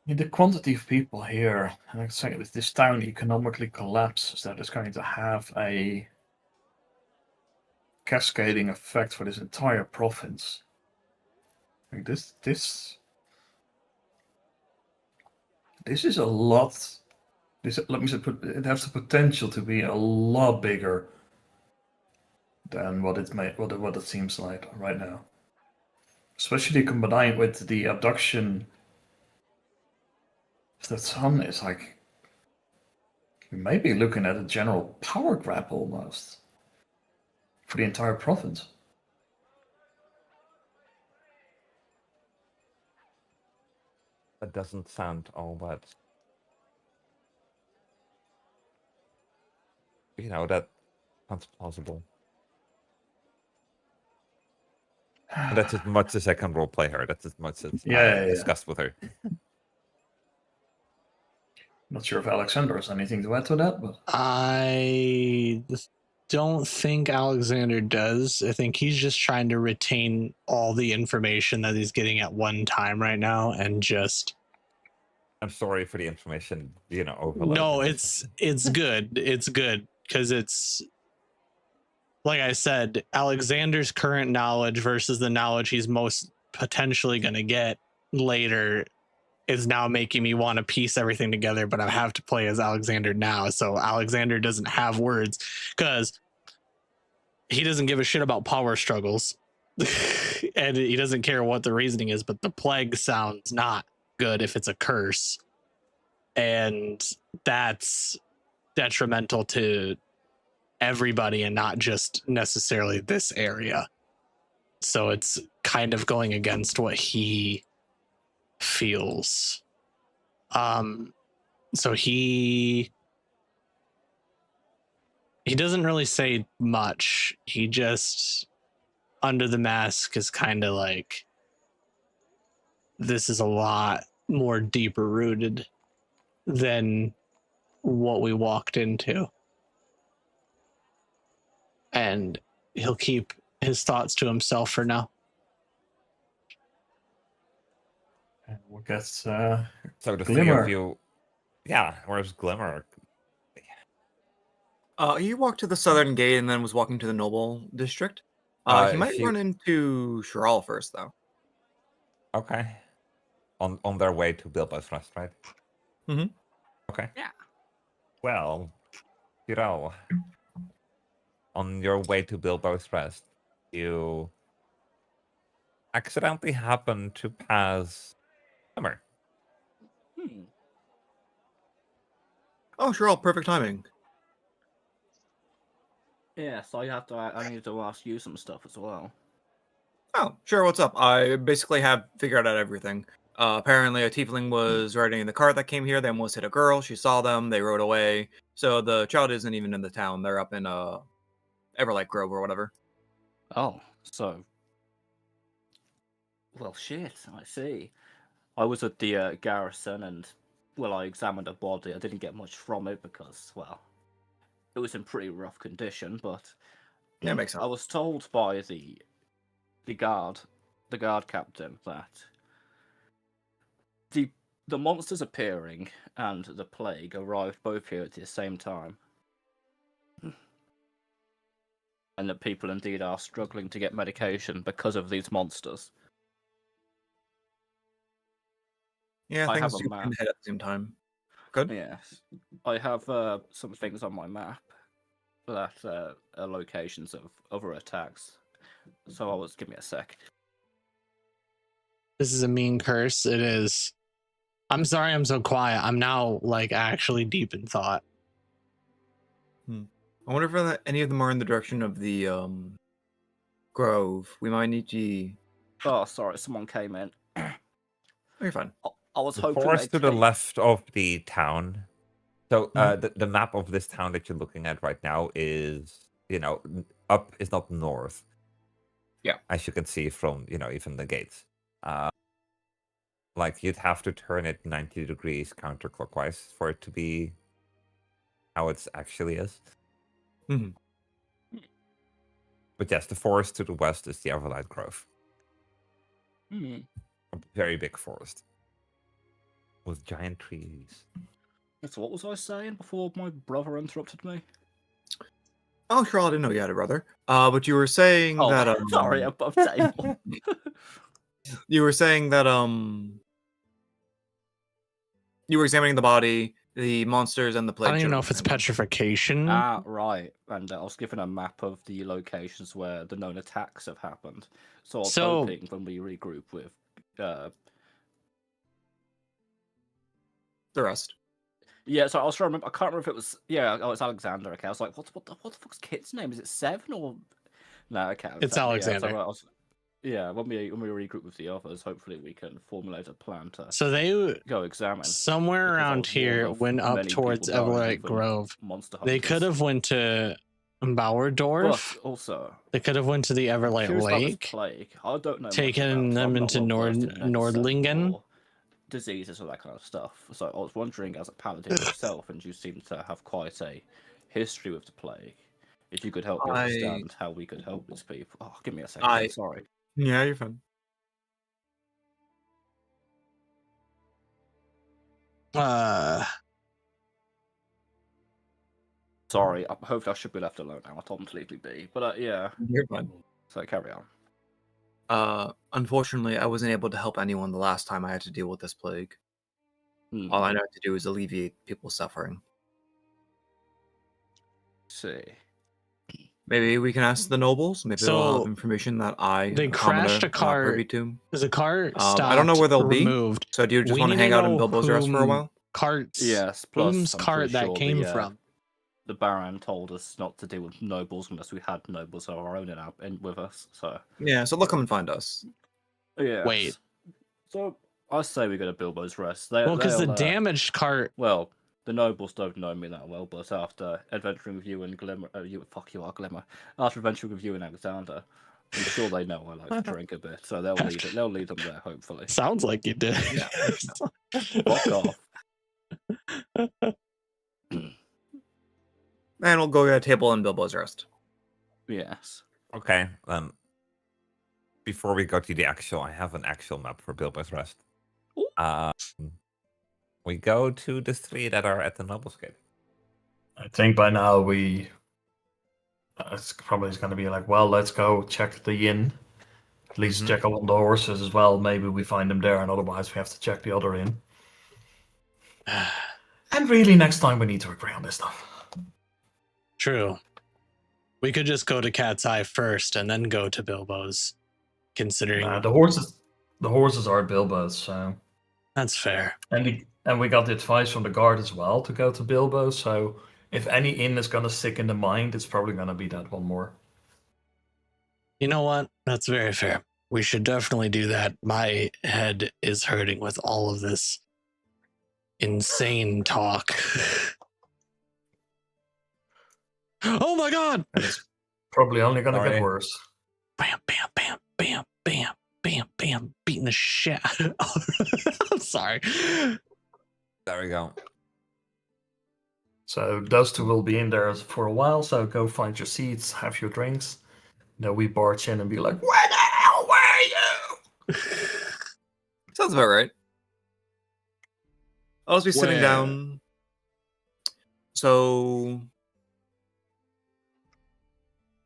I mean, the quantity of people here, and I'm saying if this town economically collapses, that is going to have a cascading effect for this entire province. Like this is a lot let me say, it has the potential to be a lot bigger than what it seems like right now. Especially combined with the abduction of the sun, is like we may be looking at a general power grab almost for the entire province. That doesn't sound all that. That sounds plausible. And that's as much as I can roleplay her. That's as much as I discussed with her. Not sure if Alexander has anything to add to that, but I don't think Alexander does. I think he's just trying to retain all the information that he's getting at one time right now, and just. I'm sorry for the information, overload. No, it's good. It's good because it's like I said, Alexander's current knowledge versus the knowledge he's most potentially going to get later is now making me want to piece everything together, but I have to play as Alexander now. So Alexander doesn't have words because he doesn't give a shit about power struggles and he doesn't care what the reasoning is, but the plague sounds not good if it's a curse. And that's detrimental to everybody and not just necessarily this area. So it's kind of going against what he feels. So he doesn't really say much. He just, under the mask, is kind of like, this is a lot more deeper rooted than what we walked into. And he'll keep his thoughts to himself for now. and we'll get So the three Glimmer. of you, yeah. Where's Glimmer? He walked to the southern gate and then was walking to the noble district. He might run into Shiral first, though. Okay. On their way to Bilbo's Rest, right? Mhm. Okay. Yeah. Well, on your way to Bilbo's Rest, you accidentally happen to pass Glimmer. Oh, Shiral, perfect timing. Yes, I need to ask you some stuff as well. Oh, sure, what's up? I basically have figured out everything. Apparently a tiefling was riding in the car that came here. They almost hit a girl. She saw them. They rode away. So the child isn't even in the town. They're up in Everlight Grove or whatever. Oh, so... Well, shit, I see. I was at the garrison and, well, I examined a body. I didn't get much from it because, well, it was in pretty rough condition, but... Yeah, makes sense. I was told by the guard captain, that the monsters appearing and the plague arrived both here at the same time. And that people indeed are struggling to get medication because of these monsters. Yeah, I things have a do map. tend to hit at the same time. Good. Yes. I have some things on my map that are locations of other attacks. So give me a sec. This is a mean curse. It is. I'm sorry I'm so quiet. I'm now like actually deep in thought. I wonder if any of them are in the direction of the grove. We might need to... Oh, sorry, someone came in. Oh, you're fine. I was The hoping forest to they'd the take- left of the town. So the map of this town that you're looking at right now is, up is not north. Yeah. As you can see from, even the gates. Like you'd have to turn it 90 degrees counterclockwise for it to be how it actually is. Mhm. But yes, the forest to the west is the Everlight Grove. Hmm. A very big forest. With giant trees. So what was I saying before my brother interrupted me? Oh, sure, I didn't know you had a brother. But you were saying Oh, that... sorry, above table. You were saying that you were examining the body, The monsters and the I plague. don't even showed know up if it's the same one. petrification. Ah, right. And I was given a map of the locations where the known attacks have happened. So I was So- hoping when we regroup with The rest. yeah, so I was trying to remember. I can't remember if it was. Yeah, oh, it's Alexander. Okay, I was like, what the fuck's Kit's name? Is it Seven or? No, okay. It's Yeah, Alexander. so I was, yeah, when we regroup with the others, hopefully we can formulate a plan to So they go examine. somewhere because I around was here warned of went up many towards people dying, Everlight even Grove. monster They hunters. could have went to Bauerdorf. But also, They could have went to the I'm Everlight curious about this Lake. plague. I don't know much Taken about it. them I'm not into well-versed in medicine Nordlingen. or diseases or that kind of stuff. So I was wondering, as a paladin yourself, and you seem to have quite a history with the plague, if you could help me understand how we could help these people. Oh, give me a second. I'm sorry. Yeah, you're fine. Sorry. Hopefully I should be left alone now. I told him to leave me be. But yeah. You're fine. So carry on. Unfortunately, I wasn't able to help anyone the last time I had to deal with this plague. Hmm. All I know to do is alleviate people's suffering. See. Maybe we can ask the nobles. Maybe they'll So, have information that I, they crashed a not car. privy to. The cart stopped. I don't know where they'll removed. be. So do you just We want to need hang to out in know Bilbo's rest for a whom while? Carts. Yes. Plus, Whom's I'm cart pretty that sure came the, from? The Baron told us not to deal with nobles unless we had nobles of our own in with us. So Yeah, so they'll come and find us. yeah. Wait. So I say we go to Bilbo's rest. Well, because the they'll, damaged cart. Well, the nobles don't know me that well, but after adventuring with you and Glimmer, Glimmer. After adventuring with you and Alexander, I'm sure they know I like to drink a bit, so they'll lead it. They'll lead them there, hopefully. Sounds like you did. Yeah. Fuck off. And we'll go get a table in Bilbo's rest. Yes. Okay, then. Before we go to the actual, I have an actual map for Bilbo's Rest. We go to the three that are at the Noble's Gate. I think by now it's probably going to be like, well, let's go check the inn. At least check on the horses as well. Maybe we find them there, and otherwise we have to check the other inn. And really, next time we need to agree on this stuff. True. We could just go to Cat's Eye first and then go to Bilbo's. Considering The horses are at Bilbo's, so that's fair. and we got the advice from the guard as well to go to Bilbo. So if any inn is gonna stick in the mind, it's probably gonna be that one more. You know what? That's very fair. We should definitely do that. My head is hurting with all of this insane talk. Oh my god! And it's probably only gonna Sorry. get worse. Bam, bam, bam, bam, bam, bam, bam, beating the shit. I'm sorry. There we go. So those two will be in there for a while. So go find your seats, have your drinks. Then we barge in and be like, "Where the hell were you?" Sounds about right. I'll just be sitting Where? down. So,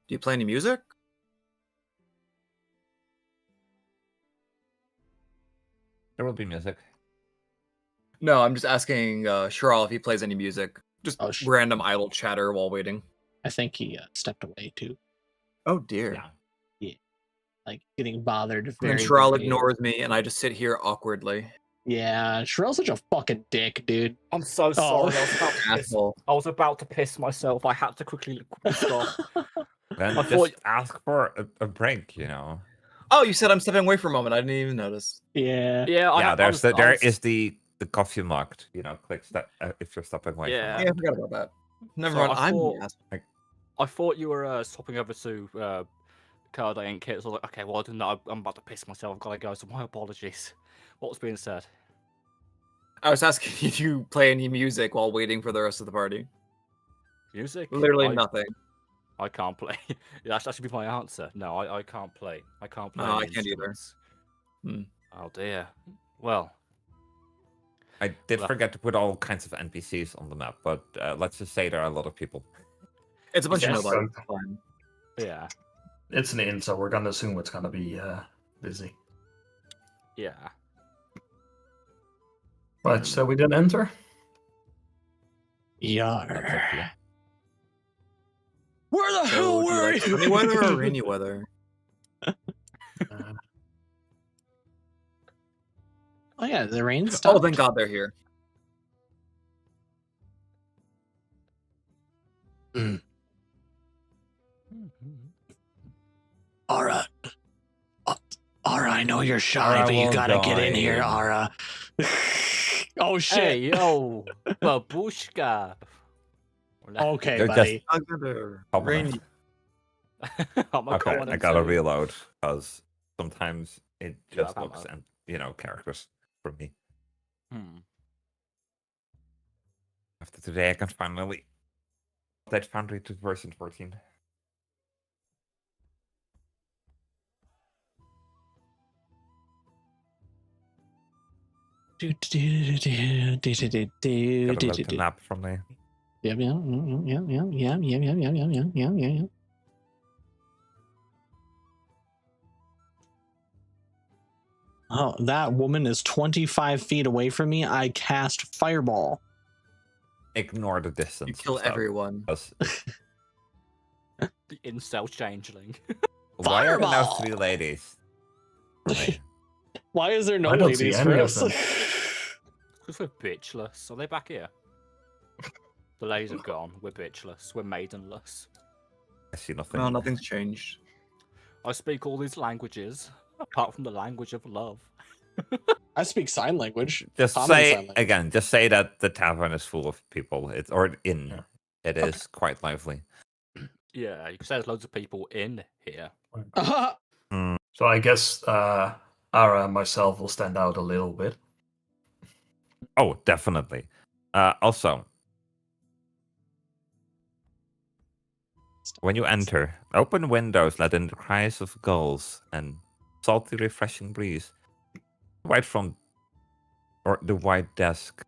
do you play any music? There will be music. No, I'm just asking Shiral if he plays any music. Just Oh, random idle chatter while waiting. I think he stepped away too. Oh dear. Yeah. Like getting bothered. And Very Shiral quickly. ignores me, and I just sit here awkwardly. Yeah, Sherel's such a fucking dick, dude. I'm so sorry. Asshole. I was about to piss myself. I had to quickly stop. Then I just thought- ask for a break, you know. Oh, you said I'm stepping away for a moment. I didn't even notice. Yeah. Yeah, There is the coffee mug, you know, click that if you're stopping away. Yeah. From Yeah, it. I forgot about that. Never So mind. I I'm thought- the asshole. I thought you were swapping over to Card and Kit. So I was like, okay, well, I didn't know. I'm about to piss myself. I've got to go. So my apologies. What was being said? I was asking if you play any music while waiting for the rest of the party. Music? Literally I, nothing. I can't play. that should be my answer. No, I can't play. I can't play. No, any I can't either. instruments. Hmm. Oh dear. Well, I did Well- forget to put all kinds of NPCs on the map, but let's just say there are a lot of people. It's a bunch Yes. of nobody. It's fine. yeah, It's an inn, so we're gonna assume it's gonna be busy. yeah. Right, so we didn't enter. That's up to you. Yar. Where the So, hell do you were like you? sunny weather or rainy weather? Oh yeah, the rain Oh, stopped. thank God they're here. Ara. Ara, I know you're shy, Ara but you will gotta get in here, join. Ara. Oh shit. Hey, yo, babushka. Okay, They're buddy. Alexander, Commoner. rainy. I'm a Okay, commoner I gotta too. reload because sometimes it Yeah, just I've looks ammo. and characters for me. After today, I can finally update Foundry to version 14. Gotta load the map from the. Yeah. Oh, that woman is 25 feet away from me. I cast Fireball. Ignore the distance. You kill stuff, everyone. 'cause The incel changeling. Why are there now Fireball! 3 ladies? For me? Why is there no I don't see ladies for any of us? them. Because we're bitchless. Are they back here? The ladies have gone. We're bitchless. We're maidenless. I see nothing. No, nothing's changed. I speak all these languages, apart from the language of love. I speak sign language. Just Common sign say language. again. Just say that the tavern is full of people. It or in. Yeah. It is quite lively. Yeah, you can say there's loads of people in here. So I guess Ara and myself will stand out a little bit. Oh, definitely. Also, when you enter, open windows let in the cries of gulls and salty, refreshing breeze. White front or the white desk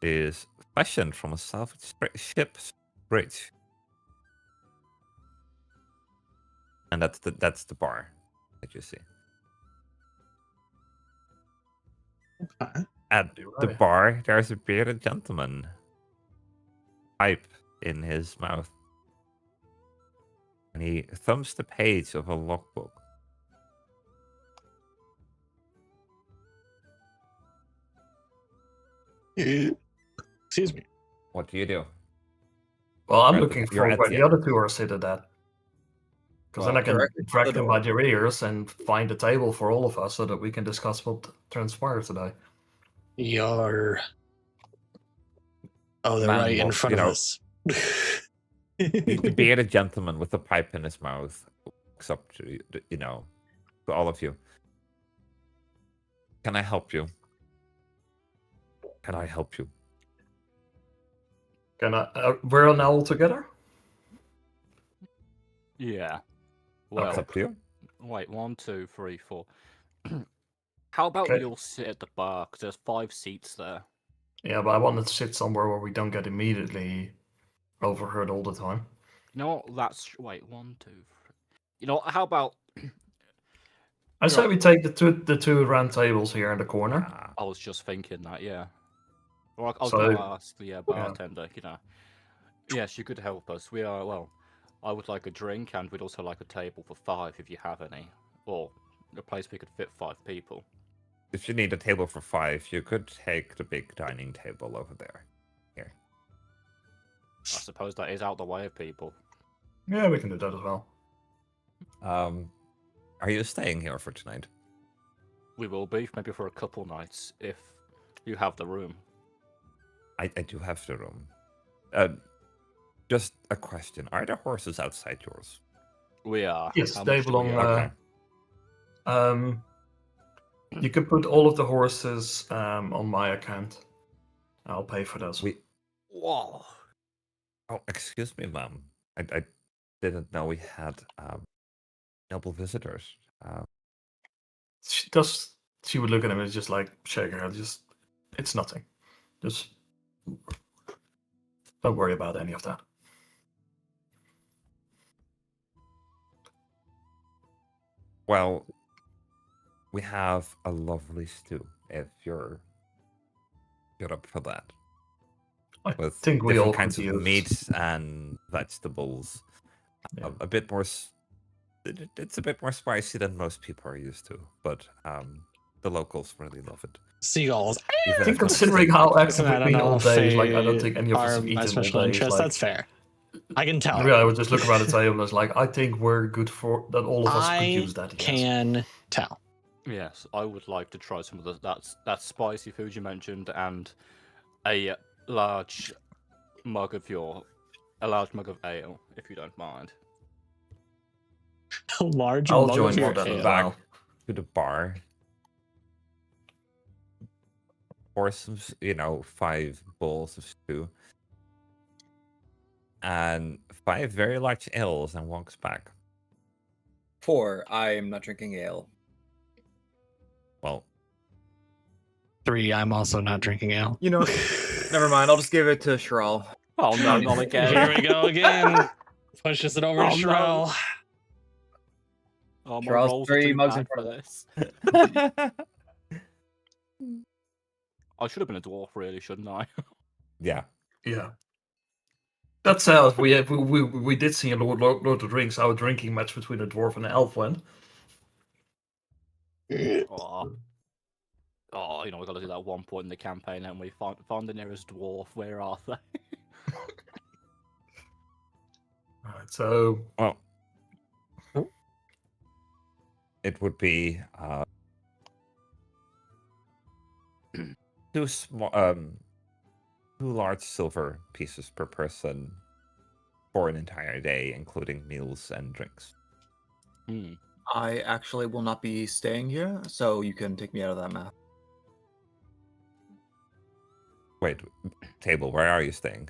is fashioned from a salvaged ship's bridge, and that's the bar that you see. Okay. At the Right. bar, there's a bearded gentleman, pipe in his mouth, and he thumbs the page of a logbook. Excuse me. What do you do? Well, I'm You're at looking you're for at where the the other two are seated at. Because then I can directly to drag the them door. by their ears and find a table for all of us so that we can discuss what transpired today. You're. Oh, they're Man right in walks, front of us. the bearded gentleman with the pipe in his mouth walks up to to all of you. Can I help you? Can I help you? Can I? We're now all together. Yeah. It's Well, up to you. wait, 1, 2, 3, 4. How about Okay. you'll sit at the bar? Because there's 5 seats there. Yeah, but I wanted to sit somewhere where we don't get immediately overheard all the time. You know what? Wait, 1, 2, 3. You know what? How about? I say we take the two round tables here in the corner. Ah, I was just thinking that. Yeah. Or I was So- going to ask the bartender. Yes, you could help us. We are well. I would like a drink, and we'd also like a table for 5 if you have any, or a place we could fit 5 people. if you need a table for 5, you could take the big dining table over there. Here. I suppose that is out the way of people. Yeah, we can do that as well. Are you staying here for tonight? We will be, maybe for a couple nights, if you have the room. I do have the room. Just a question: are the horses outside yours? We are. Yes, How they much do we belong. owe? You can put all of the horses on my account. I'll pay for those. Whoa. Oh, excuse me, ma'am. I didn't know we had noble visitors. She would look at him and just like shake her head. It's nothing. Just don't worry about any of that. Well, we have a lovely stew. If you're you're up for that. I With think we all different kinds could of use- meats and vegetables. Yeah. A bit more. It's a bit more spicy than most people are used to, but the locals really love it. Seagulls. Even I think if it's considering steak. how active I we've don't been know all if day, they like I don't think any of us are have my eaten all special day. interest. Like, That's fair. I can tell. yeah, I would just look around the table and it's like, I think we're good for that. All of us could I use that. Yes. can tell. Yes, I would like to try some of that spicy food you mentioned and a large mug of ale, if you don't mind. A large I'll mug join of for your that as ale. well. To the bar. Or some, 5 bowls of stew. And 5 very large ales and walks back. 4. I am not drinking ale. Well, 3. I'm also not drinking ale. You know what? Never mind. I'll just give it to Shral. Oh no, not again. Here we go again. Pushes it over to Oh, no. Shrel. Oh, my Charles, rolls are 3 too mugs in bad for front of this. I should have been a dwarf, really, shouldn't I? yeah. Yeah. That said, we did see in Lord of the Rings how a drinking match between a dwarf and an elf went. Oh, we got to do that at one point in the campaign, and we find the nearest dwarf. Where are they? Alright, so Well, it would be 2 large silver pieces per person for an entire day, including meals and drinks. I actually will not be staying here, so you can take me out of that math. Wait, table, where are you staying?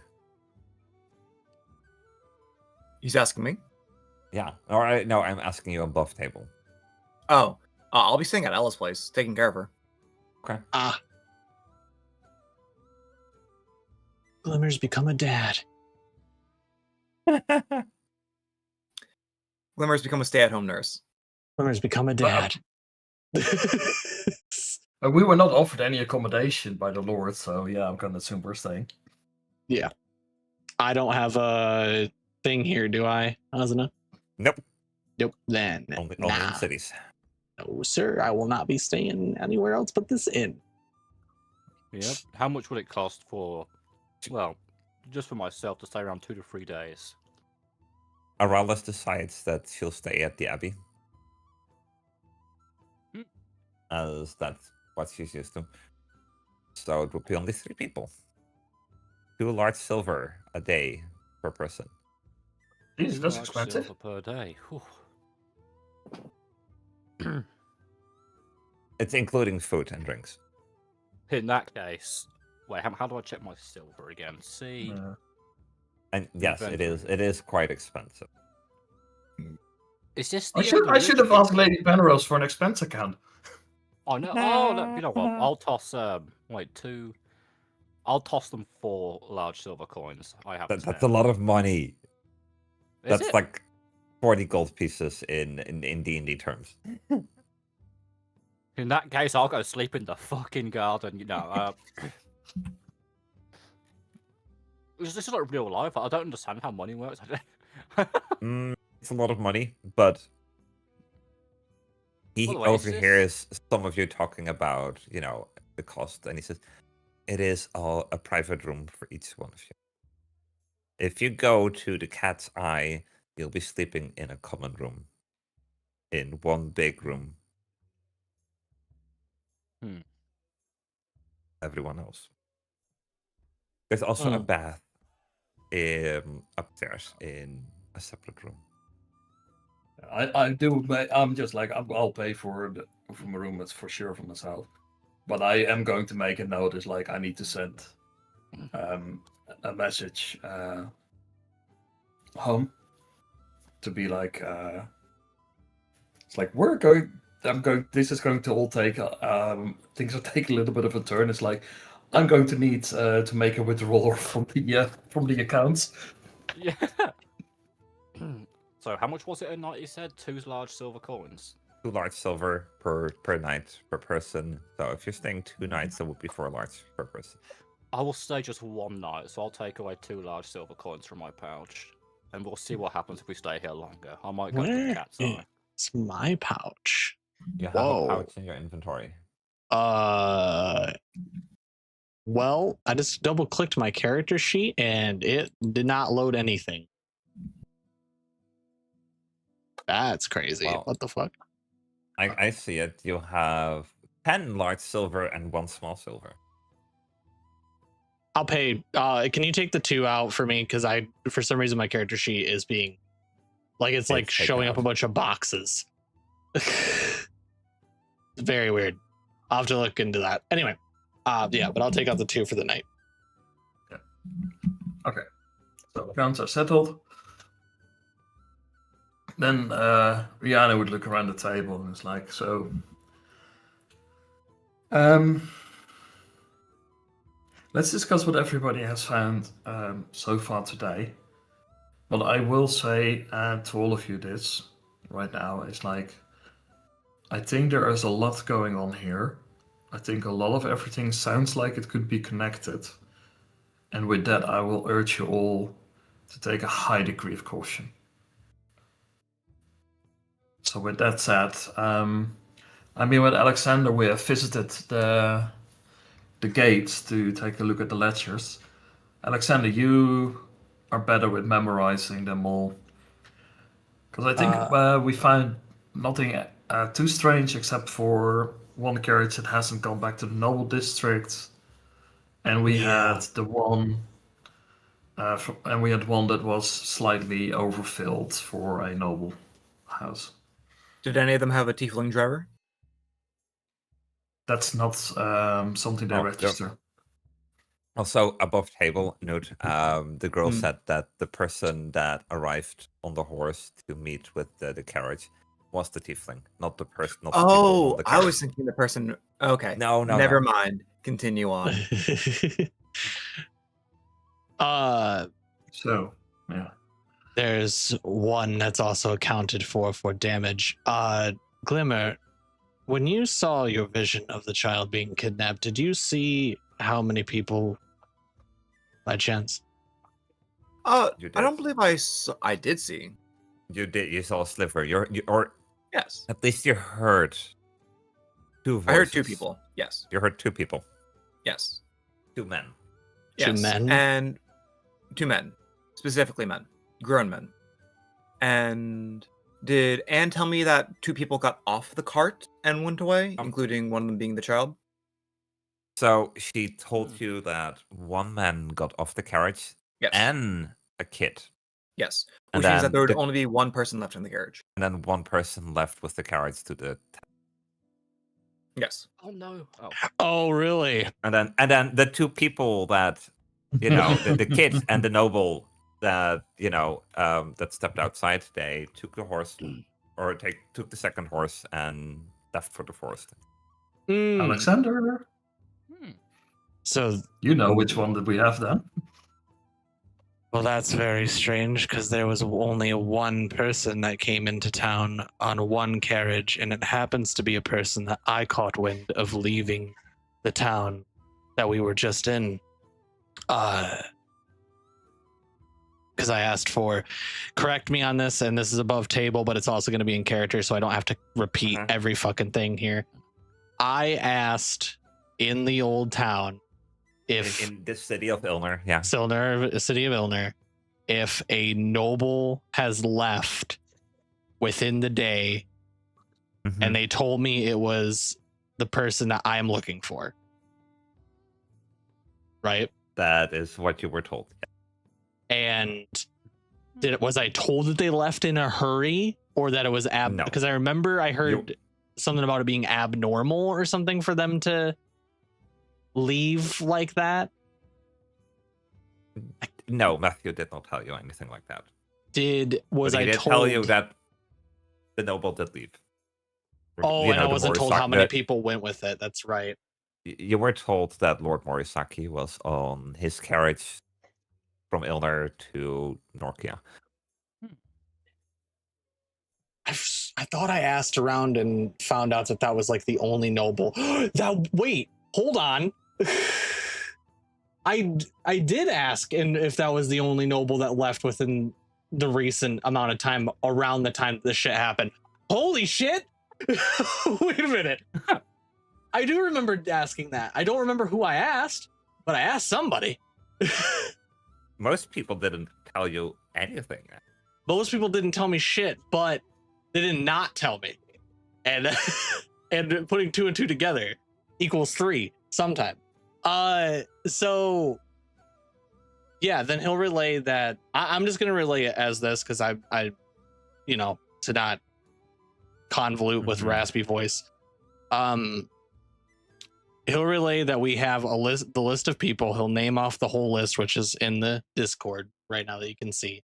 He's asking me? Yeah. All right. No, I'm asking you above table. Oh, I'll be staying at Ella's place, taking care of her. Okay. Glimmer's become a dad. Glimmer's become a stay-at-home nurse. Glimmer's become a dad. we were not offered any accommodation by the Lord, so yeah, I'm gonna assume we're staying. Yeah. I don't have a thing here, do I, Asuna? Nope. Nope. Then. Only nah. in cities. No, sir. I will not be staying anywhere else but this inn. Yep. How much would it cost for, well, just for myself to stay around 2 to 3 days? Aralis decides that she'll stay at the Abbey. As that's what she's used to. So it would be only 3 people. 2 large silver a day per person. Jesus, that's Large expensive. silver per day. Whew. It's including food and drinks. In that case, wait, how do I check my silver again? See, And yes, it is quite expensive. is this? I the should have asked Lady Penrose for an expense account. Oh no! Oh, no, you know what? I'll toss. I'll toss them 4 large silver coins. I have. That's a lot of money. Is That's it? like 40 gold pieces in D&D terms. In that case, I'll go sleep in the fucking garden. This is not real life. I don't understand how money works. It's a lot of money, but he By the way, is overhears some of you talking about, the cost, and he says, it is all a private room for each one of you. If you go to the Cat's Eye, you'll be sleeping in a common room. In one big room. Everyone else. There's also a bath upstairs in a separate room. I'm just like, I'll pay for my room, that's for sure, for myself. But I am going to make a note, is like, I need to send a message home to be like, it's like, this is going to all take, things will take a little bit of a turn. It's like, I'm going to need to make a withdrawal from the accounts. Yeah. So how much was it a night? You said 2 large silver coins. 2 large silver per night per person. So if you're staying 2 nights, it would be 4 large per person. I will stay just one night, so I'll take away 2 large silver coins from my pouch, and we'll see what happens if we stay here longer. I might go to the Where cat's eye. is my pouch? You have Whoa. a pouch in your inventory. Well, I just double clicked my character sheet and it did not load anything. That's crazy. Well, what the fuck? I see it. You have 10 large silver and 1 small silver. I'll pay. Can you take the 2 out for me? Because for some reason, my character sheet is being it's like taken showing up out. a bunch of boxes. Very weird. I'll have to look into that. Anyway, yeah, but I'll take out the 2 for the night. Okay. So accounts are settled. Then Rihanna would look around the table and it's like, so let's discuss what everybody has found so far today. What I will say to all of you this right now is like, I think there is a lot going on here. I think a lot of everything sounds like it could be connected. And with that, I will urge you all to take a high degree of caution. So with that said, with Alexander, we have visited the gates to take a look at the ledgers. Alexander, you are better with memorizing them all. Because I think we found nothing too strange except for one carriage that hasn't gone back to the noble district. And we had the one... and we had one that was slightly overfilled for a noble house. Did any of them have a tiefling driver? That's not something they register. Also, above table, note, the girl said that the person that arrived on the horse to meet with the carriage was the tiefling, not the person. Not the people on the I carriage. was thinking the person. Okay. No. Never mind. Continue on. So, yeah. There's one that's also accounted for damage. Glimmer, when you saw your vision of the child being kidnapped, did you see how many people by chance? I don't believe I did see. You did. You saw a sliver. Yes. At least you heard 2 voices. I heard 2 people. Yes. You heard 2 people. Yes. 2 men. Yes. 2 men? And 2 men. Specifically men. Grown men. And did Anne tell me that 2 people got off the cart and went away, including one of them being the child? So she told you that 1 man got off the carriage and a kid. Yes. And Which means that there would the- only be 1 person left in the carriage. And then 1 person left with the carriage to the... Yes. Oh no. Oh. Oh, really? And then the 2 people that, the kid and the noble that, that stepped outside, they took the horse, or they took the second horse and left for the forest. Alexander, So you know which one that we have then? well, that's very strange because there was only 1 person that came into town on 1 carriage, and it happens to be a person that I caught wind of leaving the town that we were just in. Because I asked for, correct me on this, and this is above table, but it's also going to be in character, so I don't have to repeat every fucking thing here. I asked in the old town if in this city of Elyndor, city of Elyndor, if a noble has left within the day, and they told me it was the person that I am looking for. Right? That is what you were told. And was I told that they left in a hurry, or that it was No. Because I remember I heard something about it being abnormal or something for them to leave like that. No, Matthew did not tell you anything like that. Was But he I did told? tell you that the noble did leave. Oh, and I wasn't told how many Morisaki- people went with it. That's right. You were told that Lord Morisaki was on his carriage from Elyndor to Norkia. I thought I asked around and found out that that was like the only noble. Wait, hold on. I did ask and if that was the only noble that left within the recent amount of time around the time this shit happened. Holy shit! Wait a minute. I do remember asking that. I don't remember who I asked, but I asked somebody. Most people didn't tell you anything. Most people didn't tell me shit, but they did not tell me. And and putting 2 and 2 together equals 3 sometime. So yeah, then he'll relay that. I'm just gonna relay it as this because I you know, to not convolute with raspy voice. He'll relay that we have the list of people. He'll name off the whole list, which is in the Discord right now that you can see.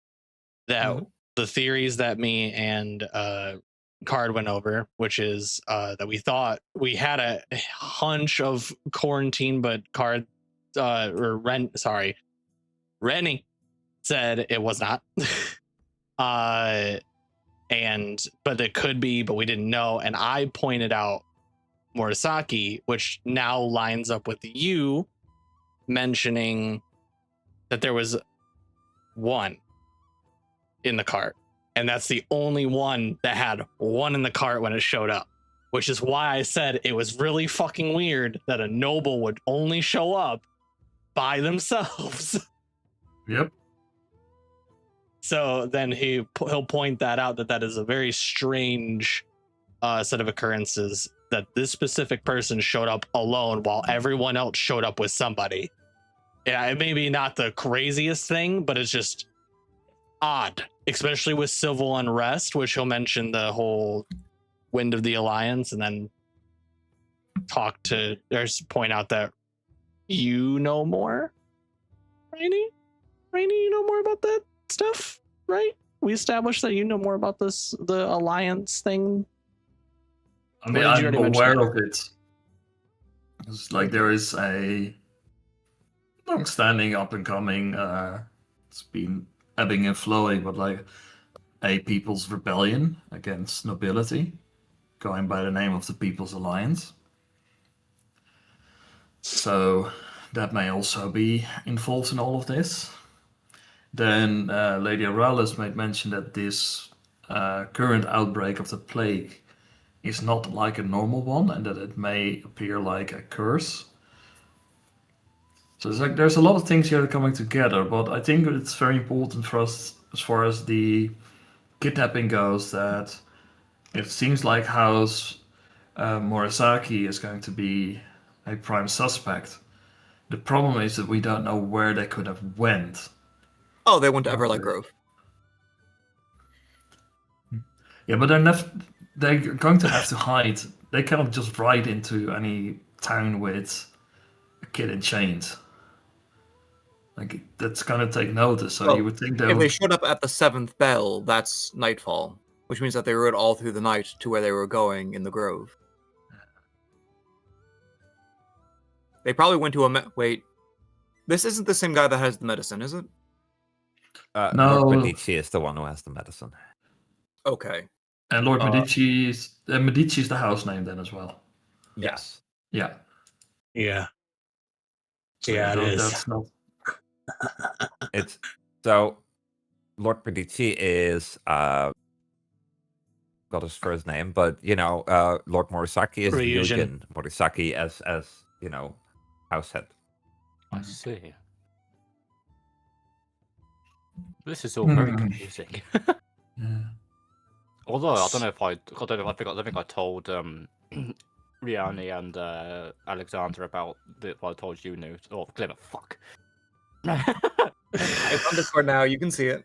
That the theories that me and Card went over, which is that we thought we had a hunch of quarantine, but Card Rennie said it was not. But it could be, but we didn't know. And I pointed out Morisaki, which now lines up with you mentioning that there was one in the cart, and that's the only one that had one in the cart when it showed up, which is why I said it was really fucking weird that a noble would only show up by themselves. Yep. So then he'll point that out, that is a very strange set of occurrences, that this specific person showed up alone while everyone else showed up with somebody. Yeah, it may be not the craziest thing, but it's just odd, especially with civil unrest, which he'll mention the whole Wind of the Alliance, and then point out that you know more, Rainy, you know more about that stuff, right? We established that you know more about the Alliance thing. I mean, I'm aware of it. It's like there is a long-standing, up-and-coming, it's been ebbing and flowing, but like a people's rebellion against nobility, going by the name of the People's Alliance. So that may also be involved in all of this. Then Lady Auralis made mention that this current outbreak of the plague is not like a normal one, and that it may appear like a curse. So it's like there's a lot of things here coming together, but I think it's very important for us, as far as the kidnapping goes, that it seems like House Morisaki is going to be a prime suspect. The problem is that we don't know where they could have went. Oh, they went to Everlight Grove. Yeah, but they're going to have to hide. They cannot just ride into any town with a kid in chains. Like, that's going to take notice, so you would think if they showed up at the 7th bell, that's nightfall, which means that they rode all through the night to where they were going in the grove. They probably went to wait, this isn't the same guy that has the medicine, is it? No. Lord Medici is the one who has the medicine. Okay. And Lord Medici is the house name then as well. Yes. Yeah. Yeah. So yeah, it is. That's not... It's so Lord Medici is got his first name, but you know, Lord Morisaki is Ryujin Morisaki as you know, house head. I see. This is all very confusing. Yeah. Although I don't think I told Riani and Alexander about what I told you, Newt. Oh, Glimmer, fuck. It's on Discord now. You can see it.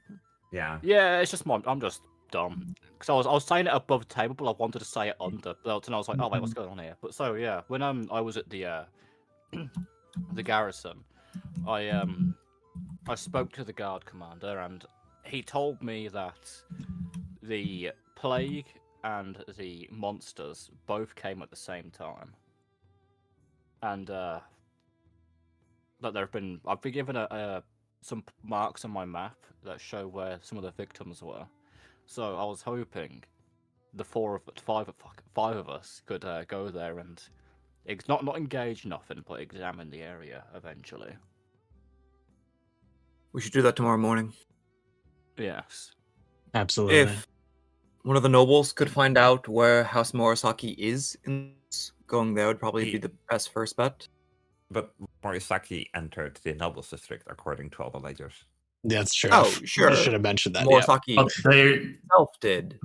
Yeah. Yeah, it's just I'm just dumb. Because I was saying it above the table, but I wanted to say it under. But then I was like, oh wait, what's going on here? But so yeah, when I was at the the garrison, I spoke to the guard commander, and he told me that the plague and the monsters both came at the same time, and that I've been given some marks on my map that show where some of the victims were. So I was hoping the five of us could go there and not engage nothing, but examine the area eventually. We should do that tomorrow morning. Yes. Absolutely. If one of the nobles could find out where House Morisaki is, going there would probably be the best first bet. But Morisaki entered the nobles district according to all the ledgers. That's true. Oh, sure. You should have mentioned that. Morisaki But they himself did.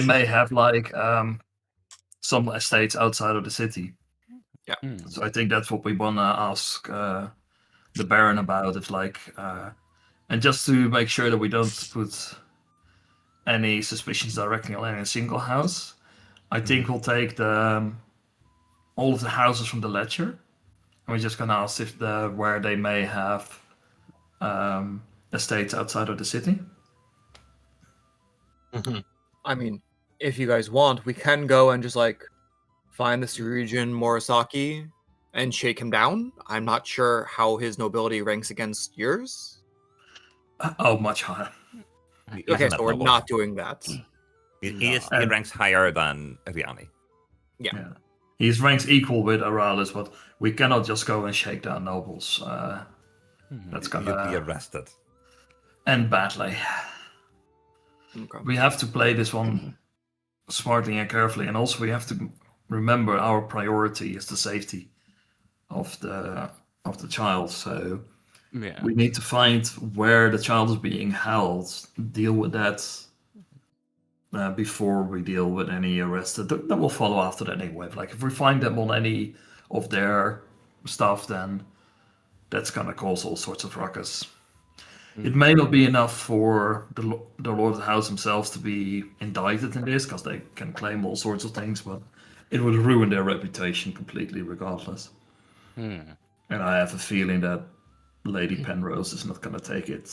may have like some estates outside of the city. Yeah. So I think that's what we wanna ask the Baron about. If like, and just to make sure that we don't put any suspicions directly on any single house, I think we'll take the all of the houses from the ledger, and we're just gonna ask if where they may have estates outside of the city. Yeah. I mean, if you guys want, we can go and just like find the Surugan Morisaki and shake him down. I'm not sure how his nobility ranks against yours. Oh, much higher. He's Okay, not so we're noble. not doing that. He ranks higher than Riani. Yeah. He's ranks equal with Aralis, but we cannot just go and shake down nobles. That's You'd be gonna arrested. end badly. Okay. We have to play this one smartly and carefully, and also we have to remember our priority is the safety of the child. So Yeah. we need to find where the child is being held, deal with that before we deal with any arrested. That will follow after that anyway. Like if we find them on any of their stuff, then that's gonna cause all sorts of ruckus. It may not be enough for the Lord of the House themselves to be indicted in this, because they can claim all sorts of things, but it would ruin their reputation completely regardless. And I have a feeling that Lady Penrose is not going to take it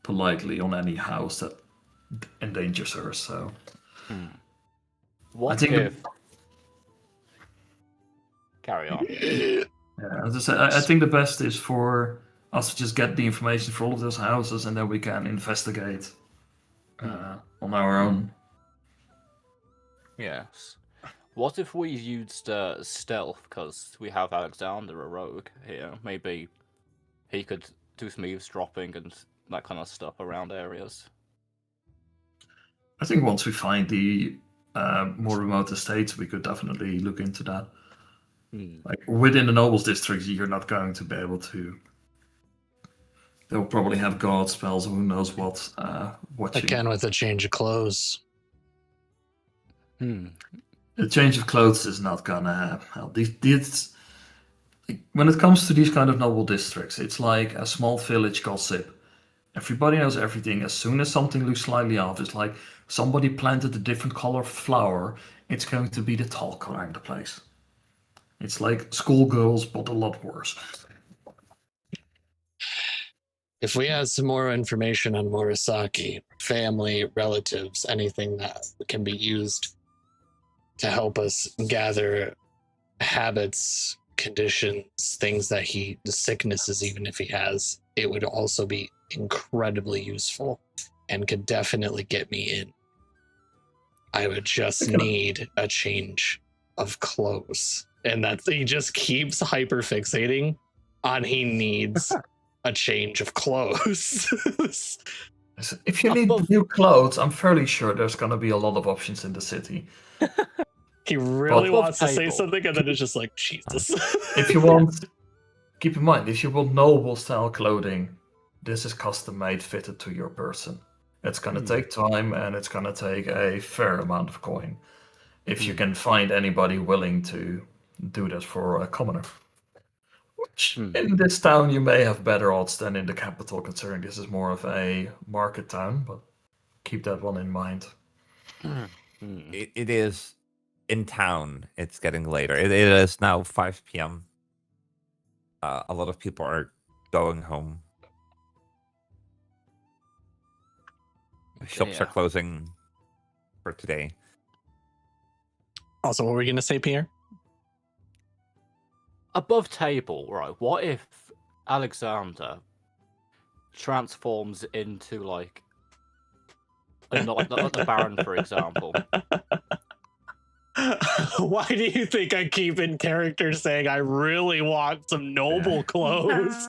politely on any house that endangers her, so... What I think if... Carry on. Yeah, as I said, I think the best is for us to just get the information for all of those houses, and then we can investigate on our own. Yes. What if we used stealth, because we have Alexander, a rogue, here? Maybe he could do some eavesdropping and that kind of stuff around areas. I think once we find the more remote estates, we could definitely look into that. Like within the nobles district, you're not going to be able to. They'll probably have guard spells, or who knows what. Watching. Again, with a change of clothes. A change of clothes is not gonna help. These, when it comes to these kind of noble districts, it's like a small village gossip. Everybody knows everything. As soon as something looks slightly off, it's like somebody planted a different color flower. It's going to be the talk around the place. It's like schoolgirls, but a lot worse. If we had some more information on Morisaki, family, relatives, anything that can be used to help us gather habits, conditions, things that the sicknesses, even if he has, it would also be incredibly useful and could definitely get me in. I would just need a change of clothes. And that's, he just keeps hyperfixating on he needs a change of clothes. If you need new clothes, I'm fairly sure there's going to be a lot of options in the city. He really But- wants to say something, and then it's just like, Jesus. If you want, keep in mind, if you want noble style clothing, this is custom made, fitted to your person. It's going to take time, and it's going to take a fair amount of coin. If you can find anybody willing to do that for a commoner. Which, in this town, you may have better odds than in the capital, considering this is more of a market town, but keep that one in mind. It is in town. It's getting later. It is now 5 p.m. A lot of people are going home. Shops are closing for today. Also, what were we going to say, Pierre? Above table, right? What if Alexander transforms into like and not like the Baron, for example. Why do you think I keep in character saying I really want some noble clothes?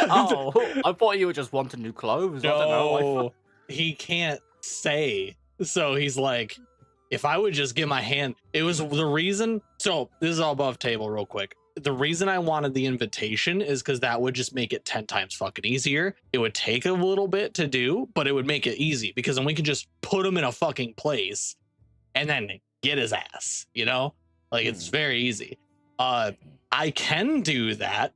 Oh, I thought you were just wanting new clothes. I don't know. No, he can't say. So he's like, if I would just get my hand, it was the reason. So this is all above table real quick. The reason I wanted the invitation is because that would just make it 10 times fucking easier. It would take a little bit to do, but it would make it easy because then we could just put him in a fucking place and then get his ass, you know? Like it's very easy. I can do that,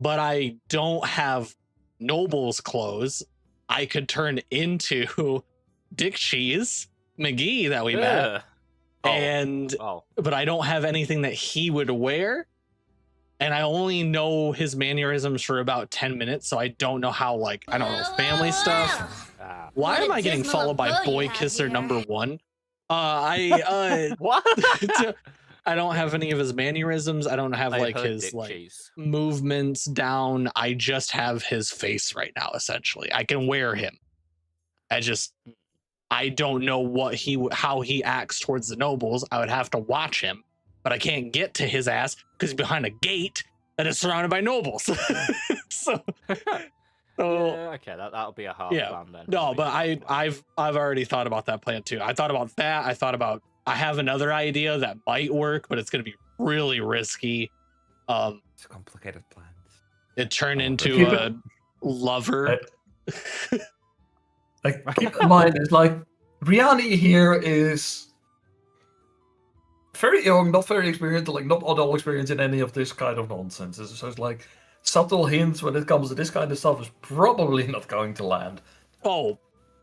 but I don't have Noble's clothes. I could turn into Dick Cheese McGee that we met. And but I don't have anything that he would wear. And I only know his mannerisms for about 10 minutes, so I don't know how, like, I don't know, family stuff. Why am I getting followed by Boy Kisser #1? What? I don't have any of his mannerisms. I don't have like his like movements down. I just have his face right now, essentially. I can wear him. I don't know how he acts towards the nobles. I would have to watch him, but I can't get to his ass because he's behind a gate that is surrounded by nobles. so yeah, okay, that'll be a hard plan then. No, but I've already thought about that plan too. I thought about that. I have another idea that might work, but it's going to be really risky. It's complicated plans. It turned into a lover. Like, keep in mind, it's like Rihanna here is very young, not very experienced, like not at all experienced in any of this kind of nonsense. So it's like subtle hints when it comes to this kind of stuff is probably not going to land. Oh,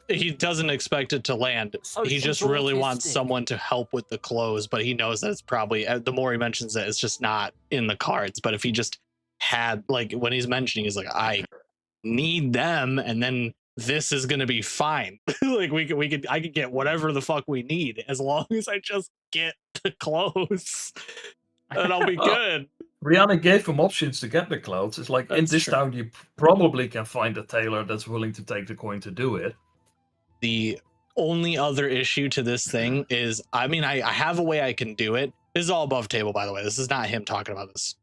he doesn't expect it to land. He just really wants someone to help with the clothes, but he knows that it's probably, the more he mentions it, it's just not in the cards. But if he just had, like, when he's mentioning, he's like, I need them, and then this is gonna be fine. Like I could get whatever the fuck we need as long as I just get the clothes, and I'll be good. Rihanna gave him options to get the clothes. It's like, in this town, you probably can find a tailor that's willing to take the coin to do it. The only other issue to this thing is, I mean, I have a way I can do it. This is all above table, by the way. This is not him talking about this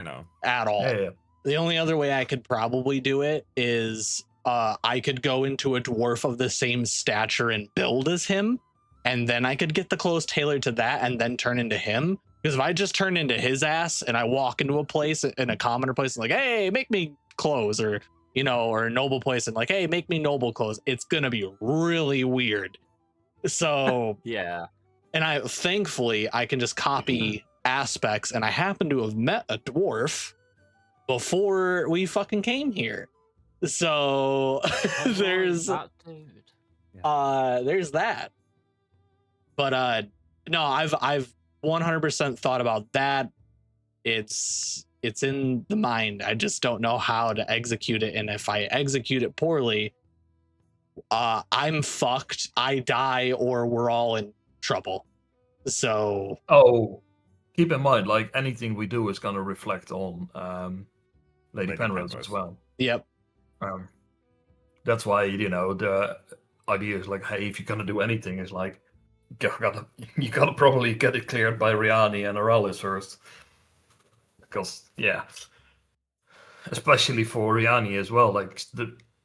at all. Yeah. The only other way I could probably do it is I could go into a dwarf of the same stature and build as him, and then I could get the clothes tailored to that and then turn into him. Because if I just turn into his ass and I walk into a place, in a commoner place, and like, hey, make me clothes, or or a noble place, and like, hey, make me noble clothes, it's gonna be really weird. So yeah. And thankfully I can just copy aspects, and I happen to have met a dwarf before we fucking came here. So there's that. But no, I've 100% thought about that. It's in the mind. I just don't know how to execute it, and if I execute it poorly, I'm fucked. I die, or we're all in trouble. So keep in mind, like, anything we do is going to reflect on Lady Penrose as well. Yep. That's why the idea is like, hey, if you're going to do anything, is like you gotta probably get it cleared by Rihanna and Aralis first. Because, especially for Rihanna as well, like,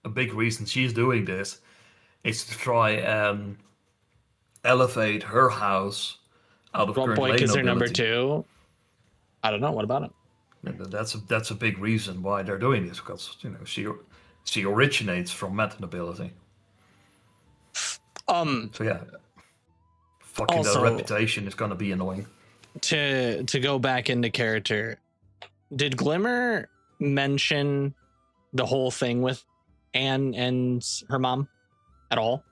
a big reason she's doing this is to try and elevate her house out of current lay is her number nobility. 2? I don't know. What about it? And that's a big reason why they're doing this, because she originates from meta nobility. So yeah, fucking also, that reputation is gonna be annoying. To go back into character, did Glimmer mention the whole thing with Anne and her mom at all?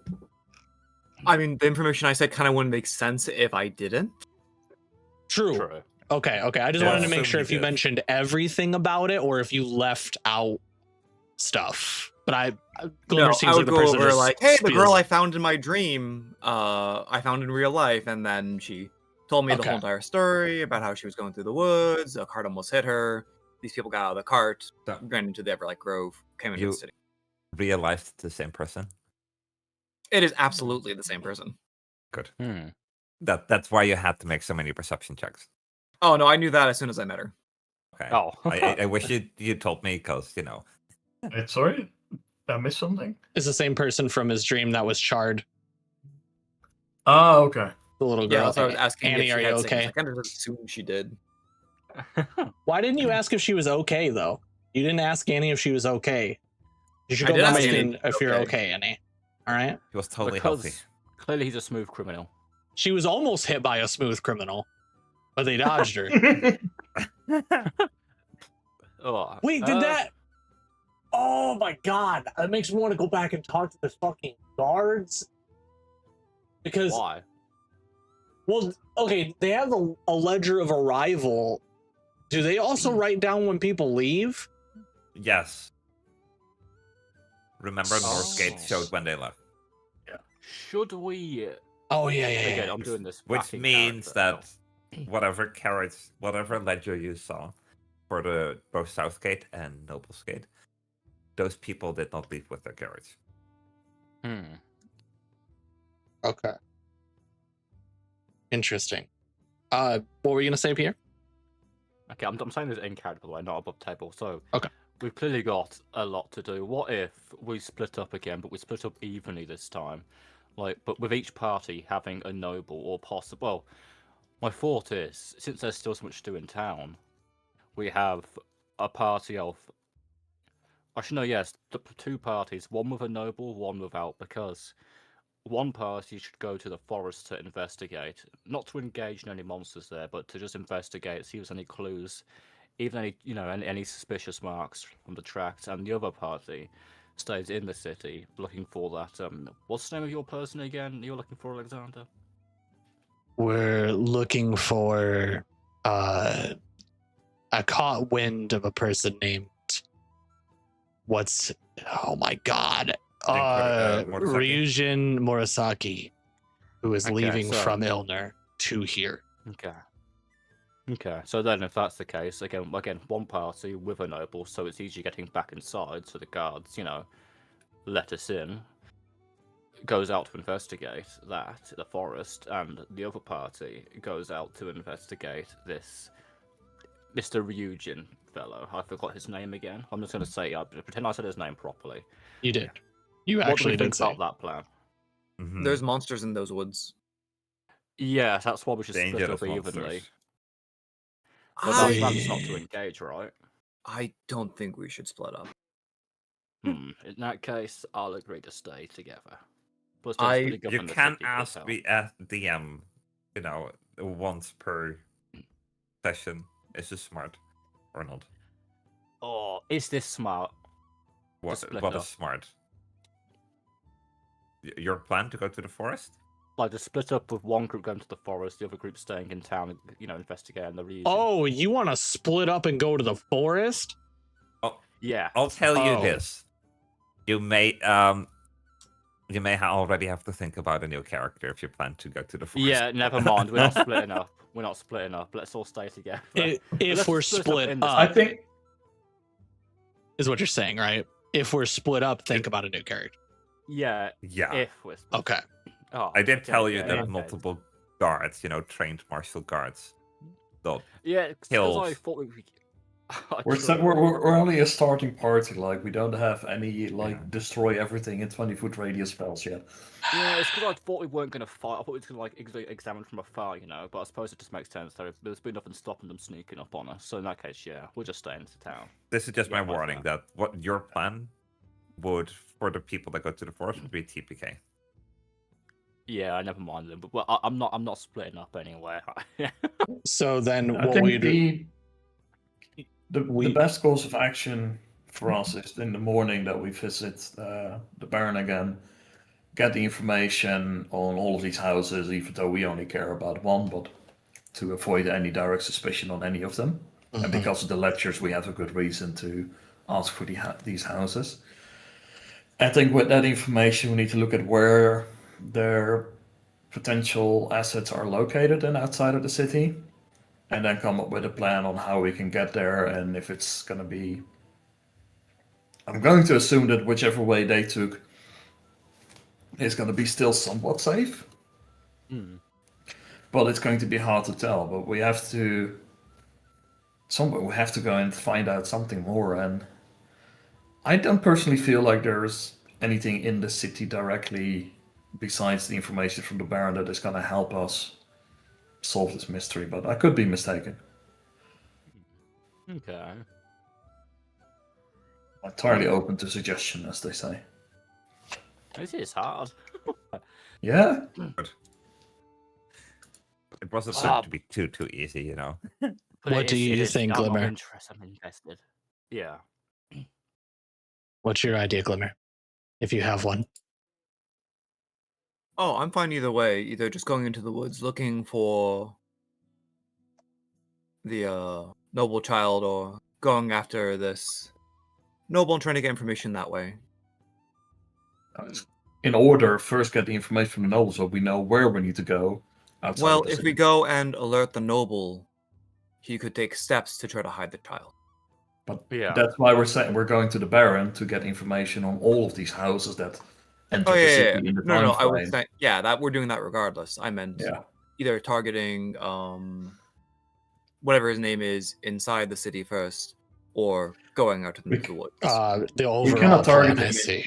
I mean, the information I said kind of wouldn't make sense if I didn't. True. Okay. I just wanted to make sure if you mentioned everything about it or if you left out stuff. But Glimmer seems like the person over like, hey, the girl I found in my dream, I found in real life, and then she told me the whole entire story about how she was going through the woods, a cart almost hit her, these people got out of the cart, ran into the Everlight Grove, came into the city. Realized the same person? It is absolutely the same person. Good. Hmm. That's why you had to make so many perception checks. Oh no, I knew that as soon as I met her. Okay. Oh. I wish you told me because Wait, sorry? Did I miss something? It's the same person from his dream that was charred. Ah, okay. The little Yeah, girl. that's what I was asking. Annie, if she are you had okay? Things. I kind of assumed she did. Why didn't you ask if she was okay though? You didn't ask Annie if she was okay. You should I go did back ask Annie and if she was if you're okay. okay, Annie. All right. he was totally Because healthy. clearly he's a smooth criminal. She was almost hit by a smooth criminal, but they dodged her. Oh, Wait, did that? Oh my god, that makes me want to go back and talk to the fucking guards. Because, Why? well, okay, they have a ledger of arrival. Do they also write down when people leave? Yes. Remember, Northgate Oh. showed when they left, Should we? Oh yeah, yeah, Again, yeah. I'm doing this. which backing means character. that whatever ledger you saw for both Southgate and Noblesgate, those people did not leave with their carriage. Hmm. Okay. Interesting. What were you gonna say, Pierre? Okay, I'm saying this in character, by the way, not above table. So, Okay. we've clearly got a lot to do. What if we split up again, but we split up evenly this time? Like, but with each party having a noble or possible. Well, my thought is, since there's still so much to do in town, we have a party of. Actually, no, yes, the two parties, one with a noble, one without, because one party should go to the forest to investigate, not to engage in any monsters there, but to just investigate, see if there's any clues, even any suspicious marks from the tracks, and the other party stays in the city looking for that. What's the name of your person again? You're looking for, Alexander? We're looking for I caught wind of a person named oh my god. Murasaki? Ryujin Murasaki, who is Okay, leaving so- from Elyndor to here. Okay. Okay, so then if that's the case, again, one party with a noble, so it's easy getting back inside, so the guards, let us in, goes out to investigate that, the forest, and the other party goes out to investigate this Mr. Ryujin fellow. I forgot his name again. I'm just going to say, pretend I said his name properly. You did. You What do actually we did think say. about that plan? Mhm. There's monsters in those woods. Yeah, that's why we should split Dangerous up evenly. monsters. But that plan's not to engage, right? I don't think we should split up. In that case, I'll agree to stay together. Plus, I- there's pretty good You in the can city, ask so- the DM, once per session. Is this smart or not? Oh, is this smart? What split what up. is smart? Your plan to go to the forest? Like, to split up with one group going to the forest, the other group staying in town, investigating the region. Oh, you want to split up and go to the forest? Yeah. I'll tell you Oh. this: you may already have to think about a new character if you plan to go to the forest. Yeah, never mind. We're not splitting up. We're not splitting up. Let's all stay together. If let's we're split up split in this- I up, think is what you're saying, right? If we're split up, think about a new character. Yeah, Yeah, if we're split. Okay. Oh, I did okay, tell you yeah, that okay. multiple guards, trained martial guards, they'll Yeah, because I kills. thought we. we're only a starting party. Like we don't have any Yeah. destroy everything in 20-foot radius spells yet. Yeah, it's because I thought we weren't going to fight. I thought we were going to examine from afar, But I suppose it just makes sense. There's been nothing stopping them sneaking up on us. So in that case, yeah, we'll just stay into town. This is just Yeah, my my warning fair. that what your plan would for the people that go to the forest would be TPK. Yeah, I never mind them, but well, I'm not splitting up anyway. So then I what think we do? the best course of action for us is in the morning that we visit the Baron again, get the information on all of these houses, even though we only care about one, but to avoid any direct suspicion on any of them. And Mhm. because of the lectures, we have a good reason to ask for these houses. I think with that information, we need to look at where their potential assets are located and outside of the city, and then come up with a plan on how we can get there and if it's going to be. I'm going to assume that whichever way they took is going to be still somewhat safe. But it's going to be hard to tell. But we have to go and find out something more. And I don't personally feel like there's anything in the city directly besides the information from the Baron that is going to help us solve this mystery. But I could be mistaken. Okay. Entirely open to suggestion, as they say. This is hard. Yeah. It wasn't meant to be too easy, you know. But What do you think, Glimmer? I'm invested. Yeah. What's your idea, Glimmer? If you have one. Oh, I'm fine either way. Either just going into the woods looking for the noble child, or going after this noble and trying to get information that way. In order, first get the information from the noble so we know where we need to go. Well, if we go and alert the noble, he could take steps to try to hide the child. But Yeah. that's why we're saying we're going to the Baron to get information on all of these houses that enter the city in the No, I time would frame. say that we're doing that regardless. I meant Yeah. either targeting whatever his name is inside the city first, or going out to the woods. The overall cannot target plan, him.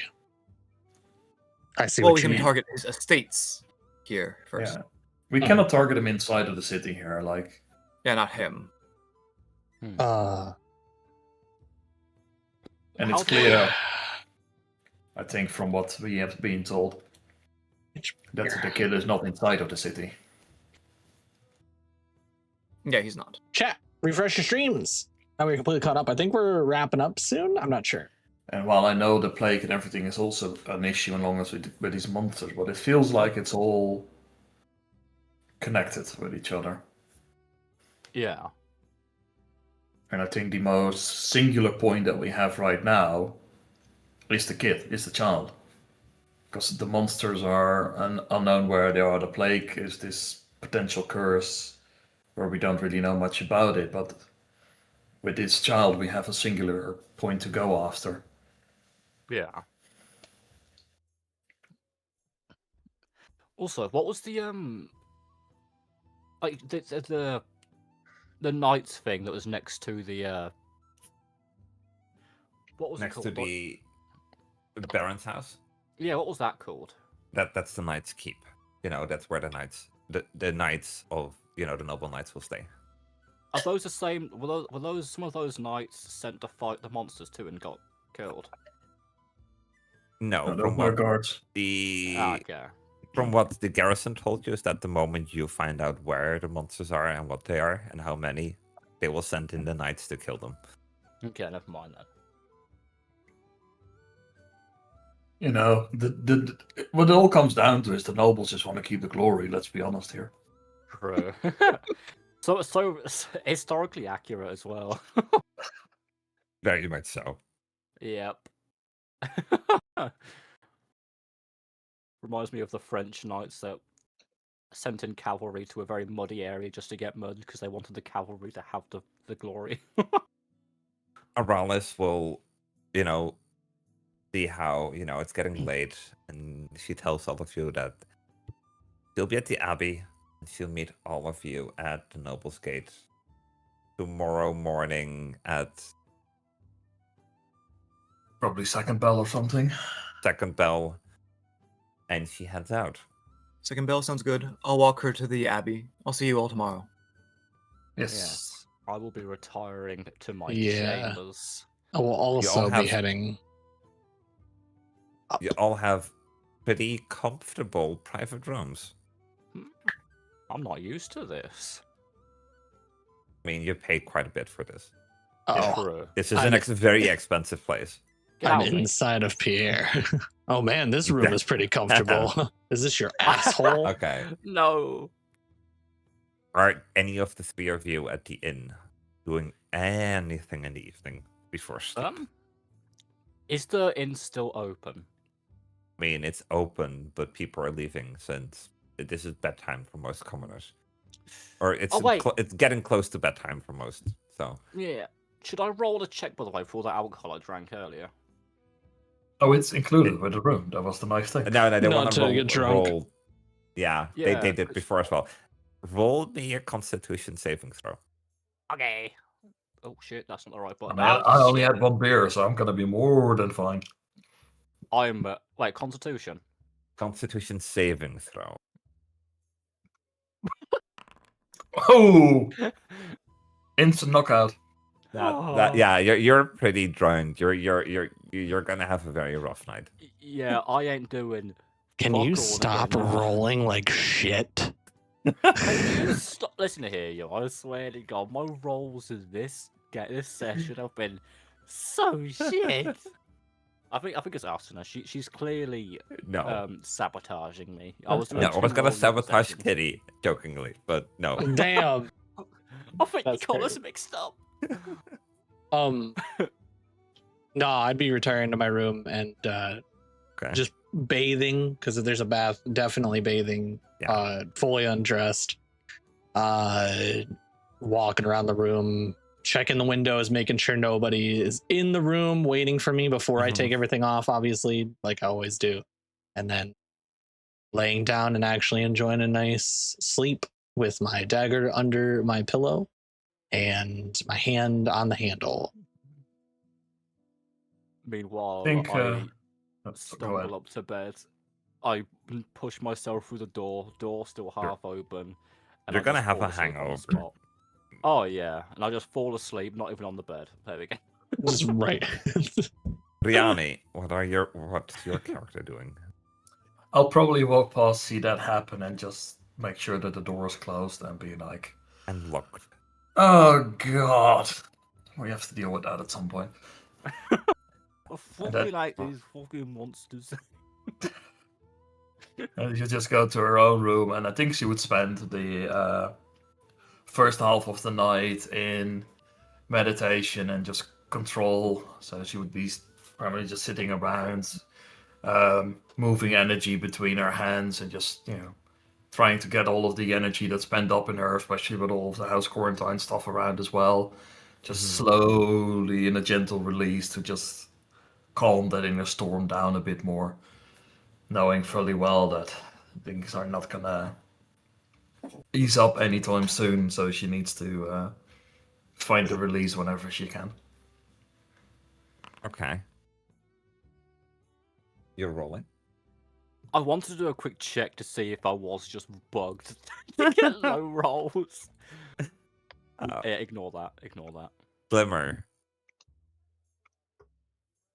I see Well, what we you can mean. target his estates here first. Yeah. We cannot target him inside of the city here, like. Yeah, not him. And How it's do clear, I think, from what we have been told, that the kid is not inside of the city. Yeah, he's not. Chat, refresh your streams. Now we're completely caught up. I think we're wrapping up soon. I'm not sure. And while I know the plague and everything is also an issue along with these monsters, but it feels like it's all connected with each other. Yeah. And I think the most singular point that we have right now is the kid, is the child. Because the monsters are unknown where they are. The plague is this potential curse where we don't really know much about it. But with this child, we have a singular point to go after. Yeah. Also, what was the like the knights thing that was next to the what was Next it to called? the Baron's house. Yeah, what was that called? That's the Knight's Keep. You know, that's where the knights of the noble knights will stay. Are those the same? Were those some of those knights sent to fight the monsters too and got killed? No, No, from those are what guards. Okay. from what the garrison told you is that the moment you find out where the monsters are and what they are and how many, they will send in the knights to kill them. Okay, never mind then. You know, what it all comes down to is the nobles just want to keep the glory, let's be honest here. True. so historically accurate as well. Very much so. Yep. Reminds me of the French knights that sent in cavalry to a very muddy area just to get mud because they wanted the cavalry to have the glory. Aralis will, see how, it's getting late, and she tells all of you that she'll be at the Abbey, and she'll meet all of you at the Noble's Gate tomorrow morning at Probably second bell or something. second bell, and she heads out. Second bell sounds good. I'll walk her to the Abbey. I'll see you all tomorrow. Yes. I will be retiring to my Yeah. chambers. I will also have- be heading. You all have pretty comfortable private rooms. I'm not used to this. I mean, you paid quite a bit for this. Oh, True. This is I'm- a very expensive place. Get I'm out of me. inside of Pierre. Oh man, this room is pretty comfortable. Is this your asshole? Okay. No. Are any of the three of you at the inn doing anything in the evening before sleep? Is the inn still open? I mean, it's open, but people are leaving since this is bedtime for most commoners. Or it's Oh, wait. it's getting close to bedtime for most. So Yeah. Should I roll a check, by the way, for all the alcohol I drank earlier? Oh, it's included with the room. That was the nice thing. No, they Not want to to get drunk. roll. Yeah, Yeah, they did it's- before as well. Roll me a Constitution saving throw. Okay. Oh shit, that's not the right I button. mean, Oh, I only shit. had one beer, so I'm gonna be more than fine. I'm wait, Constitution. Constitution saving throw. Oh, instant knockout. That yeah, you're pretty drunk. You're gonna have a very rough night. Yeah, I ain't doing. Can fuck all you to stop get now. rolling like shit? Hey, you stop. Listen to here, yo. I swear to God, my rolls in this session have been so shit. I think it's Asuna. She's clearly No, sabotaging me. I was no, doing I was two gonna rolls in sabotage sessions. Kitty jokingly, but no. Damn. I think you That's got us crazy. mixed up. No, I'd be retiring to my room and Okay. just bathing because if there's a bath, definitely bathing. Yeah. Fully undressed. Walking around the room, checking the windows, making sure nobody is in the room waiting for me before I Mhm. take everything off, obviously, like I always do. And then laying down and actually enjoying a nice sleep with my dagger under my pillow and my hand on the handle. Meanwhile, Think, I go ahead. stumble up to bed. I push myself through the door. Door still half open. And You're I gonna just have fall a asleep on the hangover. spot. Oh yeah, and I just fall asleep, not even on the bed. There we go. Just right. Riani, what's your character doing? I'll probably walk past, see that happen, and just make sure that the door is closed and be like, And locked. "Oh God, we have to deal with that at some point." I fucking that- hate these fucking monsters. And you just go to her own room, and I think she would spend the first half of the night in meditation and just control. So she would be primarily just sitting around, moving energy between her hands, and just trying to get all of the energy that's pent up in her, especially with all of the house quarantine stuff around as well. Just slowly, in a gentle release, to just calm that inner storm down a bit more, knowing fully well that things are not gonna ease up anytime soon, so she needs to find the release whenever she can. Okay. You're rolling. I wanted to do a quick check to see if I was just bugged to get low rolls. Yeah, ignore that. Ignore that. Glimmer.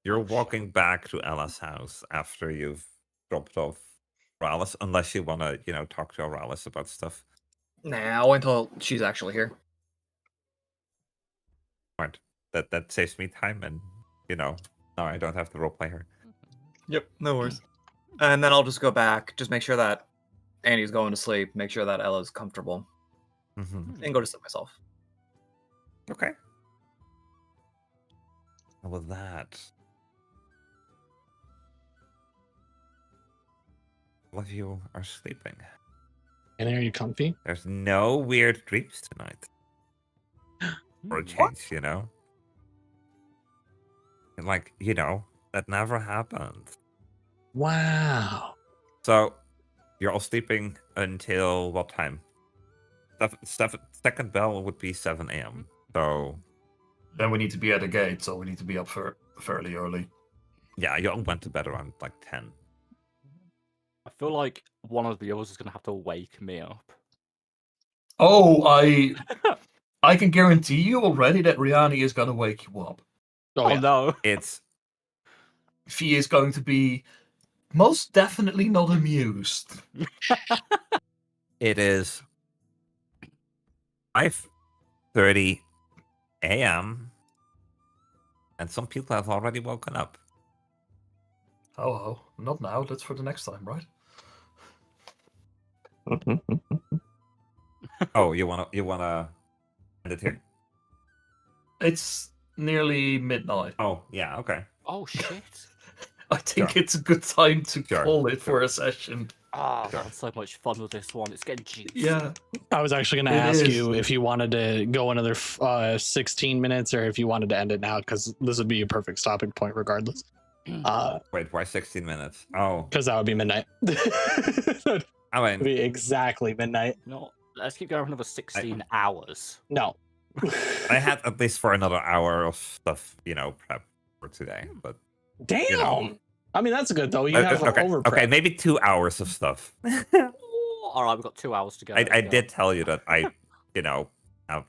You're walking back to Ella's house after you've dropped off Rallis, unless you want to, talk to Rallis about stuff. Nah, I'll wait until she's actually here. Right. That saves me time, and now I don't have to roleplay her. Yep, no worries. And then I'll just go back, just make sure that Annie's going to sleep, make sure that Ella's comfortable, and go to sleep myself. Okay. How about that? All of you are sleeping. And are you comfy? There's no weird dreams tonight. For a change, Like, that never happened. Wow. So, you're all sleeping until what time? Second bell would be 7 a.m. So, Then we need to be at the gate, so we need to be up fairly early. yeah, you all went to bed around like 10. I feel like one of the others is gonna have to wake me up. Oh, I can guarantee you already that Rihanna is gonna wake you up. Oh, yeah. No. It's She is going to be most definitely not amused. It is 5:30 a.m. and some people have already woken up. Oh, not now. That's for the next time, right? Oh, you wanna end it here? It's nearly midnight. Oh, yeah, okay. Oh shit. I think Sure. it's a good time to Sure, call it for sure. a session. Ah, I've had so much fun with this one. It's getting juicy. Yeah. I was actually going to It ask is. you if you wanted to go another 16 minutes or if you wanted to end it now, because this would be a perfect stopping point regardless. Wait, why 16 minutes? Oh, because that would be midnight. That'd I mean, be exactly midnight. No, let's keep going for another 16 hours. No. I had at least for another hour of stuff, prep for today. But Damn. I mean, that's good though. You have okay, over okay, prep. maybe 2 hours of stuff. All right, we've got 2 hours to go. I did tell you that I, have.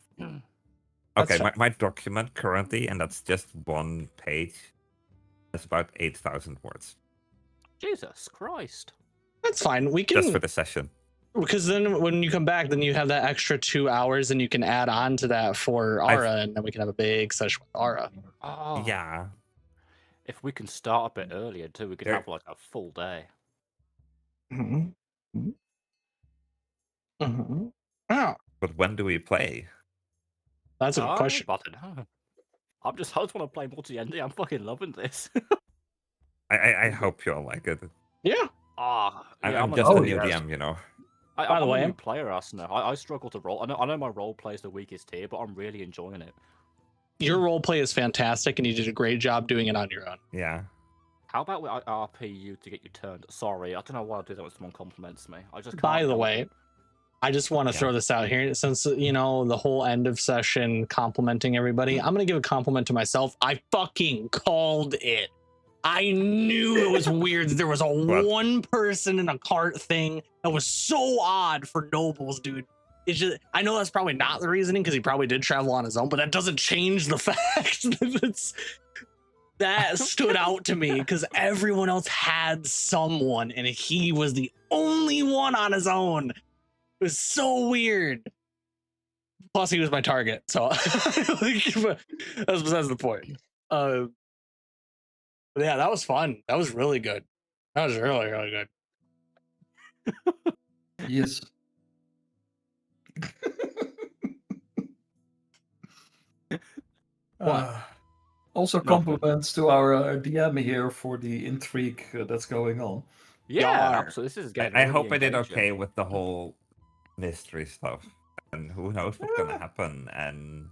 That's Okay, my document currently, and that's just one page. That's about 8,000 words Jesus Christ. That's fine. We just can, for the session. because then when you come back, then you have that extra 2 hours, and you can add on to that for Aura, and then we can have a big session with Aura. Oh, Yeah. if we can start a bit earlier too, we could There- have like a full day. Mm-hmm. Mm-hmm. Oh, But when do we play? that's a good question. I don't know. I just want to play multi-ND. I'm fucking loving this. I hope you all like it. Yeah. I'm just a new DM, By the I'm way, a new player, Arsenal. I struggle to roll. I know my role play is the weakest here, but I'm really enjoying it. Your role play is fantastic, and you did a great job doing it on your own. Yeah. How about I RP you to get you turned? Sorry, I don't know why I do that when someone compliments me. I just can't By the help way, it. I just want to throw this out here. Since, the whole end of session complimenting everybody, I'm going to give a compliment to myself. I fucking called it. I knew it was weird that there was one person in a cart thing that was so odd for nobles, dude. It's just, I know that's probably not the reasoning because he probably did travel on his own, but that doesn't change the fact that that stood out to me because everyone else had someone and he was the only one on his own. It was so weird. Plus, he was my target, so that's besides the point. But yeah, that was fun. That was really good. That was really, really good. Yes. Also, compliments to our DM here for the intrigue that's going on. Yeah, Yar. absolutely. This is getting I really hope I did engaging. okay with the whole mystery stuff. And who knows what's gonna happen, and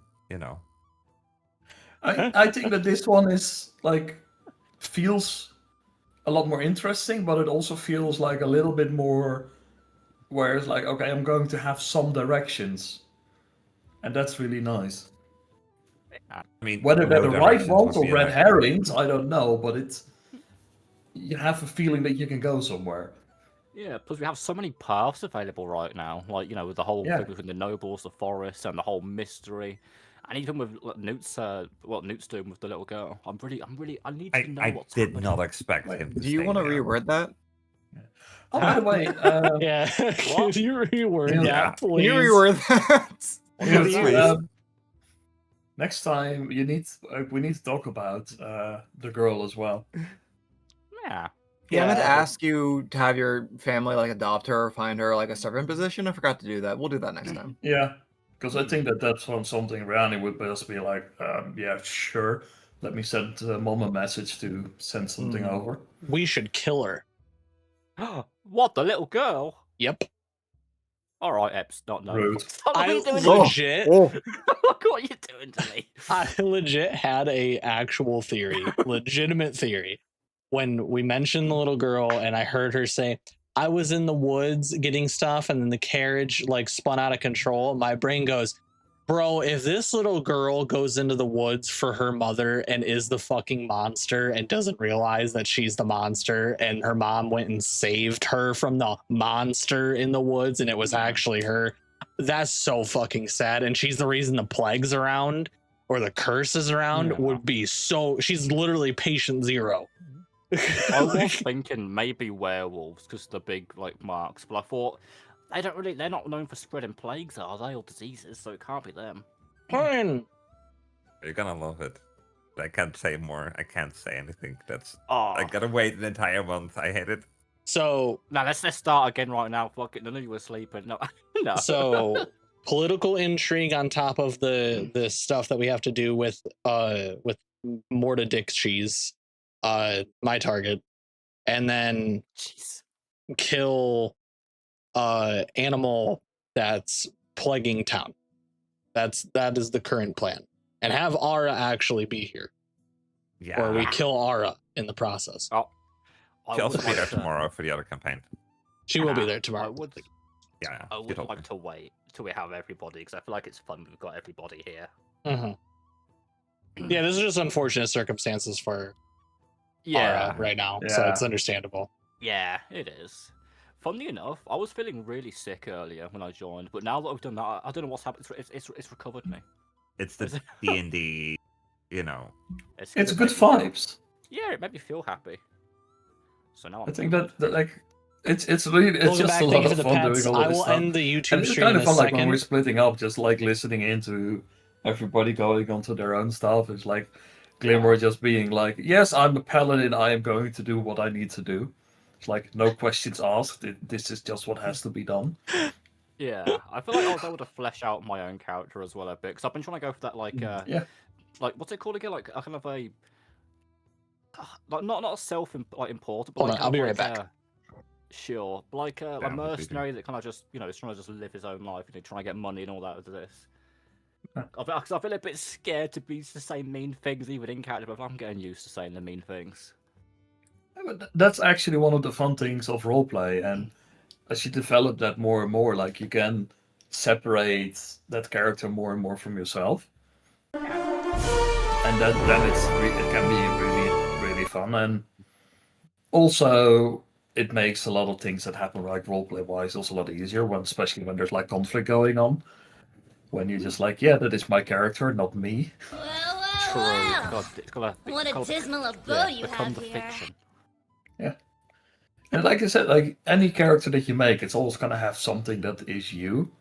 I think that this one is feels a lot more interesting, but it also feels like a little bit more where it's like, okay, I'm going to have some directions, and that's really nice. I mean, Whether no they're the right directions ones would or be red enough. herrings, I don't know, but you have a feeling that you can go somewhere. Yeah, plus we have so many paths available right now. Like, with the whole Yeah. thing between the nobles, the forest, and the whole mystery. And even with Newt's what Newt's doing with the little girl. I need to know I what's did happening. not expect him to Do you stay want to there. reword that? Oh, by the way, Yeah, could you reword Yeah. that, Can please? you reword that? Yes, Please. next time we need to talk about the girl as well. Yeah. Yeah, I meant to Yeah. ask you to have your family adopt her or find her a servant position. I forgot to do that. We'll do that next time. Yeah, because I think that's something Rihanna would just be like, yeah, sure. Let me send mom a message to send something over. We should kill her. What, the little girl? Yep. All right, Epps, not no. Rude. Stop, what are you doing? legit, Look what you're doing to me. I legit had a actual theory, legitimate theory, when we mentioned the little girl and I heard her say, I was in the woods getting stuff and then the carriage spun out of control. My brain goes, bro, if this little girl goes into the woods for her mother and is the fucking monster and doesn't realize that she's the monster and her mom went and saved her from the monster in the woods and it was actually her, that's so fucking sad. And she's the reason the plague's around or the curse is around. Yeah. Would be so, she's literally patient zero. I was thinking maybe werewolves because of the big marks, but I thought they're not known for spreading plagues, are they, or diseases? So it can't be them. Fine. You're gonna love it. I can't say more. I can't say anything. Oh, I gotta wait an entire month. I hate it. So now let's start again right now. Fuck it, none of you were sleeping. No, no. So political intrigue on top of the stuff that we have to do with Morta Dick Cheese, my target, and then Jeez. kill animal that's plaguing town. That is the current plan. And have Aura actually be here. Yeah. Or we kill Aura in the process. Oh, She'll also would be like there to- tomorrow for the other campaign. She will be Ah, there tomorrow. I would. Yeah, I she would told like me. to wait till we have everybody because I feel like it's fun. We've got everybody here. Yeah, this is just unfortunate circumstances for Yeah, Ara right now, so Yeah. it's understandable. yeah, it is. Funnily enough, I was feeling really sick earlier when I joined, but now that I've done that, I don't know what's happened. It's recovered me. It's the D&D, you know. It's made good me feel- vibes. Yeah, it made me feel happy. So now I'm I think that like it's really it's Welcome just back. a Thank lot you for of the fun pets. doing all I of this will stuff. end the YouTube And it's stream kind in of a fun, like when second. we're splitting up, just like listening into everybody going onto their own stuff. It's like Glimmer just being like, "Yes, I'm a paladin. I am going to do what I need to do." It's like no questions asked. This is just what has to be done. Yeah, I feel like I was able to flesh out my own character as well a bit because I've been trying to go for that Yeah. like what's it called again? Like a kind of a like not a important, but Hold like on, I'll kind be of right like back. sure, like a Yeah, what do you mercenary that kind of just is trying to just live his own life and trying to get money and all that with this. Huh. I feel a bit scared to say mean things even in character, but I'm getting used to saying the mean things. But that's actually one of the fun things of roleplay, and as you develop that more and more, like you can separate that character more and more from yourself, and then it can be really fun, and also it makes a lot of things that happen like roleplay wise also a lot easier when, especially when there's like conflict going on. When you're just like, yeah, that is my character, not me. Well, True. well, God, it's gotta be, What a gotta dismal yeah, abode you become have the here. fiction. And like I said, like any character that you make, it's always gonna have something that is you.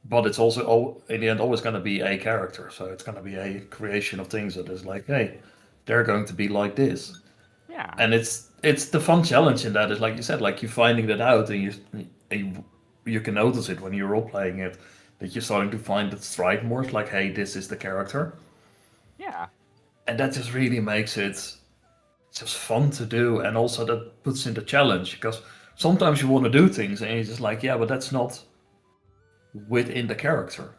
But it's also in the end always gonna be a character. So it's gonna be a creation of things that is like, hey, they're going to be like this. Yeah. And it's the fun challenge in that is like you said, like you finding that out and you can notice it when you're role playing it, that you're starting to find it stride more. It's like, hey, this is the character. Yeah. And that just really makes it just fun to do, and also that puts in the challenge because sometimes you want to do things and you're just like, yeah, but that's not within the character.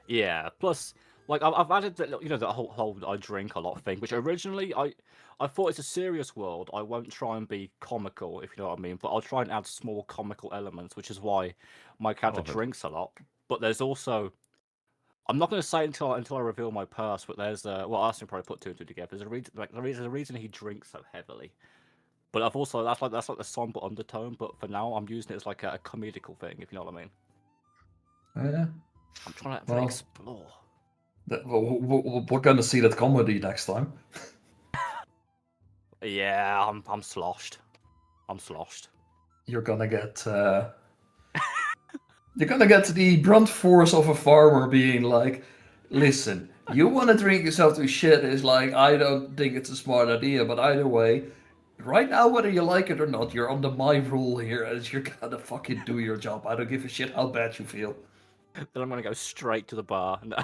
Yeah. Plus, like I've added that the whole I drink a lot thing, which originally I thought it's a serious world. I won't try and be comical, if you know what I mean, but I'll try and add small comical elements, which is why my character Love it. drinks a lot. But there's also I'm not going to say until I reveal my purse, but there's well, Austin probably put two and two together. There's a reason he drinks so heavily. But I've also that's like the somber undertone. But for now, I'm using it as like a comedical thing, if you know what I mean. Yeah. I'm trying to Well, explore. We're gonna see that comedy next time. Yeah, I'm sloshed. I'm sloshed. You're gonna get you're gonna get the brunt force of a farmer being like, listen, you want to drink yourself to shit is like, I don't think it's a smart idea, but either way, right now, whether you like it or not, you're under my rule here, as you're gonna fucking do your job. I don't give a shit how bad you feel. Then I'm gonna go straight to the bar. No.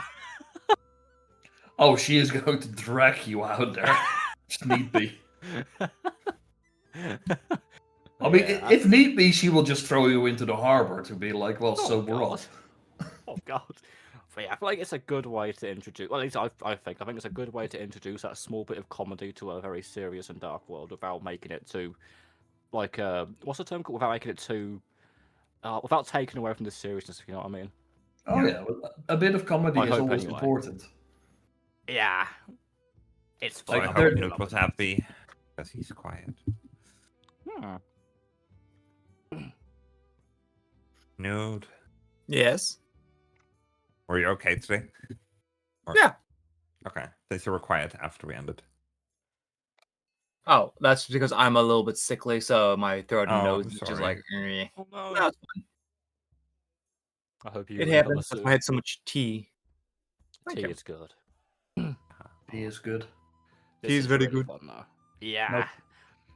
Oh, she is going to drag you out there. If need be. I mean, Yeah. if need be, she will just throw you into the harbor to be like, well, Oh, sober God. off. Oh god. But yeah, I feel like it's a good way to introduce. Well, at least I think it's a good way to introduce that small bit of comedy to a very serious and dark world without making it too, like, what's the term called? Without making it too, without taking away from the seriousness. If you know what I mean? Oh, yeah. Well, a bit of comedy I is hope always anyway. important. Yeah. It's So I fun. hope there- Nuke was happy because he's quiet. Hmm. Nude, Yes. were you okay today? Or- Yeah. Okay, since you were quiet after we ended. Oh, that's because I'm a little bit sickly, so my throat and Oh, nose I'm is just sorry. like, eh. Oh no. No, it's fine. I hope you It recover happens. That's soon. why I had so much tea. Thank Tea you. is good. He is good. This Tea is is very really good. fun, though. Yeah. Nope.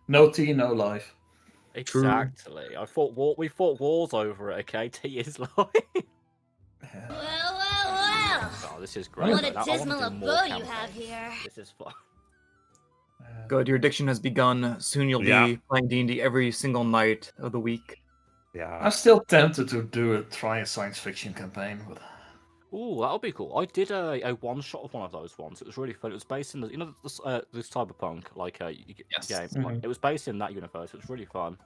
No tea, no life. True. Exactly. We fought wars over it. Okay, tea is like. Yeah. Well, Oh, this is great. what man. a I wanna dismal do more abode you have campaigns. here. This is fun. Good. Your addiction has begun. Soon you'll Yeah. be playing D&D every single night of the week. Yeah. I'm still tempted to try a science fiction campaign, but Ooh, that'll be cool. I did a one shot of one of those once. It was really fun. It was based in the this cyberpunk Yes. game. Mhm. It was based in that universe. It was really fun.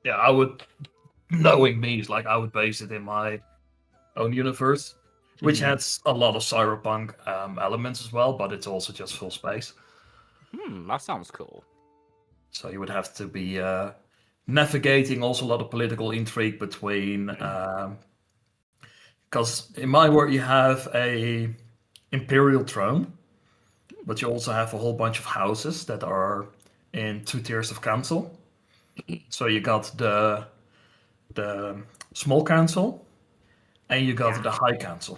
Yeah, I would, knowing me, like I would base it in my own universe, which has a lot of cyberpunk elements as well, but it's also just full space. That sounds cool. So you would have to be navigating also a lot of political intrigue between. Because in my world, you have a imperial throne, but you also have a whole bunch of houses that are in 2 tiers of council. So you got the small council, and you got the high council.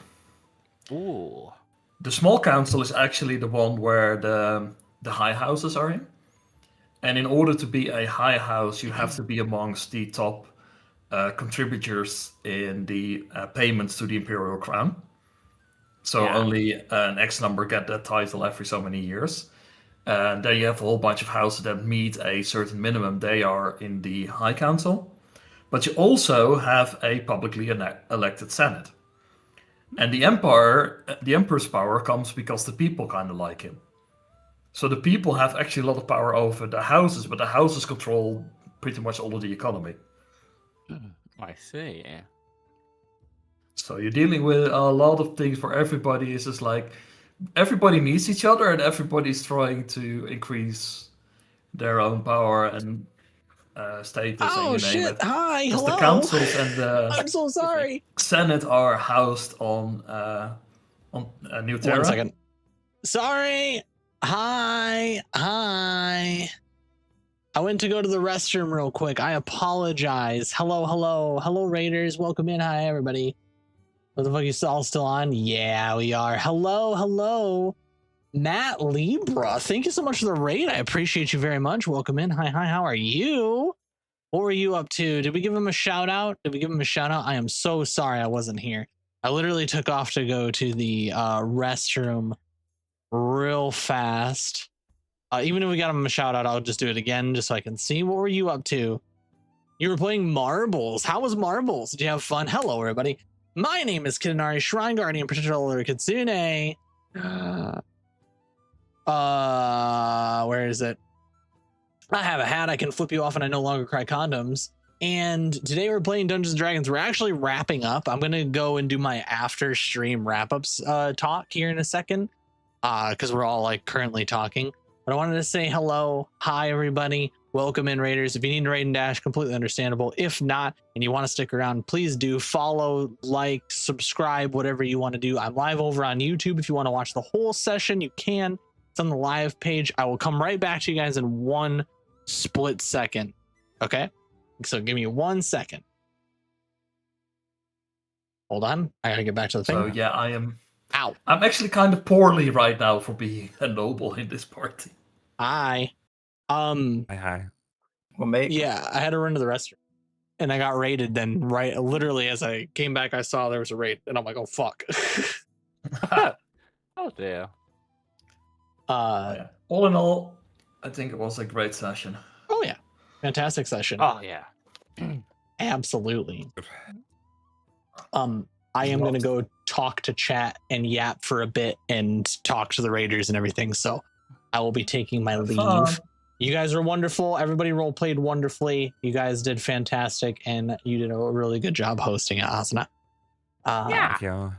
Ooh. The small council is actually the one where the high houses are in. And in order to be a high house, you have to be amongst the top contributors in the payments to the imperial crown. So only an X number get that title every so many years. And then you have a whole bunch of houses that meet a certain minimum. They are in the high council. But you also have a publicly elected senate. And the emperor's power comes because the people kind of like him. So the people have actually a lot of power over the houses, but the houses control pretty much all of the economy. I see. So you're dealing with a lot of things where everybody is just like, everybody needs each other and everybody's trying to increase their own power and status, Oh and you name shit! it. Hi, Because hello. the councils and the I'm so sorry. Senate are housed on New Terra. 1 second. Sorry. Hi. I went to go to the restroom real quick. I apologize. Hello, Raiders. Welcome in. Hi, everybody. What the fuck, you all still on? Yeah, we are. Hello. Matt Libra, thank you so much for the raid. I appreciate you very much. Welcome in. Hi, how are you? What were you up to? Did we give him a shout out? I am so sorry I wasn't here. I literally took off to go to the restroom real fast. Even if we got him a shout out, I'll just do it again just so I can see. What were you up to? You were playing marbles. How was marbles? Did you have fun? Hello, everybody. My name is Kidanari, Shrine Guardian, Particular Kitsune. Where is it? I have a hat. I can flip you off and I no longer cry condoms. And today we're playing Dungeons & Dragons. We're actually wrapping up. I'm going to go and do my after stream wrap-ups talk here in a second. Because we're all like currently talking. But I wanted to say hello. Hi, everybody. Welcome in, Raiders. If you need to raid and dash, completely understandable. If not, and you want to stick around, please do follow, like, subscribe, whatever you want to do. I'm live over on YouTube. If you want to watch the whole session, you can. It's on the live page. I will come right back to you guys in 1 split second. Okay? So give me 1 second. Hold on. I gotta get back to the thing. So yeah, I am. Ow. I'm actually kind of poorly right now for being a noble in this party. Hi. Hi. Well, mate. Yeah, I had to run to the restroom. And I got raided then literally as I came back, I saw there was a raid. And I'm like, oh, fuck. Oh, dear. Yeah. All in all, I think it was a great session. Oh, yeah. Fantastic session. Oh, yeah. Absolutely. I am going to go talk to chat and yap for a bit and talk to the Raiders and everything. So I will be taking my leave. Fun. You guys were wonderful. Everybody role played wonderfully. You guys did fantastic. And you did a really good job hosting it, Asana. Thank you.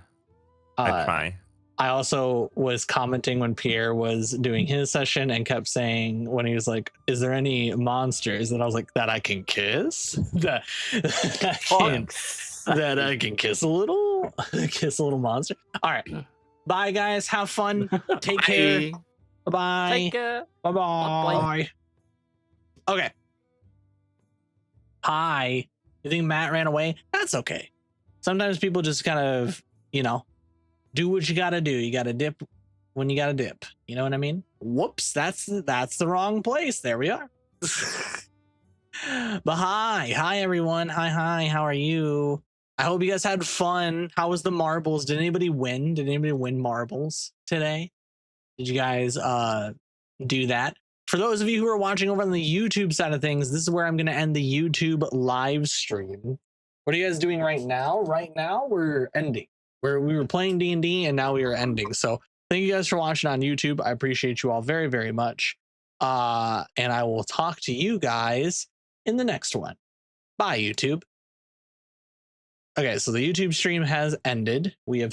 I try. I also was commenting when Pierre was doing his session and kept saying when he was like, is there any monsters? And I was like, that I can kiss? that I can kiss a little? Kiss a little monster? All right. Bye, guys. Have fun. Take care. Bye-bye. Take care. Bye-bye. Okay. Hi. You think Matt ran away? That's okay. Sometimes people just kind of, do what you gotta do. You gotta dip when you gotta dip. You know what I mean? Whoops, that's the wrong place. There we are. But hi everyone. Hi, how are you? I hope you guys had fun. How was the marbles? Did anybody win? Did anybody win marbles today? Did you guys do that? For those of you who are watching over on the YouTube side of things, this is where I'm gonna end the YouTube live stream. What are you guys doing right now? Right now, we're ending. where we were playing D&D and now we are ending. So thank you guys for watching on YouTube. I appreciate you all very, very much. And I will talk to you guys in the next one. Bye, YouTube. Okay, so the YouTube stream has ended. We have